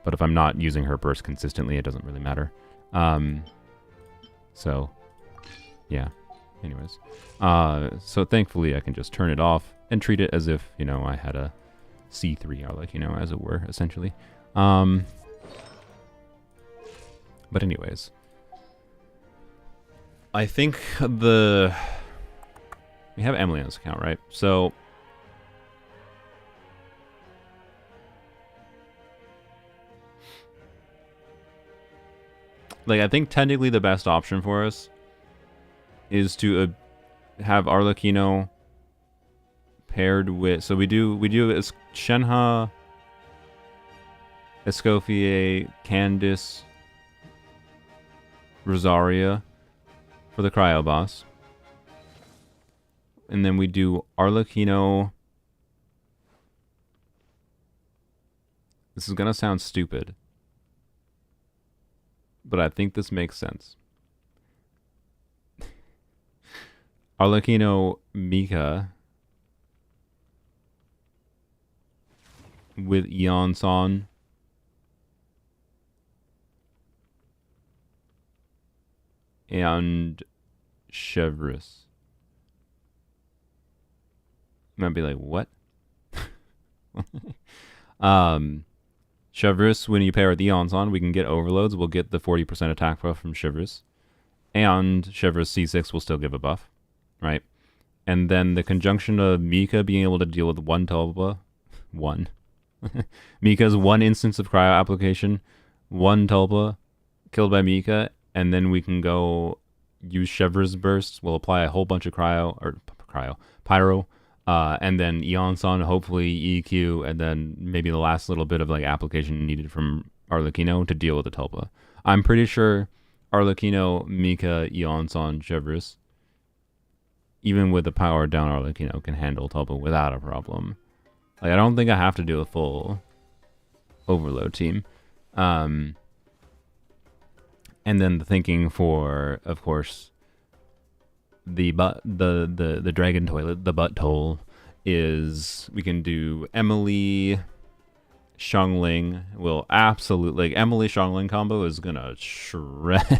S5: But if I'm not using her burst consistently, it doesn't really matter. So, yeah. Anyways, so thankfully I can just turn it off and treat it as if, you know, I had a C3 Arlecchino, as it were, essentially. But anyways, I think we have Emily on this account, right? So like, I think technically the best option for us is to have Arlecchino paired with, so we do Shenhe Escoffier, Candice, Rosaria for the Cryo boss. And then we do Arlecchino. This is going to sound stupid, but I think this makes sense. Arlecchino Mika with Eon-san. And Chevreuse. You might be like, what? Chevreuse, when you pair with Eons on, we can get overloads. We'll get the 40% attack buff from Chevreuse. And Chevreuse C6 will still give a buff, right? And then the conjunction of Mika being able to deal with one Tulpa. One. Mika's one instance of cryo application. One Tulpa killed by Mika. And then we can go use Chevreuse bursts. We'll apply a whole bunch of pyro. And then Eon-san, hopefully EQ, and then maybe the last little bit of like application needed from Arlecchino to deal with the Tulpa. I'm pretty sure Arlecchino, Mika, Eon-san, Chevreuse, even with the power down Arlecchino, can handle Tulpa without a problem. Like, I don't think I have to do a full overload team. And then the thinking for, of course, the dragon toilet, the butt toll, is we can do Emily, Xiangling. Will absolutely, like, Emily Xiangling combo is gonna shred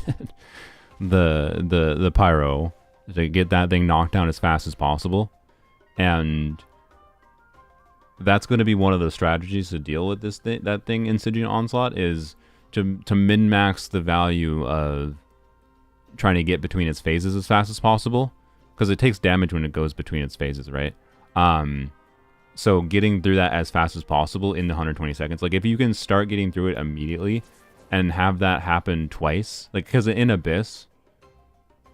S5: the pyro to get that thing knocked down as fast as possible, and that's going to be one of the strategies to deal with this that thing in Stygian Onslaught, is to min-max the value of trying to get between its phases as fast as possible, because it takes damage when it goes between its phases, right? So getting through that as fast as possible in the 120 seconds. Like, if you can start getting through it immediately and have that happen twice, like, because in Abyss,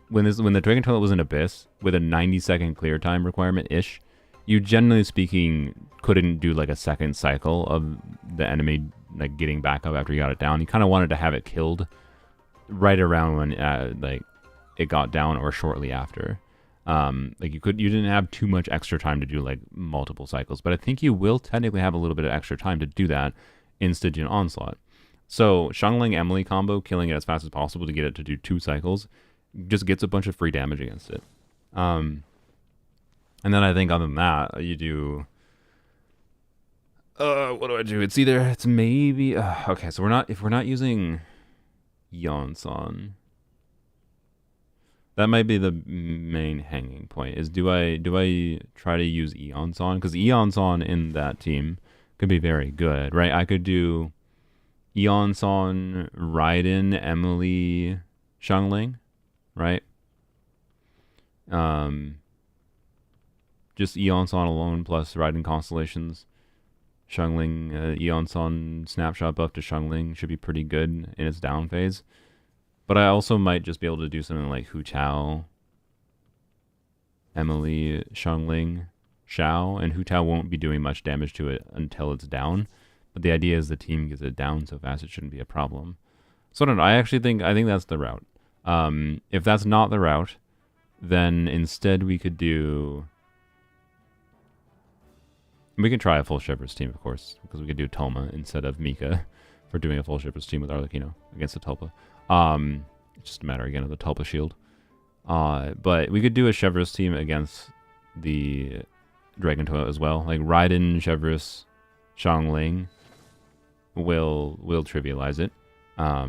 S5: when the Dragon Toilet was in Abyss with a 90-second clear time requirement-ish, you generally speaking couldn't do like a second cycle of the enemy like getting back up after you got it down. You kind of wanted to have it killed right around when like it got down or shortly after. Like you didn't have too much extra time to do like multiple cycles, but I think you will technically have a little bit of extra time to do that in Stygian Onslaught. So Xiangling Emily combo, killing it as fast as possible to get it to do 2 cycles, just gets a bunch of free damage against it. And then I think other than that, you do... what do I do? It's maybe... okay, so if we're not using Eon-san, that might be the main hanging point, is do I try to use Eon-san? Because Eon-san in that team could be very good, right? I could do Eon-san, Raiden, Emily, Xiangling, right? Just Eon-san alone plus Raiden Constellations. Xiangling, Eon-san snapshot buff to Xiangling should be pretty good in its down phase. But I also might just be able to do something like Hu Tao, Emily, Xiangling, Xiao, and Hu Tao won't be doing much damage to it until it's down. But the idea is the team gets it down so fast it shouldn't be a problem. So I don't know. I think that's the route. If that's not the route, then instead we could do... We can try a full Shepard's team, of course, because we could do Toma instead of Mika for doing a full Shepard's team with Arlecchino against the Tulpa. It's just a matter, again, of the Tulpa shield. But we could do a Chevreuse team against the Dragon Toilet as well. Like, Raiden, Chevreuse, Xiangling will trivialize it. I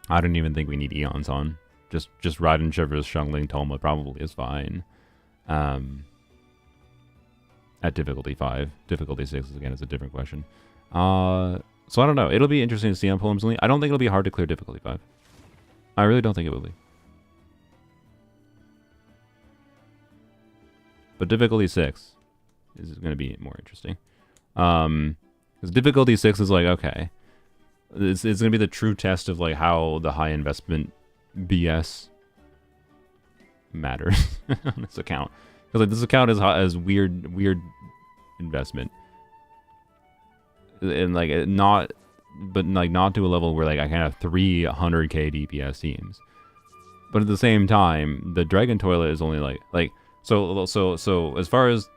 S5: don't even think we need Eons on. Just Raiden, Chevreuse, Xiangling, Toma probably is fine. At difficulty 5. Difficulty 6 is a different question. So I don't know. It'll be interesting to see on Poems Only. I don't think it'll be hard to clear difficulty 5. I really don't think it will be. But difficulty 6 is going to be more interesting. Because difficulty 6 is like, okay, it's going to be the true test of like how the high investment BS matters on this account. Because like this account is weird investment. and like not, but like not to a level where like I can have 300k DPS teams. But at the same time, the Dragon Toilet is only like so as far as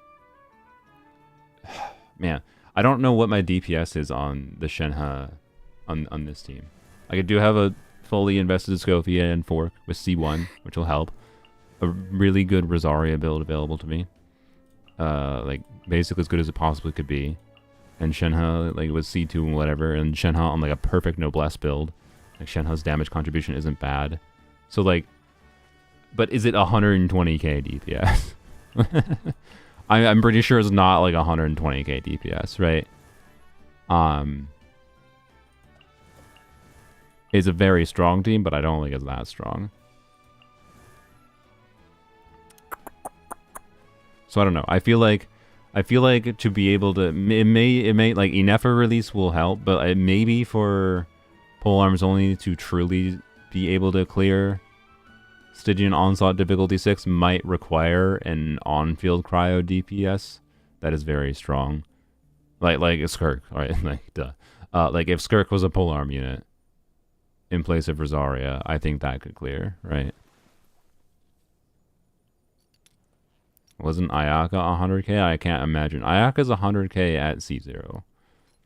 S5: man, I don't know what my DPS is on the Shenhe on this team. Like I do have a fully invested Scophia and Fork with C1, which will help. A really good Rosaria build available to me. Like basically as good as it possibly could be. And Shenhe like with C2 and whatever, and Shenhe on like a perfect Noblesse build. Like Shenhe's damage contribution isn't bad. So like, but is it 120k DPS? I'm pretty sure it's not like 120k DPS, right? It's a very strong team, but I don't think it's that strong. So I don't know. I feel like to be able to, it may like Inefa release will help, but it may be for polearms only to truly be able to clear Stygian Onslaught difficulty 6 might require an on-field cryo DPS that is very strong. Like a Skirk, right? Like duh. Like if Skirk was a polearm unit in place of Rosaria, I think that could clear, right? Wasn't Ayaka 100k? I can't imagine. Ayaka's 100k at C0.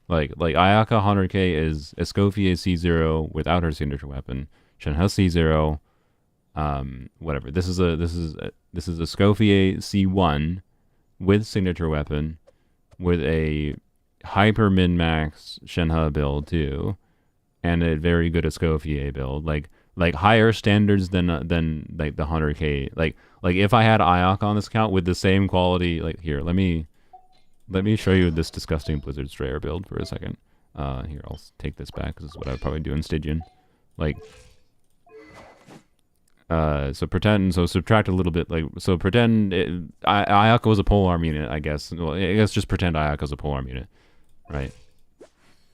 S5: Like Ayaka 100k is Escoffier C0 without her signature weapon. Shenhe C0. Whatever. This is a Escoffier C1 with signature weapon with a hyper min-max Shenhe build too, and a very good Escoffier build. Like higher standards than like the 100k. Like if I had Ayaka on this account with the same quality, like here, let me show you this disgusting Blizzard Strayer build for a second. Here, I'll take this back because this is what I'd probably do in Stygian. Like, so subtract a little bit, so pretend Ayaka was a polearm unit, I guess. Well, I guess just pretend Ayaka's a polearm unit, right?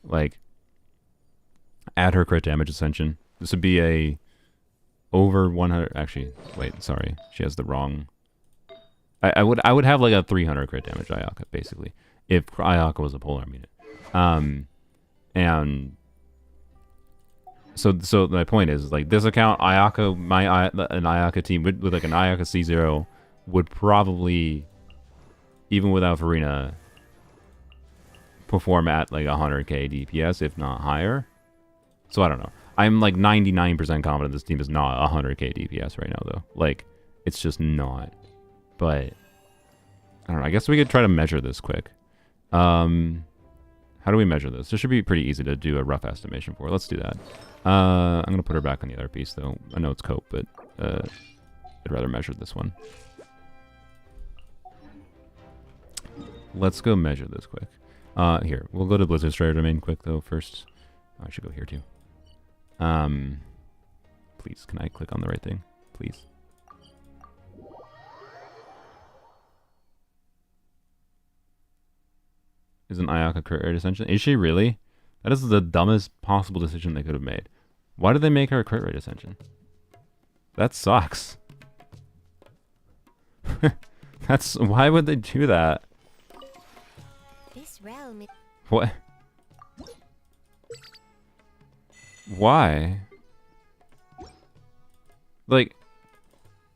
S5: Like, add her crit damage ascension. This would be a over 100. Actually, wait, sorry, she has the wrong. I would have like a 300 crit damage Ayaka basically if Ayaka was a polearm unit. And so my point is like this account Ayaka, an Ayaka team with like an Ayaka C0 would probably, even without Farina, perform at like 100k DPS if not higher. So I don't know. I'm like 99% confident this team is not 100k DPS right now though. Like it's just not. But I don't know. I guess we could try to measure this quick. How do we measure this? This should be pretty easy to do a rough estimation for. Let's do that. I'm gonna put her back on the other piece though. I know it's cope, but I'd rather measure this one. Let's go measure this quick. Here, we'll go to Blizzard Strayer domain quick though first. Oh, I should go here too. Please, can I click on the right thing? Please. Isn't Ayaka crit rate ascension? Is she really? That is the dumbest possible decision they could have made. Why did they make her a crit rate ascension? That sucks. Why would they do that?
S2: This realm.
S5: What? Why? Like,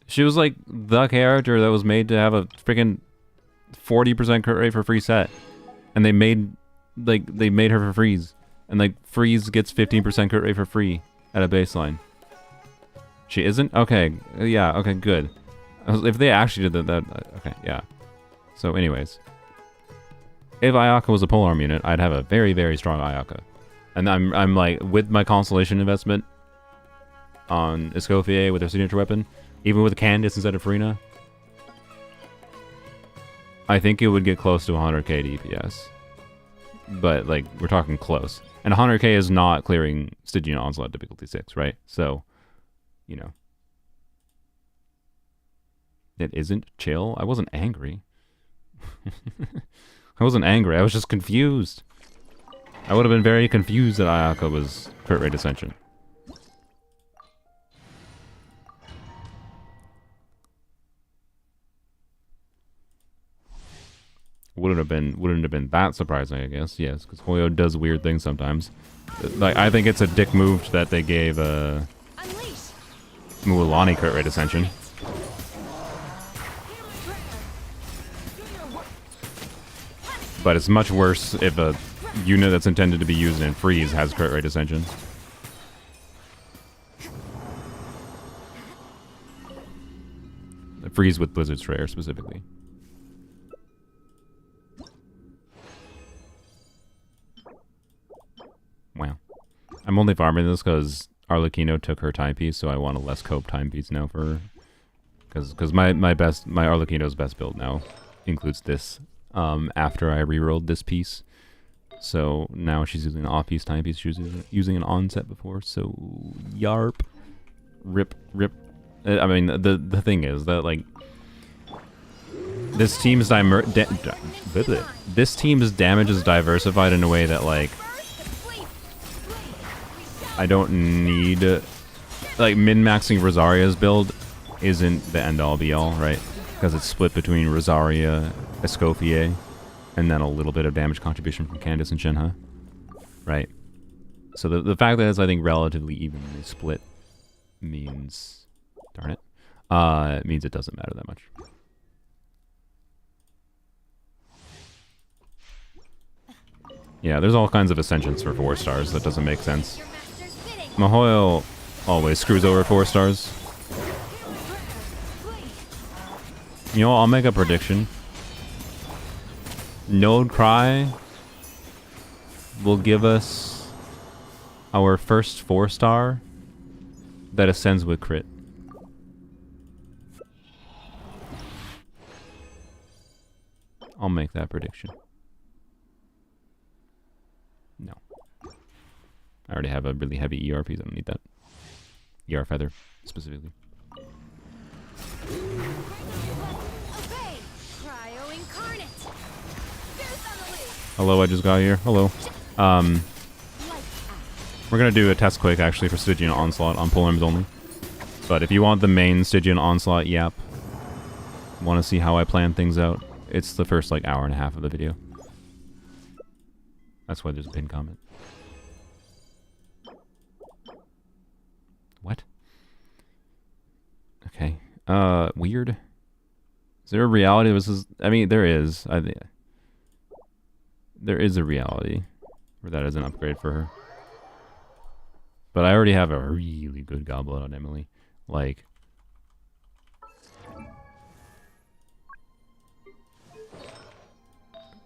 S5: she was like the character that was made to have a freaking 40% crit rate for free set. And they made her for freeze. And like freeze gets 15% crit rate for free at a baseline. She isn't? Okay. Yeah, okay, good. If they actually did that okay, yeah. So anyways. If Ayaka was a polearm unit, I'd have a very, very strong Ayaka. And I'm like, with my Constellation investment on Escoffier with her signature weapon, even with Candace instead of Farina, I think it would get close to 100k DPS. But, like, we're talking close. And 100k is not clearing Stygian Onslaught difficulty 6, right? So, you know. It isn't chill. I wasn't angry. I wasn't angry. I was just confused. I would have been very confused that Ayaka was crit rate ascension. wouldn't have been that surprising, I guess. Yes, because Hoyo does weird things sometimes. Like, I think it's a dick move that they gave
S2: Unleash.
S5: Mualani crit rate ascension. But it's much worse if a unit that's intended to be used in freeze has crit rate ascension. Freeze with Blizzard Strayer specifically. Wow. I'm only farming this because Arlecchino took her timepiece, so I want a less cope timepiece now for her. Because my Arlecchino's best build now includes this. After I rerolled this piece. So now she's using an off-piece timepiece. She was using an onset before, so yarp. Rip. I mean, the thing is that, like, this team's this team's damage is diversified in a way that, like, I don't need... Like, min-maxing Rosaria's build isn't the end-all be-all, right? Because it's split between Rosaria, Escoffier, and then a little bit of damage contribution from Candace and Shenhe. Right? So the fact that it's, I think, relatively evenly split means... Darn it. It means it doesn't matter that much. Yeah, there's all kinds of ascensions for 4 stars. That doesn't make sense. Mahoyo always screws over 4 stars. You know, I'll make a prediction. Node Cry will give us our first 4-star that ascends with crit. I'll make that prediction. No. I already have a really heavy ERP, so I don't need that. ER Feather, specifically. Hello, I just got here. Hello. We're gonna do a test quick, actually, for Stygian Onslaught on polearms only. But if you want the main Stygian Onslaught yap, want to see how I plan things out, it's the first, like, hour and a half of the video. That's why there's a pinned comment. What? Okay. Weird. Is there a reality? This is... I mean, there is. There is a reality where that is an upgrade for her. But I already have a really good goblet on Emily. Like...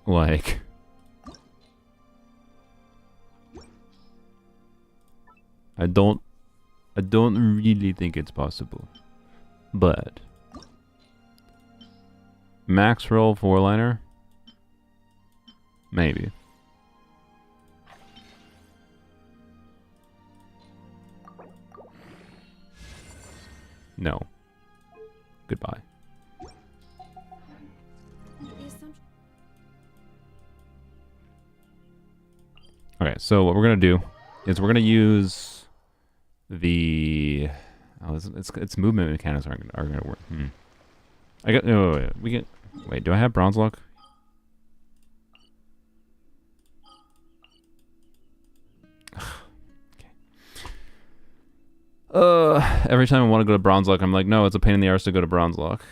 S5: I don't really think it's possible. But max roll 4-liner? Maybe. No. Goodbye. Okay, so what we're gonna do is we're gonna use the its movement mechanics are gonna work. I got wait, do I have bronze luck? Every time I want to go to bronze luck, I'm like, no, it's a pain in the arse to go to bronze luck.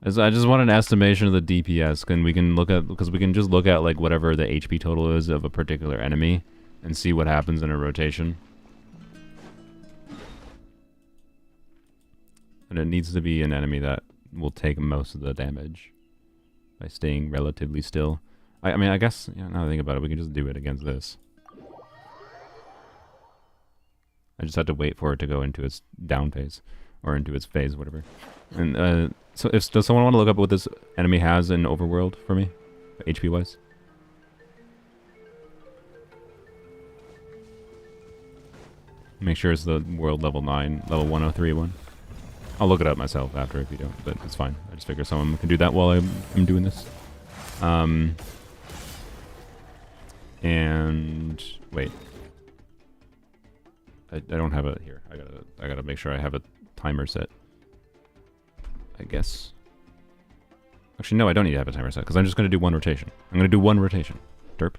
S5: I just want an estimation of the DPS, and we can look at, because we can just look at like whatever the HP total is of a particular enemy and see what happens in a rotation. And it needs to be an enemy that will take most of the damage by staying relatively still. I mean, I guess, yeah, now that I think about it, we can just do it against this. I just had to wait for it to go into its down phase, or into its phase, whatever. And so, does someone want to look up what this enemy has in Overworld for me, HP wise? Make sure it's the world level 9, level 103 one. I'll look it up myself after if you don't, but it's fine. I just figure someone can do that while I'm doing this. And wait. I don't have a here. I gotta make sure I have a timer set. I guess. Actually, no, I don't need to have a timer set, because I'm just going to do one rotation. I'm going to do one rotation. Derp.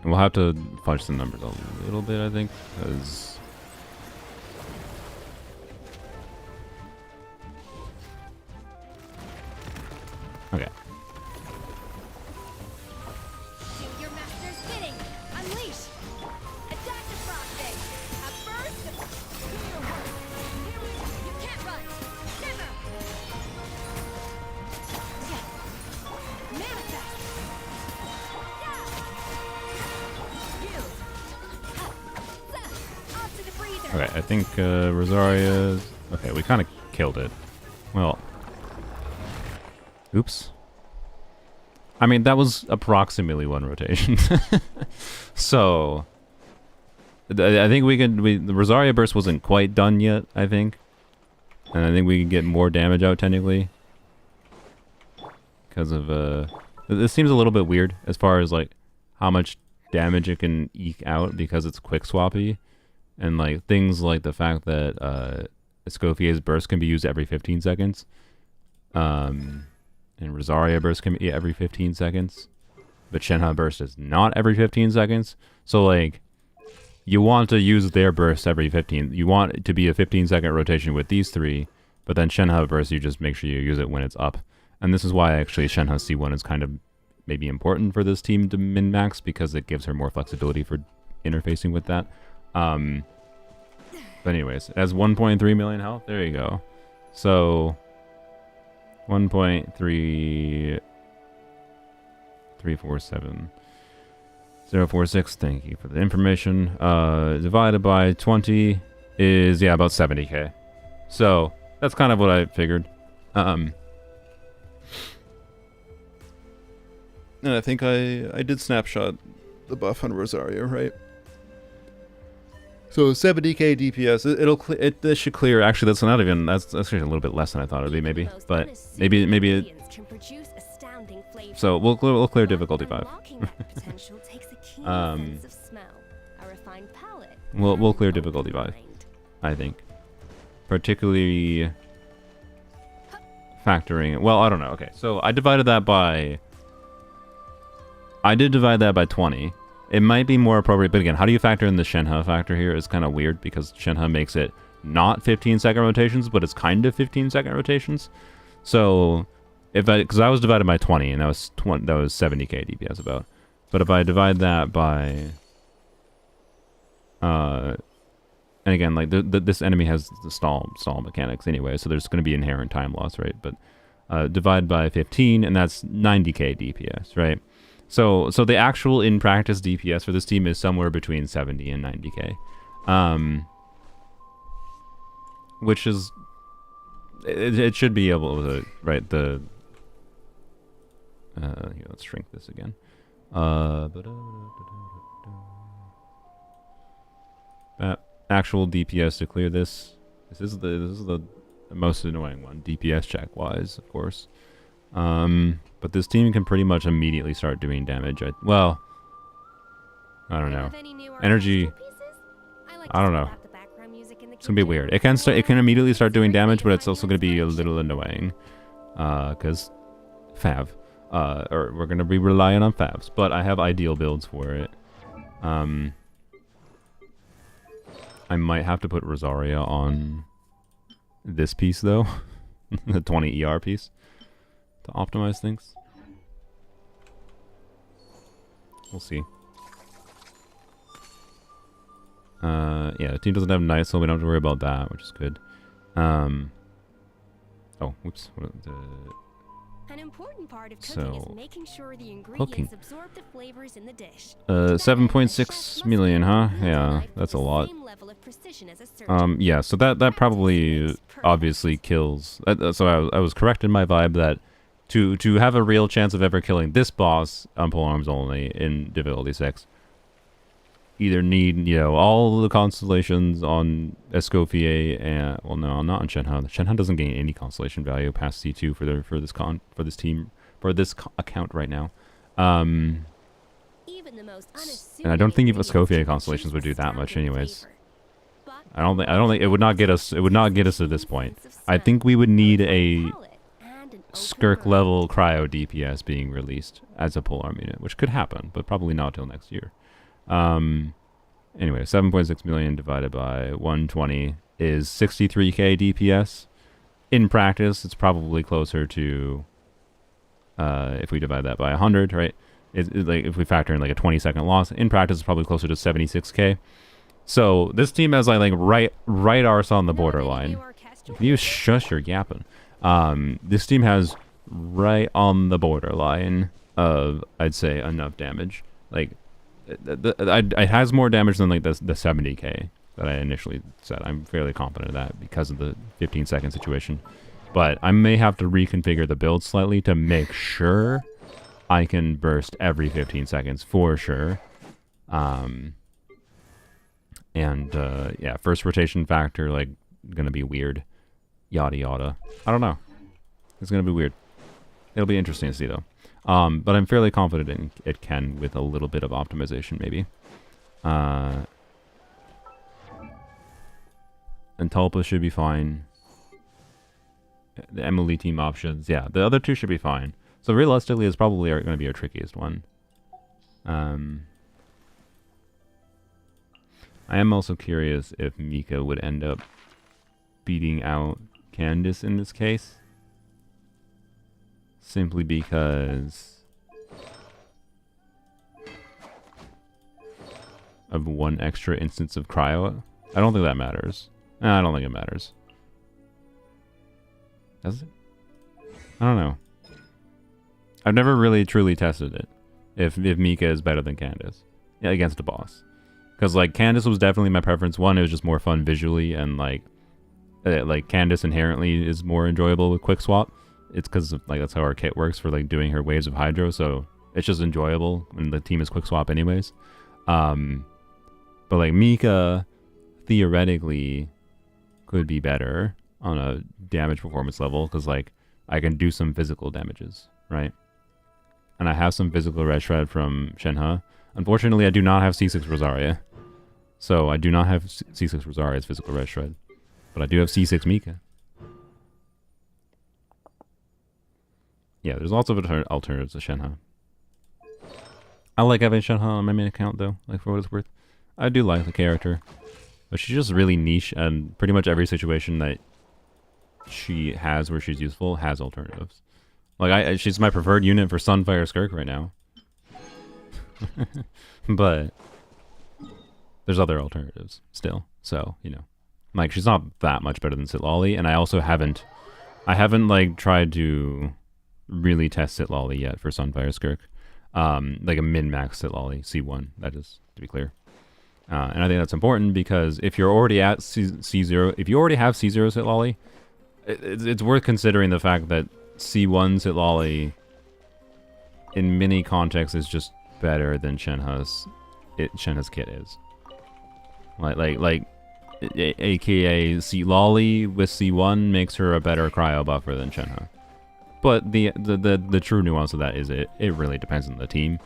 S5: And we'll have to fudge the numbers a little bit, I think, because... Okay.
S2: Do your master's bidding. Unleash. Attack the frostbite. At first, you can't run. Never. Manifest. Off to the freezer.
S5: Okay, I think Rosaria's... Okay, we kind of killed it. Well... Oops. I mean, that was approximately one rotation. So... I think we can... the Rosaria burst wasn't quite done yet, I think. And I think we can get more damage out, technically. Because of... This seems a little bit weird, as far as, like, how much damage it can eke out, because it's quick swappy. And, like, things like the fact that Escoffier's burst can be used every 15 seconds. And Rosaria burst can be every 15 seconds. But Shenhe burst is not every 15 seconds. So, like, you want to use their burst every 15. You want it to be a 15-second rotation with these three. But then Shenhe burst, you just make sure you use it when it's up. And this is why, actually, Shenhe C1 is kind of maybe important for this team to min-max, because it gives her more flexibility for interfacing with that. But anyways, it has 1.3 million health. There you go. So 1.3347.046. Thank you for the information. Divided by 20 is, yeah, about 70k. So that's kind of what I figured. And I think I did snapshot the buff on Rosario, right? So 70k DPS. This should clear. Actually, that's not even. That's actually a little bit less than I thought it would be, maybe. But maybe it. So we'll clear difficulty 5. We'll clear difficulty 5, I think. Particularly factoring. Well, I don't know. Okay, so I divided that by. I did divide that by 20. It might be more appropriate, but again, how do you factor in the Shenhe factor here is kind of weird, because Shenhe makes it not 15-second rotations, but it's kind of 15-second rotations. So, because I was divided by 20, and that was 70k DPS about. But if I divide that by, and again, like this enemy has the stall mechanics anyway, so there's going to be inherent time loss, right? But divide by 15, and that's 90k DPS, right? So the actual in practice DPS for this team is somewhere between 70 and 90k, which is it should be able to, right? Here, let's shrink this again. Actual DPS to clear this. This is the most annoying one, DPS check wise, of course. But this team can pretty much immediately start doing damage. Well, I don't know. Energy. I don't know. It's gonna be weird. It can immediately start doing damage, but it's also gonna be a little annoying, because Fav. Or we're gonna be relying on Favs. But I have ideal builds for it. I might have to put Rosaria on this piece though, the 20 ER piece, to optimize things. We'll see. Yeah, the team doesn't have Knight, so we don't have to worry about that, which is good. Oh, whoops.
S2: An important part of cooking
S5: So,
S2: is making sure the ingredients absorb the flavors in the dish.
S5: 7.6 million, huh? Yeah, that's a lot. Yeah, so that probably obviously kills. So I was correct in my vibe that to have a real chance of ever killing this boss on polearms only in difficulty 6, either need, you know, all the constellations on Escoffier and, well, no, not on Shenhe. Shenhe doesn't gain any constellation value past C2 for this team, for this account right now.
S2: most
S5: And I don't think even
S2: unassuming
S5: Scopia
S2: ingredients
S5: constellations
S2: to
S5: would do
S2: choose
S5: that much
S2: astounding
S5: anyways.
S2: flavor. But
S5: I don't think it would not get us to this point.
S2: sense of
S5: I
S2: scent,
S5: think we would need
S2: colorful
S5: a
S2: palette, and an open
S5: Skirk
S2: mind.
S5: level cryo DPS being released as a polearm unit, which could happen, but probably not till next year. Anyway, 7.6 million divided by 120 is 63k DPS. In practice, it's probably closer to, if we divide that by 100, right? Like if we factor in like a 20-second loss, in practice, it's probably closer to 76k. So this team has like right arse on the borderline. Can you shush your yapping? This team has right on the borderline of, I'd say, enough damage. Like, it has more damage than like the 70k that I initially said. I'm fairly confident of that because of the 15-second situation. But I may have to reconfigure the build slightly to make sure I can burst every 15 seconds for sure. Yeah, first rotation factor, like, gonna be weird. Yada yada. I don't know. It's gonna be weird. It'll be interesting to see though. But I'm fairly confident it can with a little bit of optimization maybe. And Tulpa should be fine. The Emily team options, yeah, the other two should be fine. So realistically, it's probably going to be our trickiest one. I am also curious if Mika would end up beating out Candace in this case. Simply because of one extra instance of cryo. I don't think that matters. I don't think it matters. Does it? I don't know. I've never really truly tested it. If Mika is better than Candace. Yeah, against a boss. Because like Candace was definitely my preference. One, it was just more fun visually, and like Candace inherently is more enjoyable with quick swap. It's because like that's how our kit works for like doing her waves of hydro, so it's just enjoyable when the team is quick swap anyways. But like Mika theoretically could be better on a damage performance level because like I can do some physical damages, right? And I have some physical red shred from Shenhe. Unfortunately, I do not have C6 Rosaria. So I do not have C6 Rosaria's physical red shred. But I do have C6 Mika. Yeah, there's lots of alternatives to Shenhe. I like having Shenhe on my main account though, like for what it's worth. I do like the character. But she's just really niche, and pretty much every situation that she has where she's useful has alternatives. Like she's my preferred unit for Sunfire Skirk right now. But there's other alternatives still. So, you know. Like she's not that much better than Sitlali, and I also haven't like tried to really test Sitlali yet for Sunfire Skirk. Like a min-max Sitlali, C1, that is, to be clear. And I think that's important because if you're already at C0, if you already have C0 Sitlali, it's worth considering the fact that C1 Sitlali in many contexts is just better than Shenhe's kit is. Like aka Sitlali with C1 makes her a better cryo buffer than Shenhe. But the true nuance of that is it really depends on the team.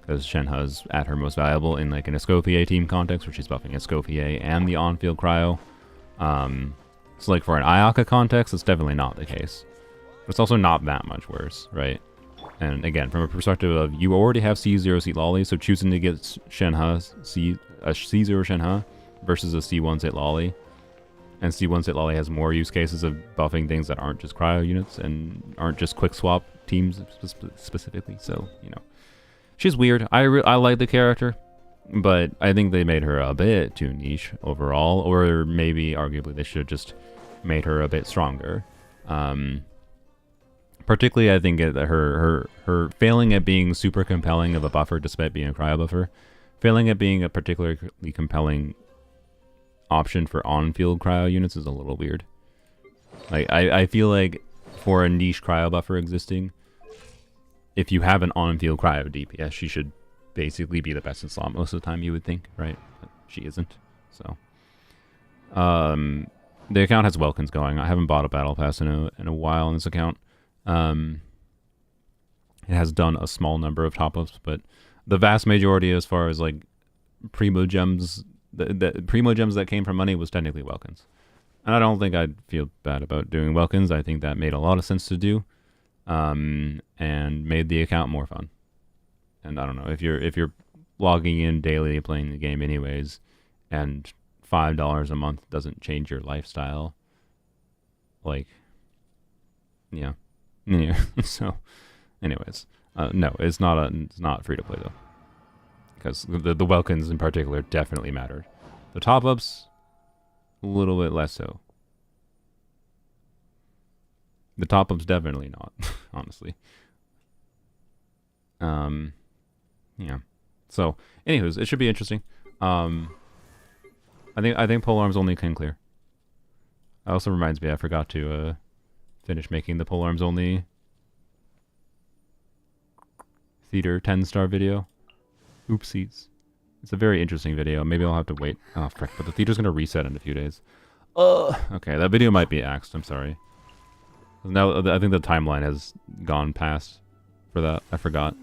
S5: Because Shenhe's at her most valuable in like an Escoffier team context, where she's buffing Escoffier and the on-field cryo. So like for an Ayaka context, it's definitely not the case. But it's also not that much worse, right? And again, from a perspective of you already have C0 Sitlali, so choosing to get Shenhe a C0 Shenhe versus a C1 Sitlali, and C1 Sitlali has more use cases of buffing things that aren't just cryo units and aren't just quick swap teams specifically. So you know. She's weird. I like the character, but I think they made her a bit too niche overall, or maybe arguably they should have just made her a bit stronger. Particularly, I think her failing at being super compelling of a buffer despite being a cryo buffer, failing at being a particularly compelling option for on-field cryo units is a little weird. Like I feel like for a niche cryo buffer existing, if you have an on-field cryo DPS, she should basically be the best in slot most of the time, you would think, right? But she isn't, so. The account has Welkins going. I haven't bought a battle pass in a while on this account. It has done a small number of top-ups, but the vast majority, as far as like primo gems, the primo gems that came from money was technically Welkins. And I don't think I'd feel bad about doing Welkins. I think that made a lot of sense to do, and made the account more fun. And I don't know, if you're logging in daily, playing the game anyways, and $5 a month doesn't change your lifestyle, like, yeah. So, anyways, no, it's not free to play though, because the Welkins in particular definitely mattered. The top ups, a little bit less so. The top ups definitely not, honestly. Yeah. So, anywho's, it should be interesting. I think polearms only can clear. It also reminds me, I forgot to finish making the polearms only theater 10-star video. Oopsies. It's a very interesting video. Maybe I'll have to wait. Oh, frick, but the theater's gonna reset in a few days. Okay, that video might be axed. I'm sorry. Now, I think the timeline has gone past for that. I forgot.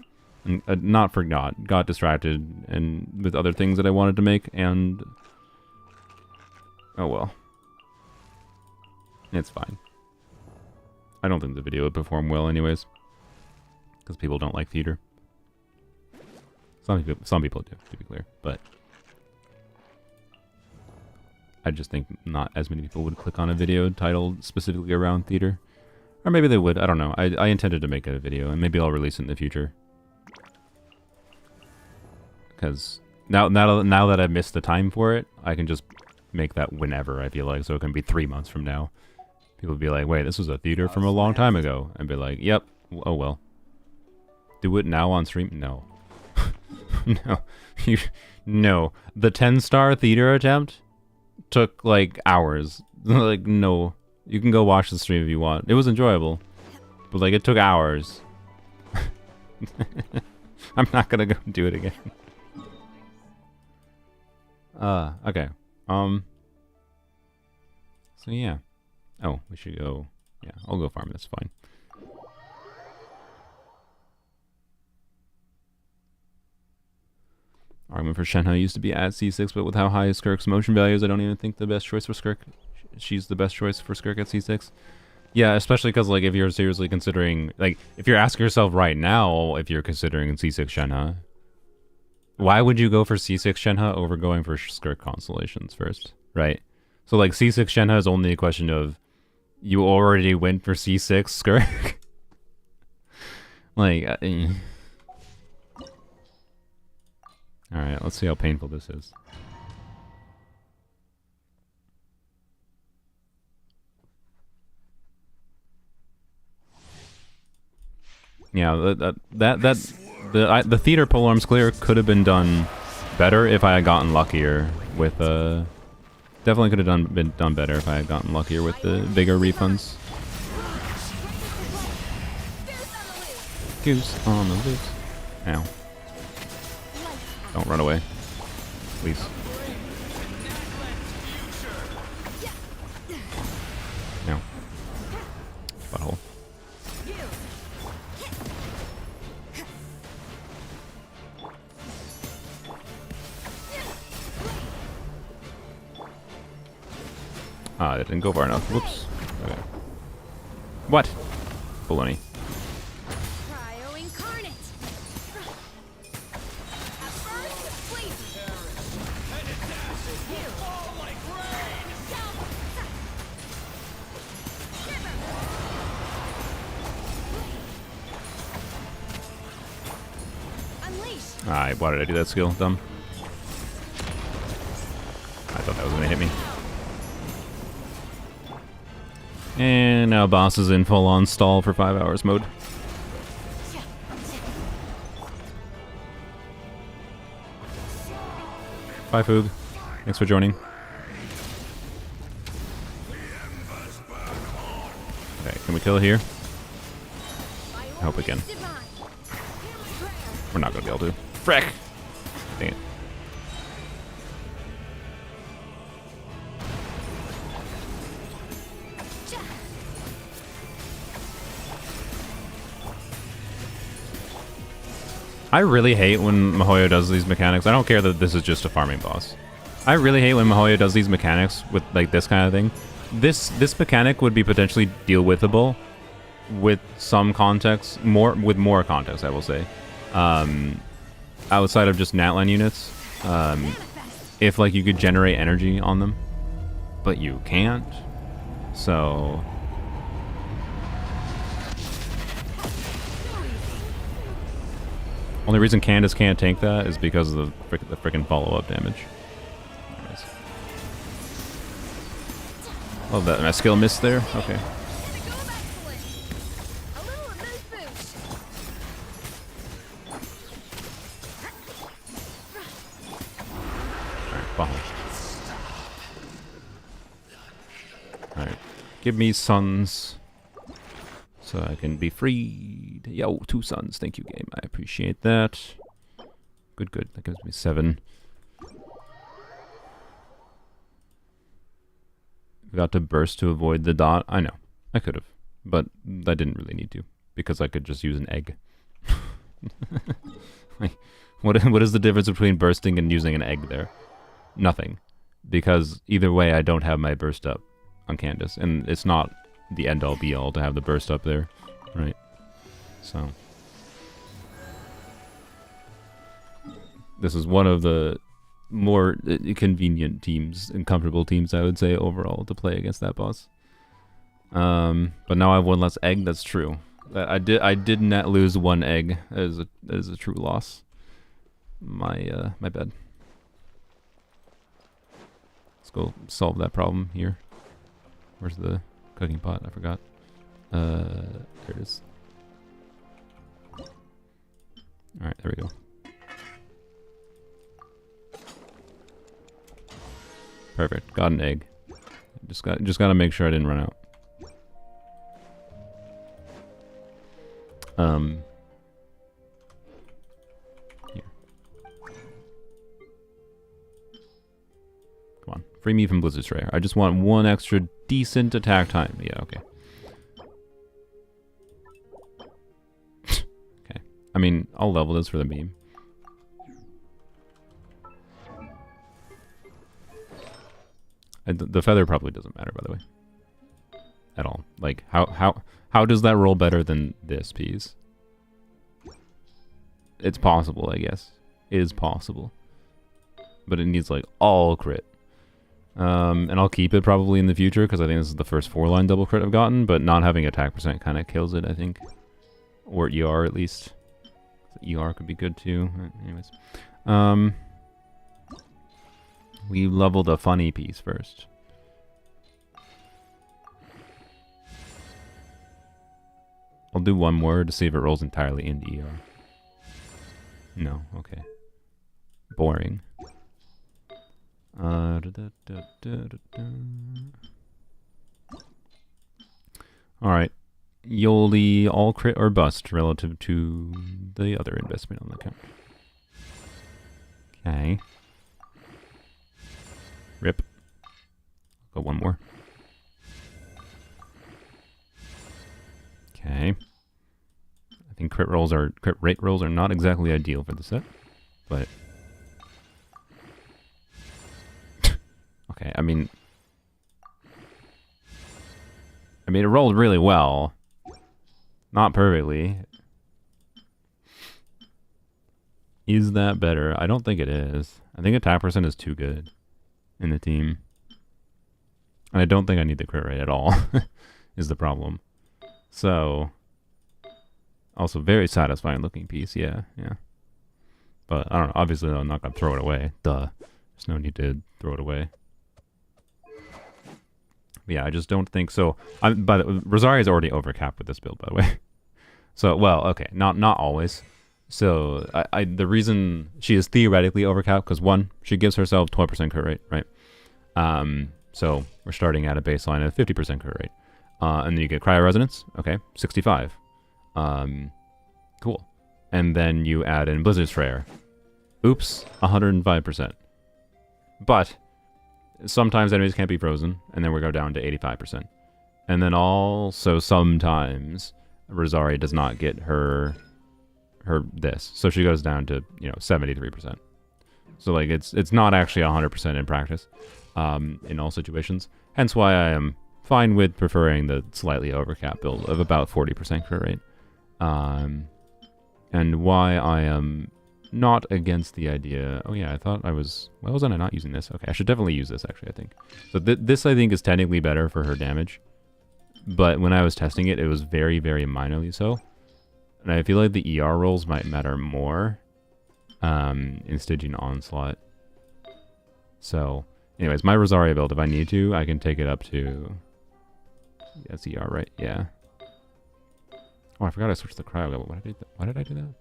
S5: Not forgot. Got distracted and with other things that I wanted to make, and oh well. It's fine. I don't think the video would perform well anyways, because people don't like theater. Some people do, to be clear, but I just think not as many people would click on a video titled specifically around theater. Or maybe they would, I don't know. I intended to make a video, and maybe I'll release it in the future. Because now that I've missed the time for it, I can just make that whenever I feel like, so it can be 3 months from now. People will be like, wait, this was a theater from a long time ago. And be like, yep, oh well. Do it now on stream? No. No. No. The 10-star theater attempt took like hours. Like, no. You can go watch the stream if you want. It was enjoyable. But like, it took hours. I'm not gonna go do it again. Okay. So yeah. Oh, we should go. Yeah, I'll go farm. That's fine. Argument for Shenhe used to be at C6, but with how high Skirk's motion values, I don't even think the best choice for Skirk. She's the best choice for Skirk at C6. Yeah, especially because, like, if you're seriously considering, like, if you're asking yourself right now if you're considering C6 Shenhe, why would you go for C6 Shenhe over going for Skirk constellations first, right? So, like, C6 Shenhe is only a question of you already went for C6 Skirk. Like, alright, let's see how painful this is. Yeah, the theater polearms clear could have been done better if I had gotten luckier with definitely could have been done better if I had gotten luckier with the bigger refunds. Goose on the loose. Ow. Don't run away. Please. No. Butthole. Ah, that didn't go far enough. Whoops. Okay. What? Baloney. Alright, why did I do that skill? Dumb. I thought that was gonna hit me. And now boss is in full-on stall for 5 hours mode. Bye, Foog. Thanks for joining. Okay, can we kill it here? I hope we can. We're not gonna be able to. Frick! Dang it. I really hate when Mihoyo does these mechanics. I don't care that this is just a farming boss. I really hate when Mihoyo does these mechanics with like this kind of thing. This mechanic would be potentially deal withable with some context, with more context, I will say. Outside of just Natlan units, if like you could generate energy on them, but you can't. So only reason Candace can't tank that is because of the freaking follow-up damage. Anyways. Love that. My skill missed there. Okay. Alright, give me suns so I can be freed. Yo, 2 suns. Thank you, game. I appreciate that. Good, good. That gives me 7. Got to burst to avoid the dot. I know. I could have. But I didn't really need to. Because I could just use an egg. Like, what is the difference between bursting and using an egg there? Nothing. Because either way, I don't have my burst up on Candace. And it's not the end-all be-all to have the burst up there. Right? So. This is one of the more convenient teams and comfortable teams, I would say, overall, to play against that boss. But now I have 1 less egg. That's true. I did not lose 1 egg as a true loss. My bad. Let's go solve that problem here. Where's the cooking pot? I forgot. There it is. Alright, there we go. Perfect. Got an egg. Just gotta make sure I didn't run out. Here. Come on. Free me from Blizzard Strayer. I just want 1 extra decent attack time. Yeah, okay. Okay. I mean, I'll level this for the meme. The feather probably doesn't matter, by the way. At all. Like, how does that roll better than this piece? It's possible, I guess. It is possible. But it needs, like, all crit. And I'll keep it probably in the future, because I think this is the first 4-line double crit I've gotten, but not having attack percent kind of kills it, I think. Or ER, at least. ER could be good, too. Anyways. We leveled a funny piece first. I'll do 1 more to see if it rolls entirely into ER. No, okay. Boring. Alright. Yoli all crit or bust relative to the other investment on the account. Okay. Rip. Go 1 more. Okay. I think crit rate rolls are not exactly ideal for the set, but okay. I mean, it rolled really well, not perfectly. Is that better? I don't think it is. I think attack percent is too good in the team. And I don't think I need the crit rate at all, is the problem. So, also very satisfying looking piece, yeah. But, I don't know, obviously I'm not going to throw it away. Duh. There's no need to throw it away. But yeah, I just don't think so. Rosaria's already overcapped with this build, by the way. So, well, okay, not always. So, the reason she is theoretically overcapped, because 1, she gives herself 12% crit rate, right? So, we're starting at a baseline of 50% crit rate. And then you get Cryo Resonance, okay, 65. Cool. And then you add in Blizzard Strayer. Oops, 105%. But, sometimes enemies can't be frozen, and then we go down to 85%. And then also, sometimes, Rosaria does not get her this. So she goes down to, 73%. So like it's not actually 100% in practice in all situations. Hence why I am fine with preferring the slightly overcap build of about 40% crit rate. And why I am not against the idea. Oh yeah, I thought I was. Why wasn't I not using this? Okay, I should definitely use this actually, I think. So this I think is technically better for her damage. But when I was testing it, it was very, very minorly so. And I feel like the ER rolls might matter more in Stygian Onslaught. So, anyways, my Rosaria build, if I need to, I can take it up to... That's ER, right? Yeah. Oh, I forgot I switched the cryo level. Why did I do that?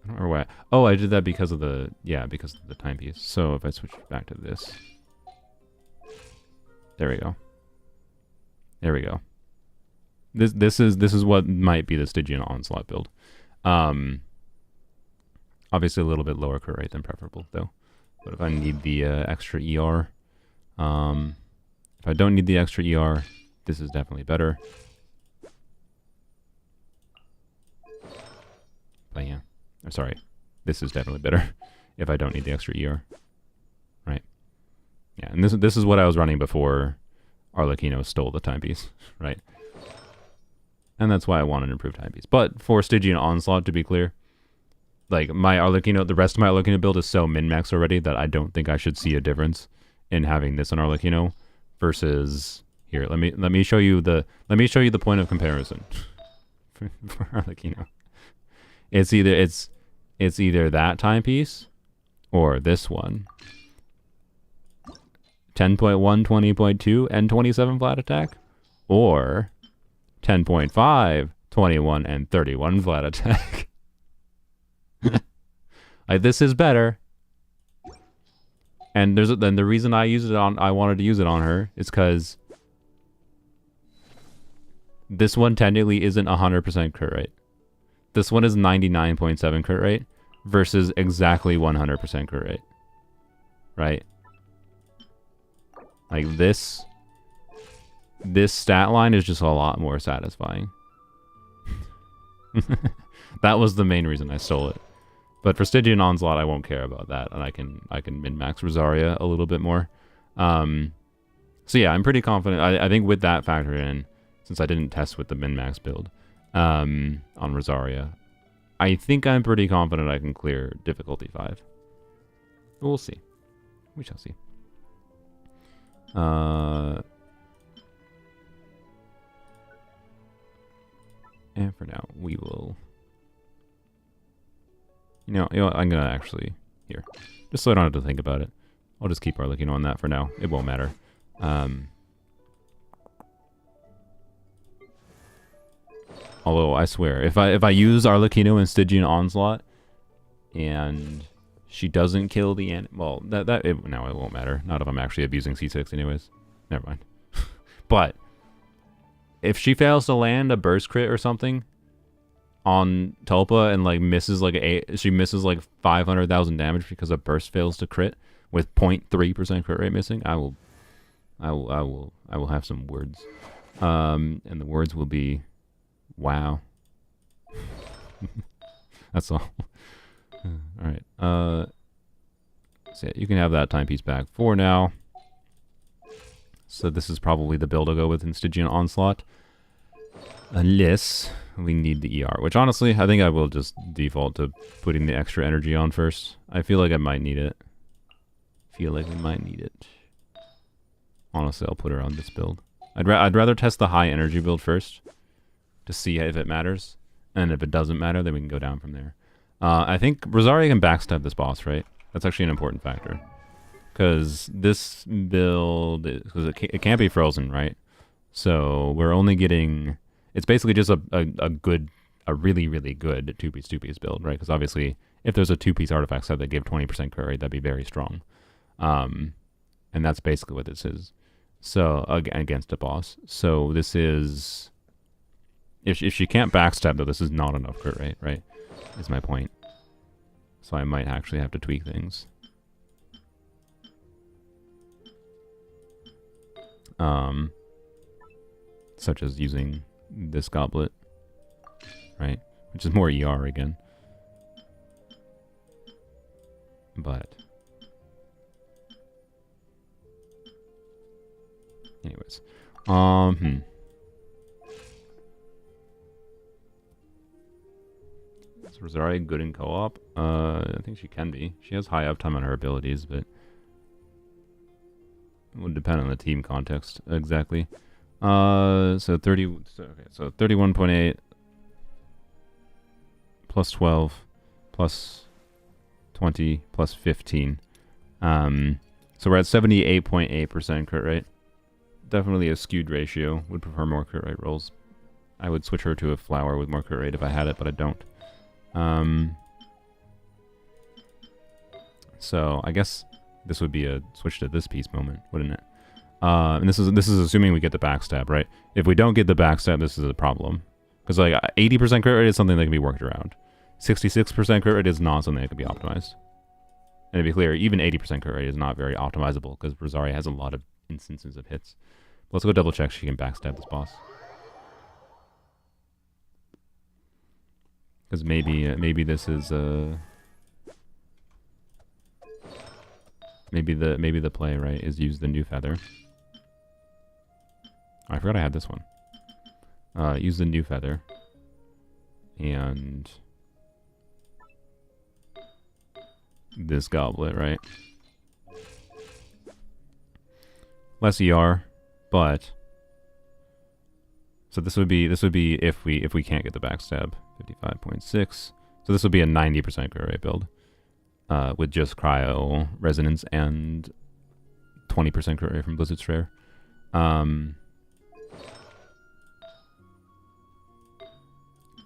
S5: I don't remember why. Oh, I did that because of the... Yeah, because of the timepiece. So if I switch back to this... There we go. There we go. This is what might be the Stygian Onslaught build. Obviously a little bit lower crit rate than preferable though. But if I need the extra ER, if I don't need the extra ER, this is definitely better. But yeah, I'm sorry, this is definitely better if I don't need the extra ER. Right? Yeah, and this is what I was running before Arlecchino stole the timepiece, right? And that's why I want an improved timepiece. But for Stygian Onslaught, to be clear, like my Arlecchino, the rest of my Arlecchino build is so min-max already that I don't think I should see a difference in having this on Arlecchino versus here. Let me show you the point of comparison for Arlecchino. It's either that timepiece or this one. 10.1, 20.2, and 27 flat attack, or 10.5, 21, and 31 flat attack. Like, this is better. And then the reason I wanted to use it on her is because this one technically isn't 100% crit rate. This one is 99.7 crit rate versus exactly 100% crit rate. Right? Like this stat line is just a lot more satisfying. That was the main reason I stole it. But for Stygian Onslaught, I won't care about that, and I can min-max Rosaria a little bit more. So yeah, I'm pretty confident. I think with that factored in, since I didn't test with the min-max build on Rosaria, I think I'm pretty confident I can clear difficulty 5. But we'll see. We shall see. And for now, we will... You know what, I'm gonna actually... Here. Just so I don't have to think about it. I'll just keep Arlecchino on that for now. It won't matter. Although, I swear, if I use Arlecchino in Stygian Onslaught, and... she doesn't kill the well, it won't matter. Not if I'm actually abusing C6 anyways. Never mind. But if she fails to land a burst crit or something on Tulpa and like misses like she misses like 500,000 damage because a burst fails to crit with 0.3% crit rate missing, I will have some words. And the words will be wow. That's all. Alright, so you can have that timepiece back for now. So this is probably the build I'll go with in Stygian Onslaught. Unless we need the ER, which honestly, I think I will just default to putting the extra energy on first. I feel like I might need it. Feel like we might need it. Honestly, I'll put her on this build. I'd rather test the high energy build first to see if it matters. And if it doesn't matter, then we can go down from there. I think Rosaria can backstab this boss, right? That's actually an important factor. Because this build, because it can't be frozen, right? So we're only getting... It's basically just a really, really good two-piece build, right? Because obviously, if there's a two-piece artifact set that give 20% crit rate, that'd be very strong. And that's basically what this is. So, against a boss. So this is... If she can't backstab, though, this is not enough crit rate, right? Is my point. So I might actually have to tweak things. Such as using this goblet. right? Which is more ER again. But anyways, Is Rosaria good in co-op? I think she can be. She has high uptime on her abilities, but it would depend on the team context exactly. So 31.8 plus 12 plus 20 plus 15. So we're at 78.8% crit rate. Definitely a skewed ratio. Would prefer more crit rate rolls. I would switch her to a flower with more crit rate if I had it, but I don't. So I guess this would be a switch to this piece moment, wouldn't it? And this is assuming we get the backstab, right? If we don't get the backstab, this is a problem. Because like 80% crit rate is something that can be worked around. 66% crit rate is not something that can be optimized. And to be clear, even 80% crit rate is not very optimizable because Rosaria has a lot of instances of hits. Let's go double check she can backstab this boss. Because maybe this is maybe the play, right, is use the new feather. Oh, I forgot I had this one. Use the new feather and this goblet, right? Less ER, but so this would be if we can't get the backstab. 55.6. So this would be a 90% crit rate build with just cryo resonance and 20% crit rate from Blizzard Strayer. But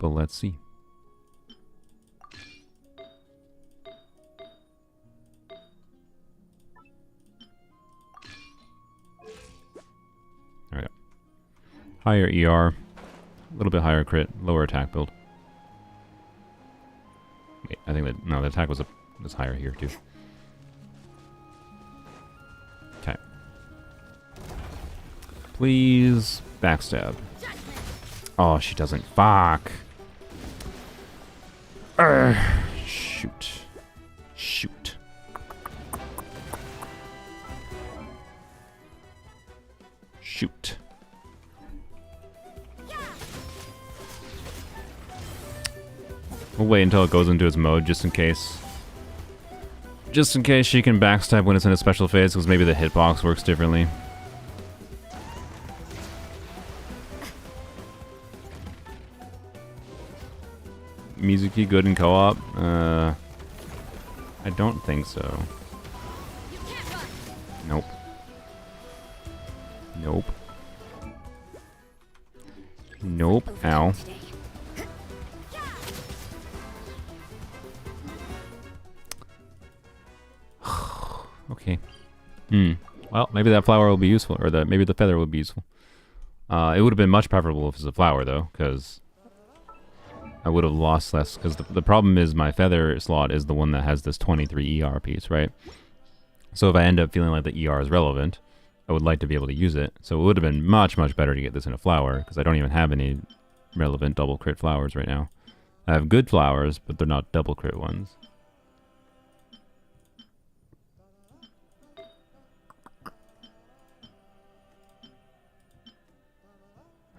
S5: let's see. All right. Higher ER, a little bit higher crit, lower attack build. Wait, I think that no, the attack was higher here too. Okay. Please backstab. Oh, she doesn't. Fuck. Shoot. Shoot. Shoot. We'll wait until it goes into its mode just in case. Just in case she can backstab when it's in a special phase, because maybe the hitbox works differently. Mizuki good in co-op? I don't think so. Nope. Nope. Nope. Ow. Okay. Well, maybe that flower will be useful, or maybe the feather will be useful. It would have been much preferable if it's a flower, though, because I would have lost less. Because the problem is my feather slot is the one that has this 23 ER piece, right? So if I end up feeling like the ER is relevant, I would like to be able to use it. So it would have been much, much better to get this in a flower, because I don't even have any relevant double crit flowers right now. I have good flowers, but they're not double crit ones.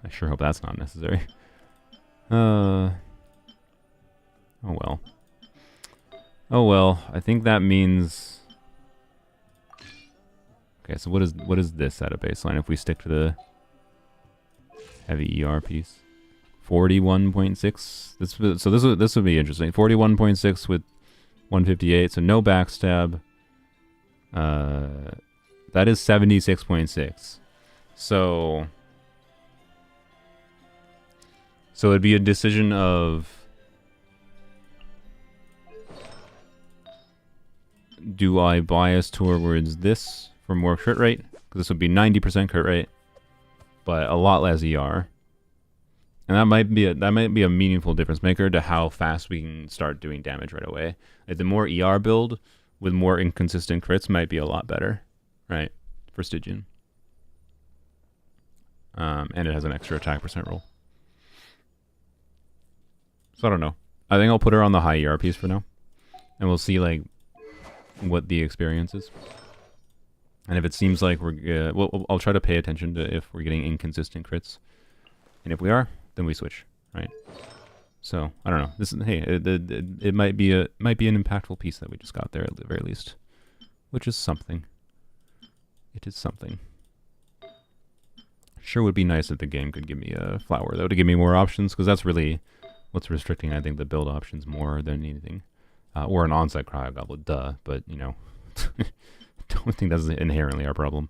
S5: I sure hope that's not necessary. Oh well. Oh well, I think that means... Okay, so what is this at a baseline if we stick to the heavy ER piece? 41.6. So this would be interesting. 41.6 with 158, so no backstab. That is 76.6. So it'd be a decision of, do I bias towards this for more crit rate? Because this would be 90% crit rate, but a lot less ER. And that might be a meaningful difference maker to how fast we can start doing damage right away. Like the more ER build with more inconsistent crits might be a lot better, right? For Stygian. And it has an extra attack percent roll. So I don't know. I think I'll put her on the high ER piece for now. And we'll see, like, what the experience is. And if it seems like we're... well, I'll try to pay attention to if we're getting inconsistent crits. And if we are, then we switch, right? So, I don't know. This is... Hey, it might be an impactful piece that we just got there at the very least. Which is something. It is something. Sure would be nice if the game could give me a flower, though, to give me more options, because that's really what's restricting, I think, the build options more than anything. Or an on-site cryo goblet, duh, but, you know, don't think that's inherently our problem.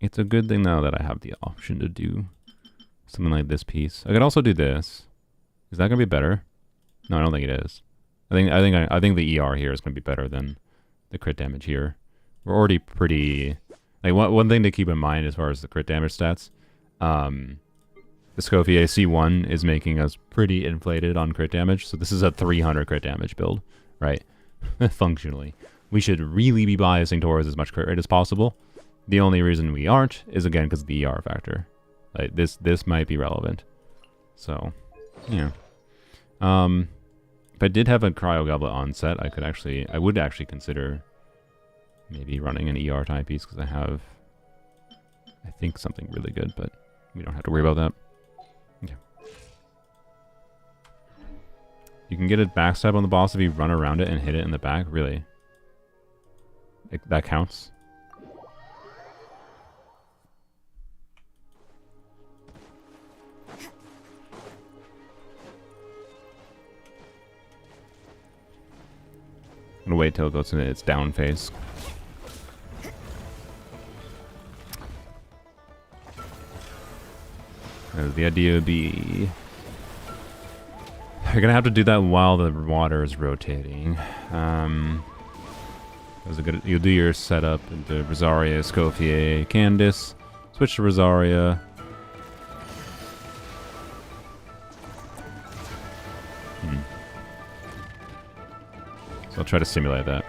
S5: It's a good thing, though, that I have the option to do something like this piece. I could also do this. Is that going to be better? No, I don't think it is. I think the ER here is going to be better than the crit damage here. We're already pretty... Like, one thing to keep in mind as far as the crit damage stats, the Scofier C1 is making us pretty inflated on crit damage, so this is a 300 crit damage build, right? Functionally. We should really be biasing towards as much crit rate as possible. The only reason we aren't is, again, because of the ER factor. Like, this might be relevant. So, yeah. If I did have a Cryo Goblet on set, I would actually consider maybe running an ER timepiece, because I think something really good, but we don't have to worry about that. Okay. You can get a backstab on the boss if you run around it and hit it in the back, really. That counts. I'm gonna wait till it goes into its down phase. The idea would be... You're gonna have to do that while the water is rotating. You'll do your setup into Rosaria, Scofier, Candice. Switch to Rosaria. So I'll try to simulate that.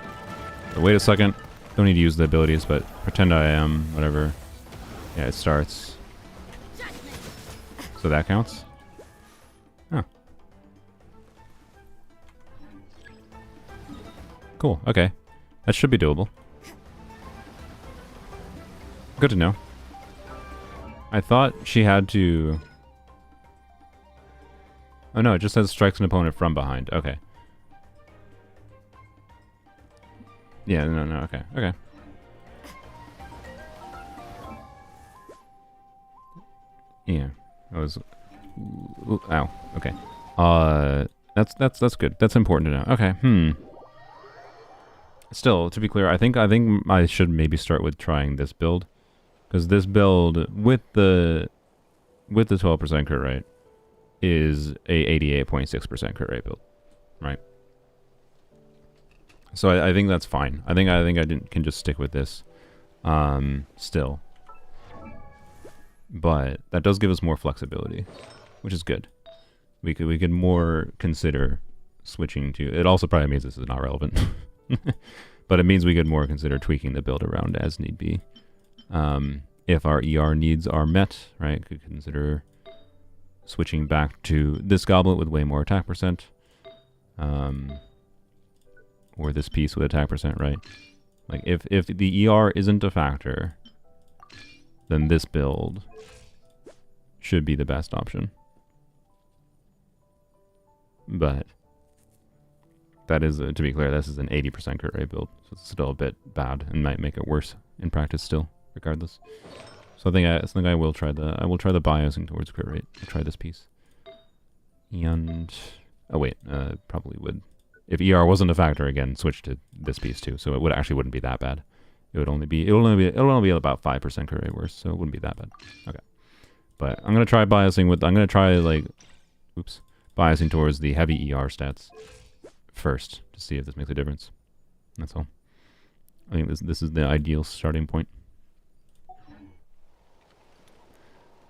S5: But wait a second. Don't need to use the abilities, but pretend I am, whatever. Yeah, it starts. So that counts? Oh. Cool, okay. That should be doable. Good to know. I thought she had to... Oh no, it just says strikes an opponent from behind. Okay. Yeah, no, okay, okay. Yeah, I was... Ooh, ow, okay. That's good. That's important to know. Okay, Still, to be clear, I think I should maybe start with trying this build. Because this build, with the 12% crit rate, is a 88.6% crit rate build. Right? So I think that's fine. I think can just stick with this still. But that does give us more flexibility, which is good. We could more consider switching to... It also probably means this is not relevant. But it means we could more consider tweaking the build around as need be. If our ER needs are met, right, could consider switching back to this goblet with way more attack percent. Or this piece with attack percent, right? Like, if the ER isn't a factor, then this build should be the best option. But that is, to be clear, this is an 80% crit rate build, so it's still a bit bad and might make it worse in practice still, regardless. So I think I will try the biasing towards crit rate. I'll try this piece. And oh wait, probably would. If ER wasn't a factor, again, switch to this piece too. So it wouldn't be that bad. It'll only be about 5% crit rate worse, so it wouldn't be that bad. Okay. But I'm gonna try biasing biasing towards the heavy ER stats first to see if this makes a difference. That's all. I think this is the ideal starting point.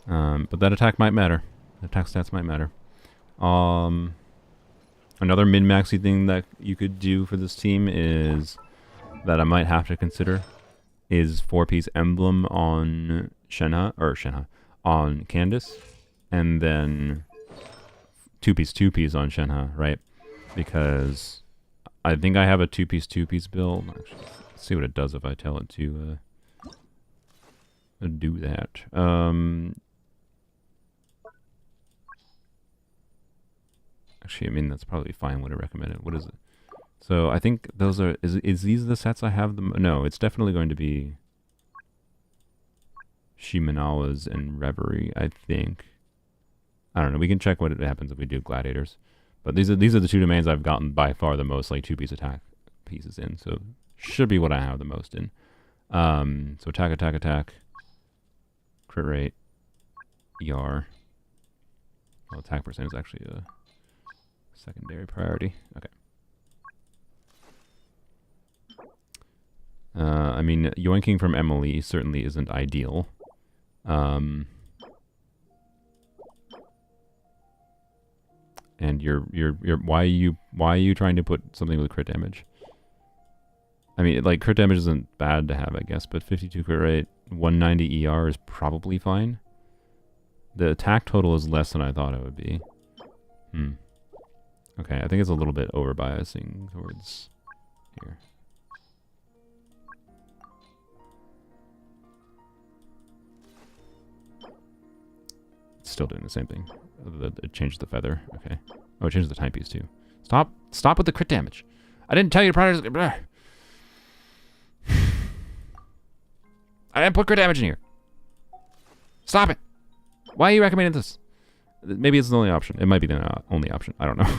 S5: But that attack might matter. Attack stats might matter. Another min-maxy thing that you could do for this team is that I might have to consider is 4-piece emblem on on Candice, and then 2-piece on Shenhe, right? Because I think I have a 2-piece build. Actually, let's see what it does if I tell it to do that. Actually, I mean, that's probably fine. Would I recommend it? What is it? So I think those are... Is these the sets I have? No, it's definitely going to be Shimenawa's and Reverie, I think. I don't know. We can check what happens if we do Gladiators. But these are the two domains I've gotten by far the most like 2-piece attack pieces in. So should be what I have the most in. So attack. Crit rate. ER. Well, attack percent is actually a secondary priority. Okay. I mean, yoinking from Emily certainly isn't ideal. And you're why are you trying to put something with crit damage? I mean, like, crit damage isn't bad to have, I guess, but 52 crit rate, 190 ER is probably fine. The attack total is less than I thought it would be. Okay, I think it's a little bit over biasing towards here. It's still doing the same thing. It changed the feather. Okay. Oh, it changed the timepiece too. Stop with the crit damage. I didn't tell you to prioritize. I didn't put crit damage in here. Stop it. Why are you recommending this? Maybe it's the only option. It might be the only option. I don't know.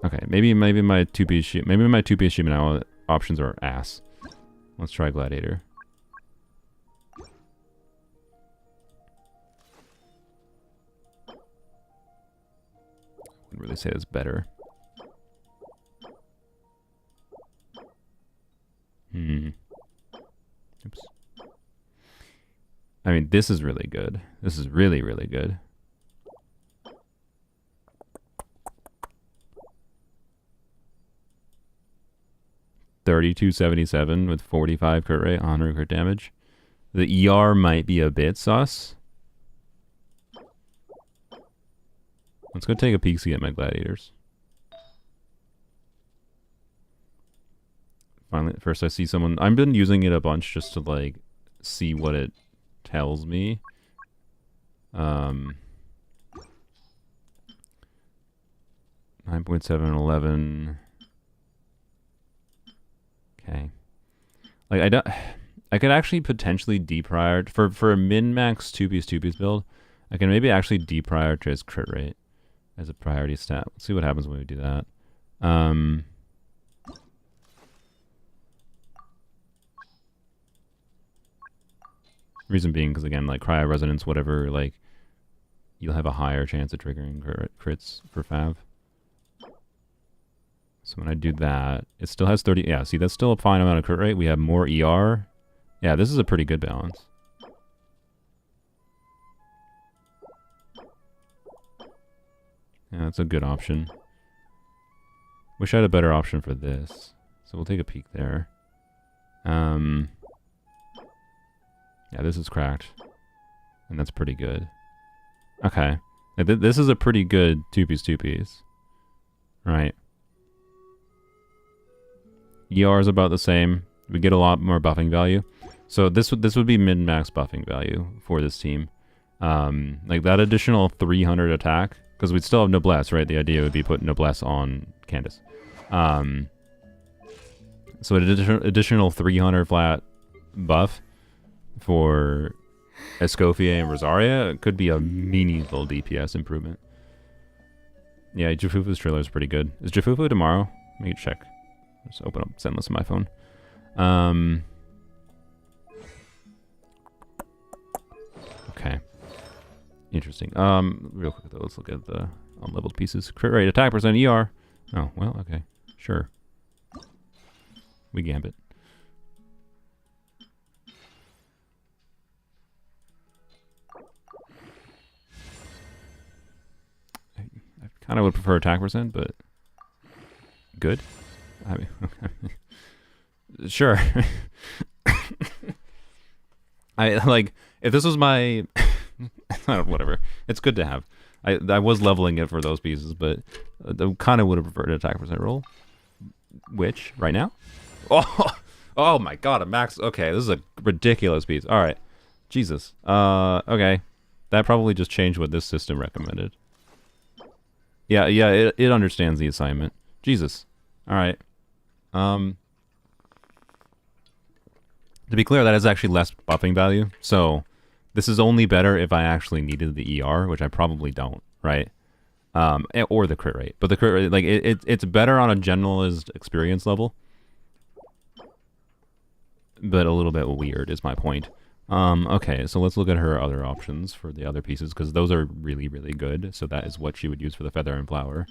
S5: Okay, maybe my 2-piece Shimenawa options are ass. Let's try Gladiator. I wouldn't really say it's better. Oops. I mean, this is really good. This is really, really good. $32.77 with 45 crit rate, 100 crit damage. The ER might be a bit sus. Let's go take a peek at my gladiators. Finally, first I see someone. I've been using it a bunch just to like see what it tells me. 9.7 11. Okay. Like I could actually potentially deprioritize for a min-max 2-piece build. I can maybe actually deprioritize crit rate as a priority stat. Let's see what happens when we do that. Reason being, because again, like cryo resonance, whatever, like you'll have a higher chance of triggering crits for Fav. So when I do that, it still has 30. Yeah, see, that's still a fine amount of crit rate. We have more ER. Yeah, this is a pretty good balance. Yeah, that's a good option. Wish I had a better option for this. So we'll take a peek there. Yeah, this is cracked. And that's pretty good. Okay. This is a pretty good 2-piece. Right. ER is about the same. We get a lot more buffing value. So this would be min-max buffing value for this team. Like that additional 300 attack, because we'd still have Noblesse, right? The idea would be put Noblesse on Candace. So an additional 300 flat buff for Escoffier and Rosaria could be a meaningful DPS improvement. Yeah, Jafufu's trailer is pretty good. Is Jafufu tomorrow? Let me check. Just open up Zenless on my phone. Okay. Interesting. Real quick though, let's look at the unleveled pieces. Crit rate, attack percent, ER. Oh, well, okay. Sure. We gambit. I kind of would prefer attack percent, but good. I mean, sure. I like if this was my Whatever. It's good to have. I was leveling it for those pieces, but I kind of would have preferred an attack percent roll. Which, right now? Oh my god, a max. Okay, this is a ridiculous piece. Alright. Jesus. Okay. That probably just changed what this system recommended. Yeah, it understands the assignment. Jesus. Alright. To be clear, that is actually less buffing value. So, this is only better if I actually needed the ER, which I probably don't, right? Or the crit rate. But the crit rate, like, it's better on a generalist experience level. But a little bit weird is my point. Okay, so let's look at her other options for the other pieces, because those are really, really good. So that is what she would use for the feather and flower.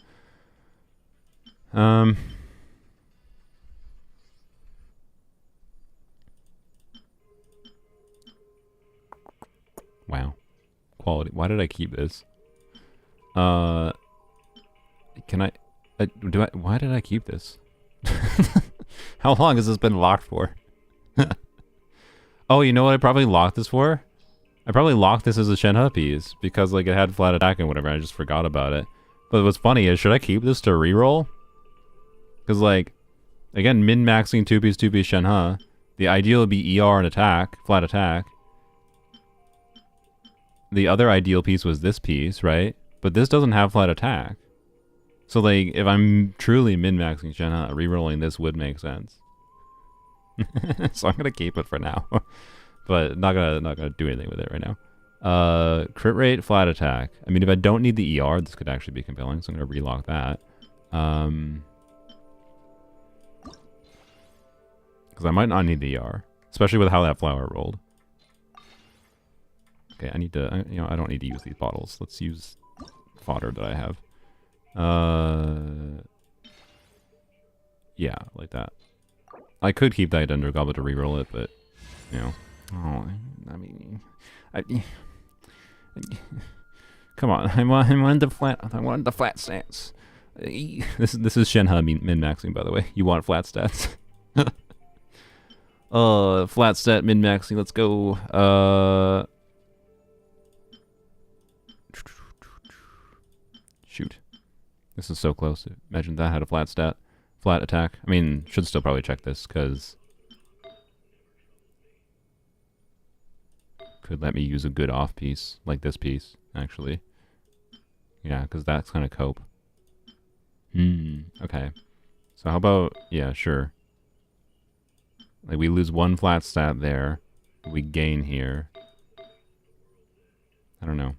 S5: Wow. Quality. Why did I keep this? Can I... why did I keep this? How long has this been locked for? Oh, you know what I probably locked this for? I probably locked this as a Shenhe piece because like it had flat attack and whatever. I just forgot about it. But what's funny is, should I keep this to reroll? Because like, again, min-maxing 2-piece Shenhe. The ideal would be ER and attack, flat attack. The other ideal piece was this piece, right? But this doesn't have flat attack. So like, if I'm truly min-maxing Shenhe, rerolling this would make sense. So I'm gonna keep it for now, but not gonna do anything with it right now. Crit rate, flat attack. I mean, if I don't need the ER, this could actually be compelling, so I'm gonna relock that. Because I might not need the ER, especially with how that flower rolled. Okay, I need to. You know, I don't need to use these bottles. Let's use fodder that I have. Yeah, like that. I could keep that under Goblet to reroll it, but, you know. Oh, I mean... come on, I want the flat stats. This is Shenhe min-maxing, by the way. You want flat stats? Flat stat min-maxing, let's go. Shoot. This is so close. Imagine that had a flat stat. Flat attack. I mean, should still probably check this, because... could let me use a good off piece, like this piece, actually. Yeah, because that's kind of cope. Okay. So how about... yeah, sure. Like, we lose one flat stat there. We gain here. I don't know.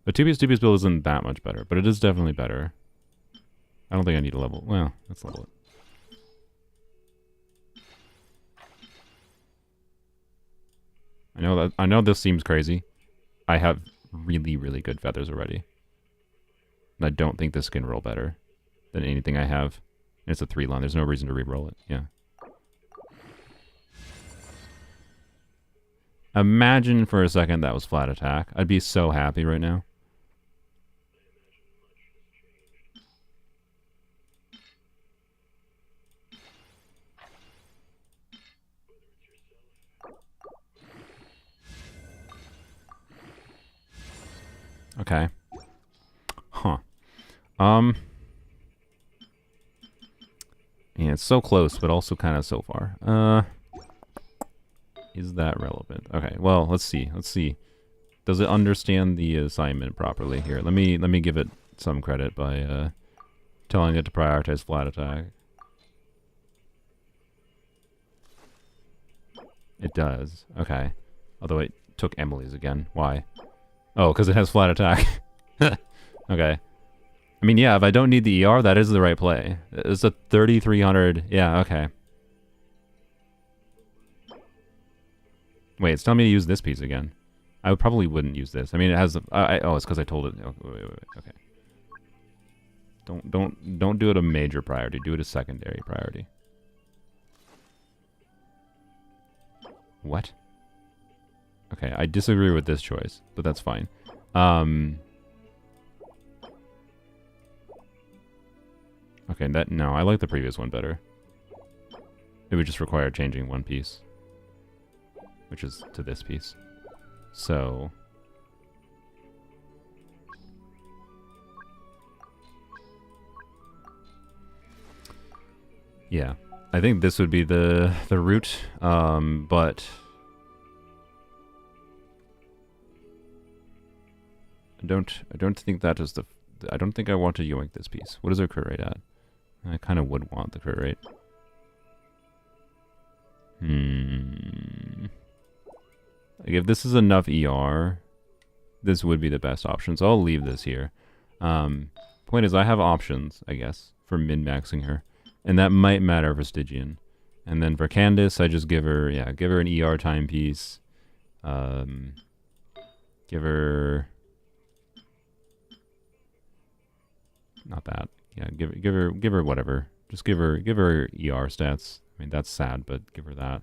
S5: The 2-piece build isn't that much better, but it is definitely better. I don't think I need a level. Well, let's level it. I know this seems crazy. I have really, really good feathers already. And I don't think this can roll better than anything I have. And it's a 3-line. There's no reason to re-roll it. Yeah. Imagine for a second that was flat attack. I'd be so happy right now. Okay. Huh. Yeah, it's so close, but also kind of so far. Is that relevant? Okay, well, let's see. Let's see. Does it understand the assignment properly here? Let me give it some credit by telling it to prioritize flat attack. It does. Okay. Although it took Emily's again. Why? Oh, because it has flat attack. Okay. I mean, yeah, if I don't need the ER, that is the right play. It's a 3,300. Yeah, okay. Wait, it's telling me to use this piece again. I probably wouldn't use this. I mean, it has... oh, it's because I told it... Oh, wait. Okay. Don't do it a major priority. Do it a secondary priority. What? Okay, I disagree with this choice, but that's fine. Okay, no, I like the previous one better. It would just require changing one piece, which is to this piece. So, Yeah, I think this would be the route, but I don't think that is the. I don't think I want to yoink this piece. What is our crit rate at? I kind of would want the crit rate. Like if this is enough ER, this would be the best option. So I'll leave this here. Point is, I have options, I guess, for min-maxing her. And that might matter for Stygian. And then for Candace, I just give her, yeah, give her an ER timepiece. Give her... Not that. Yeah, give her whatever. Just give her ER stats. I mean, that's sad, but give her that.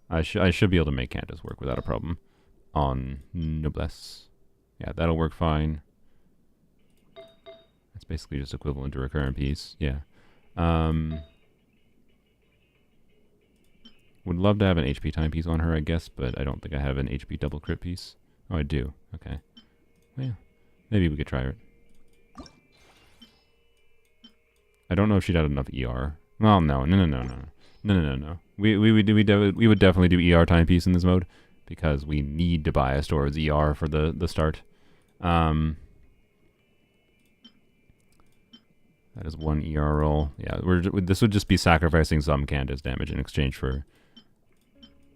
S5: I should be able to make Candace work without a problem on Noblesse. Yeah, that'll work fine. That's basically just equivalent to recurrent piece. Yeah. Would love to have an HP time piece on her, I guess, but I don't think I have an HP double crit piece. Oh, I do. Okay. Well, yeah. Maybe we could try it. I don't know if she'd had enough ER. Well, no. We would definitely do ER timepiece in this mode because we need to bias towards ER for the start. That is one ER roll. Yeah, this would just be sacrificing some Candace damage in exchange for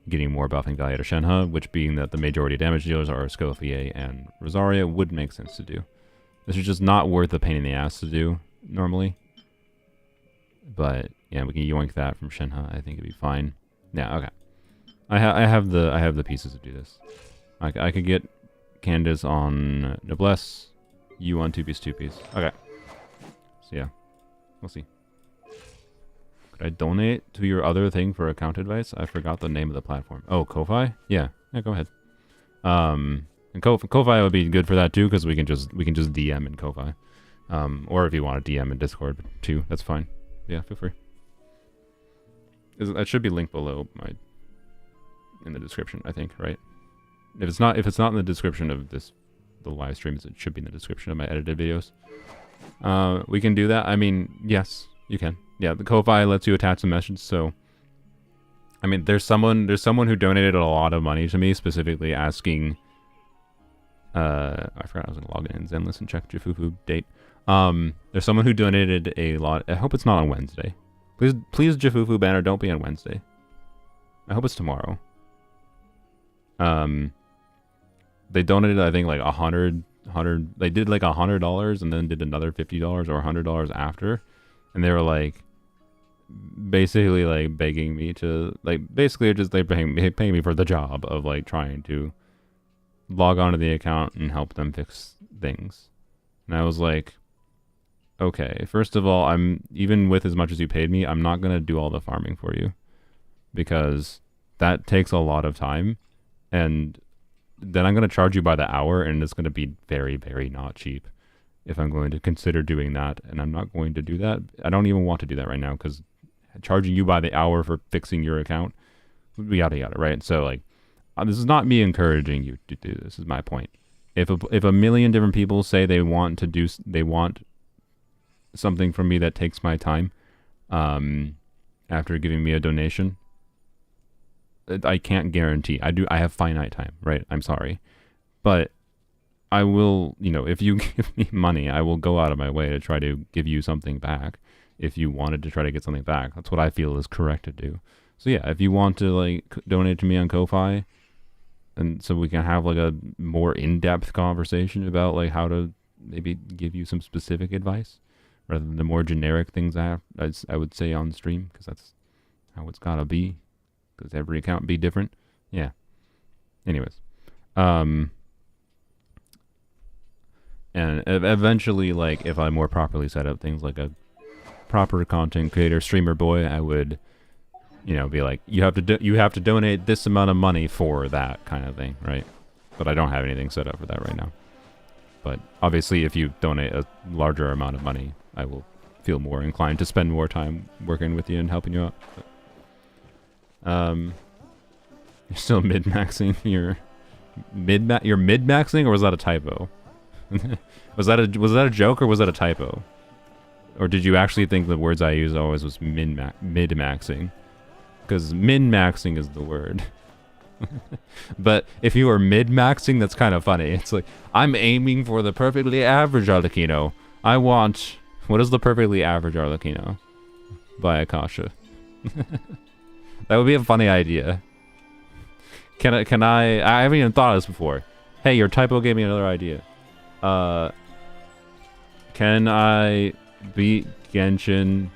S5: getting more buffing value to Shenhe, which being that the majority of damage dealers are Escoffier and Rosaria would make sense to do. This is just not worth the pain in the ass to do normally. But yeah, we can yoink that from Shenhe. I think it'd be fine. Yeah, okay. I have the pieces to do this. I could get Candace on Noblesse, you on 2-piece. Okay. So yeah, we'll see. Could I donate to your other thing for account advice? I forgot the name of the platform. Oh, Ko-Fi? Yeah, go ahead. And Ko-Fi would be good for that too, because we can just DM in Ko-Fi. Or if you want to DM in Discord too, that's fine. Yeah, feel free. That should be linked below in the description, I think, right? If it's not in the description of the live streams, it should be in the description of my edited videos. We can do that. I mean, yes, you can. Yeah, the Ko-Fi lets you attach the message, so I mean, there's someone who donated a lot of money to me, specifically asking I forgot I was gonna log in Zenless and check Jifufu date. There's someone who donated a lot. I hope it's not on Wednesday. Please Jifufu banner, don't be on Wednesday. I hope it's tomorrow. They donated, I think, like $100. They did like $100 and then did another $50 or $100 after, and they were like, basically like begging me to, like, basically just they paying me for the job of like trying to log onto the account and help them fix things. And I was like, okay, first of all, even with as much as you paid me, I'm not gonna do all the farming for you, because that takes a lot of time, and then I'm gonna charge you by the hour, and it's gonna be very, very not cheap if I'm going to consider doing that, and I'm not going to do that. I don't even want to do that right now, because charging you by the hour for fixing your account, yada yada, right? So like, this is not me encouraging you to do this. Is my point. If a million different people say they want something from me that takes my time, after giving me a donation, I can't guarantee. I have finite time, right? I'm sorry, but I will, if you give me money, I will go out of my way to try to give you something back. If you wanted to try to get something back, that's what I feel is correct to do. So yeah, if you want to like donate to me on Ko-Fi, and so we can have like a more in-depth conversation about like how to maybe give you some specific advice, rather than the more generic things I would say on stream, because that's how it's gotta be, because every account be different. Yeah. Anyways, and eventually, like, if I more properly set up things like a proper content creator streamer boy, I would, be like, you have to donate this amount of money for that kind of thing, right? But I don't have anything set up for that right now. But obviously, if you donate a larger amount of money, I will feel more inclined to spend more time working with you and helping you out. But, you're still mid-maxing. You're mid-maxing, or was that a typo? was that a joke, or was that a typo? Or did you actually think the words I use always was mid-maxing? Because min-maxing is the word. But if you are mid-maxing, that's kind of funny. It's like, I'm aiming for the perfectly average Arlecchino. I want... What is the perfectly average Arlecchino? By Accasha. That would be a funny idea. Can I haven't even thought of this before. Hey, your typo gave me another idea. Can I beat Genshin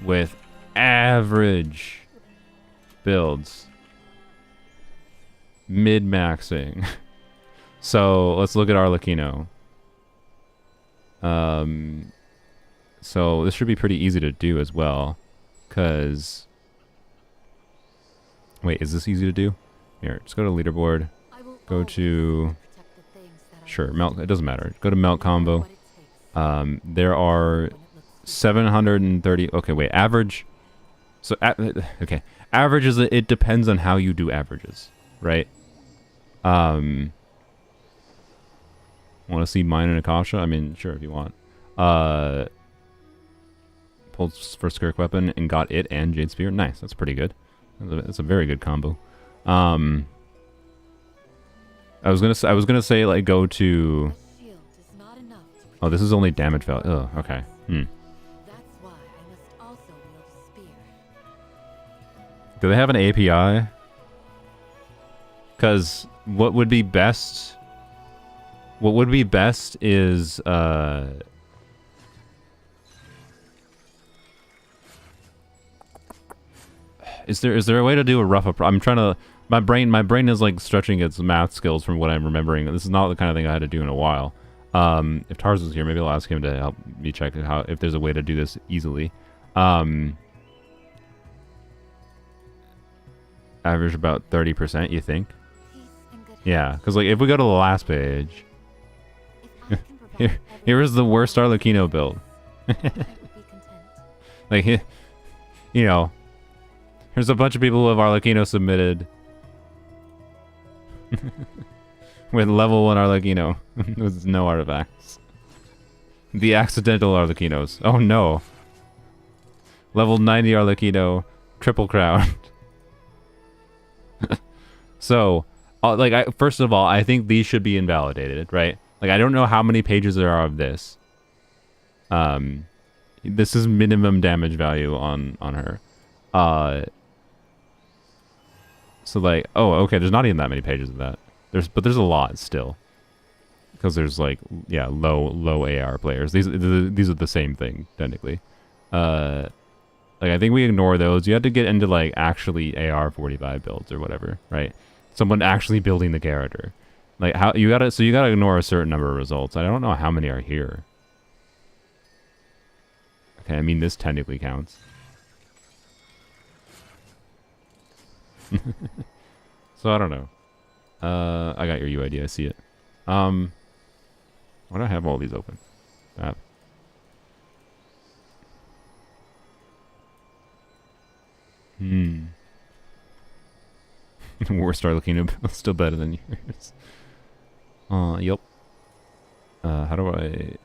S5: with average builds? Mid-maxing. So let's look at Arlecchino. So this should be pretty easy to do as well, cause wait, is this easy to do? Here, just go to leaderboard. Go to sure melt. It doesn't matter. Go to melt combo. There are 730. Okay, wait. Average. So okay, average is it depends on how you do averages, right? Want to see mine and Accasha? I mean, sure, if you want. Pulled for Skirk weapon and got it and Jade Spear. Nice, that's pretty good. That's a very good combo. I was gonna say like go to. Oh, this is only damage value. Oh, okay. Do they have an API? Because what would be best? What would be best is there a way to do a rough approach? I'm trying to my brain is like stretching its math skills from what I'm remembering. This is not the kind of thing I had to do in a while. If Tars was here, maybe I'll ask him to help me check how if there's a way to do this easily. Average about 30%, you think? Yeah, because like if we go to the last page, here is the worst Arlecchino build. Like, you know, there's a bunch of people who have Arlecchino submitted with level 1 Arlecchino with no artifacts. The accidental Arlecchinos. Oh no. Level 90 Arlecchino, triple crown. So, like, first of all, I think these should be invalidated, right? Like, I don't know how many pages there are of this. This is minimum damage value on her. So, like, oh, okay, there's not even that many pages of that. But there's a lot still. Because there's, like, yeah, low AR players. These are the same thing, technically. Like, I think we ignore those. You have to get into, like, actually AR 45 builds or whatever, right? Someone actually building the character. Like, how you gotta ignore a certain number of results. I don't know how many are here. Okay, I mean, this technically counts. So, I don't know. I got your UID, I see it. Why do I have all these open? Worst Arlecchino build, still better than yours. Yep. How do I...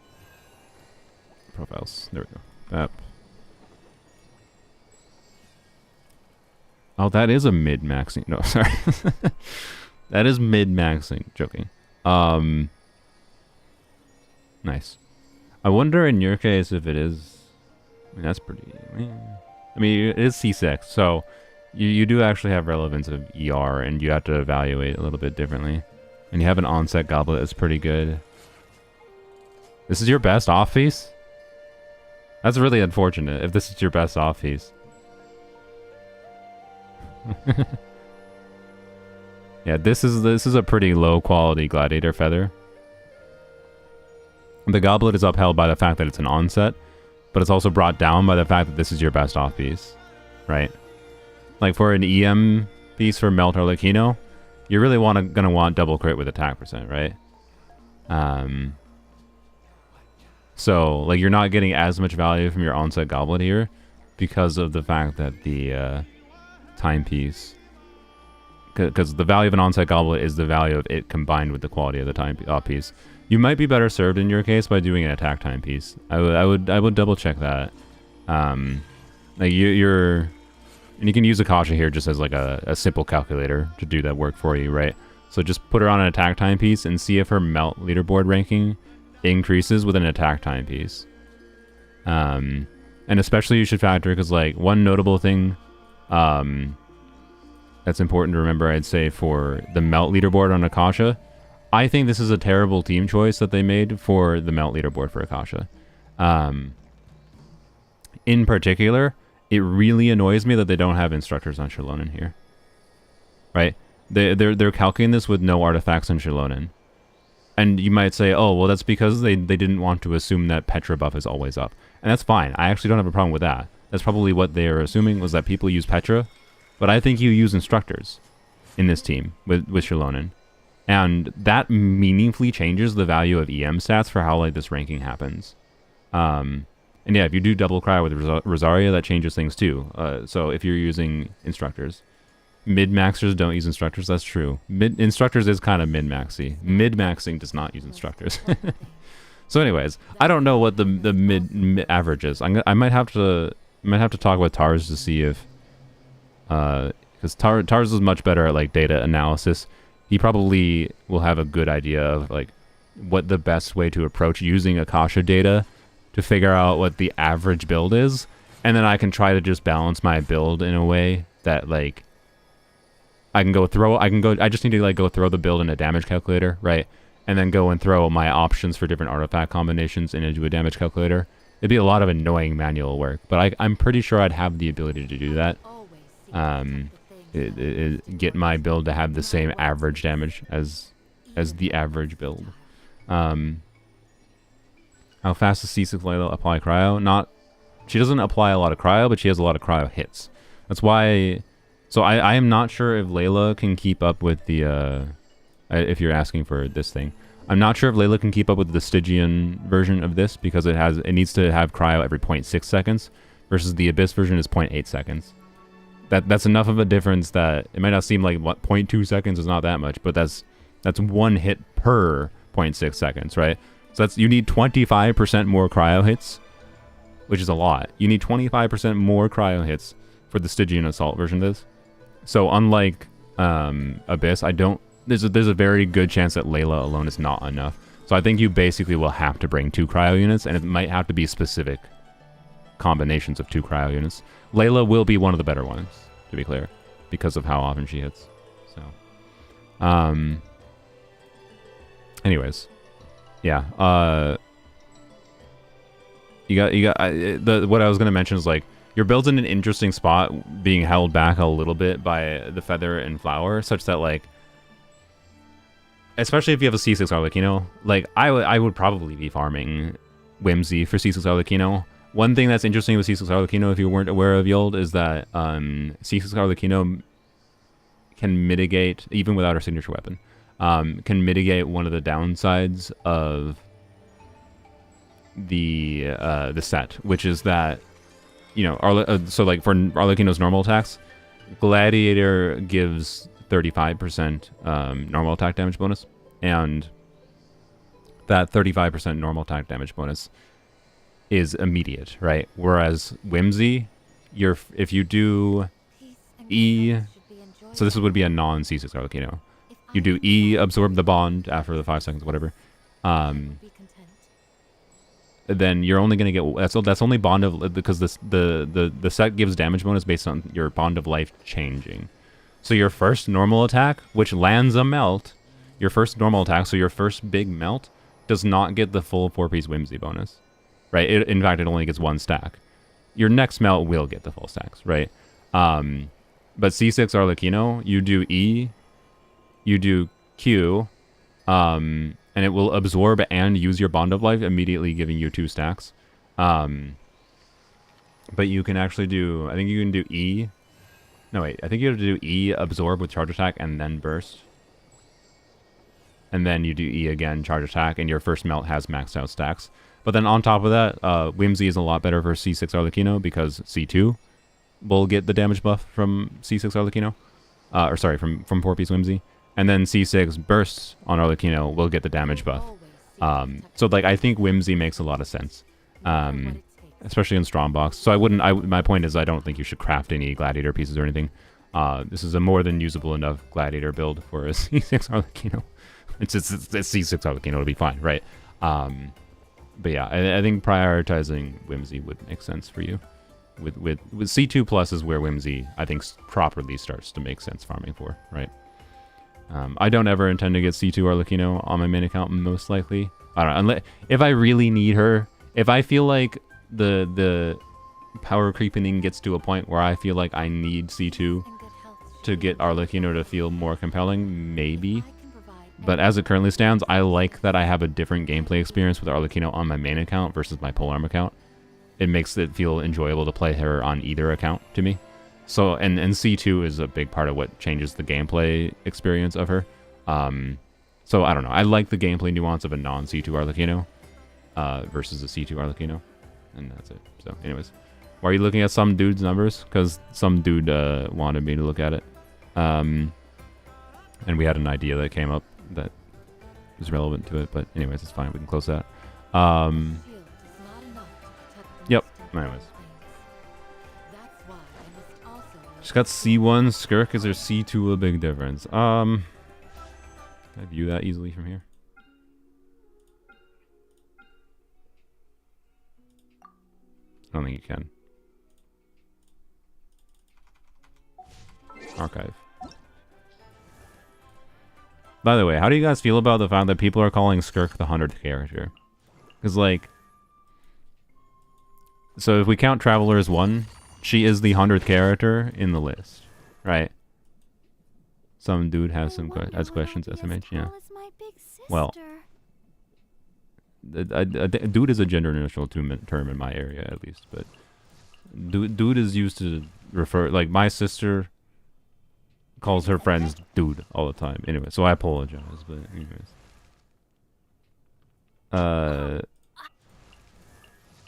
S5: Profiles. There we go. App. Oh, that is a mid-maxing. No, sorry. That is mid-maxing. Joking. Nice. I wonder in your case if it is... I mean, that's pretty... I mean, it is C6, so you do actually have relevance of ER, and you have to evaluate a little bit differently. And you have an onset goblet that's pretty good. This is your best off piece? That's really unfortunate if this is your best off piece. Yeah, this is a pretty low quality gladiator feather. The goblet is upheld by the fact that it's an onset, but it's also brought down by the fact that this is your best off piece, right? Like for an EM piece for Melt Arlecchino, you're really gonna want double crit with attack percent, right? So like you're not getting as much value from your onset goblet here because of the fact that the timepiece because the value of an on-site goblet is the value of it combined with the quality of the time piece. You might be better served in your case by doing an attack time piece. I would double check that. Like you're and you can use Accasha here just as like a simple calculator to do that work for you, right? So just put her on an attack time piece and see if her melt leaderboard ranking increases with an attack time piece. And especially you should factor, because like one notable thing that's important to remember, I'd say, for the melt leaderboard on Accasha, I think this is a terrible team choice that they made for the melt leaderboard for Accasha. In particular, it really annoys me that they don't have instructors on Shilonen here. Right? They're calculating this with no artifacts on Shilonen. And you might say, oh, well, that's because they didn't want to assume that Petra buff is always up. And that's fine. I actually don't have a problem with that. That's probably what they are assuming, was that people use Petra. But I think you use instructors in this team with Shilonen. And that meaningfully changes the value of EM stats for how like this ranking happens. And yeah, if you do double cry with Rosaria, that changes things too. So if you're using instructors. Mid-maxers don't use instructors, that's true. Instructors is kind of mid-maxy. Mid-maxing does not use instructors. So anyways, I don't know what the mid average is. I might have to talk with Tars to see if because Tars is much better at like data analysis. He probably will have a good idea of like what the best way to approach using Accasha data to figure out what the average build is, and then I can try to just balance my build in a way that like I just need to like go throw the build in a damage calculator, right? And then go and throw my options for different artifact combinations into a damage calculator. It'd be a lot of annoying manual work, but I'm pretty sure I'd have the ability to do that. Get my build to have the same average damage as the average build. How fast does C6 Layla apply cryo? She doesn't apply a lot of cryo, but she has a lot of cryo hits. That's why. So I am not sure if Layla can keep up with the, if you're asking for this thing. I'm not sure if Layla can keep up with the Stygian version of this, because it needs to have cryo every 0.6 seconds, versus the Abyss version is 0.8 seconds. That's enough of a difference that it might not seem like 0.2 seconds is not that much, but that's one hit per 0.6 seconds, right? So you need 25% more cryo hits, which is a lot. You need 25% more cryo hits for the Stygian Assault version of this. So unlike Abyss, there's a very good chance that Layla alone is not enough. So I think you basically will have to bring 2 cryo units, and it might have to be specific combinations of 2 cryo units. Layla will be one of the better ones, to be clear, because of how often she hits. So, anyways, yeah. What I was gonna mention is like, your build's in an interesting spot, being held back a little bit by the feather and flower, such that like, especially if you have a C6 Arlecchino, like I would probably be farming Whimsy for C6 Arlecchino. One thing that's interesting with C6 Arlecchino, if you weren't aware of Yold, is that C6 Arlecchino can mitigate, even without her signature weapon, can mitigate one of the downsides of the set, which is that, you know, so like for Arlecchino's normal attacks, Gladiator gives 35% normal attack damage bonus, and that 35% normal attack damage bonus is immediate, right? Whereas Whimsy, if you do E, so this would be a non-C6 Arlecchino. You do E, absorb the bond after the 5 seconds, whatever. Then you're only going to get that's only bond of, because the set gives damage bonus based on your bond of life changing. So your first normal attack, which lands a melt, your first normal attack, so your first big melt, does not get the full 4-piece Whimsy bonus, right? In fact, it only gets 1 stack. Your next melt will get the full stacks, right? But C6 Arlecchino, you do E, you do Q, and it will absorb and use your bond of life, immediately giving you 2 stacks. But you can actually do, I think you can do E. No, wait, I think you have to do E, absorb with charge attack, and then burst. And then you do E again, charge attack, and your first melt has maxed out stacks. But then on top of that, Whimsy is a lot better for C6 Arlecchino, because C2 will get the damage buff from C6 Arlecchino. or sorry, from 4-piece Whimsy. And then C6 bursts on Arlecchino will get the damage buff. So like I think Whimsy makes a lot of sense, especially in Strongbox. So I wouldn't. My point is I don't think you should craft any Gladiator pieces or anything. This is a more than usable enough Gladiator build for a C6 Arlecchino. It's C6 Arlecchino. It'll be fine, right? But yeah, I think prioritizing Whimsy would make sense for you. With C2 plus is where Whimsy I think properly starts to make sense farming for, right? I don't ever intend to get C2 Arlecchino on my main account, most likely. I don't know, unless if I really need her, if I feel like the power creeping gets to a point where I feel like I need C2 to get Arlecchino to feel more compelling, maybe. But as it currently stands, I like that I have a different gameplay experience with Arlecchino on my main account versus my polearm account. It makes it feel enjoyable to play her on either account to me. So, and C2 is a big part of what changes the gameplay experience of her. So, I don't know. I like the gameplay nuance of a non-C2 Arlecchino versus a C2 Arlecchino. And that's it. So, anyways. Why are you looking at some dude's numbers? Because some dude wanted me to look at it. And we had an idea that came up that is relevant to it. But anyways, it's fine. We can close that. Yep. Anyways. She's got C1 Skirk. Is there C2 a big difference? Can I view that easily from here? I don't think you can. Archive. By the way, how do you guys feel about the fact that people are calling Skirk the 100th character? Because, like... So if we count Traveler as 1... She is the 100th character in the list, right? Some dude has has questions, SMH, yeah. Well, dude is a gender neutral term in my area, at least. But dude is used to refer, like my sister calls her friends dude all the time. Anyway, so I apologize, but anyways. Oh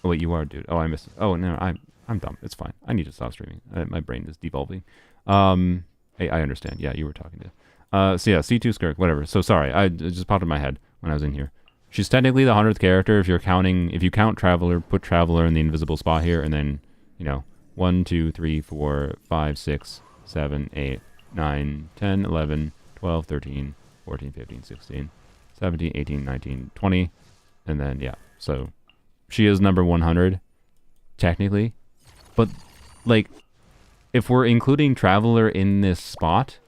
S5: wait, you are dude. Oh, I missed it. Oh no, I'm dumb. It's fine. I need to stop streaming. My brain is devolving. Hey, I understand. Yeah, you were talking to. So yeah, C2 Skirk, whatever. So sorry, it just popped in my head when I was in here. She's technically the 100th character if you count Traveler, put Traveler in the invisible spot here, and then, 1, 2, 3, 4, 5, 6, 7, 8, 9, 10, 11, 12, 13, 14, 15, 16, 17, 18, 19, 20, and then, yeah. So she is number 100, technically. But, like, if we're including Traveler in this spot,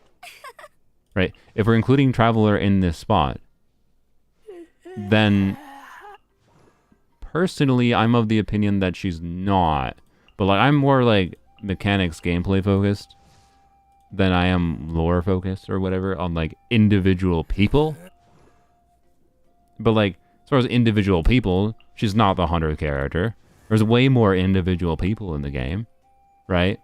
S5: right? If we're including Traveler in this spot, then personally, I'm of the opinion that she's not. But, like, I'm more, like, mechanics gameplay focused than I am lore focused or whatever on, like, individual people. But, like, as far as individual people, she's not the 100th character. There's way more individual people in the game, right?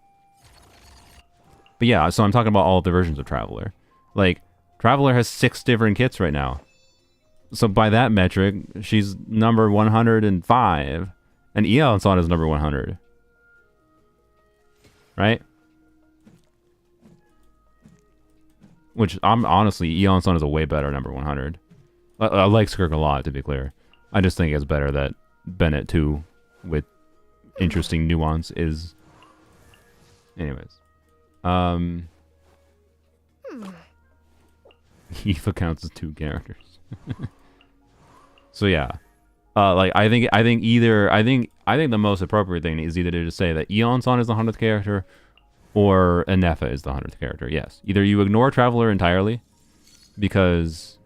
S5: But yeah, so I'm talking about all of the versions of Traveler. Like, Traveler has 6 different kits right now. So by that metric, she's number 105. And Eonson is number 100. Right? Which, honestly, Eonson is a way better number 100. I like Skirk a lot, to be clear. I just think it's better that Bennett 2... with interesting nuance is... Anyways. Eva counts as 2 characters. So yeah. Like I think the most appropriate thing is either to just say that Eonson is the 100th character or Anefa is the 100th character. Yes. Either you ignore Traveler entirely because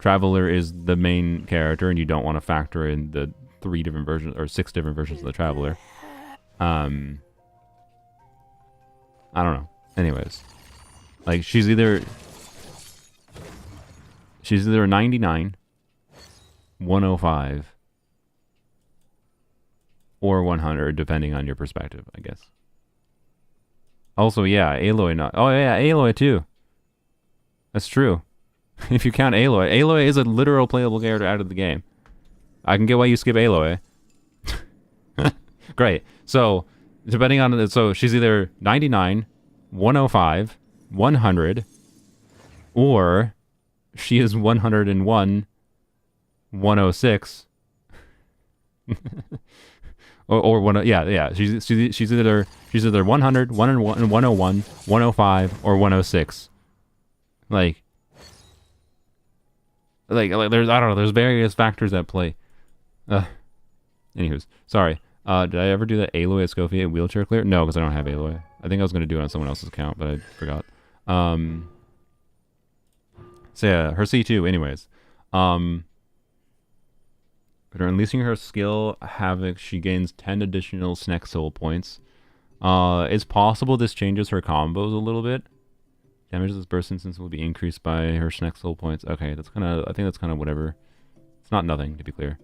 S5: Traveler is the main character and you don't want to factor in the 3 different versions or 6 different versions of the Traveler. I don't know. Anyways, like she's either 99, 105, or 100, depending on your perspective, I guess. Also, yeah, Aloy not. Oh yeah, Aloy too. That's true. If you count Aloy is a literal playable character out of the game. I can get why you skip Aloy. Great. So, depending on it, so she's either 99, 105, 100, or she is 101, 106, or one. Yeah. She's either 100, 101, 101, 105, or 106. Like there's I don't know. There's various factors at play. Anywho's, sorry. Did I ever do the Aloy Escoffier wheelchair clear? No, because I don't have Aloy. I think I was going to do it on someone else's account, but I forgot. So yeah, her C2 anyways. After unleashing her skill, Havoc, she gains 10 additional Snack Soul points. It's possible this changes her combos a little bit. Damage this burst instance will be increased by her Snack Soul points. Okay, that's kind of, I think that's kind of whatever. It's not nothing, to be clear.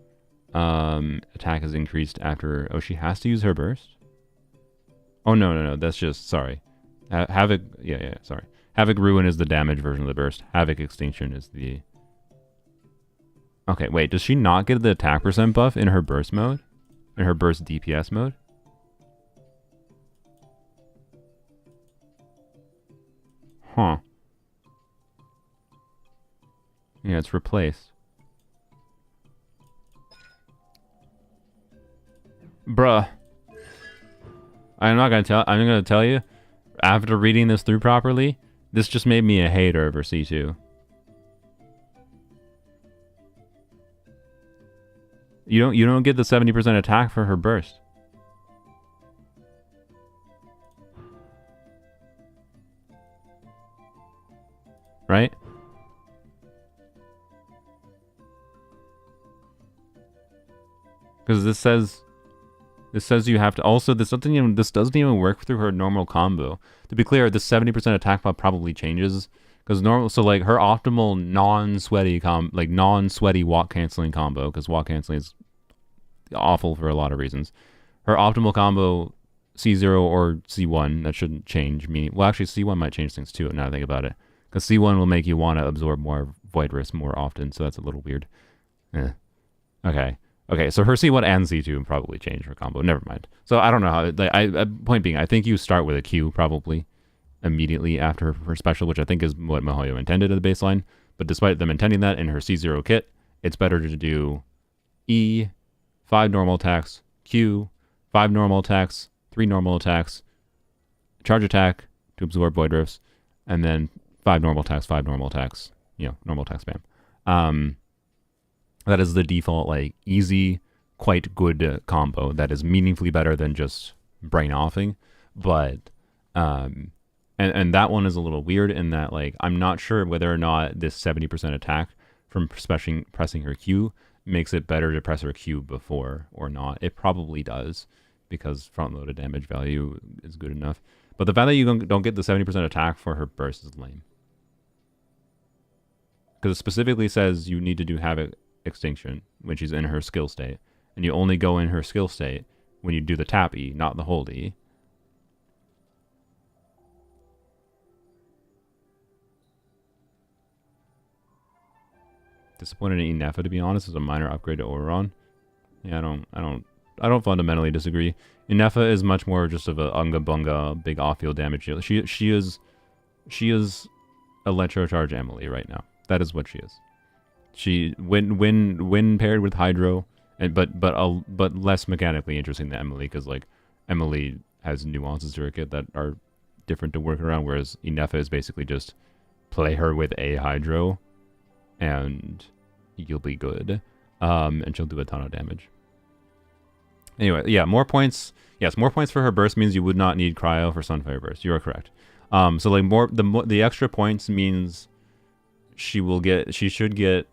S5: Attack is increased after, oh, she has to use her burst? Oh, no, that's just, sorry. Havoc, yeah, sorry. Havoc Ruin is the damage version of the burst. Havoc Extinction is the... Okay, wait, does she not get the attack percent buff in her burst mode? In her burst DPS mode? Huh. Yeah, it's replaced. Bruh. I'm gonna tell you, after reading this through properly, this just made me a hater of her C2. You don't get the 70% attack for her burst. Right? Because this says you have to also this doesn't even work through her normal combo. To be clear, the 70% attack buff probably changes because normal. So like her optimal non-sweaty walk canceling combo, because walk canceling is awful for a lot of reasons. Her optimal combo C0 or C1 that shouldn't change. Well, actually C1 might change things too. Now I think about it, because C1 will make you want to absorb more Void Risk more often, so that's a little weird. Okay, so her C1 and C2 probably change her combo. Never mind. So I don't know how. Point being, I think you start with a Q probably immediately after her special, which I think is what Mihoyo intended at the baseline. But despite them intending that in her C0 kit, it's better to do E, 5 normal attacks, Q, 5 normal attacks, 3 normal attacks, charge attack to absorb Void Rifts, and then 5 normal attacks, 5 normal attacks. Normal attack spam. That is the default, like, easy, quite good combo that is meaningfully better than just brain offing. But, and that one is a little weird in that, like, I'm not sure whether or not this 70% attack from pressing her Q makes it better to press her Q before or not. It probably does, because front-loaded damage value is good enough. But the fact that you don't get the 70% attack for her burst is lame. Because it specifically says you need to do Havoc Extinction when she's in her skill state, and you only go in her skill state when you do the tap E, not the hold E. Disappointed in Nefa, to be honest, is a minor upgrade to Oberon. Yeah, I don't fundamentally disagree. Inefa is much more just of a unga bunga big off-field damage. She is Electrocharge Emily right now. That is what she is. She when paired with Hydro, but less mechanically interesting than Emily, because like Emily has nuances to her kit that are different to work around, whereas Inefa is basically just play her with a Hydro, and you'll be good, and she'll do a ton of damage. Anyway, yeah, more points. Yes, more points for her burst means you would not need Cryo for Sunfire Burst. You are correct. So like the extra points means she should get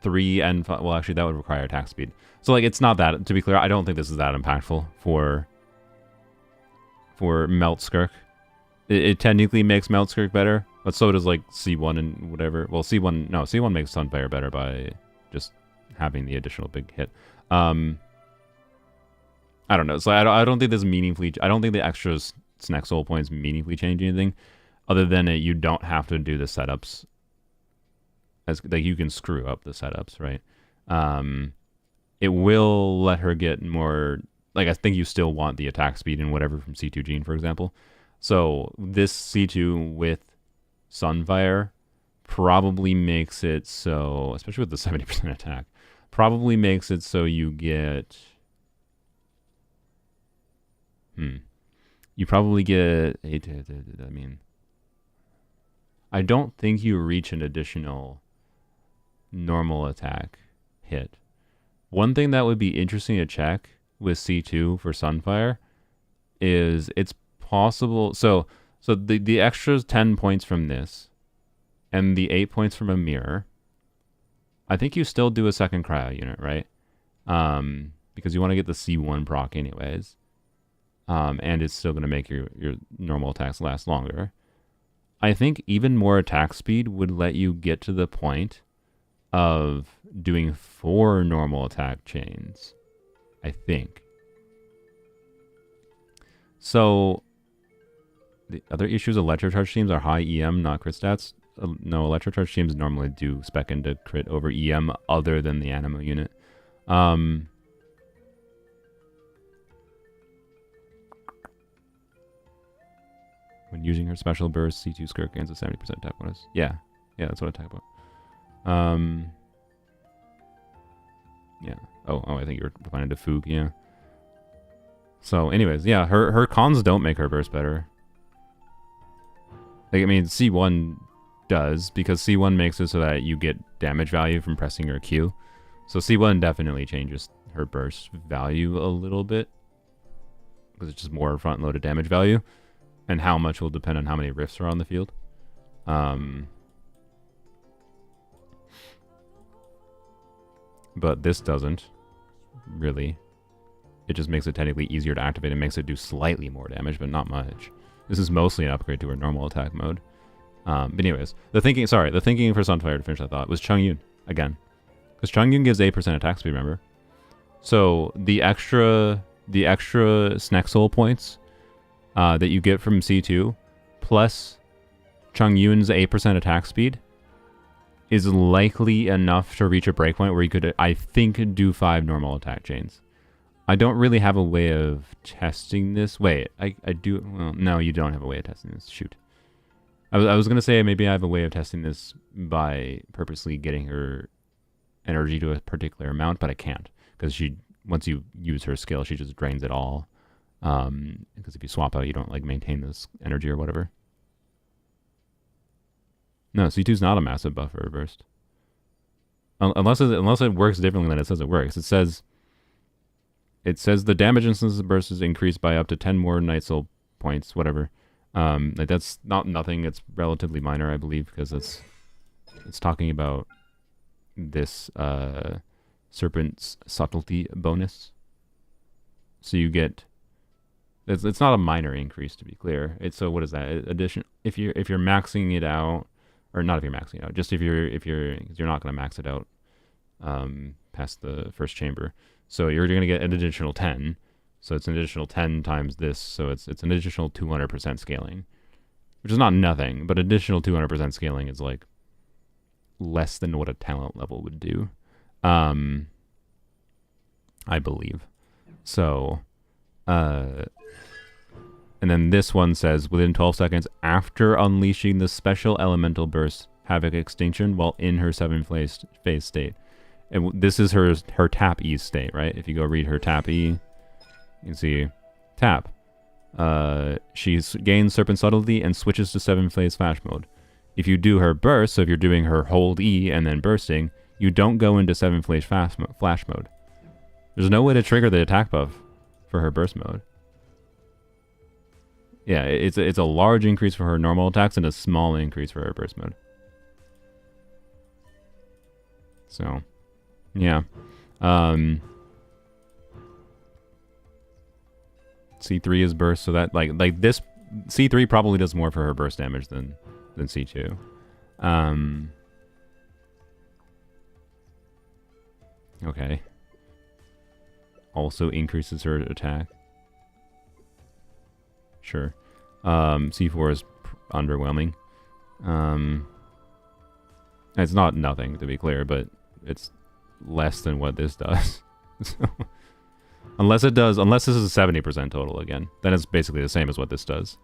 S5: 3 and 5. Well, actually, that would require attack speed. So like it's not that. To be clear, I don't think this is that impactful for Melt Skirk. It technically makes Melt Skirk better, but so does like C1 and whatever. Well, C1 makes Sunfire better by just having the additional big hit. I don't know. So I don't think this meaningfully. I don't think the extra Snack Soul points meaningfully change anything, other than you don't have to do the setups. As like you can screw up the setups, right? It will let her get more. Like I think you still want the attack speed and whatever from C2 Gene, for example. So this C2 with Sunfire probably makes it so, especially with the 70% attack, probably makes it so you get... You probably get... I mean... I don't think you reach an additional normal attack hit. One thing that would be interesting to check with C2 for Sunfire is it's possible... So the extra 10 points from this and the 8 points from a mirror, I think you still do a second cryo unit, right? Because you want to get the C1 proc anyways. And it's still going to make your normal attacks last longer. I think even more attack speed would let you get to the point of doing 4 normal attack chains, I think. So, the other issues, Electrocharge teams are high EM, not crit stats. No, Electrocharge teams normally do spec into crit over EM other than the Animo unit. When using her special burst, C2 Skirk gains a 70% attack bonus. Yeah, that's what I talk about. Yeah. Oh, I think you were replying to Foog, yeah. So, anyways, yeah, her cons don't make her burst better. Like, I mean, C1 does, because C1 makes it so that you get damage value from pressing your Q. So C1 definitely changes her burst value a little bit, because it's just more front-loaded damage value. And how much will depend on how many rifts are on the field. But this doesn't, really. It just makes it technically easier to activate and makes it do slightly more damage, but not much. This is mostly an upgrade to her normal attack mode. But anyways, the thinking for Sunfire, to finish that thought, was Chongyun, again. Because Chongyun gives 8% attack speed, remember? So the extra Snexol points that you get from C2, plus Chongyun's 8% attack speed, is likely enough to reach a breakpoint where you could, I think, do 5 normal attack chains. I don't really have a way of testing this. Wait, I do... Well, no, you don't have a way of testing this. Shoot. I was going to say maybe I have a way of testing this by purposely getting her energy to a particular amount, but I can't. Because once you use her skill, she just drains it all. Because if you swap out, you don't like maintain this energy or whatever. No, C2's not a massive buff for a burst. Unless it works differently than it says it works. It says the damage instance of burst is increased by up to 10 more Night Soul points, whatever. Like that's not nothing. It's relatively minor, I believe, because it's talking about this Serpent's Subtlety bonus. So you get... It's not a minor increase, to be clear. So what is that? Addition, if you're maxing it out, or not if you're maxing it out, just if you're not going to max it out past the first chamber. So you're going to get an additional 10. So it's an additional 10 times this. So it's an additional 200% scaling, which is not nothing, but additional 200% scaling is like less than what a talent level would do, I believe. So. And then this one says, within 12 seconds after unleashing the special elemental burst, Havoc Extinction, while in her 7th phase state. And this is her tap E state, right? If you go read her tap E, you can see tap. She gains Serpent Subtlety and switches to 7th phase flash mode. If you do her burst, so if you're doing her hold E and then bursting, you don't go into 7th phase flash mode. There's no way to trigger the attack buff for her burst mode. Yeah, it's a large increase for her normal attacks and a small increase for her burst mode. So, yeah. C3 is burst, so that like this C3 probably does more for her burst damage than C2. Okay. Also increases her attack. Sure. C4 is underwhelming. It's not nothing, to be clear, but it's less than what this does. So, unless this is a 70% total again, then it's basically the same as what this does.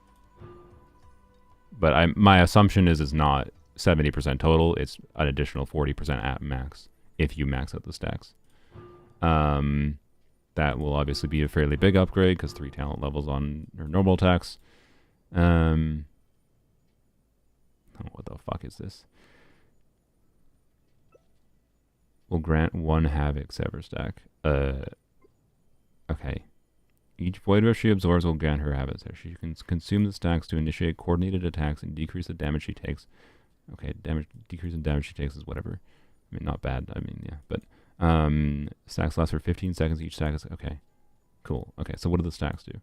S5: But my assumption is it's not 70% total. It's an additional 40% at max if you max out the stacks. That will obviously be a fairly big upgrade because 3 talent levels on her normal attacks. Oh, what the fuck is this? Will grant 1 Havoc Sever stack. Okay. Each Void Rush she absorbs will grant her Havoc Sever. She can consume the stacks to initiate coordinated attacks and decrease the damage she takes. Okay, decrease in damage she takes is whatever. I mean, not bad. I mean, yeah, but stacks last for 15 seconds. Each stack is okay. Cool. Okay, so what do the stacks do?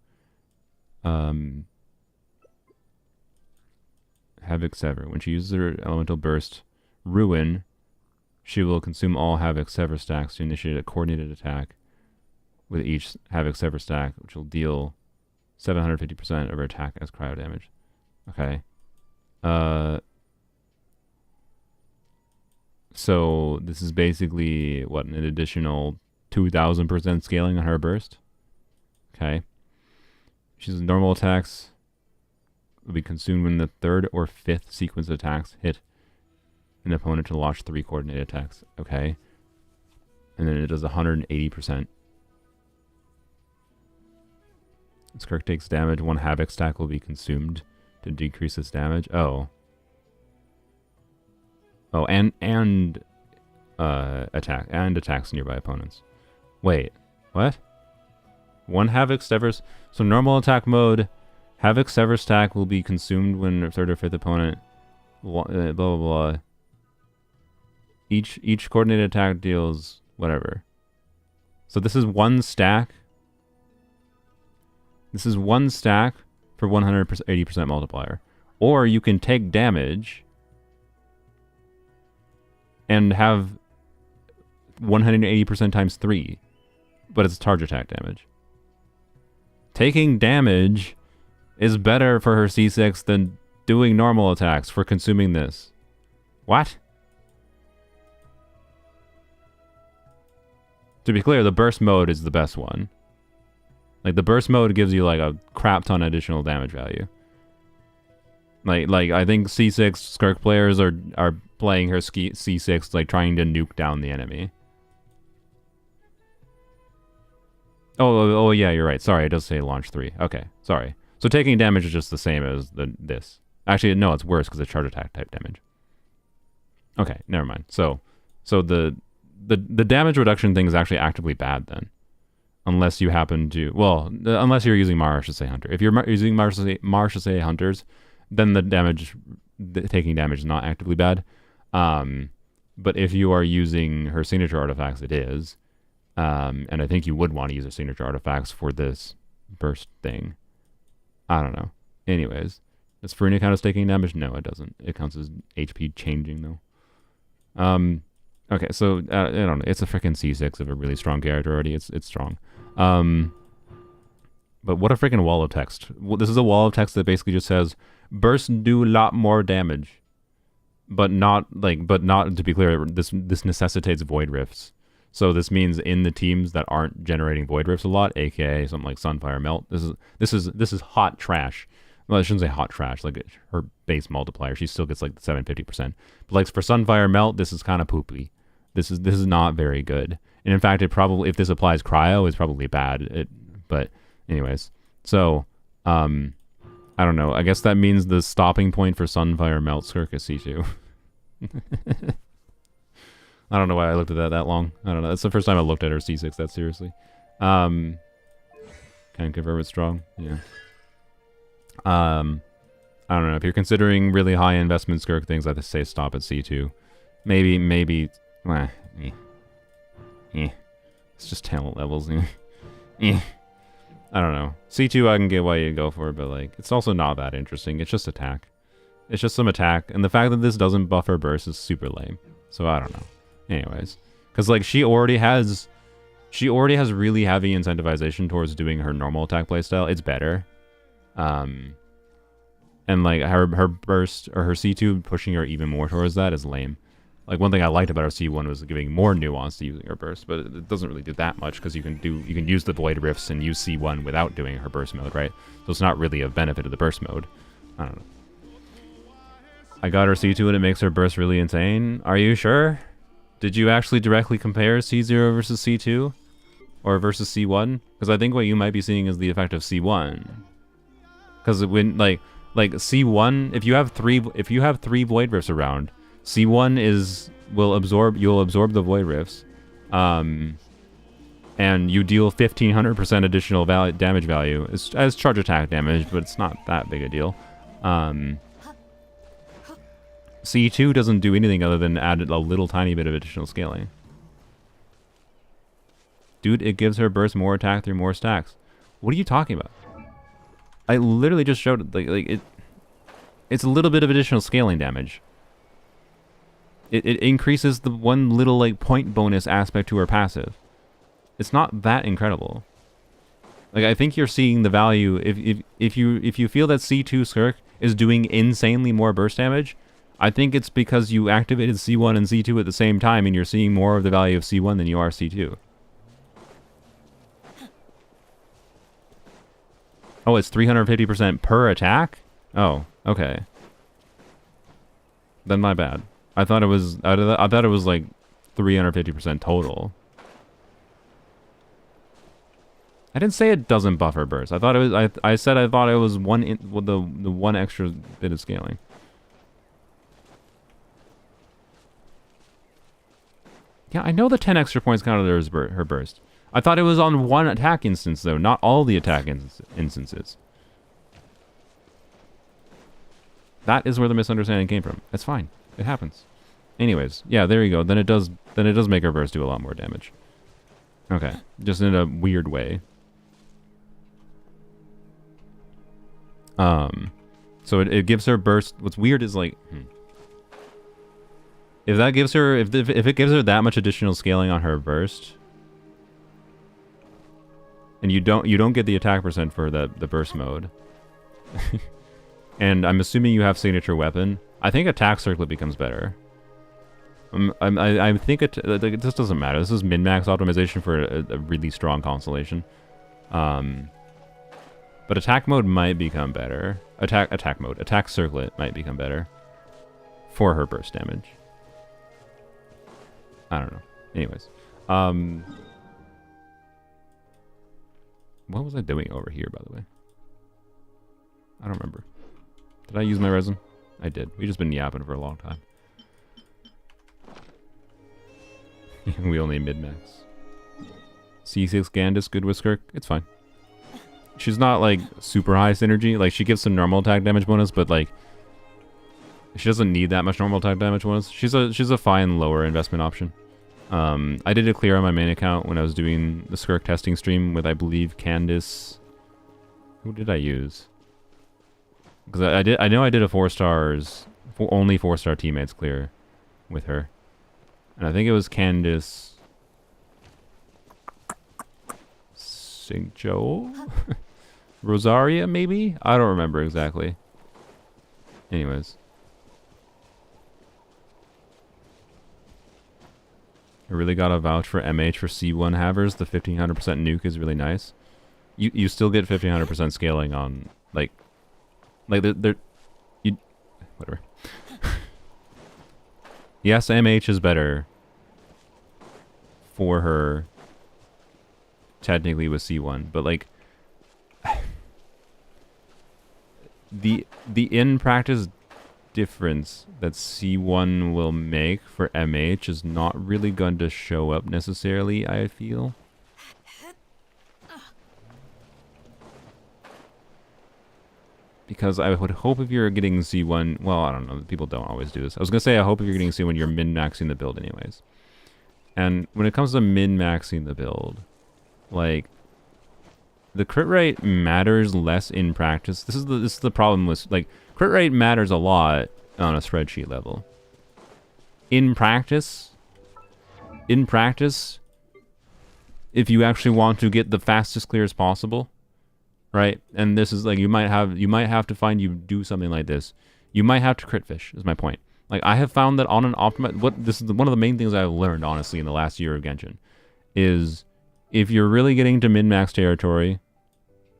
S5: Havoc Sever. When she uses her elemental burst, Ruin, she will consume all Havoc Sever stacks to initiate a coordinated attack with each Havoc Sever stack, which will deal 750% of her attack as cryo damage. Okay. So this is basically, what, an additional 2,000% scaling on her burst? Okay. She's normal attacks will be consumed when the 3rd or 5th sequence attacks hit an opponent to launch 3 coordinated attacks. Okay. And then it does 180%. Skirk takes damage. 1 Havoc stack will be consumed to decrease its damage. Oh. Oh, and attacks nearby opponents. Wait, what? 1 Havoc Severs. So normal attack mode, Havoc Sever stack will be consumed when a 3rd or 5th opponent. Blah blah blah. Each coordinated attack deals whatever. So this is 1 stack. This is 1 stack for 180% multiplier. Or you can take damage and have 180% times 3, but it's charge attack damage. Taking damage is better for her C6 than doing normal attacks for consuming this. What? To be clear, the burst mode is the best one. Like, the burst mode gives you like a crap ton additional damage value. Like I think C6 Skirk players are playing her C6 like trying to nuke down the enemy. Oh yeah, you're right. Sorry, it does say launch 3. Okay, sorry. So taking damage is just the same as this. Actually, no, it's worse because it's charge attack type damage. Okay, never mind. So the damage reduction thing is actually actively bad then. Unless you happen to, well, unless you're using Marshasay Hunter. If you're using Marshasay Hunters, then the taking damage is not actively bad. But if you are using her signature artifacts, it is. And I think you would want to use her signature artifacts for this burst thing. I don't know. Anyways, does Farina count as taking damage? No, it doesn't. It counts as HP changing, though. Okay, so, I don't know. It's a freaking C6 of a really strong character already. It's strong. But what a freaking wall of text. This is a wall of text that basically just says, bursts do a lot more damage. But not, to be clear, this necessitates void rifts. So this means in the teams that aren't generating void rifts a lot, aka something like Sunfire Melt, this is hot trash. Well, I shouldn't say hot trash, like her base multiplier, she still gets like 750%. But like for Sunfire Melt, this is kind of poopy. This is not very good. And in fact, it probably, if this applies cryo, it's probably bad. But anyways, so I don't know. I guess that means the stopping point for Sunfire Melt Skirk is C2. I don't know why I looked at that long. I don't know. That's the first time I looked at her C6 that seriously. Can confirm it's strong. Yeah. I don't know. If you're considering really high investment Skirk things, I'd say stop at C2. Maybe. It's just talent levels. I don't know. C2 I can get why you go for it, but like it's also not that interesting. It's just attack. It's just some attack, and the fact that this doesn't buff her burst is super lame. So I don't know. Anyways, because like she already has really heavy incentivization towards doing her normal attack playstyle. It's better. And like her burst or her C2 pushing her even more towards that is lame. Like one thing I liked about her C1 was giving more nuance to using her burst, but it doesn't really do that much because you can use the void rifts and use C1 without doing her burst mode, right? So it's not really a benefit of the burst mode. I don't know. I got her C2 and it makes her burst really insane. Are you sure? Did you actually directly compare C0 versus C2? Or versus C1? Because I think what you might be seeing is the effect of C1. Because when like C1, if you have three Void Rifts around, C1 you'll absorb the Void Rifts. And you deal 1500% additional damage value as charge attack damage, but it's not that big a deal. C2 doesn't do anything other than add a little tiny bit of additional scaling. Dude, it gives her burst more attack through more stacks. What are you talking about? I literally just showed it. It's a little bit of additional scaling damage. It increases the one little like point bonus aspect to her passive. It's not that incredible. Like, I think you're seeing the value if you feel that C2 Skirk is doing insanely more burst damage. I think it's because you activated C1 and C2 at the same time and you're seeing more of the value of C1 than you are C2. Oh, it's 350% per attack? Oh, okay. Then my bad. I thought it was like 350% total. I didn't say it doesn't buff her burst. I thought it was. I said I thought it was the one extra bit of scaling. Yeah, I know the 10 extra points counted as her burst. I thought it was on one attack instance though, not all the attack instances. That is where the misunderstanding came from. It's fine. It happens. Anyways, yeah, there you go. Then it does make her burst do a lot more damage. Okay, just in a weird way. So it gives her burst. What's weird is like, if it gives her that much additional scaling on her burst, and you don't get the attack percent for the burst mode, and I'm assuming you have signature weapon, I think attack circlet becomes better. I think this doesn't matter. This is min-max optimization for a really strong constellation. But attack mode might become better. Attack circlet might become better for her burst damage. I don't know. Anyways, what was I doing over here, by the way? I don't remember. Did I use my resin? I did. We've just been yapping for a long time. We only mid-max. C6 Gandis, good with Skirk. It's fine. She's not like super high synergy. Like, she gives some normal attack damage bonus, but like she doesn't need that much normal attack damage bonus. She's a fine lower investment option. I did a clear on my main account when I was doing the Skirk testing stream with, I believe, Candice. Who did I use? Because I know I did a 4-stars, only 4-star teammates clear with her. And I think it was Candice St. Joe? Rosaria, maybe? I don't remember exactly. Anyways. I really gotta vouch for MH for C1 havers. The 1500% nuke is really nice. You still get 1500% scaling on, like whatever. Yes, MH is better for her technically with C1, but like the in practice difference that C1 will make for MH is not really going to show up necessarily, I feel. Because I would hope if you're getting C1, well, I don't know, people don't always do this. I was going to say I hope if you're getting C1, you're min-maxing the build anyways. And when it comes to min-maxing the build, like, the crit rate matters less in practice. This is the problem with, like, crit rate matters a lot on a spreadsheet level. In practice, if you actually want to get the fastest clear as possible, right? And this is like, you might have to find you do something like this. You might have to crit fish, is my point. Like, I have found that on an optimized, this is one of the main things I've learned, honestly, in the last year of Genshin, is if you're really getting to min-max territory,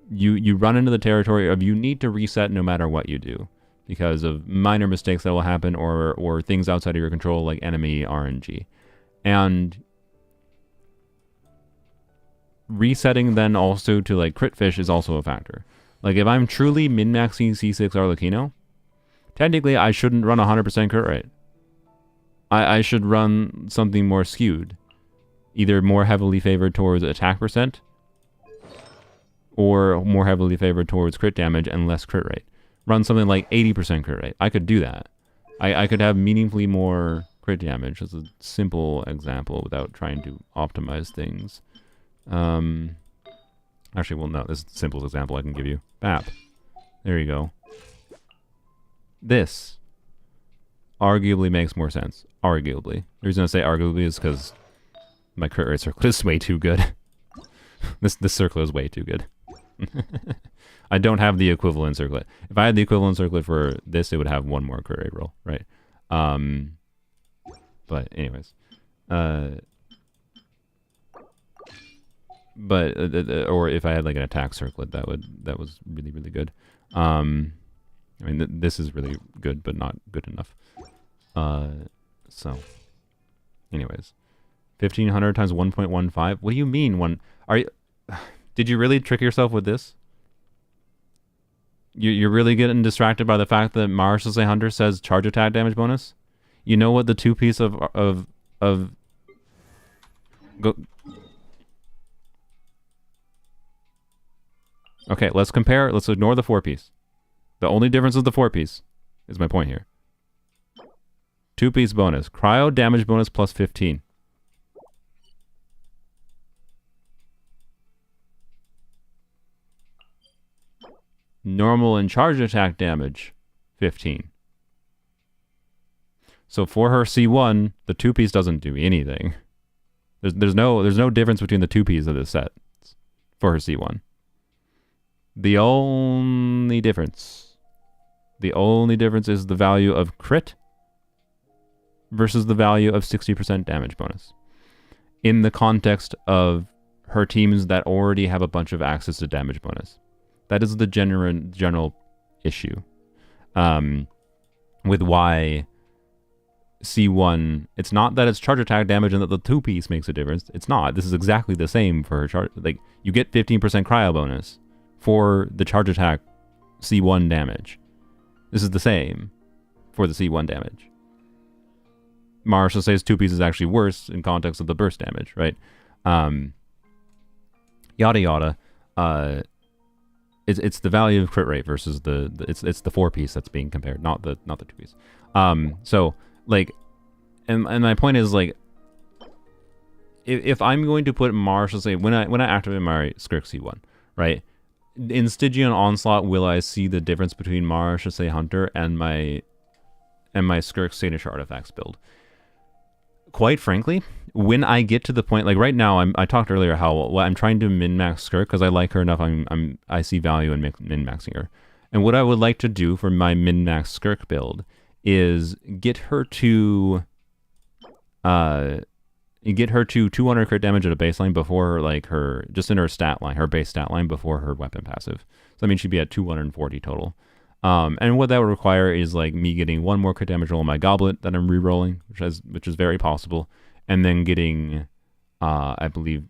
S5: you run into the territory of you need to reset no matter what you do. because of minor mistakes that will happen or things outside of your control like enemy RNG. And resetting then also to like crit fish is also a factor. Like if I'm truly min-maxing C6 Arlecchino, technically I shouldn't run 100% crit rate. I should run something more skewed. Either more heavily favored towards attack percent or more heavily favored towards crit damage and less crit rate. Run something like 80% crit rate. I could do that. I could have meaningfully more crit damage as a simple example without trying to optimize things. Actually, well, no, this is the simplest example I can give you. BAP. There you go. This arguably makes more sense. Arguably. The reason I say arguably is because my crit rate circlet is way too good. This circlet is way too good. I don't have the equivalent circlet. If I had the equivalent circlet for this, it would have one more crit rate roll, right? But anyways, or if I had like an attack circlet, that was really, really good. I mean, this is really good, but not good enough. So, anyways, 1500 times 1.15. What do you mean did you really trick yourself with this? You're really getting distracted by the fact that Marshall Hunter says charge attack damage bonus? You know what the 2-piece of go. Okay, let's compare. Let's ignore the 4-piece. The only difference is the 4-piece, is my point here. 2-piece bonus. Cryo damage bonus plus 15. Normal and charge attack damage, 15. So for her C1, the 2-piece doesn't do anything. There's no difference between the 2-piece of this set for her C1. The only difference is the value of crit versus the value of 60% damage bonus. In the context of her teams that already have a bunch of access to damage bonus. That is the general issue. With why C1, it's not that it's charge attack damage and that the 2-piece makes a difference. It's not. This is exactly the same for her charge. Like, you get 15% cryo bonus for the charge attack C1 damage. This is the same for the C1 damage. Marshall says 2-piece is actually worse in context of the burst damage, right? Yada yada. It's the value of crit rate versus it's the 4-piece that's being compared, not the 2-piece. So like, and my point is like, if I'm going to put Marshall say when I activate my Skirk C1, right? In Stygian Onslaught, will I see the difference between Marshall say Hunter and my Skirk Signature Artifacts build? Quite frankly, when I get to the point, like right now, I talked earlier how I'm trying to min-max Skirk because I like her enough. I see value in min-maxing her, and what I would like to do for my min-max Skirk build is get her to 200 crit damage at a baseline before her just in her stat line, her base stat line before her weapon passive. So I mean, she'd be at 240 total. And what that would require is like me getting one more crit damage roll on my goblet that I'm re-rolling, which is very possible, and then getting I believe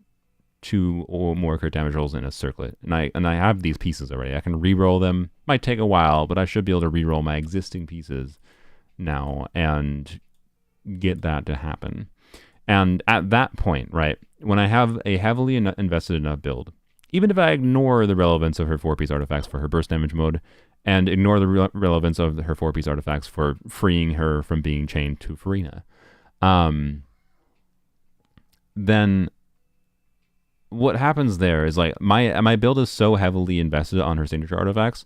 S5: 2 or more crit damage rolls in a circlet. And I have these pieces already. I can re-roll them. Might take a while, but I should be able to re-roll my existing pieces now and get that to happen. And at that point, right, when I have a heavily invested enough build, even if I ignore the relevance of her 4-piece artifacts for her burst damage mode, and ignore the relevance of her 4-piece artifacts for freeing her from being chained to Farina, then what happens there is like my build is so heavily invested on her signature artifacts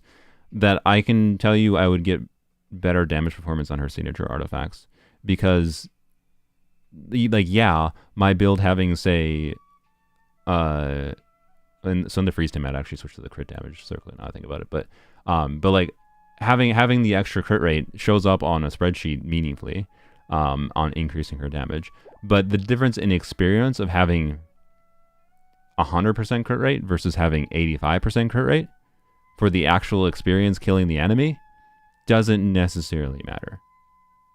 S5: that I can tell you I would get better damage performance on her signature artifacts because, like, yeah, my build having say, and some of the freeze time I'd actually switch to the crit damage circlet now I think about it, but like having the extra crit rate shows up on a spreadsheet meaningfully on increasing her damage, but the difference in experience of having 100% crit rate versus having 85% crit rate for the actual experience killing the enemy doesn't necessarily matter,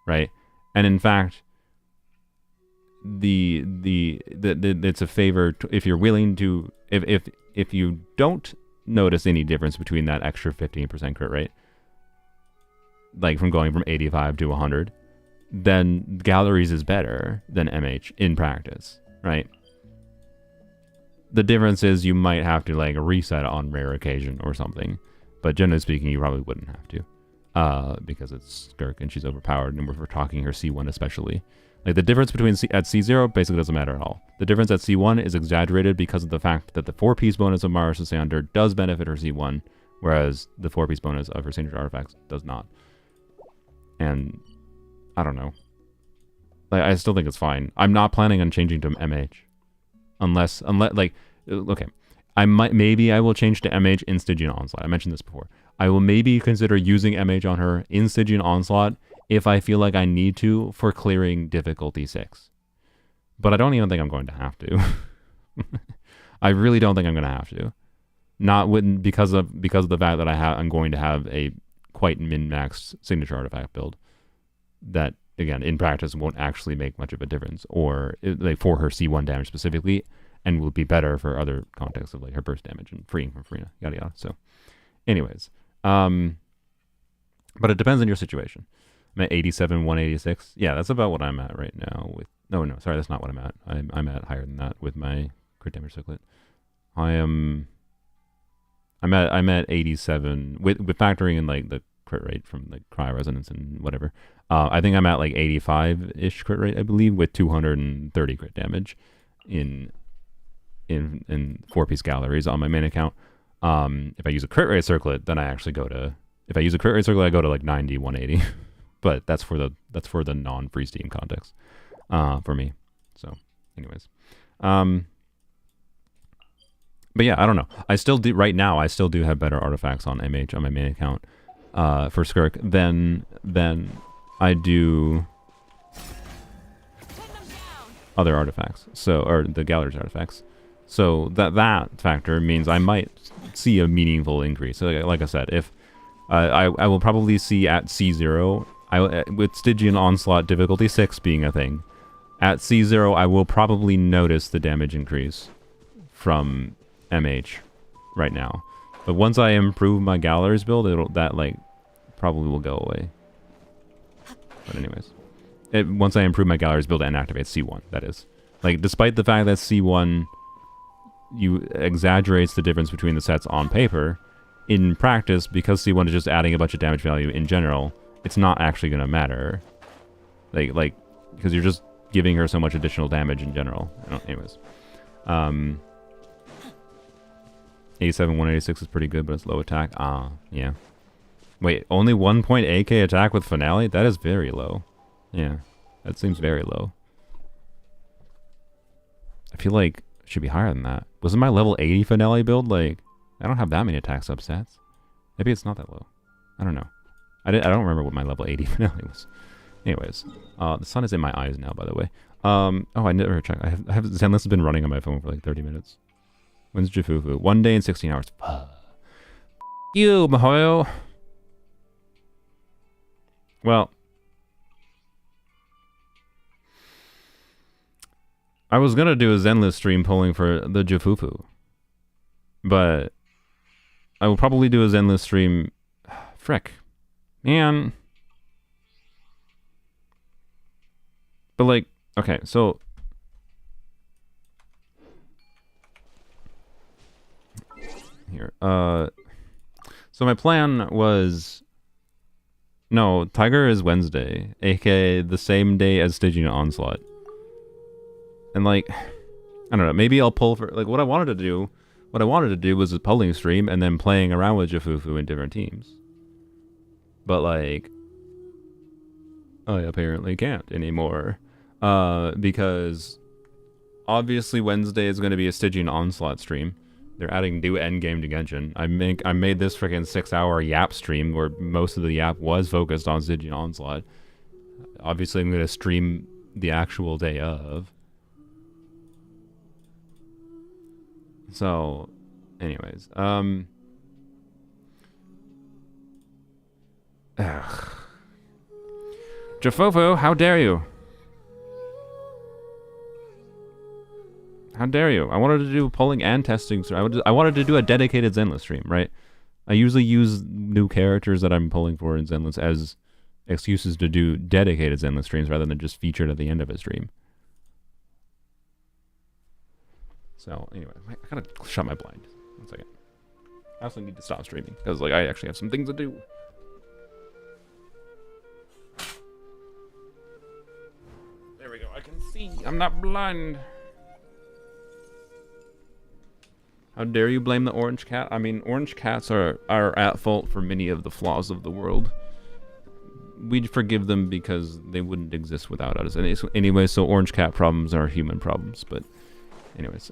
S5: right? And in fact, it's a favor if you're willing to, if you don't notice any difference between that extra 15% crit rate, like from going from 85 to 100, then Galleries is better than MH in practice, right? The difference is you might have to like reset on rare occasion or something, but generally speaking, you probably wouldn't have to, because it's Skirk and she's overpowered, and we're talking her C1 especially. Like the difference between at C0 basically doesn't matter at all. The difference at C1 is exaggerated because of the fact that the 4-piece bonus of Mara Sasander does benefit her C1, whereas the 4-piece bonus of her signature artifacts does not. And I don't know. Like, I still think it's fine. I'm not planning on changing to MH. Unless like, okay. Maybe I will change to MH in Stygian Onslaught. I mentioned this before. I will maybe consider using MH on her in Stygian Onslaught if I feel like I need to for clearing difficulty 6. But I don't even think I'm going to have to. I really don't think I'm going to have to. Not because of the fact that I'm going to have a quite min-maxed signature artifact build that, again, in practice won't actually make much of a difference, or like for her C1 damage specifically, and will be better for other contexts of like her burst damage and freeing from Farina, yada yada. So, anyways, but it depends on your situation. I'm at 87, 186. Yeah, that's about what I'm at right now. With no, sorry, that's not what I'm at. I'm at higher than that with my crit damage circlet. I'm at 87 with factoring in like the crit rate from like cryo resonance and whatever. I think I'm at like 85-ish crit rate, I believe, with 230 crit damage in 4-piece galleries on my main account. If I use a crit rate circlet, then I actually go to, if I use a crit rate circlet, I go to like 90, 180. But that's for the non-free Steam context for me. So, anyways. But yeah, I don't know. I still do right now. I still do have better artifacts on MH on my main account for Skirk than I do other artifacts. So, or the galleries artifacts. So that factor means I might see a meaningful increase. So like I said, if I will probably see at C0, with Stygian Onslaught difficulty 6 being a thing, at C0 I will probably notice the damage increase from MH right now. But once I improve my galleries build, that like probably will go away. But anyways, once I improve my galleries build and activate C1, that is. Like, despite the fact that C1 exaggerates the difference between the sets on paper, in practice, because C1 is just adding a bunch of damage value in general, it's not actually going to matter. Like, because you're just giving her so much additional damage in general. Anyways. 87, 186 is pretty good, but it's low attack. Yeah. Wait, only 1.8k attack with Finale? That is very low. Yeah, that seems very low. I feel like it should be higher than that. Wasn't my level 80 Finale build, like, I don't have that many attack substats. Maybe it's not that low. I don't know. I don't remember what my level 80 Finale was. Anyways, the sun is in my eyes now, by the way. Oh, I never checked. I have Zenless has been running on my phone for like 30 minutes. When's Jifufu? 1 day and 16 hours. You, Mihoyo. Well, I was gonna do a Zenless stream polling for the Jifufu, but I will probably do a Zenless stream. Frick, man. But like, okay, so here, so my plan was, no, Tiger is Wednesday, aka the same day as Stygian Onslaught. And like, I don't know, maybe I'll pull for, like, what I wanted to do was a polling stream and then playing around with Jifufu in different teams. But like, I apparently can't anymore. Because obviously Wednesday is going to be a Stygian Onslaught stream. They're adding new Endgame to Genshin. I made this freaking 6-hour Yap stream where most of the Yap was focused on Stygian Onslaught. Obviously I'm going to stream the actual day of. So, anyways, Ugh. Jafofo, how dare you? How dare you? I wanted to do polling and testing. So I wanted to do a dedicated Zenless stream, right? I usually use new characters that I'm polling for in Zenless as excuses to do dedicated Zenless streams rather than just featured at the end of a stream. So anyway, I gotta shut my blind. 1 second. I also need to stop streaming because like I actually have some things to do. There we go. I can see. I'm not blind. How dare you blame the orange cat? I mean, orange cats are at fault for many of the flaws of the world. We'd forgive them because they wouldn't exist without us. Anyway, so orange cat problems are human problems. But anyways,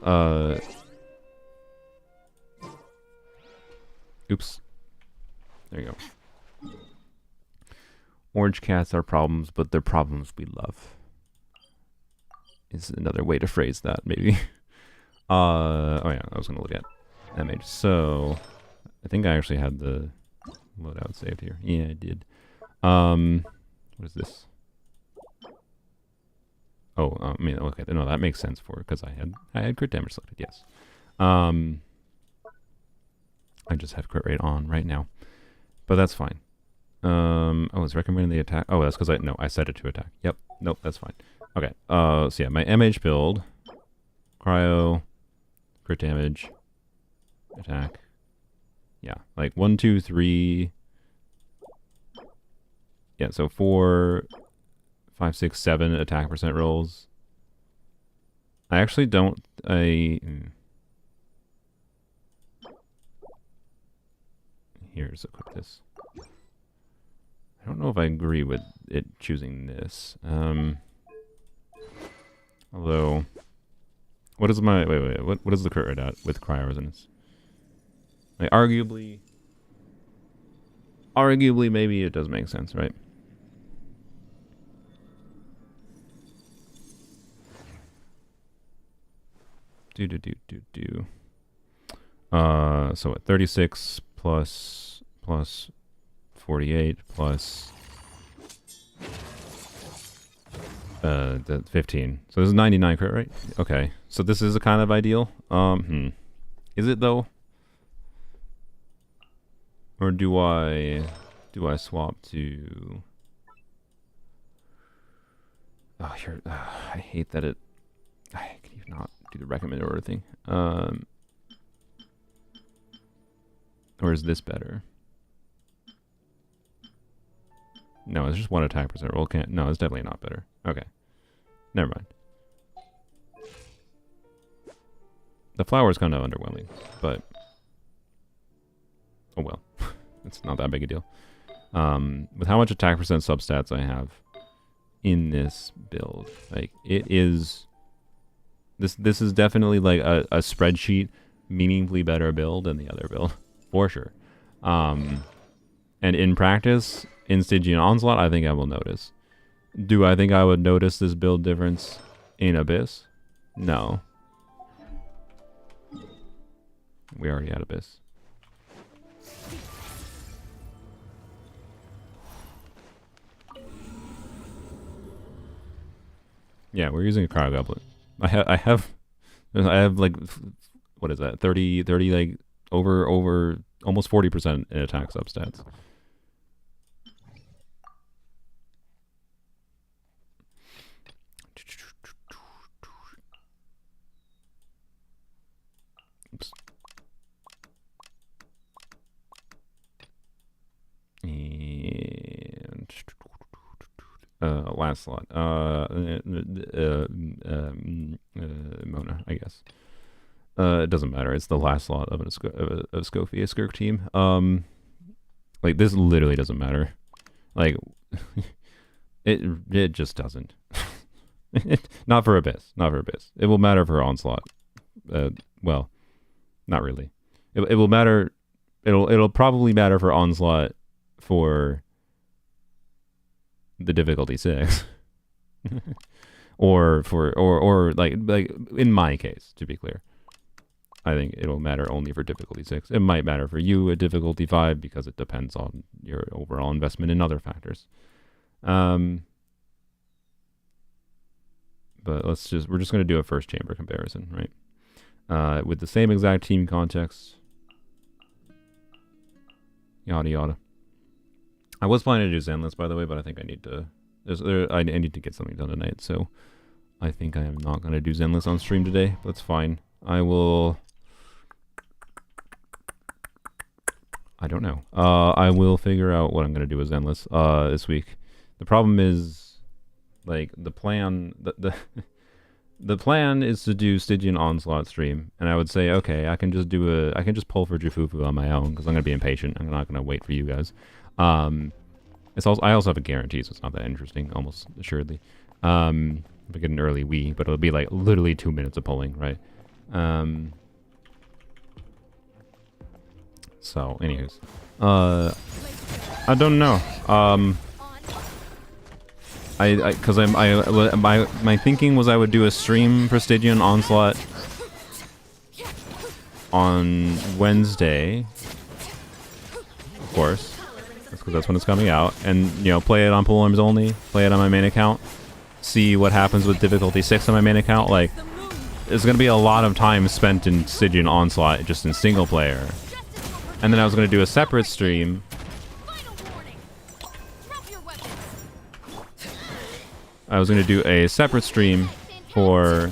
S5: oops. There you go. Orange cats are problems, but they're problems we love. Is another way to phrase that, maybe. Oh yeah, I was gonna look at image. So I think I actually had the loadout saved here. Yeah, I did. What is this? Oh, I mean, okay, no, that makes sense for because I had crit damage selected. Yes. I just have crit rate on right now, but that's fine. Oh, it's recommending the attack. Oh, that's because I set it to attack. Yep. Nope, that's fine. Okay. So yeah, my MH build, cryo, crit damage, attack. Yeah, like 1, 2, 3. Yeah, so 4, 5, 6, 7 attack percent rolls. I actually don't. Here's equip this. I don't know if I agree with it choosing this. Although, what is my wait? What is the crit rate at with cryo resonance? Like, arguably, maybe it does make sense, right? So what? 36 plus 48 plus the 15. So this is 99 crit rate. Okay, so this is a kind of ideal. Is it though? Or do I swap to? Oh, here. I hate that it. I can even not do the recommend order thing. Or is this better? No, it's just 1 attack percent roll. Can't. No, it's definitely not better. Okay, never mind. The flower is kind of underwhelming, but oh well, it's not that big a deal. With how much attack percent substats I have in this build, like it is. This is definitely like a spreadsheet meaningfully better build than the other build, for sure. And in practice, in Stygian Onslaught, I think I will notice. Do I think I would notice this build difference in Abyss? No. We already had Abyss. Yeah, we're using a cryo goblet. I have like, what is that? 30 like over almost 40% in attack substats. Oops. And last slot. Mona, I guess. It doesn't matter. It's the last slot of a Scophia Skirk team. Like this literally doesn't matter. Like it just doesn't. Not for Abyss. Not for Abyss. It will matter for Onslaught. Well, not really. It will matter. It'll probably matter for Onslaught for the difficulty 6. or like in my case, to be clear. I think it'll matter only for difficulty 6. It might matter for you at difficulty 5 because it depends on your overall investment in other factors. But we're just going to do a first chamber comparison, right? With the same exact team context. Yada yada. I was planning to do Zenless, by the way, but I think I need to... I need to get something done tonight, so... I think I am not going to do Zenless on stream today. That's fine. I will... I don't know. I will figure out what I'm going to do with Zenless this week. The problem is, like, the plan... The plan is to do Stygian Onslaught stream, and I would say, okay, I can just pull for Jufufu on my own, because I'm going to be impatient. I'm not going to wait for you guys. I also have a guarantee, so it's not that interesting, almost assuredly. If I get an early Wii, but it'll be like literally 2 minutes of pulling, right? So, anyways, I don't know. My thinking was I would do a stream for Stygian Onslaught on Wednesday, of course. That's because that's when it's coming out, and play it on Pool Arms only, play it on my main account. See what happens with difficulty 6 on my main account. Like, there's gonna be a lot of time spent in Stygian Onslaught just in single player, and then I was gonna do a separate stream. I was gonna do a separate stream for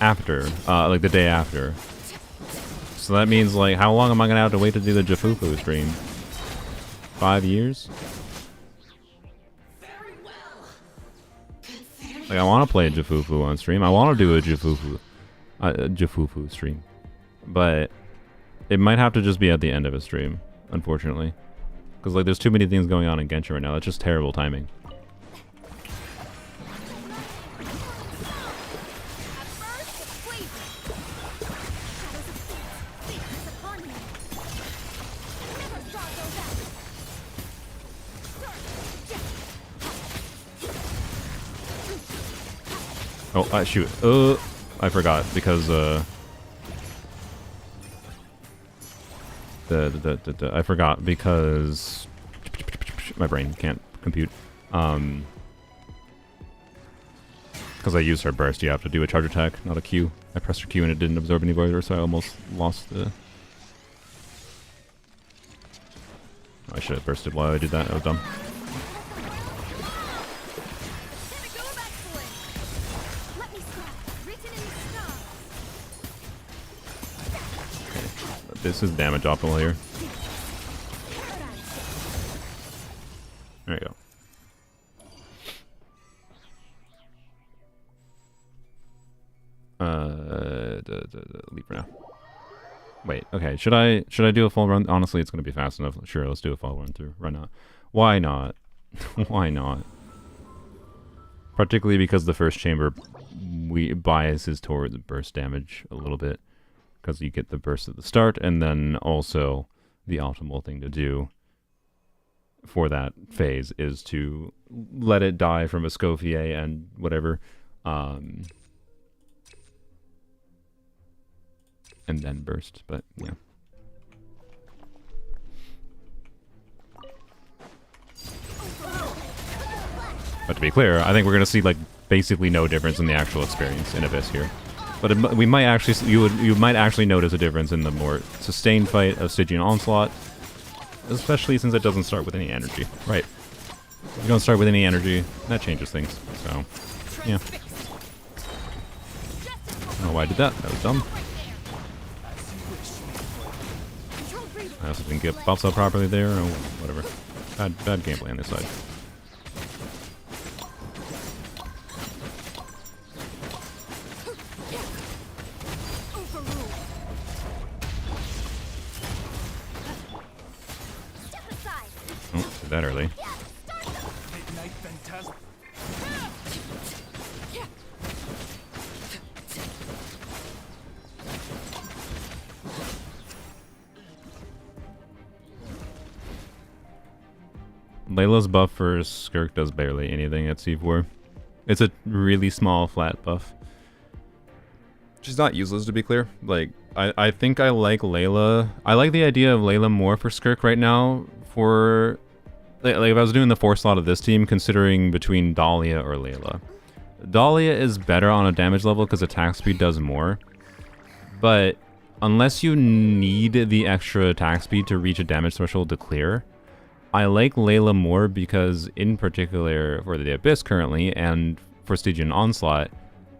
S5: after, like the day after. So that means, like, how long am I gonna have to wait to do the Jufufu stream? 5 years? Like, I want to play Jufufu on stream. I want to do a Jufufu stream. But it might have to just be at the end of a stream, unfortunately. Because, like, there's too many things going on in Genshin right now. That's just terrible timing. Oh, shoot. I forgot, because, I forgot because my brain can't compute. Because I used her burst, you have to do a charge attack, not a Q. I pressed her Q and it didn't absorb any Voider, so I almost lost the... Oh, I should have bursted while I did that. That was dumb. This is damage optimal here. There you go. Leave for now. Wait, okay. Should I do a full run? Honestly, it's gonna be fast enough. Sure, let's do a full run through. Why not? Why not? Why not? Particularly because the first chamber biases towards burst damage a little bit. Because you get the burst at the start, and then also the optimal thing to do for that phase is to let it die from Escoffier and whatever, and then burst, but yeah. But to be clear, I think we're going to see, like, basically no difference in the actual experience in Abyss here. But we might actually, you might actually notice a difference in the more sustained fight of Stygian Onslaught, especially since it doesn't start with any energy. Right. If you don't start with any energy, that changes things. So, yeah. I don't know why I did that. That was dumb. I also didn't get buffs up properly there, or whatever. Bad gameplay on this side. That early. Layla's buff for Skirk does barely anything at C4. It's a really small flat buff. She's not useless, to be clear. Like, I think I like Layla. I like the idea of Layla more for Skirk right now. For like if I was doing the 4 slot of this team, considering between Dahlia or Layla. Dahlia is better on a damage level because attack speed does more. But unless you need the extra attack speed to reach a damage threshold to clear, I like Layla more because, in particular for the Abyss currently, and for Stygian Onslaught,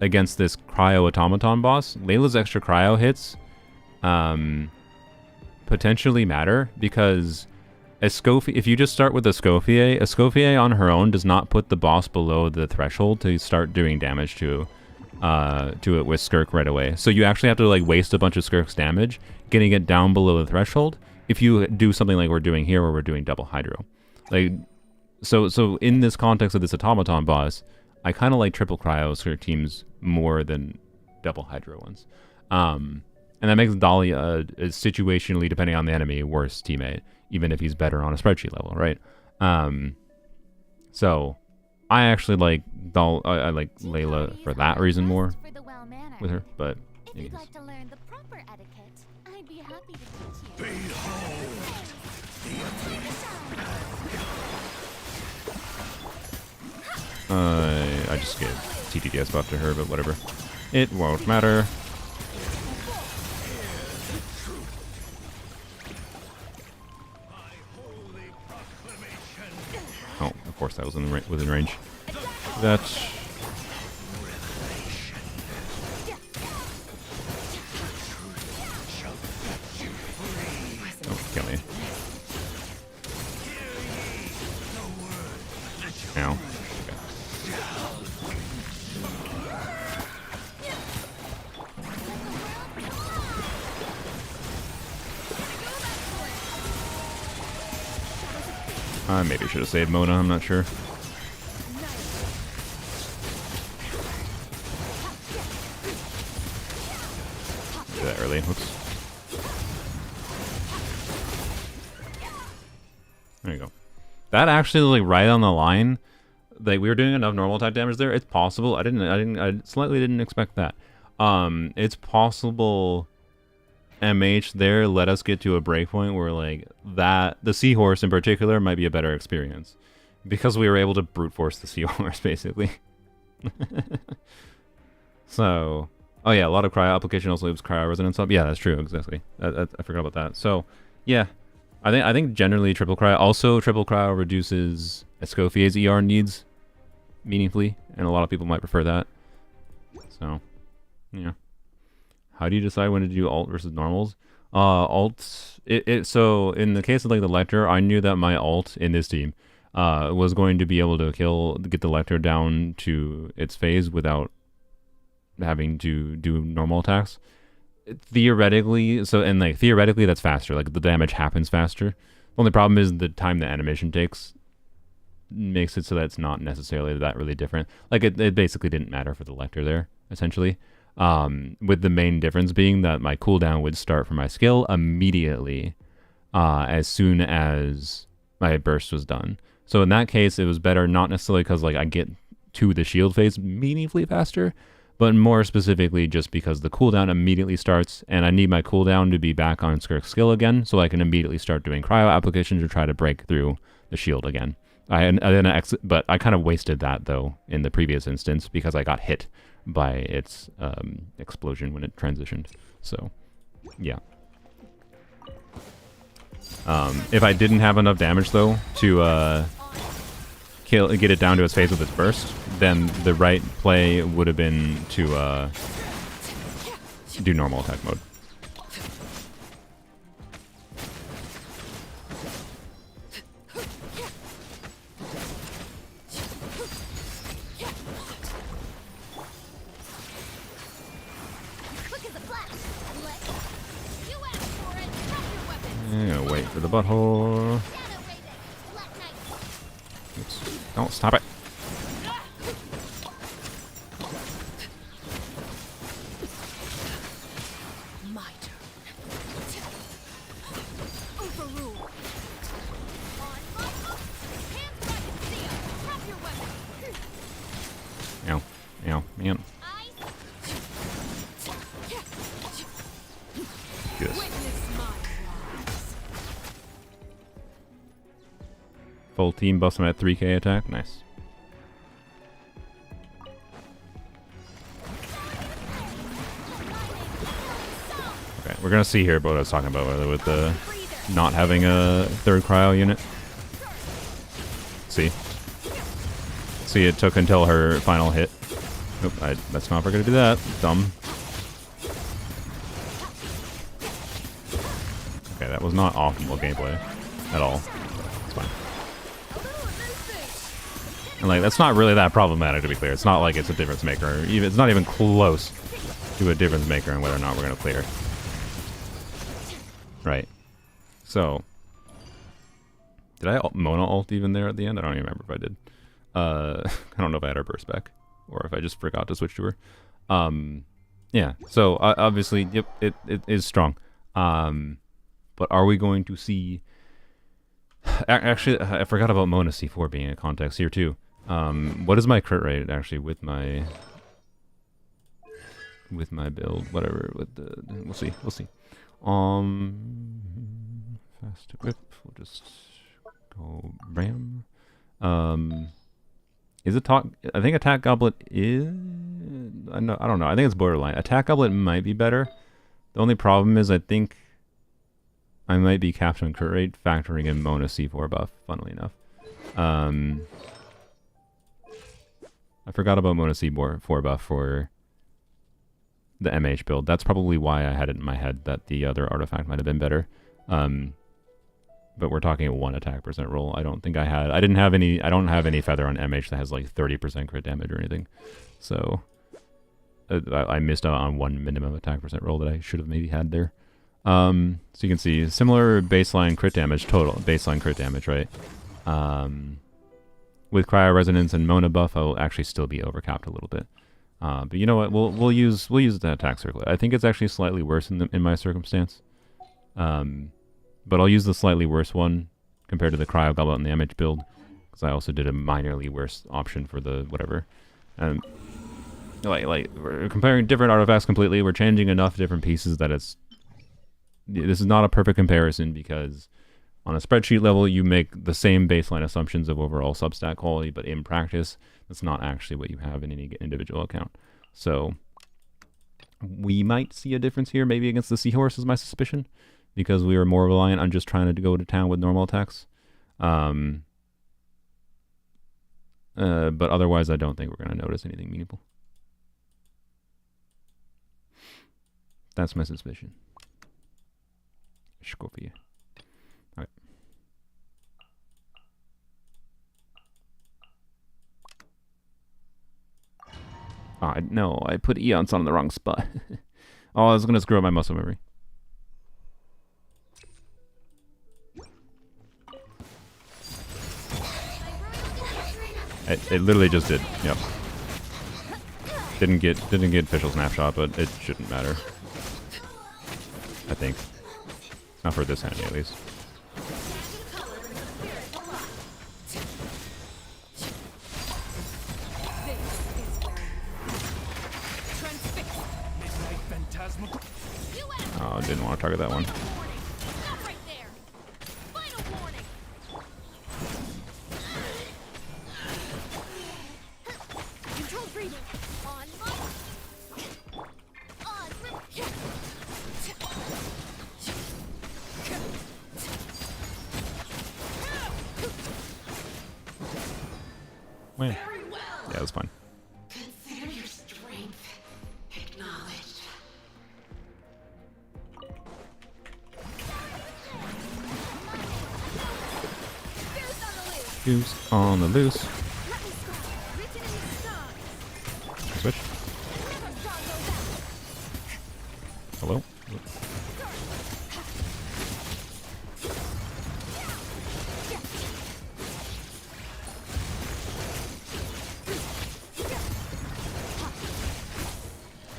S5: against this Cryo Automaton boss, Layla's extra Cryo hits potentially matter, because if you just start with Escoffier on her own does not put the boss below the threshold to start doing damage to it with Skirk right away. So you actually have to like waste a bunch of Skirk's damage getting it down below the threshold if you do something like we're doing here, where we're doing double Hydro. Like, so in this context of this Automaton boss, I kind of like triple Cryo Skirk teams more than double Hydro ones. And that makes Dahlia a situationally, depending on the enemy, worse teammate, even if he's better on a spreadsheet level, right? So I actually like I like Layla for that reason more with her, but
S2: If you'd like to learn the proper etiquette, I'd be happy to teach you.
S5: I just gave TTDS buff to her, but whatever. It won't matter. Oh, of course that was within range. That's... Oh, kill me. Ow. I maybe should have saved Mona, I'm not sure. Do that early. Whoops. There you go. That actually, like, right on the line. Like, we were doing enough normal type damage there. It's possible. I slightly didn't expect that. It's possible MH there let us get to a breakpoint where, like, the Seahorse in particular might be a better experience, because we were able to brute force the Seahorse basically. So, oh yeah, a lot of cryo application also leaves cryo resonance up. Yeah, that's true, exactly. I forgot about that. So yeah, I think generally triple cryo reduces Escoffier's ER needs meaningfully, and a lot of people might prefer that. So yeah. How do you decide when to do alt versus normals? So in the case of like the Lecter, I knew that my alt in this team was going to be able to get the Lecter down to its phase without having to do normal attacks. Theoretically, that's faster. Like, the damage happens faster. The only problem is the time the animation takes makes it so that it's not necessarily that really different. Like, it basically didn't matter for the Lecter there, essentially. With the main difference being that my cooldown would start for my skill immediately as soon as my burst was done. So in that case, it was better, not necessarily because like I get to the shield phase meaningfully faster, but more specifically just because the cooldown immediately starts, and I need my cooldown to be back on Skirk's skill again, so I can immediately start doing cryo applications to try to break through the shield again. But I kind of wasted that though in the previous instance because I got hit by its explosion when it transitioned. So yeah. If I didn't have enough damage though to get it down to its phase with its burst, then the right play would have been to do normal attack mode. I'm gonna wait for the butthole. Oops. Don't stop it.
S3: My turn. Overrule.
S5: Ow. Ow. Man. Full team buffs him at 3k attack. Nice. Okay, we're gonna see here what I was talking about with the not having a third cryo unit. See, it took until her final hit. Nope, that's not gonna do that. Dumb. Okay, that was not optimal gameplay at all. It's fine. And like, that's not really that problematic, to be clear. It's not like it's a difference maker. It's not even close to a difference maker in whether or not we're gonna clear. Right. So, did I mono ult even there at the end? I don't even remember if I did. I don't know if I had her burst back or if I just forgot to switch to her. Yeah. So obviously, yep, it is strong. But are we going to see? Actually, I forgot about Mona C4 being in context here too. What is my crit rate actually with my build? Whatever. With the we'll see. Fast equip. We'll just go ram. Is it talk? I think attack goblet is. I don't know. I think it's borderline. Attack goblet might be better. The only problem is I think I might be capped on crit rate, factoring in Mona C4 buff. Funnily enough, I forgot about Mona C4 buff for the MH build. That's probably why I had it in my head that the other artifact might have been better. But we're talking a 1 attack percent roll. I don't think I don't have any feather on MH that has like 30% crit damage or anything. So I missed out on 1 minimum attack percent roll that I should have maybe had there. So you can see similar baseline crit damage, total baseline crit damage, right? With cryo resonance and Mona buff, I will actually still be overcapped a little bit. But you know what? We'll use the attack circlet. I think it's actually slightly worse in my circumstance. But I'll use the slightly worse one compared to the cryo goblet and the MH build, because I also did a minorly worse option for the whatever. Like we're comparing different artifacts completely. We're changing enough different pieces that this is not a perfect comparison, because on a spreadsheet level you make the same baseline assumptions of overall substat quality, but in practice that's not actually what you have in any individual account. So we might see a difference here, maybe against the Seahorse is my suspicion, because we were more reliant on just trying to go to town with normal attacks. But otherwise I don't think we're going to notice anything meaningful. That's my suspicion. Scorpio. Alright. No, I put Eons on the wrong spot. Oh, I was going to screw up my muscle memory. It literally just did. Yep. Didn't get official snapshot, but it shouldn't matter. I think. Not for this handy, at least. Oh, I didn't want to target that one. Wait. Yeah, that's fine.
S3: Consider your strength acknowledged.
S5: Goose on the loose. Switch. Hello?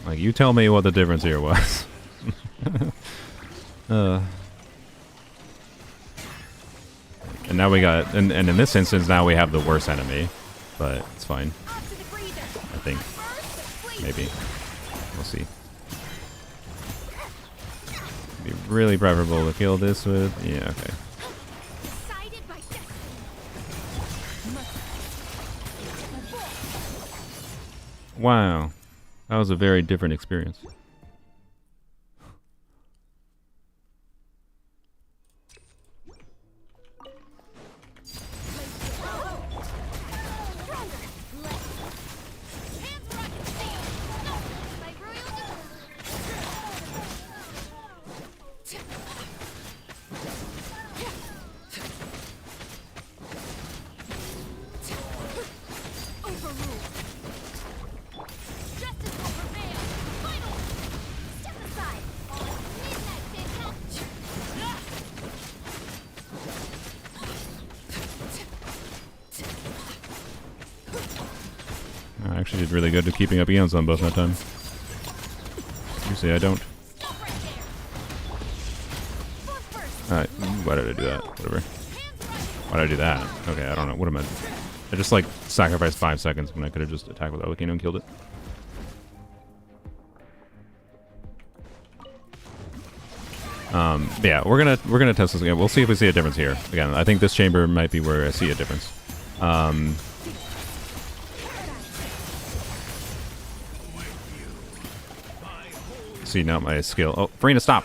S5: Like, you tell me what the difference here was. And now we got, and in this instance, now we have the worst enemy, but it's fine. I think. Maybe. We'll see. It'd be really preferable to kill this with, yeah, okay. Wow. That was a very different experience. I actually did really good at keeping up Eons on both that time. Usually I don't. Alright, why did I do that? Whatever. Why did I do that? Okay, I don't know. What am I just like sacrificed 5 seconds when I could have just attacked without looking and killed it. But yeah, we're gonna test this again. We'll see if we see a difference here. Again, I think this chamber might be where I see a difference. See now my skill. Oh, Farina, stop!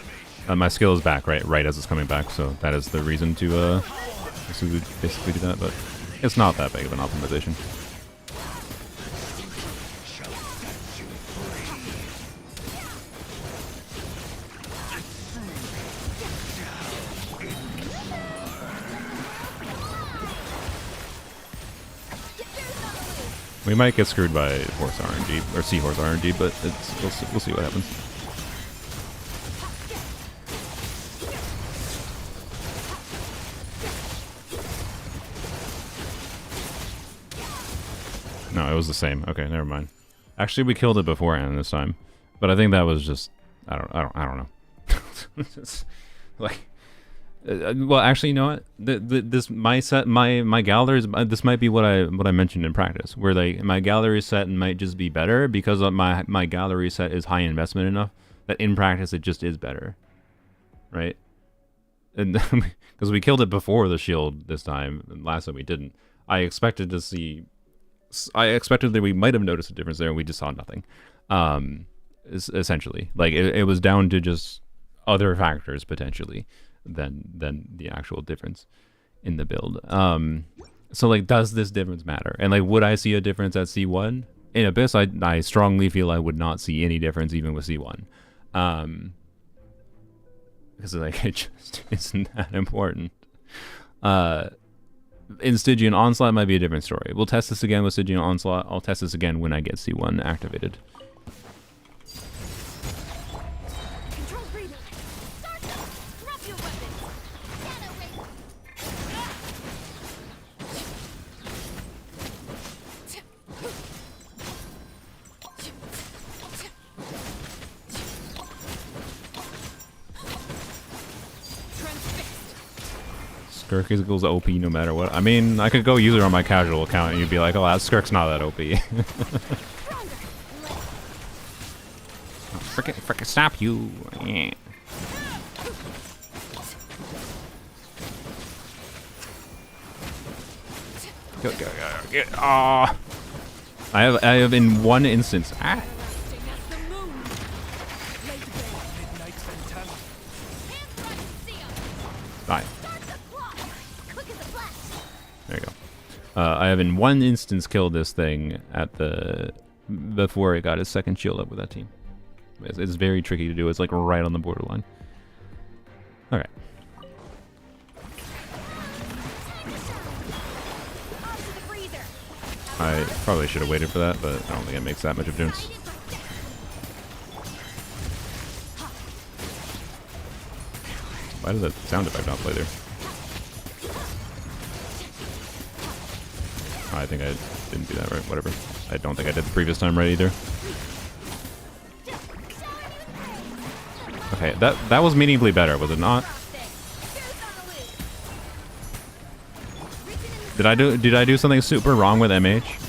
S5: My skill is back right as it's coming back, so that is the reason to basically do that. But it's not that big of an optimization. We might get screwed by horse RNG or seahorse RNG, but we'll see what happens. No, it was the same. Okay, never mind. Actually, we killed it beforehand this time, but I think that was just I don't know. It's like, well, actually, you know what? This my galleries. This might be what I mentioned in practice, where like my gallery set might just be better because my gallery set is high investment enough that in practice it just is better, right? And because we killed it before the shield this time, and last time we didn't. I expected that we might have noticed a difference there, and we just saw nothing. Essentially, like it was down to just other factors potentially than the actual difference in the build. So like, does this difference matter? And like, would I see a difference at C1? In Abyss, I strongly feel I would not see any difference even with C1. Because like it just isn't that important. In Stygian Onslaught might be a different story. We'll test this again with Stygian Onslaught. I'll test this again when I get C1 activated.
S2: Control breathing. Start them. Drop your weapons. Nano ray.
S5: Skirk equals OP no matter what. I mean, I could go use it on my casual account and you'd be like, oh, that Skirk's not that OP. Frickin' stop you. Yeah. Go. Oh. I have in one instance. Ah. Die. There you go. I have in one instance killed this thing at before it got his second shield up with that team. It's very tricky to do. It's like right on the borderline. All right. I probably should have waited for that, but I don't think it makes that much of a difference. Why does that sound effect not play there? Oh, I think I didn't do that right. Whatever. I don't think I did the previous time right either. Okay, that was meaningfully better, was it not? Did I do something super wrong with MH?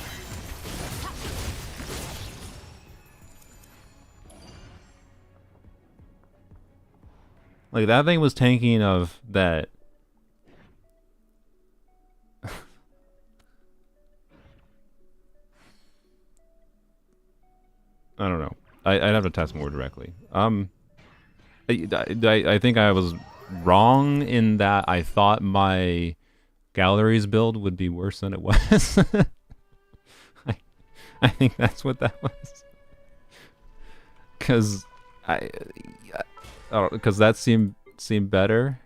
S5: Like, that thing was tanking of that. I don't know. I'd have to test more directly. I think I was wrong in that I thought my galleries build would be worse than it was. I think that's what that was. Cause because that seemed better.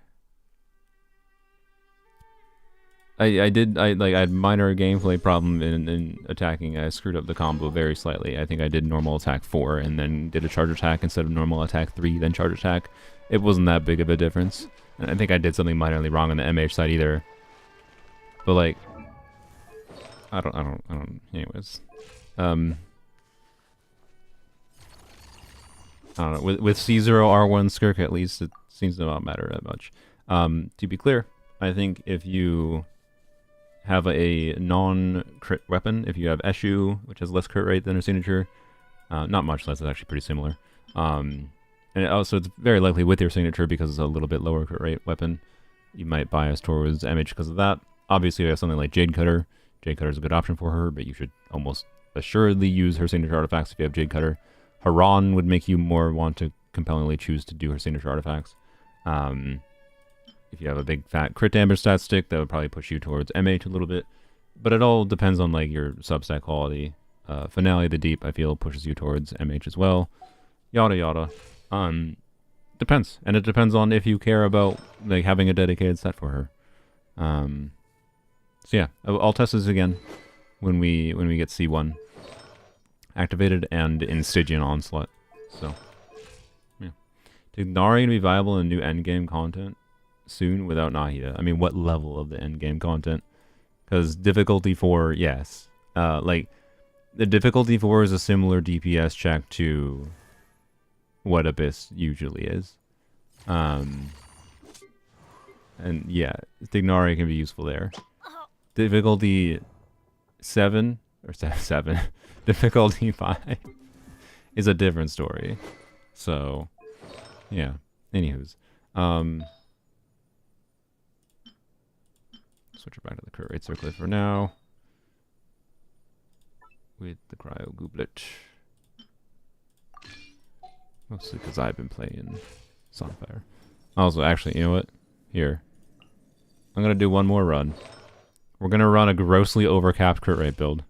S5: I had minor gameplay problem in attacking. I screwed up the combo very slightly. I think I did normal attack 4 and then did a charge attack instead of normal attack 3, then charge attack. It wasn't that big of a difference. And I think I did something minorly wrong on the MH side either. But like, I don't. Anyways, I don't know. With C0 R1 Skirk, at least it seems to not matter that much. To be clear, I think if you have a non-crit weapon, if you have Eshu, which has less crit rate than her signature, not much less, it's actually pretty similar. And also it's very likely with your signature because it's a little bit lower crit rate weapon, you might bias towards MH because of that. Obviously, you have something like Jade Cutter. Jade Cutter is a good option for her, but you should almost assuredly use her signature artifacts if you have Jade Cutter. Haran would make you more want to compellingly choose to do her signature artifacts. If you have a big fat crit damage stat stick, that would probably push you towards MH a little bit. But it all depends on like your substat quality. Finale the Deep, I feel, pushes you towards MH as well. Yada yada. Depends. And it depends on if you care about like having a dedicated set for her. So yeah, I'll test this again when we get C1 activated and in Stygian Onslaught. So yeah. Tignari to be viable in new endgame content soon without Nahida. I mean, what level of the endgame content? Because difficulty 4, yes. Like the difficulty 4 is a similar DPS check to what Abyss usually is. And yeah, Tignari can be useful there. Difficulty 7 or 7 difficulty 5 is a different story. So yeah, anywho's switch it back to the crit rate circlet for now with the cryo gooblet, mostly because I've been playing Sunfire. Also, actually, you know what, here I'm gonna do one more run. We're gonna run a grossly overcapped crit rate build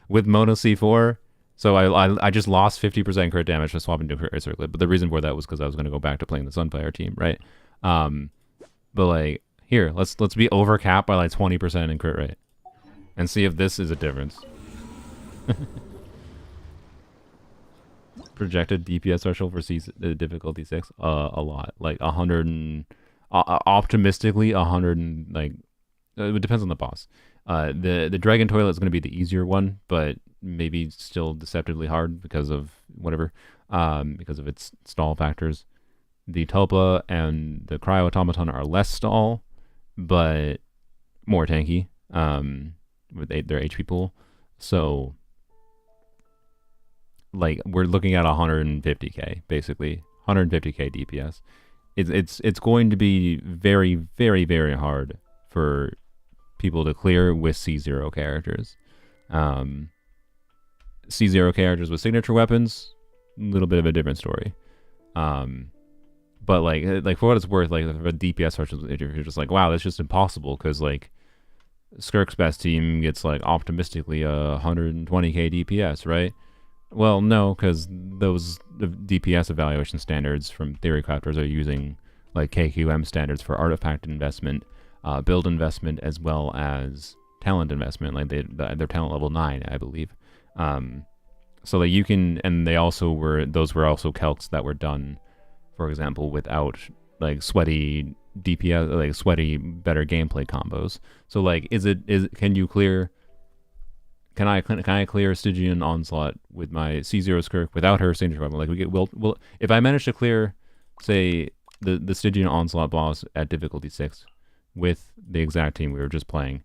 S5: with Mono C4. So I just lost 50% crit damage to swap into crit rate circlet, but the reason for that was because I was gonna go back to playing the Sunfire team, right? But like here, let's be overcapped by like 20% in crit rate, and see if this is a difference. Projected DPS threshold for difficulty 6, a lot, like 100 and optimistically 100 and like. It depends on the boss. The Dragon Toilet is going to be the easier one, but maybe still deceptively hard because of whatever, because of its stall factors. The Tulpa and the Cryo Automaton are less stall, but more tanky with their HP pool. So, like, we're looking at 150k, basically. 150k DPS. It's going to be very, very, very hard for people to clear with C0 characters. C0 characters with signature weapons, a little bit of a different story. But like for what it's worth, like for DPS thresholds, you're just like, wow, that's just impossible, because like Skirk's best team gets like optimistically 120k DPS, right? Well, no, because those DPS evaluation standards from Theory Crafters are using like KQM standards for artifact investment, build investment, as well as talent investment. Like they're talent level 9, I believe. So like you can, and they also were, those were also calcs that were done, for example, without like sweaty DPS, like sweaty better gameplay combos. So like, can you clear? Can I clear Stygian Onslaught with my C0 Skirk without her signature weapon? Like we'll if I manage to clear, say, the Stygian Onslaught boss at difficulty 6 with the exact team we were just playing,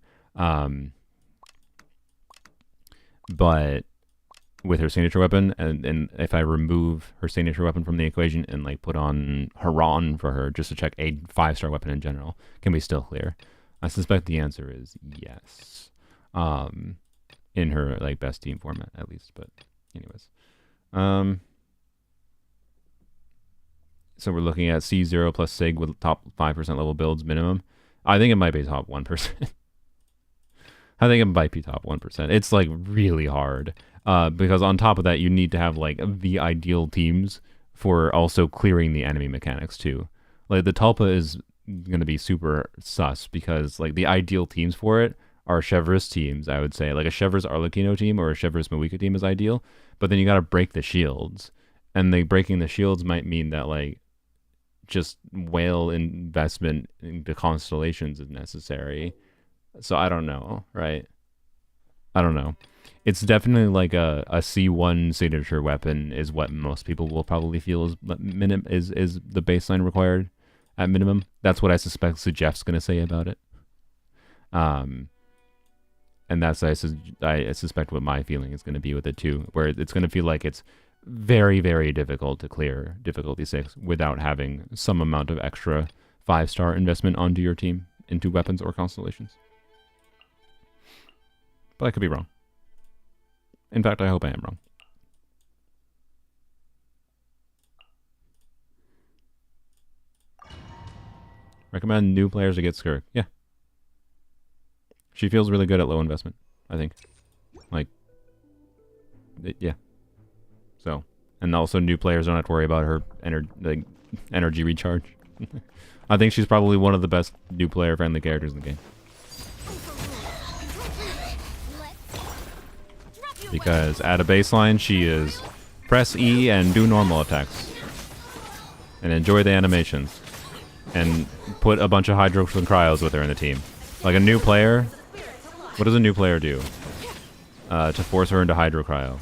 S5: but with her signature weapon, and if I remove her signature weapon from the equation and like put on Haran for her just to check a 5-star weapon in general, can we still clear? I suspect the answer is yes. In her like best team format at least, but Anyways. So we're looking at C0 plus SIG with top 5% level builds minimum. I think it might be top 1%. I think it might be top 1%. It's like really hard. Because on top of that, you need to have like the ideal teams for also clearing the enemy mechanics too. Like the Tulpa is going to be super sus because like the ideal teams for it are Chevreuse teams, I would say. Like a Chevreuse Arlecchino team or a Chevreuse Moika team is ideal. But then you got to break the shields. And the breaking the shields might mean that like just whale investment into constellations is necessary. So I don't know, right? I don't know. It's definitely like a C1 signature weapon is what most people will probably feel is the baseline required at minimum. That's what I suspect Jeff's going to say about it. And that's I suspect what my feeling is going to be with it too, where it's going to feel like it's very, very difficult to clear difficulty 6 without having some amount of extra 5-star investment onto your team into weapons or constellations. But I could be wrong. In fact, I hope I am wrong. Recommend new players to get Skirk. Yeah. She feels really good at low investment, I think. Like, yeah. So, and also new players don't have to worry about her energy recharge. I think she's probably one of the best new player-friendly characters in the game. Because at a baseline, she is press E and do normal attacks. And enjoy the animations. And put a bunch of Hydros and Cryos with her in the team. Like a new player, what does a new player do? To force her into Hydro Cryo.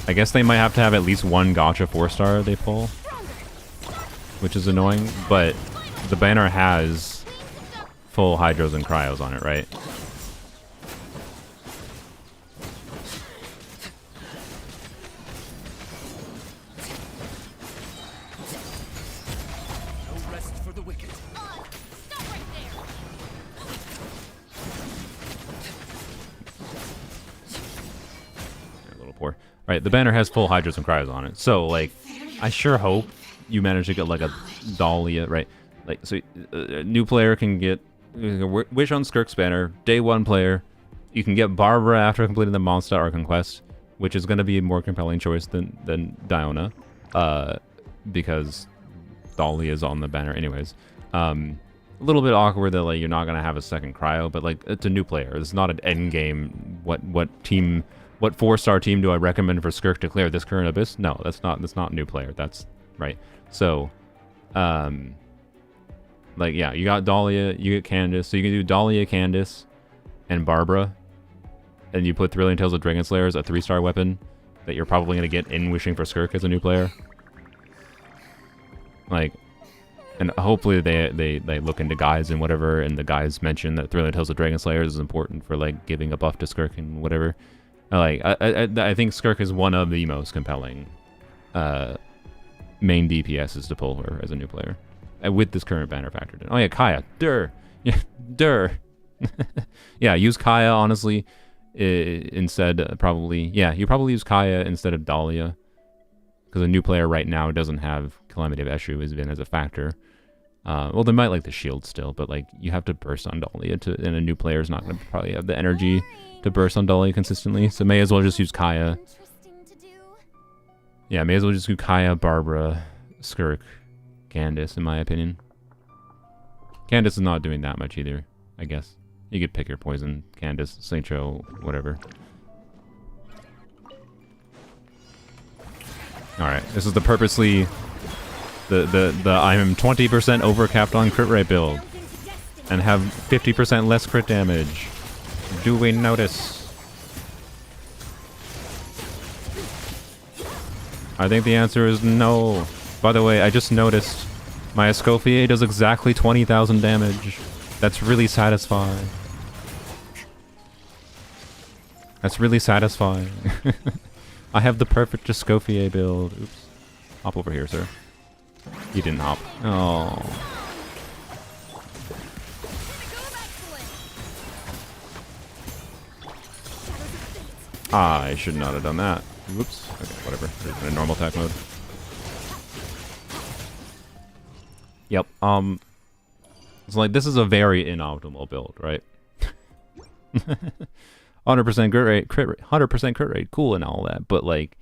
S5: I guess they might have to have at least one gacha 4-star they pull. Which is annoying, but the banner has full Hydros and Cryos on it, right? Right, the banner has full Hydros and Cryos on it. So, like, I sure hope you manage to get, like, a Dahlia, right? Like, so a new player can get Wish on Skirk's banner, day 1 player. You can get Barbara after completing the Mondstadt Archon quest, which is going to be a more compelling choice than Diona, because Dahlia is on the banner anyways. A little bit awkward that, like, you're not going to have a second Cryo, but, like, it's a new player. It's not an endgame, what 4-star team do I recommend for Skirk to clear this current abyss? No, that's not new player. That's right. So, like, yeah, you got Dahlia, you get Candace. So you can do Dahlia, Candace, and Barbara. And you put Thrilling Tales of Dragon Slayer as a 3-star weapon that you're probably going to get in Wishing for Skirk as a new player. Like, and hopefully they look into guides and whatever, and the guides mention that Thrilling Tales of Dragon Slayer is important for, like, giving a buff to Skirk and whatever. Like, I think Skirk is one of the most compelling main DPSs to pull her as a new player. With this current banner factored in. Oh yeah, Kaya. Durr. Yeah, Durr. Yeah, use Kaya, honestly, instead, probably. Yeah, you probably use Kaya instead of Dahlia. Because a new player right now doesn't have Calamity of Eshu as a factor. Well, they might like the shield still, but, like, you have to burst on Dahlia, and a new player is not going to probably have the energy to burst on Dahlia consistently, so may as well just use Kaya. Yeah, may as well just do Kaya, Barbara, Skirk, Candace, in my opinion. Candace is not doing that much either, I guess. You could pick your poison, Candace, Sancho, whatever. Alright, this is the purposely... The I'm 20% overcapped on crit rate build. And have 50% less crit damage. Do we notice? I think the answer is no. By the way, I just noticed my Escoffier does exactly 20,000 damage. That's really satisfying. That's really satisfying. I have the perfect Escoffier build. Oops. Hop over here, sir. You didn't hop. Oh. I should not have done that. Whoops. Okay, whatever. We're in normal attack mode. Yep. It's like this is a very inoptimal build, right? 100% crit rate, 100% crit rate, cool and all that, but like,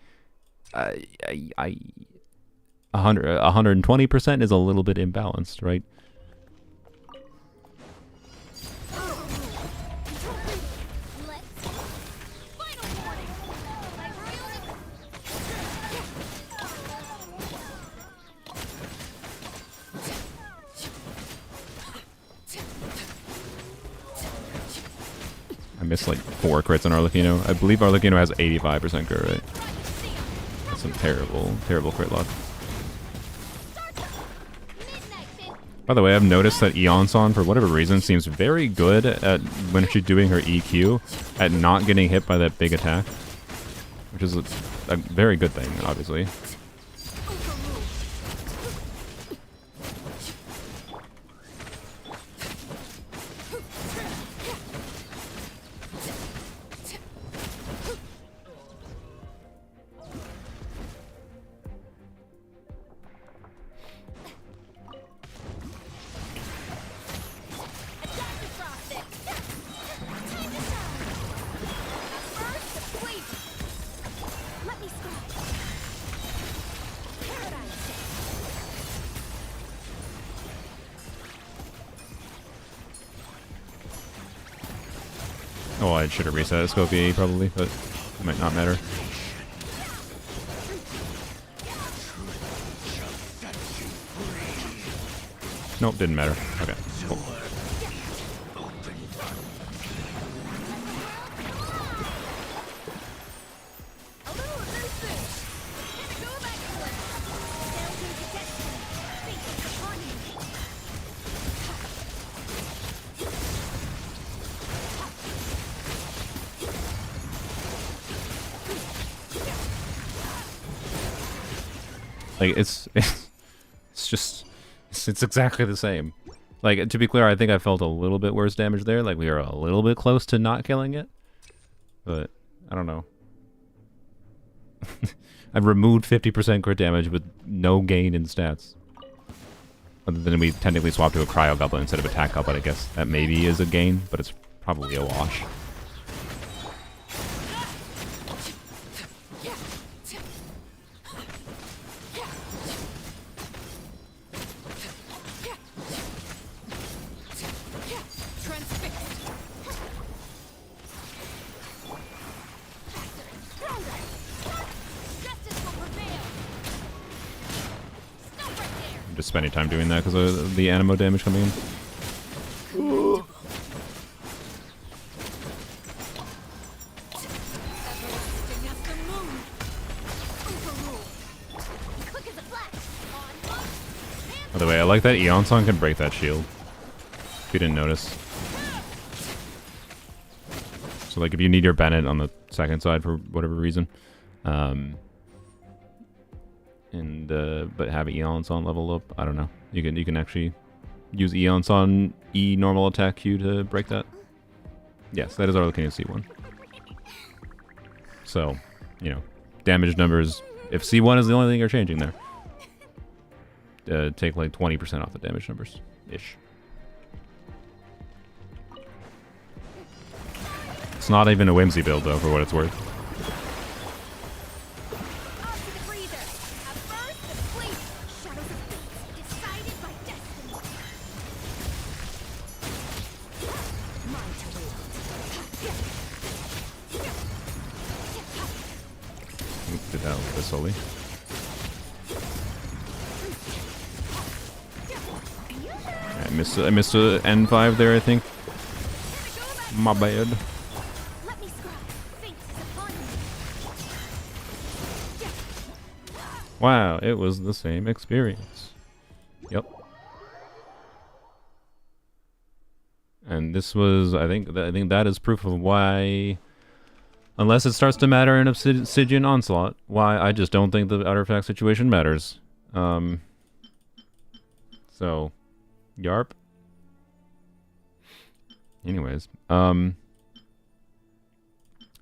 S5: 120% is a little bit imbalanced, right? I missed like 4 crits on Arlecchino. I believe Arlecchino has 85% crit rate. That's some terrible, terrible crit luck. By the way, I've noticed that Eonson, for whatever reason, seems very good at when she's doing her EQ at not getting hit by that big attack, which is a very good thing, obviously. Oh, I should have reset scope EA probably, but it might not matter. Nope, didn't matter. Okay, cool. Like it's exactly the same. Like, to be clear, I think I felt a little bit worse damage there. Like we were a little bit close to not killing it, but I don't know. I've removed 50% crit damage with no gain in stats. Other than we technically swapped to a cryo goblin instead of attack goblin, I guess that maybe is a gain, but it's probably a wash. I'm just spending time doing that because of the animo damage coming in. By the way, I like that Eonson can break that shield. If you didn't notice. So like if you need your Bennett on the second side for whatever reason, but have Eonson level up, I don't know. You can actually use Eonson E normal attack Q to break that. Yes, that is our looking at C1. So, you know, damage numbers. If C1 is the only thing you're changing there, take like 20% off the damage numbers ish. It's not even a whimsy build though, for what it's worth. Did that with this Oli. I missed a N5 there, I think. My bad. Wow, it was the same experience. Yep. And this was, I think that is proof of why, unless it starts to matter in Obsidian Onslaught, why I just don't think the artifact situation matters. So, yarp. Anyways,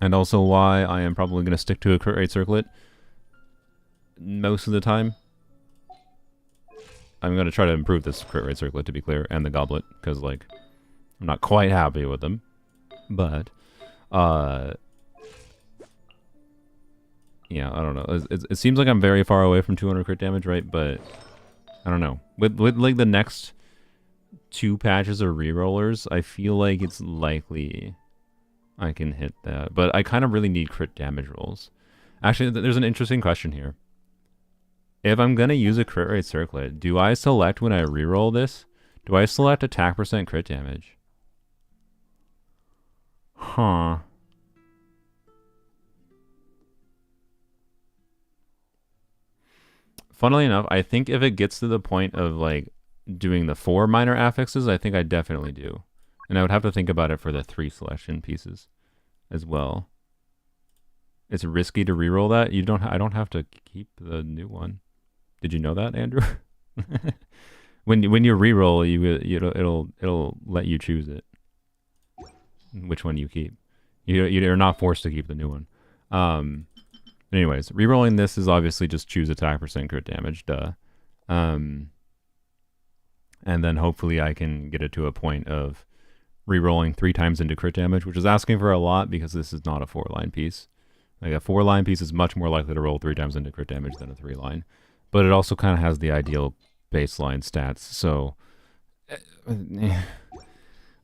S5: And also why I am probably going to stick to a crit rate circlet most of the time. I'm going to try to improve this crit rate circlet, to be clear, and the goblet, because, like, I'm not quite happy with them. But, yeah, I don't know. It seems like I'm very far away from 200 crit damage, right? But, I don't know. With like, the next 2 patches of rerollers, I feel like it's likely I can hit that. But I kind of really need crit damage rolls. Actually, there's an interesting question here. If I'm going to use a crit rate circlet, do I select when I reroll this? Do I select attack percent crit damage? Huh. Funnily enough, I think if it gets to the point of, like, doing the 4 minor affixes, I think I definitely do. And I would have to think about it for the 3 selection pieces as well. It's risky to reroll that. I don't have to keep the new one. Did you know that, Andrew? when you reroll, it'll let you choose it. Which one you keep. You're not forced to keep the new one. Anyways, rerolling this is obviously just choose attack percent crit damage, duh. And then hopefully I can get it to a point of rerolling 3 times into crit damage, which is asking for a lot because this is not a 4-line piece. Like, a 4-line piece is much more likely to roll 3 times into crit damage than a 3-line. But it also kind of has the ideal baseline stats, so I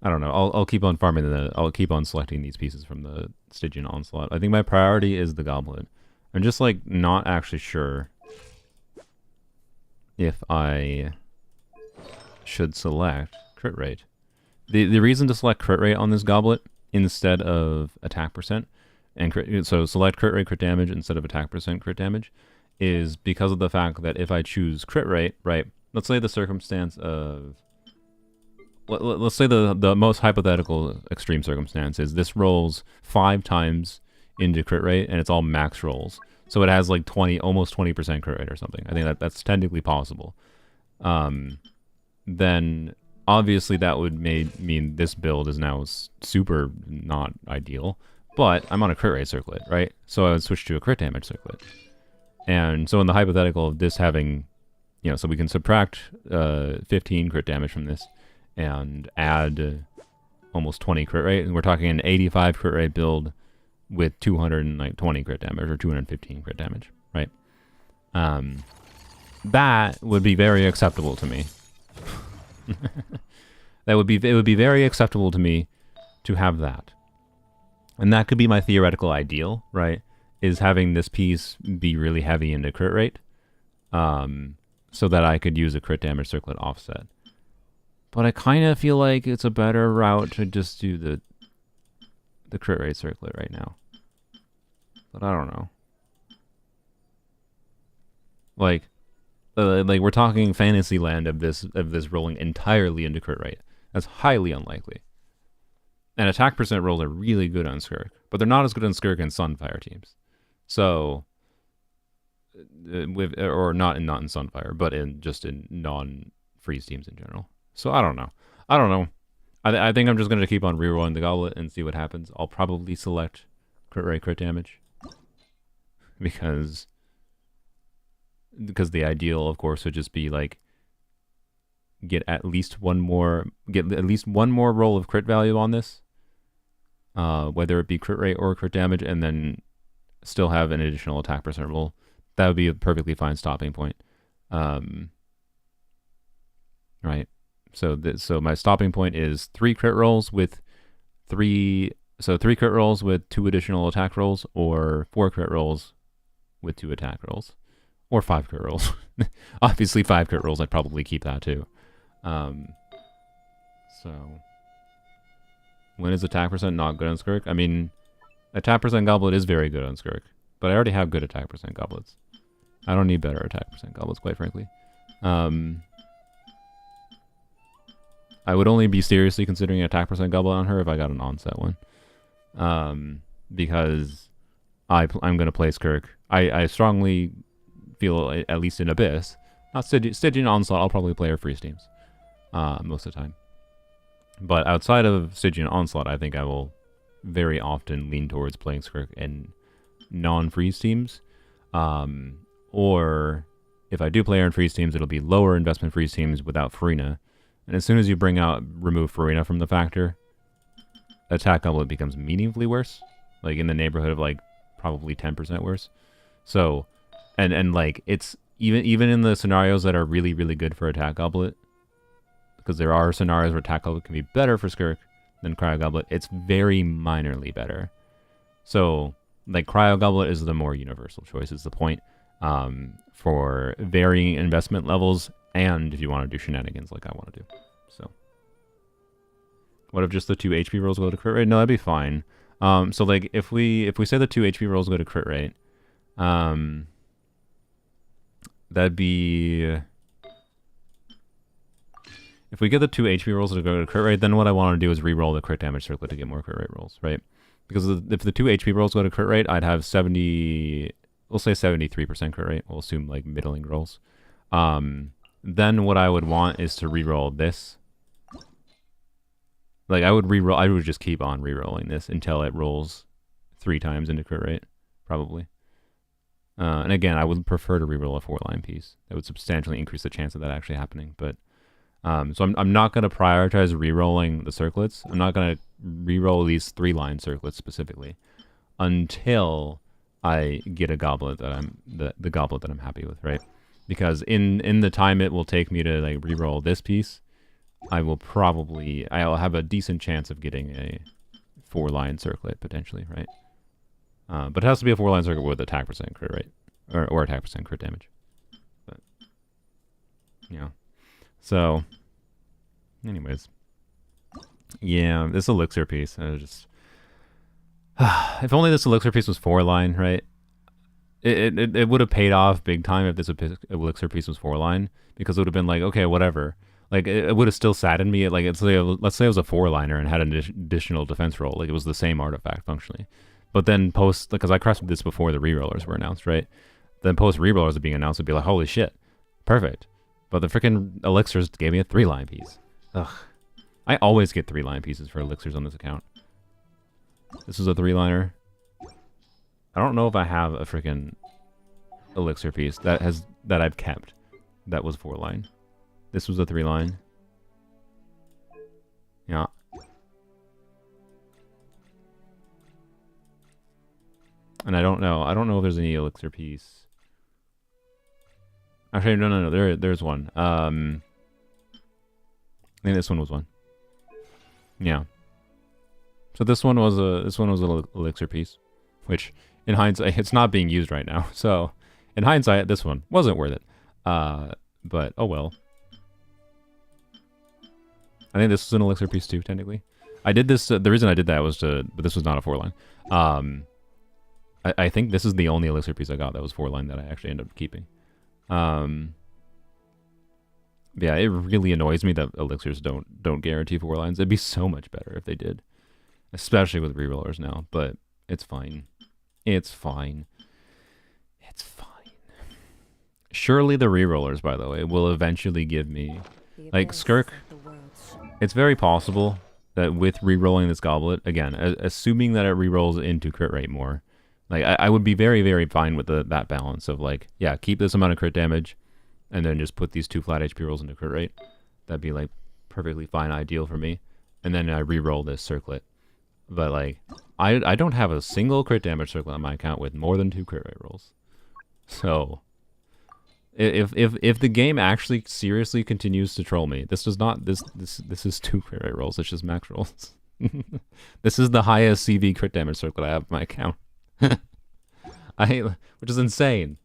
S5: don't know. I'll keep on farming I'll keep on selecting these pieces from the Stygian Onslaught. I think my priority is the Goblet. I'm just, like, not actually sure if I should select crit rate. The reason to select crit rate on this Goblet instead of attack percent, and so select crit rate crit damage instead of attack percent crit damage, is because of the fact that if I choose crit rate, right, let's say the circumstance of, let's say the most hypothetical extreme circumstance is this rolls 5 times into crit rate and it's all max rolls. So it has like almost 20% crit rate or something. I think that's technically possible. Then obviously that would mean this build is now super not ideal, but I'm on a crit rate circlet, right? So I would switch to a crit damage circlet. And so in the hypothetical of this having, so we can subtract 15 crit damage from this and add almost 20 crit rate, and we're talking an 85 crit rate build with 220 crit damage or 215 crit damage, right? That would be very acceptable to me. It would be very acceptable to me to have that. And that could be my theoretical ideal, right? Is having this piece be really heavy into crit rate, so that I could use a crit damage circlet offset. But I kind of feel like it's a better route to just do the crit rate circlet right now. But I don't know. Like we're talking fantasy land of this rolling entirely into crit rate. That's highly unlikely. And attack percent rolls are really good on Skirk, but they're not as good on Skirk and Sunfire teams. So, not in Sunfire, but in non-freeze teams in general. So I don't know. I think I'm just gonna keep on rerolling the Goblet and see what happens. I'll probably select crit rate, crit damage, because the ideal, of course, would just be like get at least one more roll of crit value on this, whether it be crit rate or crit damage, and then still have an additional attack percent roll. That would be a perfectly fine stopping point. Right. So my stopping point is 3 crit rolls with 3 crit rolls with 2 additional attack rolls, or 4 crit rolls with 2 attack rolls, or 5 crit rolls. Obviously 5 crit rolls, I'd probably keep that too. So when is attack percent not good on Skirk? I mean, attack percent Goblet is very good on Skirk, but I already have good attack percent Goblets. I don't need better attack percent Goblets, quite frankly. I would only be seriously considering an attack percent Goblet on her if I got an onset one. Because I'm going to play Skirk. I strongly feel, at least in Abyss, not Stygian Onslaught, I'll probably play her freeze teams most of the time. But outside of Stygian Onslaught, I think I will very often lean towards playing Skirk in non-freeze teams. Or if I do play her in freeze teams, it'll be lower investment freeze teams without Farina. And as soon as you remove Farina from the factor, attack doublet becomes meaningfully worse. Like in the neighborhood of like probably 10% worse. So, and like it's even in the scenarios that are really, really good for attack goblet, because there are scenarios where attack goblet can be better for Skirk than cryo goblet, it's very minorly better. So like cryo goblet is the more universal choice is the point, for varying investment levels, and if you want to do shenanigans like I want to do. So what if just the 2 HP rolls go to crit rate? No, that'd be fine. So like if we say the 2 HP rolls go to crit rate, that'd be, if we get the 2 HP rolls to go to crit rate, then what I want to do is re-roll the crit damage circlet to get more crit rate rolls, right? Because if the 2 HP rolls go to crit rate, I'd have 70, we'll say 73% crit rate. We'll assume like middling rolls. Then what I would want is to re-roll this. Like I would just keep on re-rolling this until it rolls 3 times into crit rate, probably. And again, I would prefer to re-roll a 4-line piece. That would substantially increase the chance of that actually happening. But so I'm not going to prioritize re-rolling the circlets. I'm not going to re-roll these 3-line circlets specifically until I get a goblet that the goblet that I'm happy with, right? Because in the time it will take me to like re-roll this piece, I'll have a decent chance of getting a 4-line circlet potentially, right? But it has to be a 4-line circuit with attack percent crit rate, or attack percent crit damage. But yeah, so anyways, yeah, this elixir piece, if only this elixir piece was 4-line, right? It would have paid off big time if this elixir piece was 4-line, because it would have been like, okay, whatever. Like it would have still saddened me. Like let's say it was a 4-liner and had an additional defense roll. Like it was the same artifact functionally. But then because I crafted this before the rerollers were announced, right? Then post rerollers being announced, it'd be like, holy shit, perfect. But the freaking elixirs gave me a 3-line piece. Ugh. I always get 3-line pieces for elixirs on this account. This is a 3-liner. I don't know if I have a freaking elixir piece that I've kept that was 4-line. This was a 3-line. Yeah. And I don't know if there's any elixir piece. Actually, no. There's one. I think this one was one. Yeah. So this one was an elixir piece, which in hindsight it's not being used right now. So in hindsight, this one wasn't worth it. But oh well. I think this was an elixir piece too, technically. I did this. The reason I did that was but this was not a 4-line. I think this is the only elixir piece I got that was 4-line that I actually ended up keeping. Yeah, it really annoys me that elixirs don't guarantee 4-lines. It'd be so much better if they did, especially with rerollers now. But it's fine. It's fine. It's fine. Surely the rerollers, by the way, will eventually give me, like Skirk. It's very possible that with rerolling this goblet, again, assuming that it rerolls into crit rate more, like I would be very, very fine with that balance of like, yeah, keep this amount of crit damage, and then just put these 2 flat HP rolls into crit rate. That'd be like perfectly fine, ideal for me. And then I re-roll this circlet. But like, I don't have a single crit damage circlet on my account with more than 2 crit rate rolls. So if the game actually seriously continues to troll me, this does not this is 2 crit rate rolls. It's just max rolls. This is the highest CV crit damage circlet I have on my account. Which is insane.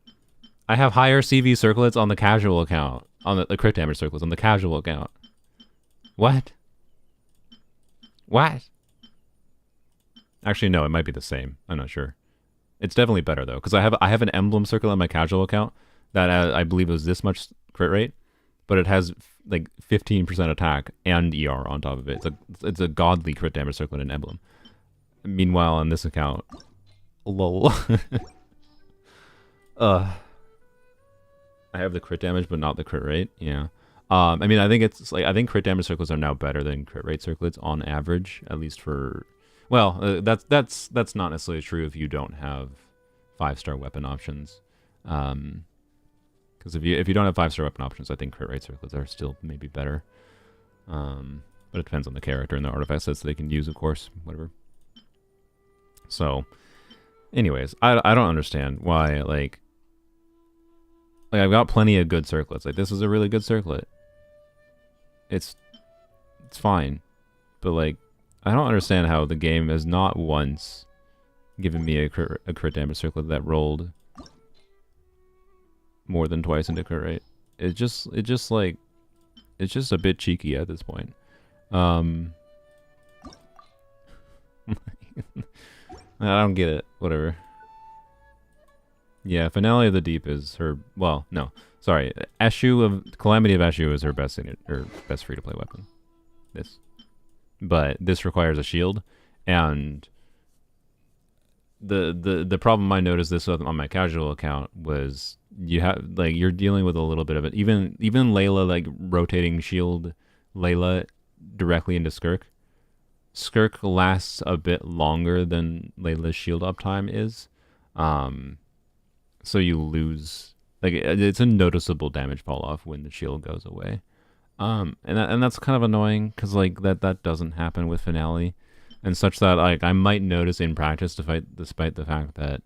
S5: I have higher CV circlets on the casual account, on the crit damage circlets on the casual account. What? What? Actually, no, it might be the same. I'm not sure. It's definitely better though, because I have an emblem circle on my casual account that I believe is this much crit rate, but it has like 15% attack and ER on top of it. It's a godly crit damage circlet and emblem. Meanwhile, on this account, lol. I have the crit damage, but not the crit rate. Yeah. I mean, I think crit damage circlets are now better than crit rate circlets on average, at least for. Well, that's not necessarily true if you don't have 5-star weapon options. Because if you don't have 5-star weapon options, I think crit rate circlets are still maybe better. But it depends on the character and the artifact sets they can use, of course, whatever. So, anyways, I don't understand why, like I've got plenty of good circlets. Like, this is a really good circlet. It's fine. But, like, I don't understand how the game has not once given me a crit damage circlet that rolled more than twice into crit rate. It's just a bit cheeky at this point. I don't get it. Whatever. Yeah, Finale of the Deep is her. Well, no, sorry. Calamity of Eshu is her best free to play weapon. But this requires a shield, and the problem I noticed this on my casual account was you're dealing with a little bit of it. Even Layla, like rotating shield Layla directly into Skirk. Skirk lasts a bit longer than Layla's shield uptime is. So you lose, like, it's a noticeable damage fall off when the shield goes away. And that's kind of annoying because, like, that doesn't happen with Finale, and such that, like, I might notice in practice despite the fact that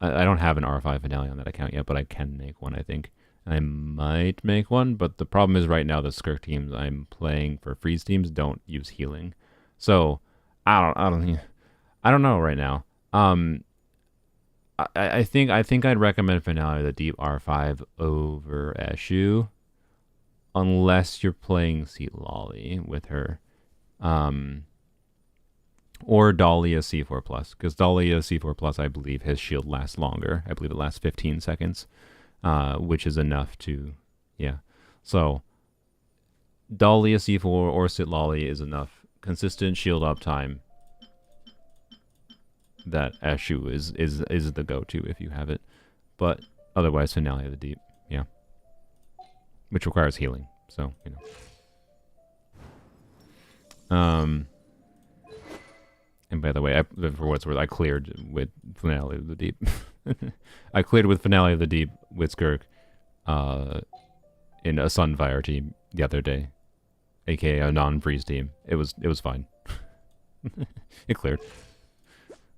S5: I don't have an R5 Finale on that account yet, but I can make one, I think. And I might make one, but the problem is right now the Skirk teams I'm playing for freeze teams don't use healing. So I don't know right now. I think I'd recommend Finale of the Deep R5 over Eshu, unless you're playing Seat Lolly with her, or Dahlia C4 Plus, because Dahlia C4 Plus, I believe his shield lasts longer. I believe it lasts 15 seconds, which is enough to, yeah. So Dahlia C4 or Sit Lolly is enough consistent shield uptime that Eshu is the go-to if you have it. But otherwise, Finale of the Deep, yeah. Which requires healing, so, you know. And by the way, for what it's worth, I cleared with Finale of the Deep. I cleared with Finale of the Deep with Skirk in a Sunfire team the other day, aka a non-freeze team. It was fine. It cleared.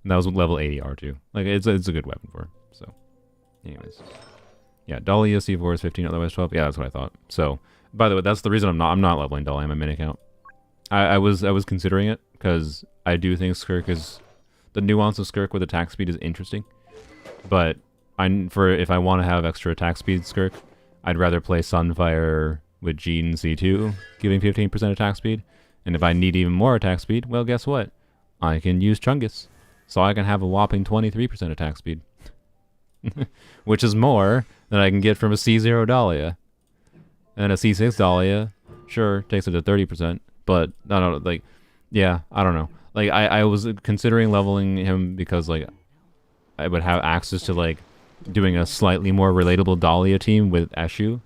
S5: And that was level 80 R2. Like, it's a good weapon for her. So, anyways. Yeah, Dahlia C4 is 15, otherwise 12. Yeah, that's what I thought. So, by the way, that's the reason I'm not leveling Dahlia on my mini account. I was considering it, because I do think Skirk is... The nuance of Skirk with attack speed is interesting. But if I want to have extra attack speed Skirk, I'd rather play Sunfire with Jean C2, giving 15% attack speed. And if I need even more attack speed, well, guess what? I can use Chungus. So I can have a whopping 23% attack speed. Which is more than I can get from a C0 Dahlia. And a C6 Dahlia, sure, takes it to 30%. But, no, like, yeah, I don't know. Like, I was considering leveling him because, like, I would have access to, like, doing a slightly more relatable Dahlia team with Eshu.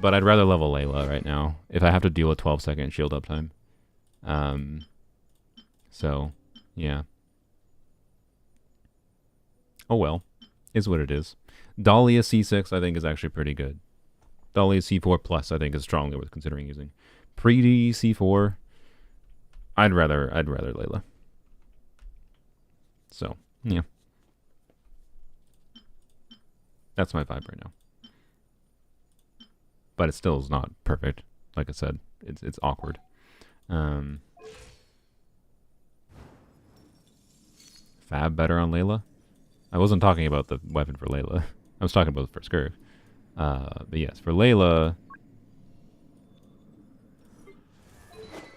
S5: But I'd rather level Layla right now, if I have to deal with 12-second shield uptime. So, yeah. Oh well, is what it is. Dahlia C6 I think is actually pretty good. Dahlia C4 Plus I think is strongly worth considering using. Pre C4, I'd rather Layla. So yeah, that's my vibe right now. But it still is not perfect. Like I said, it's awkward. Fab better on Layla. I wasn't talking about the weapon for Layla. I was talking about it for Skirk. But yes, for Layla,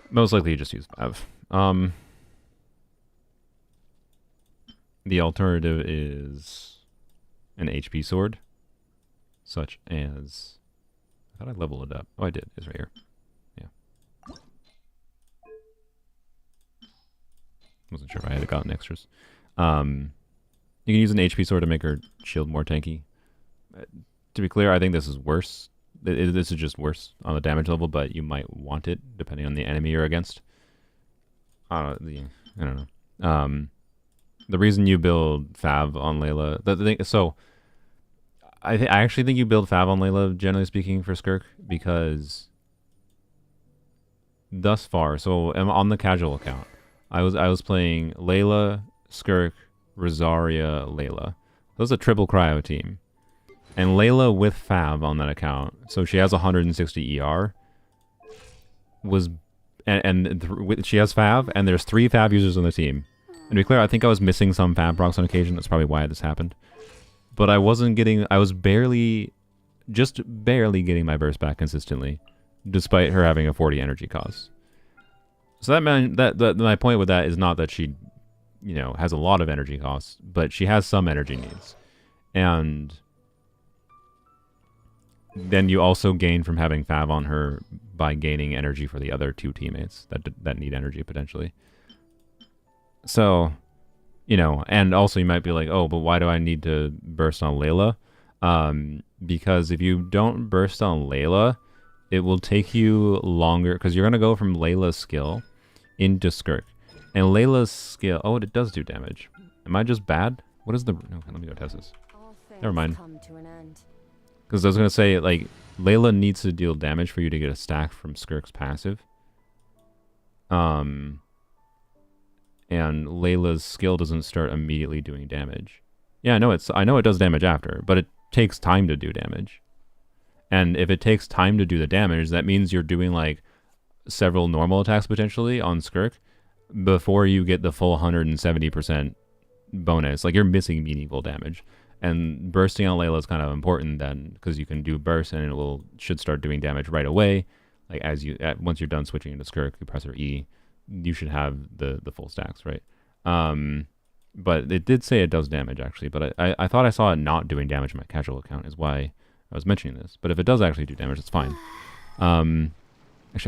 S5: most likely you just use Fab. The alternative is an HP sword, such as... I thought I leveled it up. Oh, I did. It's right here. Yeah. Wasn't sure if I had gotten extras. You can use an HP sword to make her shield more tanky. To be clear, I think this is worse. This is just worse on the damage level, but you might want it depending on the enemy you're against. I don't know. The reason you build Fav on Layla, the thing, so I actually think you build Fav on Layla, generally speaking, for Skirk, because thus far, so on the casual account, I was playing Layla, Skirk, Rosaria, Layla. That was a triple cryo team. And Layla with Fav on that account, so she has 160 ER, was, she has Fav, and there's 3 Fav users on the team. And to be clear, I think I was missing some Fav procs on occasion, that's probably why this happened. But I was just barely getting my burst back consistently, despite her having a 40 energy cost. So that meant that my point with that is not that she, has a lot of energy costs, but she has some energy needs. And then you also gain from having Fav on her by gaining energy for the other 2 teammates that need energy potentially. So, and also you might be like, oh, but why do I need to burst on Layla? Because if you don't burst on Layla, it will take you longer, because you're going to go from Layla's skill into Skirk. And Layla's skill, oh, it does do damage. Am I just bad? What is the, okay, let me go test this. Never mind. Because I was going to say, like, Layla needs to deal damage for you to get a stack from Skirk's passive. And Layla's skill doesn't start immediately doing damage. Yeah, I know it does damage after, but it takes time to do damage. And if it takes time to do the damage, that means you're doing like several normal attacks potentially on Skirk before you get the full 170% bonus. Like, you're missing meaningful damage. And bursting on Layla is kind of important then, because you can do burst and it should start doing damage right away. Like, once you're done switching into Skirk, you press her E, you should have the full stacks, right? But it did say it does damage actually, but I thought I saw it not doing damage on my casual account, is why I was mentioning this. But if it does actually do damage, it's fine. Actually,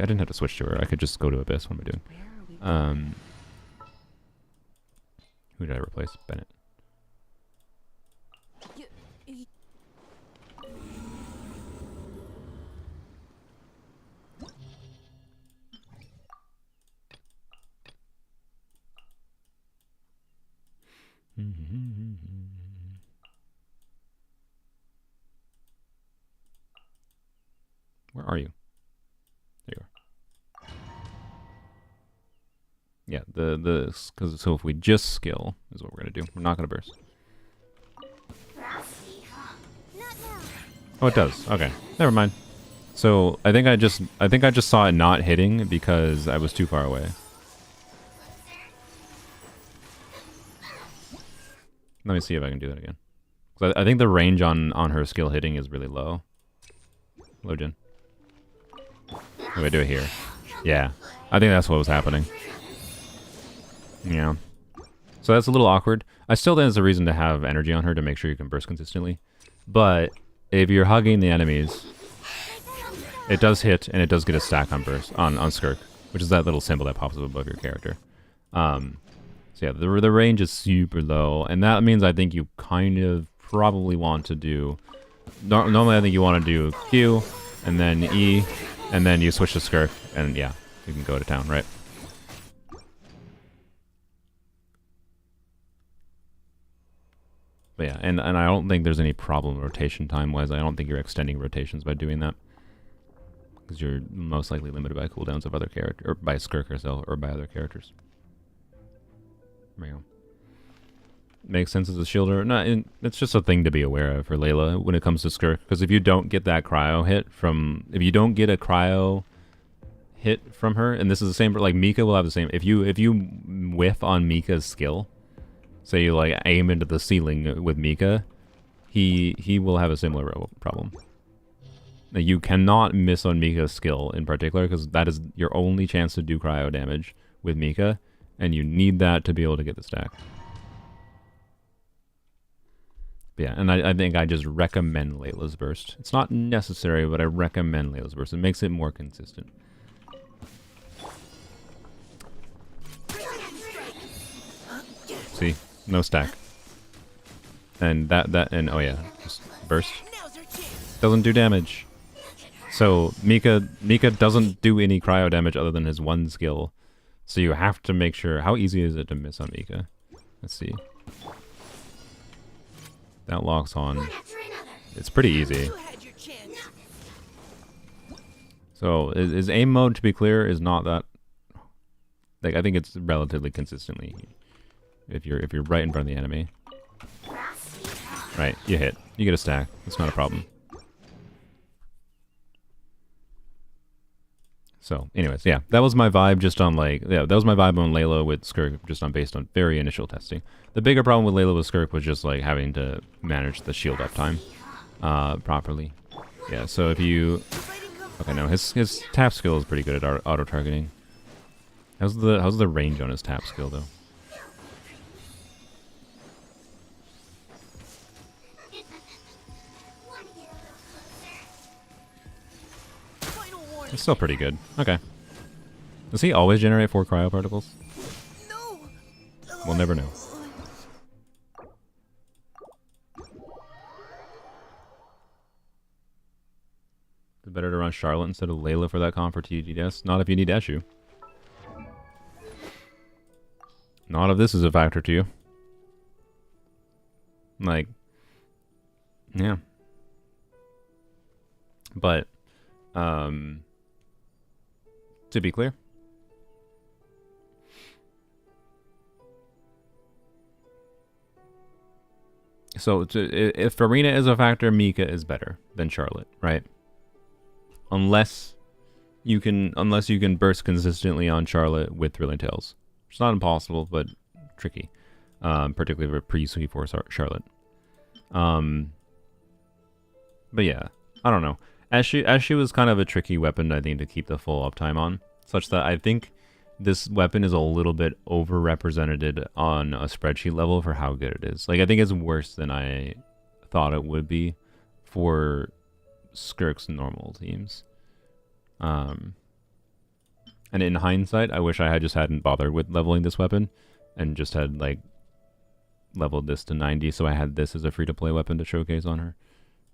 S5: I didn't have to switch to her. I could just go to Abyss. What am I doing? Who did I replace? Bennett. Where are you? There you are. Yeah, because so if we just skill is what we're gonna do. We're not gonna burst. Oh, it does. Okay, never mind. So I think I just saw it not hitting because I was too far away. Let me see if I can do that again. I think the range on her skill hitting is really low. Low gen. Maybe I do it here. Yeah, I think that's what was happening. Yeah. So that's a little awkward. I still think there's a reason to have energy on her to make sure you can burst consistently. But if you're hugging the enemies, it does hit and it does get a stack on burst on Skirk, which is that little symbol that pops up above your character. So yeah, the range is super low, and that means I think you kind of probably want to do... Normally I think you want to do Q, and then E, and then you switch to Skirk, and yeah, you can go to town, right? But yeah, and I don't think there's any problem rotation time-wise. I don't think you're extending rotations by doing that. Because you're most likely limited by cooldowns of other characters, or by Skirk herself, or by other characters. There we go. Makes sense as a shielder. No, it's just a thing to be aware of for Layla when it comes to Skirk. Because if you don't get that cryo hit from... If you don't get a cryo hit from her, and this is the same for... Like, Mika will have the same... If you whiff on Mika's skill, say you, like, aim into the ceiling with Mika, he will have a similar problem. Now, you cannot miss on Mika's skill in particular, because that is your only chance to do cryo damage with Mika. And you need that to be able to get the stack. But yeah, and I think I just recommend Layla's Burst. It's not necessary, but I recommend Layla's Burst. It makes it more consistent. See? No stack. And and oh yeah, just burst. Doesn't do damage. So Mika doesn't do any cryo damage other than his one skill. So you have to make sure. How easy is it to miss on Mika? Let's see. That locks on. It's pretty easy. So is aim mode, to be clear, is not that. Like, I think it's relatively consistently. If you're right in front of the enemy, right, you hit. You get a stack. It's not a problem. So, anyways, yeah, that was my vibe just on that was my vibe on Layla with Skirk, just on based on very initial testing. The bigger problem with Layla with Skirk was just like having to manage the shield uptime properly. Yeah, so if you, okay, no, his tap skill is pretty good at auto targeting. How's the range on his tap skill though? It's still pretty good. Okay. Does he always generate 4 cryo particles?
S2: No.
S5: We'll never know. Is it better to run Charlotte instead of Layla for that comp for TGS? Not if you need Eshu. Not if this is a factor to you. Like, yeah. But, to be clear, so if Arena is a factor, Mika is better than Charlotte, right? Unless you can burst consistently on Charlotte with Thrilling Tales. It's not impossible, but tricky, particularly for pre-Sweet 4 Charlotte. But yeah, I don't know. Eshu is kind of a tricky weapon, I think, to keep the full uptime on, such that I think this weapon is a little bit overrepresented on a spreadsheet level for how good it is. Like, I think it's worse than I thought it would be for Skirk's normal teams. And in hindsight, I wish I had just hadn't bothered with leveling this weapon and just had, like, leveled this to 90, so I had this as a free-to-play weapon to showcase on her.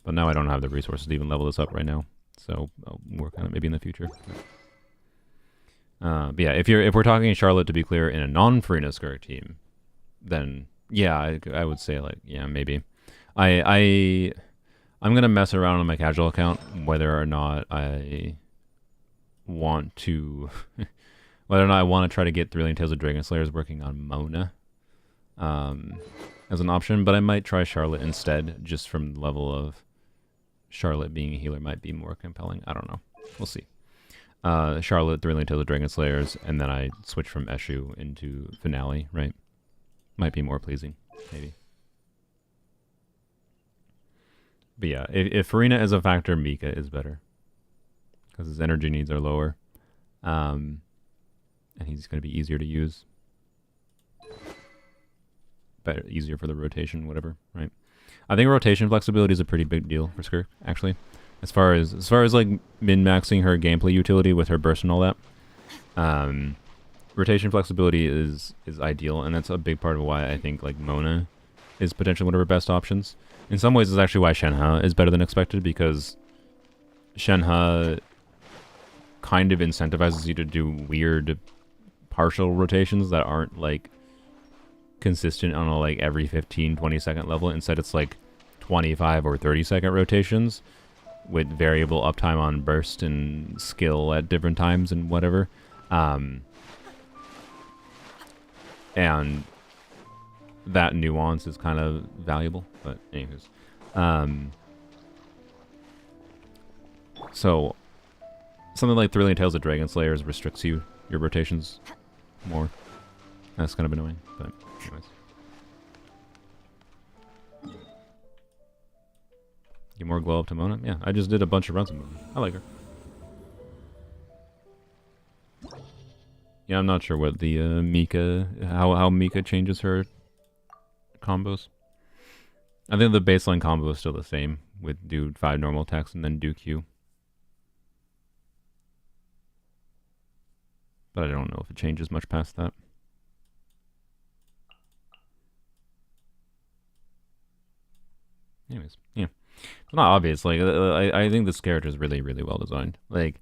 S5: But now I don't have the resources to even level this up right now, so I'll work on it maybe in the future. But yeah, if we're talking Charlotte, to be clear, in a non-Farina Skirk team, then yeah, I would say, like, yeah, maybe. I'm gonna mess around on my casual account whether or not I want to try to get Thrilling Tales of Dragon Slayers working on Mona as an option, but I might try Charlotte instead, just from the level of Charlotte being a healer might be more compelling. I don't know. We'll see. Charlotte, Thrilling Tales of Dragon Slayers, and then I switch from Eshu into Finale, right? Might be more pleasing, maybe. But yeah, if Farina is a factor, Mika is better. Because his energy needs are lower. And he's going to be easier to use. Better, easier for the rotation, whatever, right? I think rotation flexibility is a pretty big deal for Skirk, actually. As far as like min-maxing her gameplay utility with her burst and all that. Rotation flexibility is ideal, and that's a big part of why I think like Mona is potentially one of her best options. In some ways, it's actually why Shenhe is better than expected, because Shenhe kind of incentivizes you to do weird partial rotations that aren't like consistent on a like every 15-20 second level. Instead, it's like 25 or 30 second rotations with variable uptime on burst and skill at different times and whatever. And that nuance is kind of valuable, but anyways. So something like Thrilling Tales of Dragon Slayers restricts your rotations more. That's kind of annoying, but anyways. Get more glow up to Mona? Yeah, I just did a bunch of runs of Mona. I like her. Yeah, I'm not sure what the Mika, how Mika changes her combos. I think the baseline combo is still the same, with do 5 normal attacks and then do Q. But I don't know if it changes much past that. Anyways, yeah. It's not obvious. Like, I think this character is really, really well designed. Like,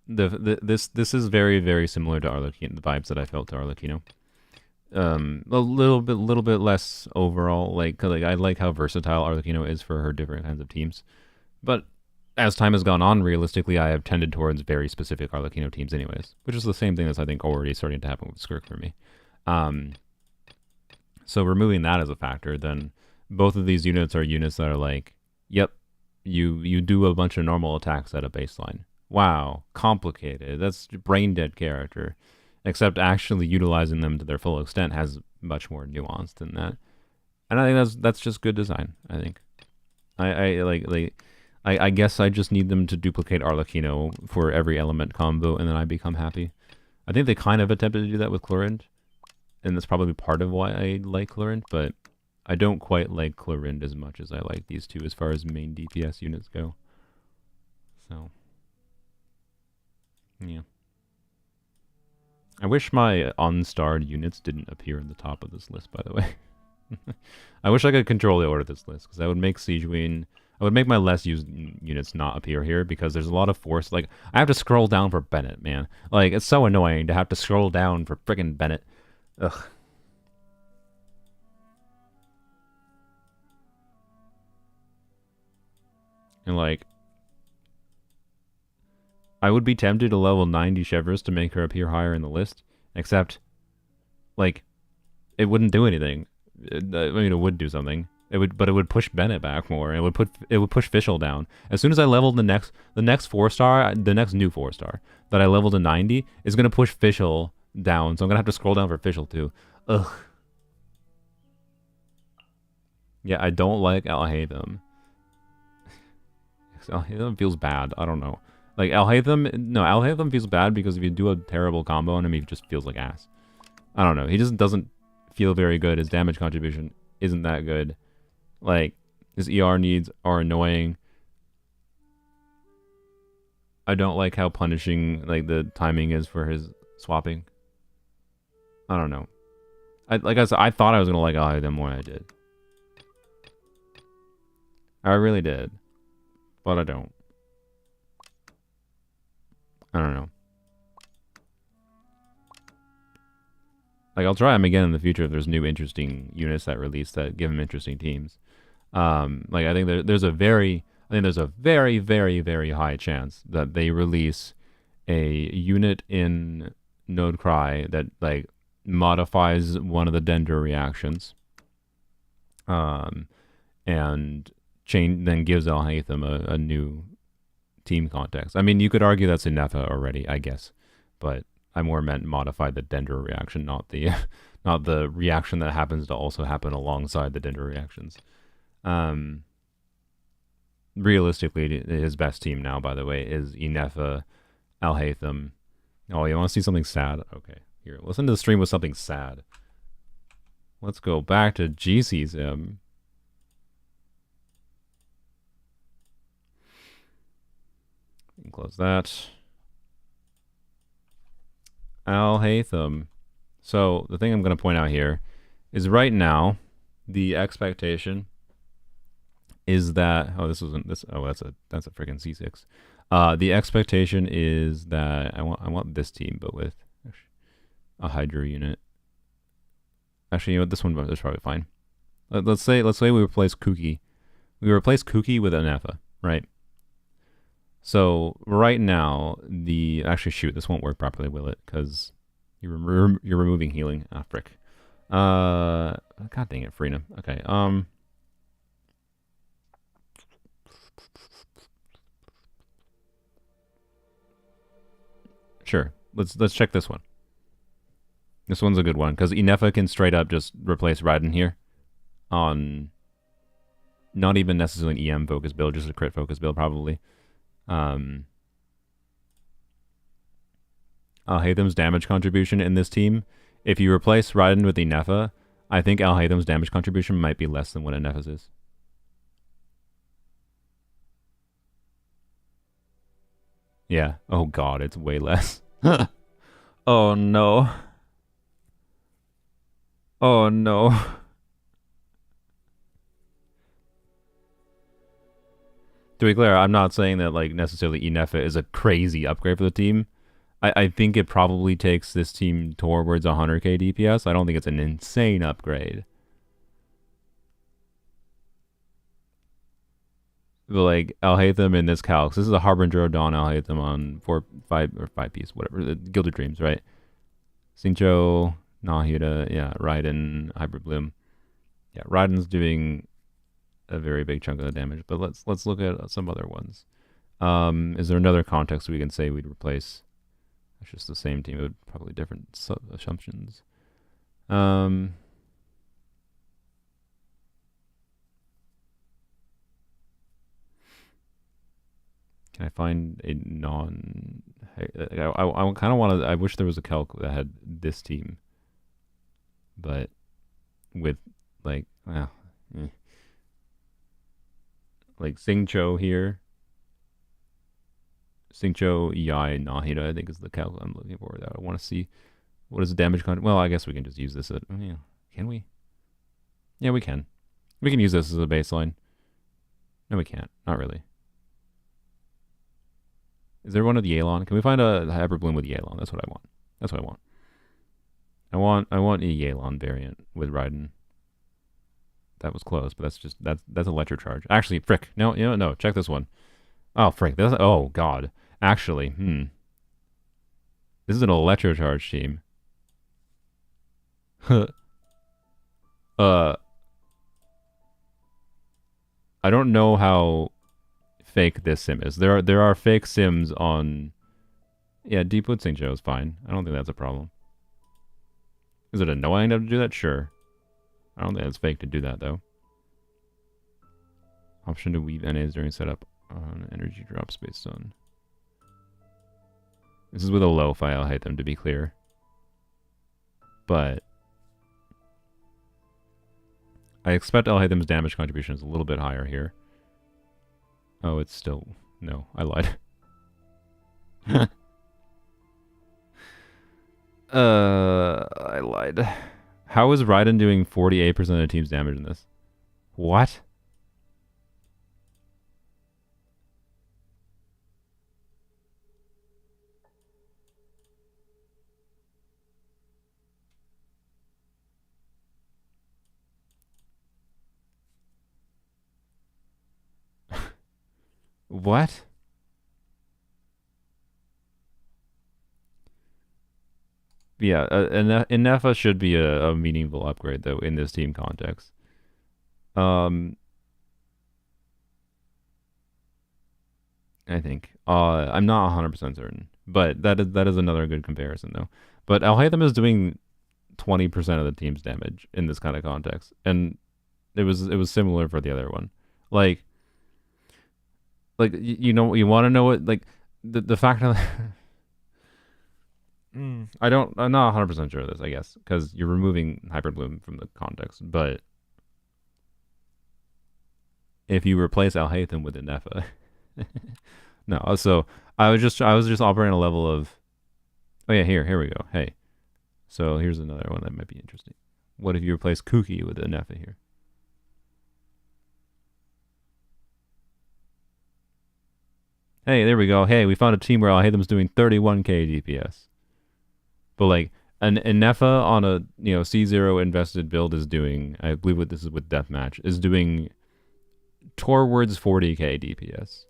S5: This is very, very similar to Arlecchino, the vibes that I felt to Arlecchino. A little bit less overall. Like I like how versatile Arlecchino is for her different kinds of teams, but as time has gone on, realistically, I have tended towards very specific Arlecchino teams, anyways, which is the same thing that's I think already starting to happen with Skirk for me. So removing that as a factor, then both of these units are units that are like, yep, you do a bunch of normal attacks at a baseline. Wow, complicated. That's brain dead character. Except actually utilizing them to their full extent has much more nuance than that. And I think that's just good design, I think. I guess I just need them to duplicate Arlecchino for every element combo, and then I become happy. I think they kind of attempted to do that with Clorind, and that's probably part of why I like Clorind, but I don't quite like Clorind as much as I like these two as far as main DPS units go. So, yeah. I wish my unstarred units didn't appear in the top of this list, by the way. I wish I could control the order of this list, because that would make Siegeween... I would make my less used units not appear here, because there's a lot of force. Like, I have to scroll down for Bennett, man. Like, it's so annoying to have to scroll down for frickin' Bennett. Ugh. And, like... I would be tempted to level 90 Chevres to make her appear higher in the list, except, like, it wouldn't do anything. I mean, it would do something. But it would push Bennett back more. It would push Fischl down. As soon as I leveled the next 4-star, the next new 4-star that I leveled to 90 is gonna push Fischl down. So I'm gonna have to scroll down for Fischl too. Ugh. Yeah, I don't like Alhaitham. Alhaitham feels bad. I don't know. Like Alhaitham feels bad because if you do a terrible combo on him, he just feels like ass. I don't know. He just doesn't feel very good. His damage contribution isn't that good. Like, his ER needs are annoying. I don't like how punishing, like, the timing is for his swapping. I don't know. Like I said, I thought I was going to like Alhaitham more than I did. I really did. But I don't. I don't know. Like, I'll try him again in the future if there's new interesting units that release that give him interesting teams. Like, I think there's a very, very, very high chance that they release a unit in Node Cry that, like, modifies one of the Dendro reactions. And then gives Alhaitham a new team context. I mean, you could argue that's Inefa already, I guess. But I more meant modify the Dendro reaction, not the reaction that happens to also happen alongside the Dendro reactions. Realistically, his best team now, by the way, is Inefa, Alhaitham. Oh, you want to see something sad? Okay, here, listen to the stream with something sad. Let's go back to GCsim. Close that. Alhaitham. So the thing I'm going to point out here is right now the expectation is that that's a freaking C6. The expectation is that I want this team, but with a Hydra unit. Actually, you know what? This one is probably fine. Let's say we replace Kuki. We replace Kuki with Inefa, right? So right now, actually shoot, this won't work properly, will it? Because you're removing healing. Ah, frick. God dang it, Freena. Okay. Sure. Let's check this one. This one's a good one because Inefa can straight up just replace Raiden here on not even necessarily an EM focus build, just a crit focus build probably. Alhaitham's damage contribution in this team, if you replace Raiden with Inefa, I think Alhaitham's damage contribution might be less than what Inefa's is. Yeah. Oh god, it's way less. Oh no. Oh To be clear, I'm not saying that like necessarily Inefa is a crazy upgrade for the team. I think it probably takes this team towards 100k DPS. I don't think it's an insane upgrade. But like Alhaitham in this calc, this is a Harbinger of Dawn Alhaitham on 5 piece, whatever, the Gilded Dreams, right? Xingqiu, Nahida, yeah, Raiden, Hyperbloom. Yeah, Raiden's doing a very big chunk of the damage, but let's look at some other ones. Is there another context we can say we'd replace? It's just the same team, but probably different assumptions. Can I find a non? I kind of want to. I wish there was a calc that had this team, but with like, well, like Xingqiu here. Xingqiu, EI, Nahida, I think is the calc I'm looking for. That I want to see what is the damage content. Well, I guess we can just use this. Yeah, can we? Yeah, we can. We can use this as a baseline. No, we can't. Not really. Is there one with Yelan? Can we find a Hyperbloom with Yelan? That's what I want. That's what I want. I want a Yelan variant with Raiden. That was close, but that's a Electro Charge. Actually, frick. No, no. Check this one. Oh, frick. Oh, God. Actually, this is an Electro Charge team. I don't know how fake this sim is. There are fake sims on. Yeah, Deepwood Xingqiu is fine. I don't think that's a problem. Is it annoying to do that? Sure. I don't think it's fake to do that though. Option to weave NAs during setup on energy drops based on. This is with a low file height, them to be clear. But I expect Alhaitham's damage contribution is a little bit higher here. Oh, it's still... No, I lied. I lied. How is Raiden doing 48% of the team's damage in this? What? What? Yeah, Inefa should be a meaningful upgrade though in this team context. I think. I'm not 100% certain, but that is another good comparison though. But Alhaitham is doing 20% of the team's damage in this kind of context, and it was similar for the other one. Like you know, you want to know what, like, the fact that I'm not 100% sure of this, I guess, because you're removing Hyperbloom from the context, but if you replace Alhaitham with Inefa, no, so I was just operating a level of, oh yeah, here we go. Hey, so here's another one that might be interesting. What if you replace Kuki with Inefa here? Hey, there we go. Hey, we found a team where Alhaitham's doing 31k DPS. But like an Inefa on a C0 invested build is doing, I believe what this is with Deathmatch, is doing towards 40k DPS.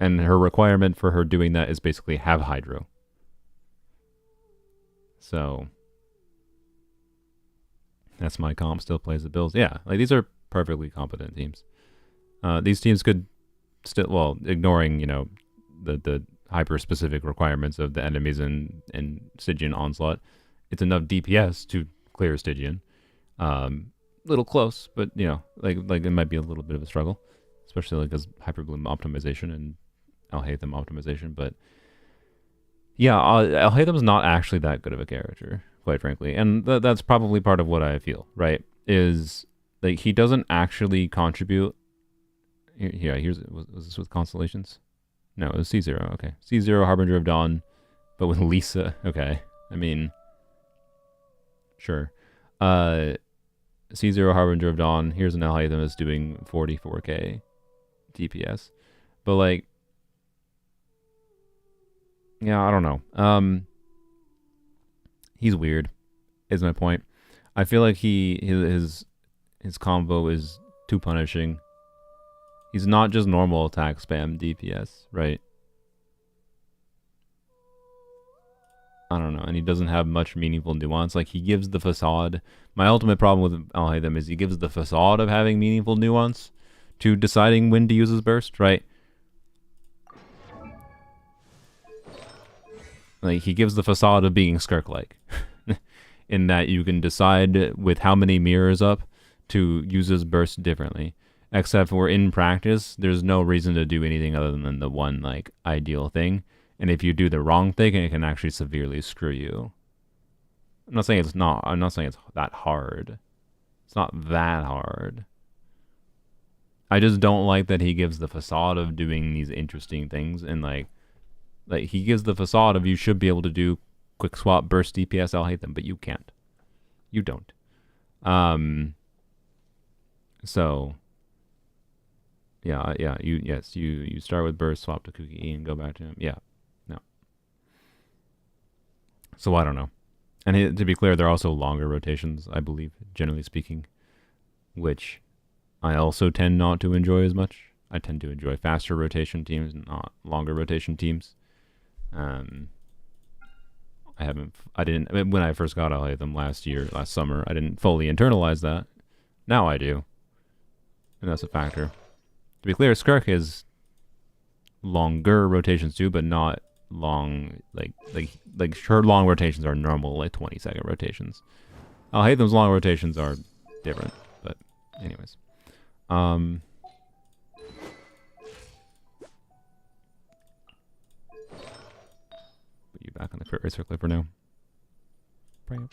S5: And her requirement for her doing that is basically have Hydro. So that's my comp, still plays the builds. Yeah, like these are perfectly competent teams. These teams could still, well, ignoring, the hyper-specific requirements of the enemies in Stygian Onslaught, it's enough DPS to clear Stygian. Little close, but, like it might be a little bit of a struggle, especially because Hyperbloom optimization and Alhaitham optimization, but yeah, Alhaitham's not actually that good of a character, quite frankly, and that's probably part of what I feel, right, is, like, he doesn't actually contribute. Yeah, was this with Constellations? No, it was C0, okay. C0, Harbinger of Dawn, but with Lisa, okay. I mean, sure. C0, Harbinger of Dawn, here's an Alhaitham that's doing 44k. DPS. But like, yeah, I don't know. He's weird, is my point. I feel like his combo is too punishing. He's not just normal attack spam DPS, right? I don't know, and he doesn't have much meaningful nuance. Like, he gives the facade. My ultimate problem with Al-Haytham is he gives the facade of having meaningful nuance to deciding when to use his burst, right? Like, he gives the facade of being Skirk-like. In that you can decide with how many mirrors up to use his burst differently. Except for in practice, there's no reason to do anything other than the one, like, ideal thing. And if you do the wrong thing, it can actually severely screw you. I'm not saying it's that hard. It's not that hard. I just don't like that he gives the facade of doing these interesting things, and like he gives the facade of you should be able to do quick swap burst DPS. I'll hate them, but you can't. You don't. So yeah. You start with burst, swap to Cookie E, and go back to him. Yeah. No. So I don't know. And to be clear, there are also longer rotations, I believe, generally speaking, which I also tend not to enjoy as much. I tend to enjoy faster rotation teams, not longer rotation teams. When I first got Alhaitham last summer, I didn't fully internalize that. Now I do. And that's a factor. To be clear, Skirk is longer rotations too, but not long, like her long rotations are normal, like 20-second rotations. Alhaitham's long rotations are different, but anyways. Put you back on the crit racer clip for now. Bring it.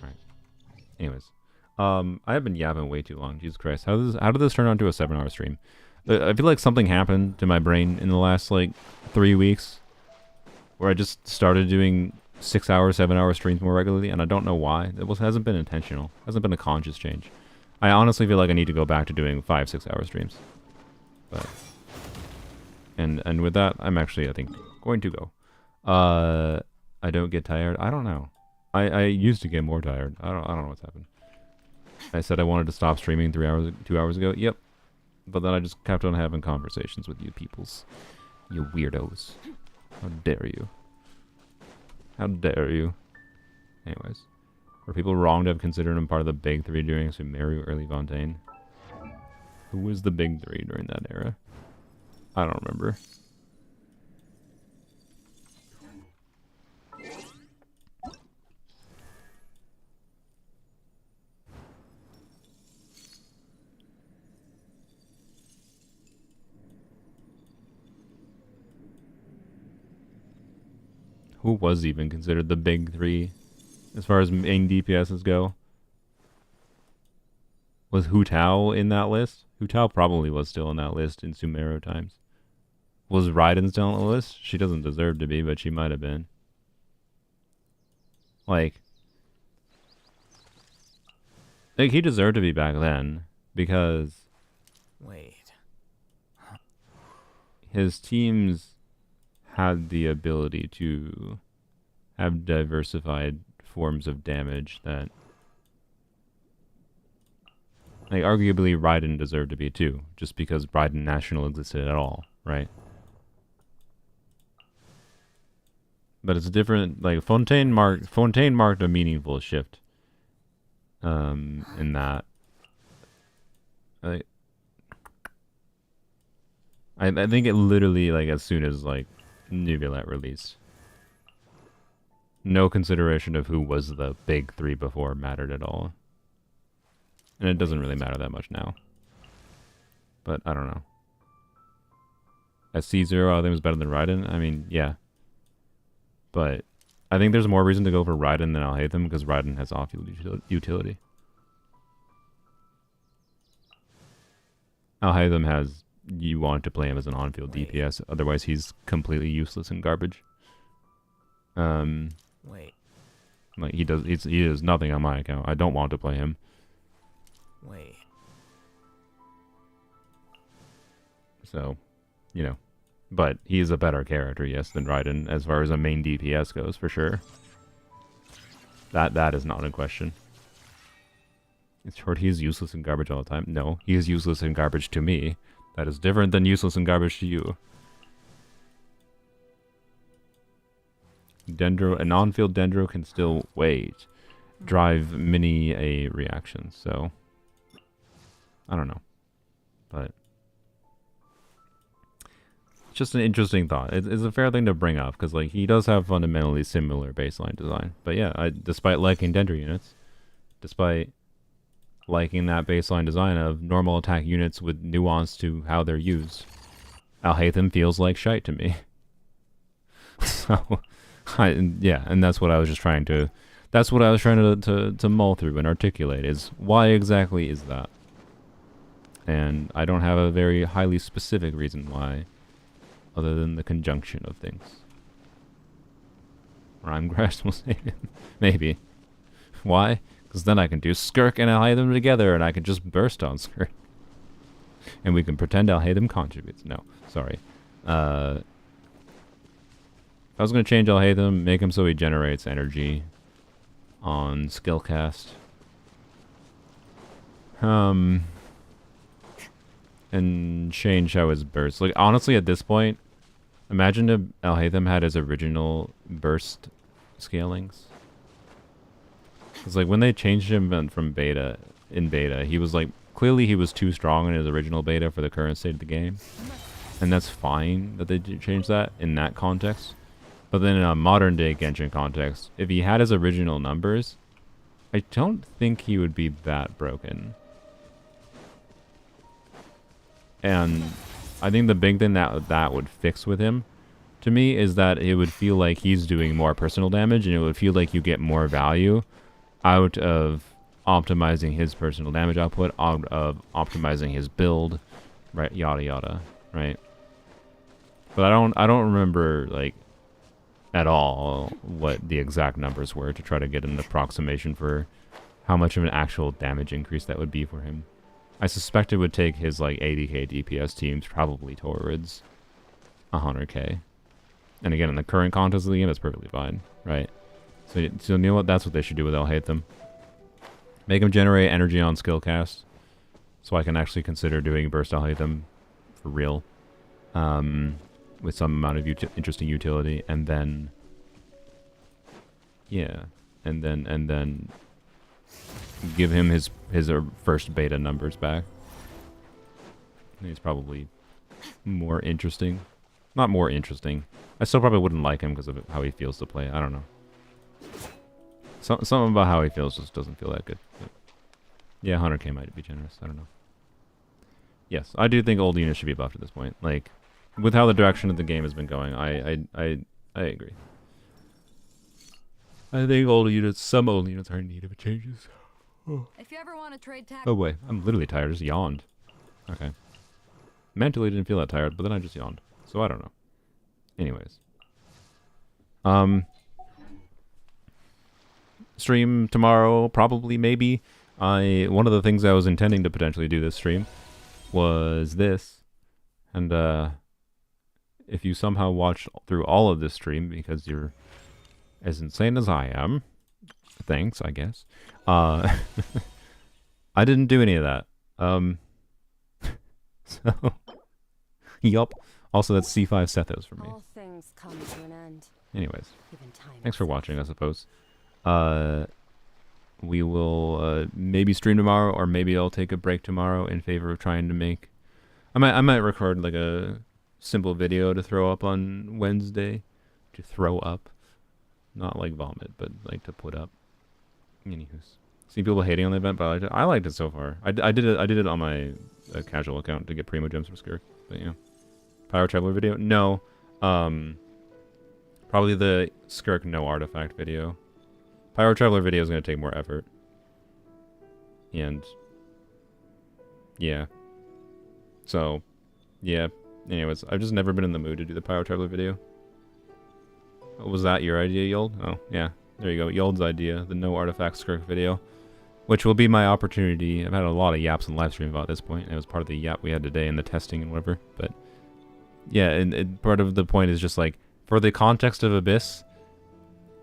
S5: Alright. Anyways. I have been yapping way too long. Jesus Christ. How did this turn into a 7-hour stream? I feel like something happened to my brain in the last, like, 3 weeks. Where I just started doing 6-hour, 7-hour streams more regularly, and I don't know why. It hasn't been intentional. It hasn't been a conscious change. I honestly feel like I need to go back to doing 5-6-hour streams. But and with that, I'm actually, I think, going to go. I don't get tired. I don't know. I used to get more tired. I don't know what's happened. I said I wanted to stop streaming 2 hours ago. Yep. But then I just kept on having conversations with you peoples. You weirdos. How dare you? How dare you? Anyways. Were people wrong to have considered him part of the big three during Sumeru early Fontaine? Who was the big three during that era? I don't remember. Who was even considered the big three as far as main DPSs go? Was Hu Tao in that list? Hu Tao probably was still in that list in Sumeru times. Was Raiden still on the list? She doesn't deserve to be, but she might have been. Like he deserved to be back then because his teams had the ability to have diversified forms of damage that, like, arguably Raiden deserved to be too, just because Raiden National existed at all, right? But it's different. Like Fontaine marked a meaningful shift. In that, I think it literally, like, as soon as like Nubilet released, no consideration of who was the big three before mattered at all. And it doesn't really matter that much now. But I don't know. At C0, I think it was better than Raiden. I mean, yeah. But I think there's more reason to go for Raiden than Alhaitham because Raiden has off-field utility. Alhaitham has, you want to play him as an on-field DPS, otherwise he's completely useless and garbage. Like he does nothing on my account. I don't want to play him. So, you know. But he is a better character, yes, than Raiden as far as a main DPS goes, for sure. That is not in question. It's short, he is useless and garbage all the time. No, he is useless and garbage to me. That is different than useless and garbage to you. Dendro, a non-field Dendro can still drive mini a reaction, so I don't know. But it's just an interesting thought. It's a fair thing to bring up, because like he does have fundamentally similar baseline design. But yeah, despite liking Dendro units, despite liking that baseline design of normal attack units with nuance to how they're used, Alhaitham feels like shite to me. So, yeah, and that's what I was just trying to, to mull through and articulate, is why exactly is that? And I don't have a very highly specific reason why, other than the conjunction of things. Rhymegrass will save him. Maybe. Why? Because then I can do Skirk and Alhaitham together, and I can just burst on Skirk. And we can pretend Alhaitham contributes. No, sorry. I was going to change Alhaitham, make him so he generates energy on skill cast. And change how his burst. Like, honestly, at this point, imagine if Alhaitham had his original burst scalings. It's like when they changed him from beta, he was like, clearly he was too strong in his original beta for the current state of the game. And that's fine that they changed that in that context. But then in a modern day Genshin context, if he had his original numbers, I don't think he would be that broken. And I think the big thing that would fix with him, to me, is that it would feel like he's doing more personal damage, and it would feel like you get more value out of optimizing his personal damage output, out of optimizing his build, right? Yada yada, right? But I don't remember like at all what the exact numbers were to try to get an approximation for how much of an actual damage increase that would be for him. I suspect it would take his like 80k DPS teams probably towards 100k. And again, in the current contest of the game, that's perfectly fine, right? So you know what? That's what they should do with Alhaitham. Make him generate energy on skill cast, so I can actually consider doing burst Alhaitham for real, with some amount of interesting utility, and then yeah, and then give him his first beta numbers back. He's probably more interesting. Not more interesting. I still probably wouldn't like him because of how he feels to play. I don't know. Something about how he feels just doesn't feel that good. But yeah, 100k might be generous. I don't know. Yes, I do think old units should be buffed at this point. Like, with how the direction of the game has been going, I agree. I think some old units are in need of changes. Oh.
S2: If you ever want to trade tactics.
S5: Oh wait, I'm literally tired. I just yawned. Okay. Mentally didn't feel that tired, but then I just yawned. So I don't know. Anyways. Stream tomorrow, probably, maybe. One of the things I was intending to potentially do this stream was this. And if you somehow watched through all of this stream because you're as insane as I am, thanks, I guess. I didn't do any of that. So, yup. Also, that's C5 Sethos for me.
S3: All things come to an end.
S5: Anyways,
S3: Even time
S5: thanks for
S3: itself.
S5: watching, I suppose. We will maybe stream tomorrow, or maybe I'll take a break tomorrow in favor of trying to make... I might record like a simple video to throw up on Wednesday. To throw up. Not like vomit, but like to put up. Anywho's. See people hating on the event, but I liked it so far. I did it on my casual account to get Primo Gems for Skirk. But yeah. Power Traveler video? No. Probably the Skirk no artifact video. Pyro Traveler video is going to take more effort. And yeah. So, yeah. Anyways, I've just never been in the mood to do the Pyro Traveler video. Was that your idea, Yold? Oh, yeah. There you go. Yold's idea. The no artifact Skirk video. which will be my opportunity. I've had a lot of yaps on live stream about this point. It was part of the yap we had today in the testing and whatever. But yeah, and part of the point is just like, for the context of Abyss,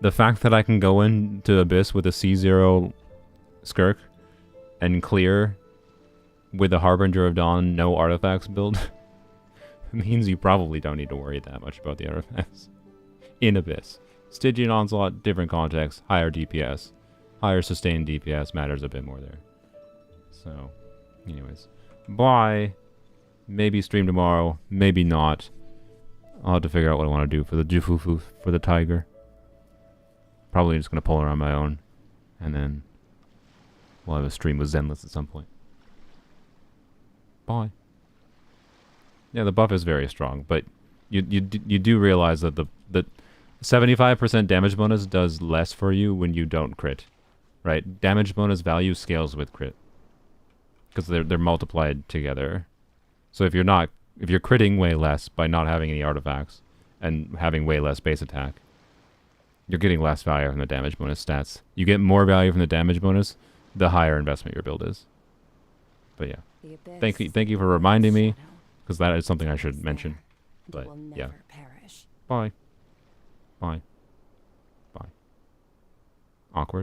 S5: the fact that I can go into Abyss with a C0 Skirk and clear with a Harbinger of Dawn, no artifacts build, means you probably don't need to worry that much about the artifacts. In Abyss. Stygian Onslaught, different context, higher DPS. Higher sustained DPS matters a bit more there. So, anyways. Bye! Maybe stream tomorrow, maybe not. I'll have to figure out what I want to do for the Jufufu, for the tiger. Probably just going to pull her on my own. And then we'll have a stream with Zenless at some point. Bye. Yeah, the buff is very strong, but you do realize that the 75% damage bonus does less for you when you don't crit, right? Damage bonus value scales with crit because they're multiplied together. So if you're critting way less by not having any artifacts and having way less base attack, you're getting less value from the damage bonus stats. You get more value from the damage bonus the higher investment your build is. But yeah, thank you for reminding me, because that is something I should mention. But yeah, bye. Bye. Bye. Awkward.